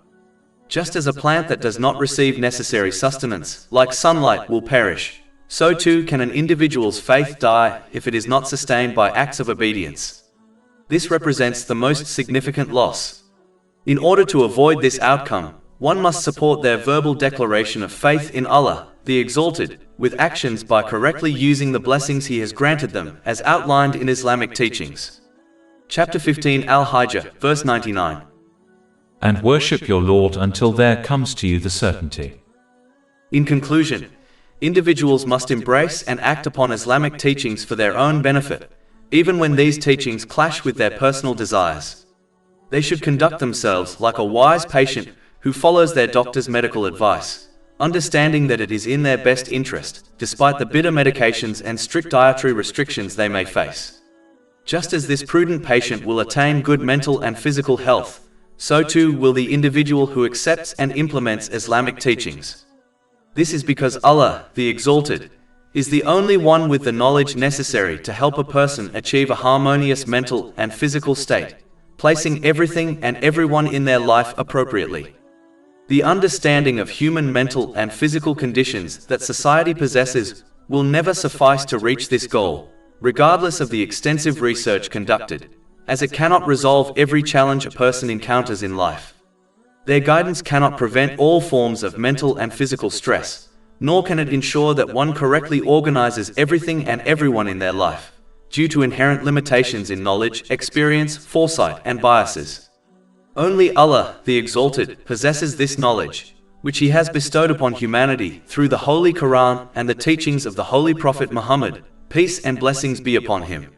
Just as a plant that does not receive necessary sustenance, like sunlight, will perish, so too can an individual's faith die if it is not sustained by acts of obedience. This represents the most significant loss. In order to avoid this outcome, one must support their verbal declaration of faith in Allah, the Exalted, with actions by correctly using the blessings He has granted them, as outlined in Islamic teachings. Chapter 15 Al-Hijr, verse 99. And worship your Lord until there comes to you the certainty. In conclusion, individuals must embrace and act upon Islamic teachings for their own benefit, even when these teachings clash with their personal desires. They should conduct themselves like a wise patient who follows their doctor's medical advice, understanding that it is in their best interest, despite the bitter medications and strict dietary restrictions they may face. Just as this prudent patient will attain good mental and physical health, so too will the individual who accepts and implements Islamic teachings. This is because Allah, the Exalted, is the only one with the knowledge necessary to help a person achieve a harmonious mental and physical state, placing everything and everyone in their life appropriately. The understanding of human mental and physical conditions that society possesses will never suffice to reach this goal, regardless of the extensive research conducted, as it cannot resolve every challenge a person encounters in life. Their guidance cannot prevent all forms of mental and physical stress, nor can it ensure that one correctly organizes everything and everyone in their life, due to inherent limitations in knowledge, experience, foresight, and biases. Only Allah, the Exalted, possesses this knowledge, which He has bestowed upon humanity through the Holy Quran and the teachings of the Holy Prophet Muhammad, peace and blessings be upon him.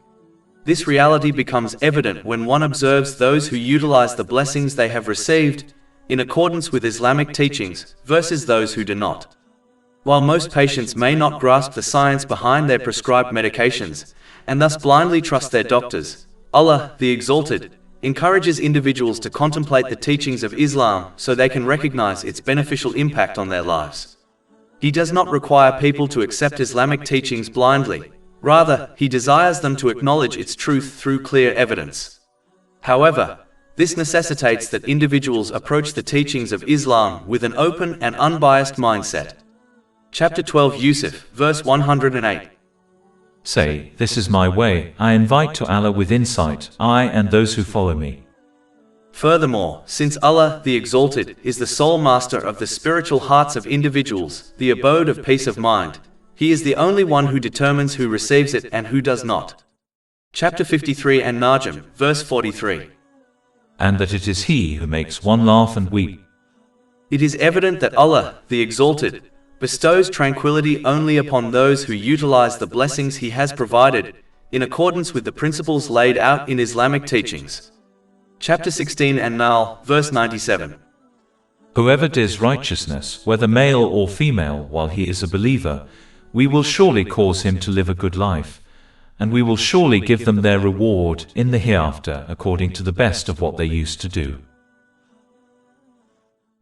This reality becomes evident when one observes those who utilize the blessings they have received in accordance with Islamic teachings versus those who do not. While most patients may not grasp the science behind their prescribed medications, and thus blindly trust their doctors, Allah, the Exalted, encourages individuals to contemplate the teachings of Islam so they can recognize its beneficial impact on their lives. He does not require people to accept Islamic teachings blindly, Rather, He desires them to acknowledge its truth through clear evidence. However, this necessitates that individuals approach the teachings of Islam with an open and unbiased mindset. Chapter 12 Yusuf, verse 108. Say, this is my way, I invite to Allah with insight, I and those who follow me. Furthermore, since Allah, the Exalted, is the sole master of the spiritual hearts of individuals, the abode of peace of mind, He is the only one who determines who receives it and who does not. Chapter 53 and Najm, verse 43. And that it is He who makes one laugh and weep. It is evident that Allah, the Exalted, bestows tranquility only upon those who utilize the blessings He has provided, in accordance with the principles laid out in Islamic teachings. Chapter 16 and Nahl, verse 97. Whoever does righteousness, whether male or female, while he is a believer, we will surely cause him to live a good life, and we will surely give them their reward in the hereafter according to the best of what they used to do.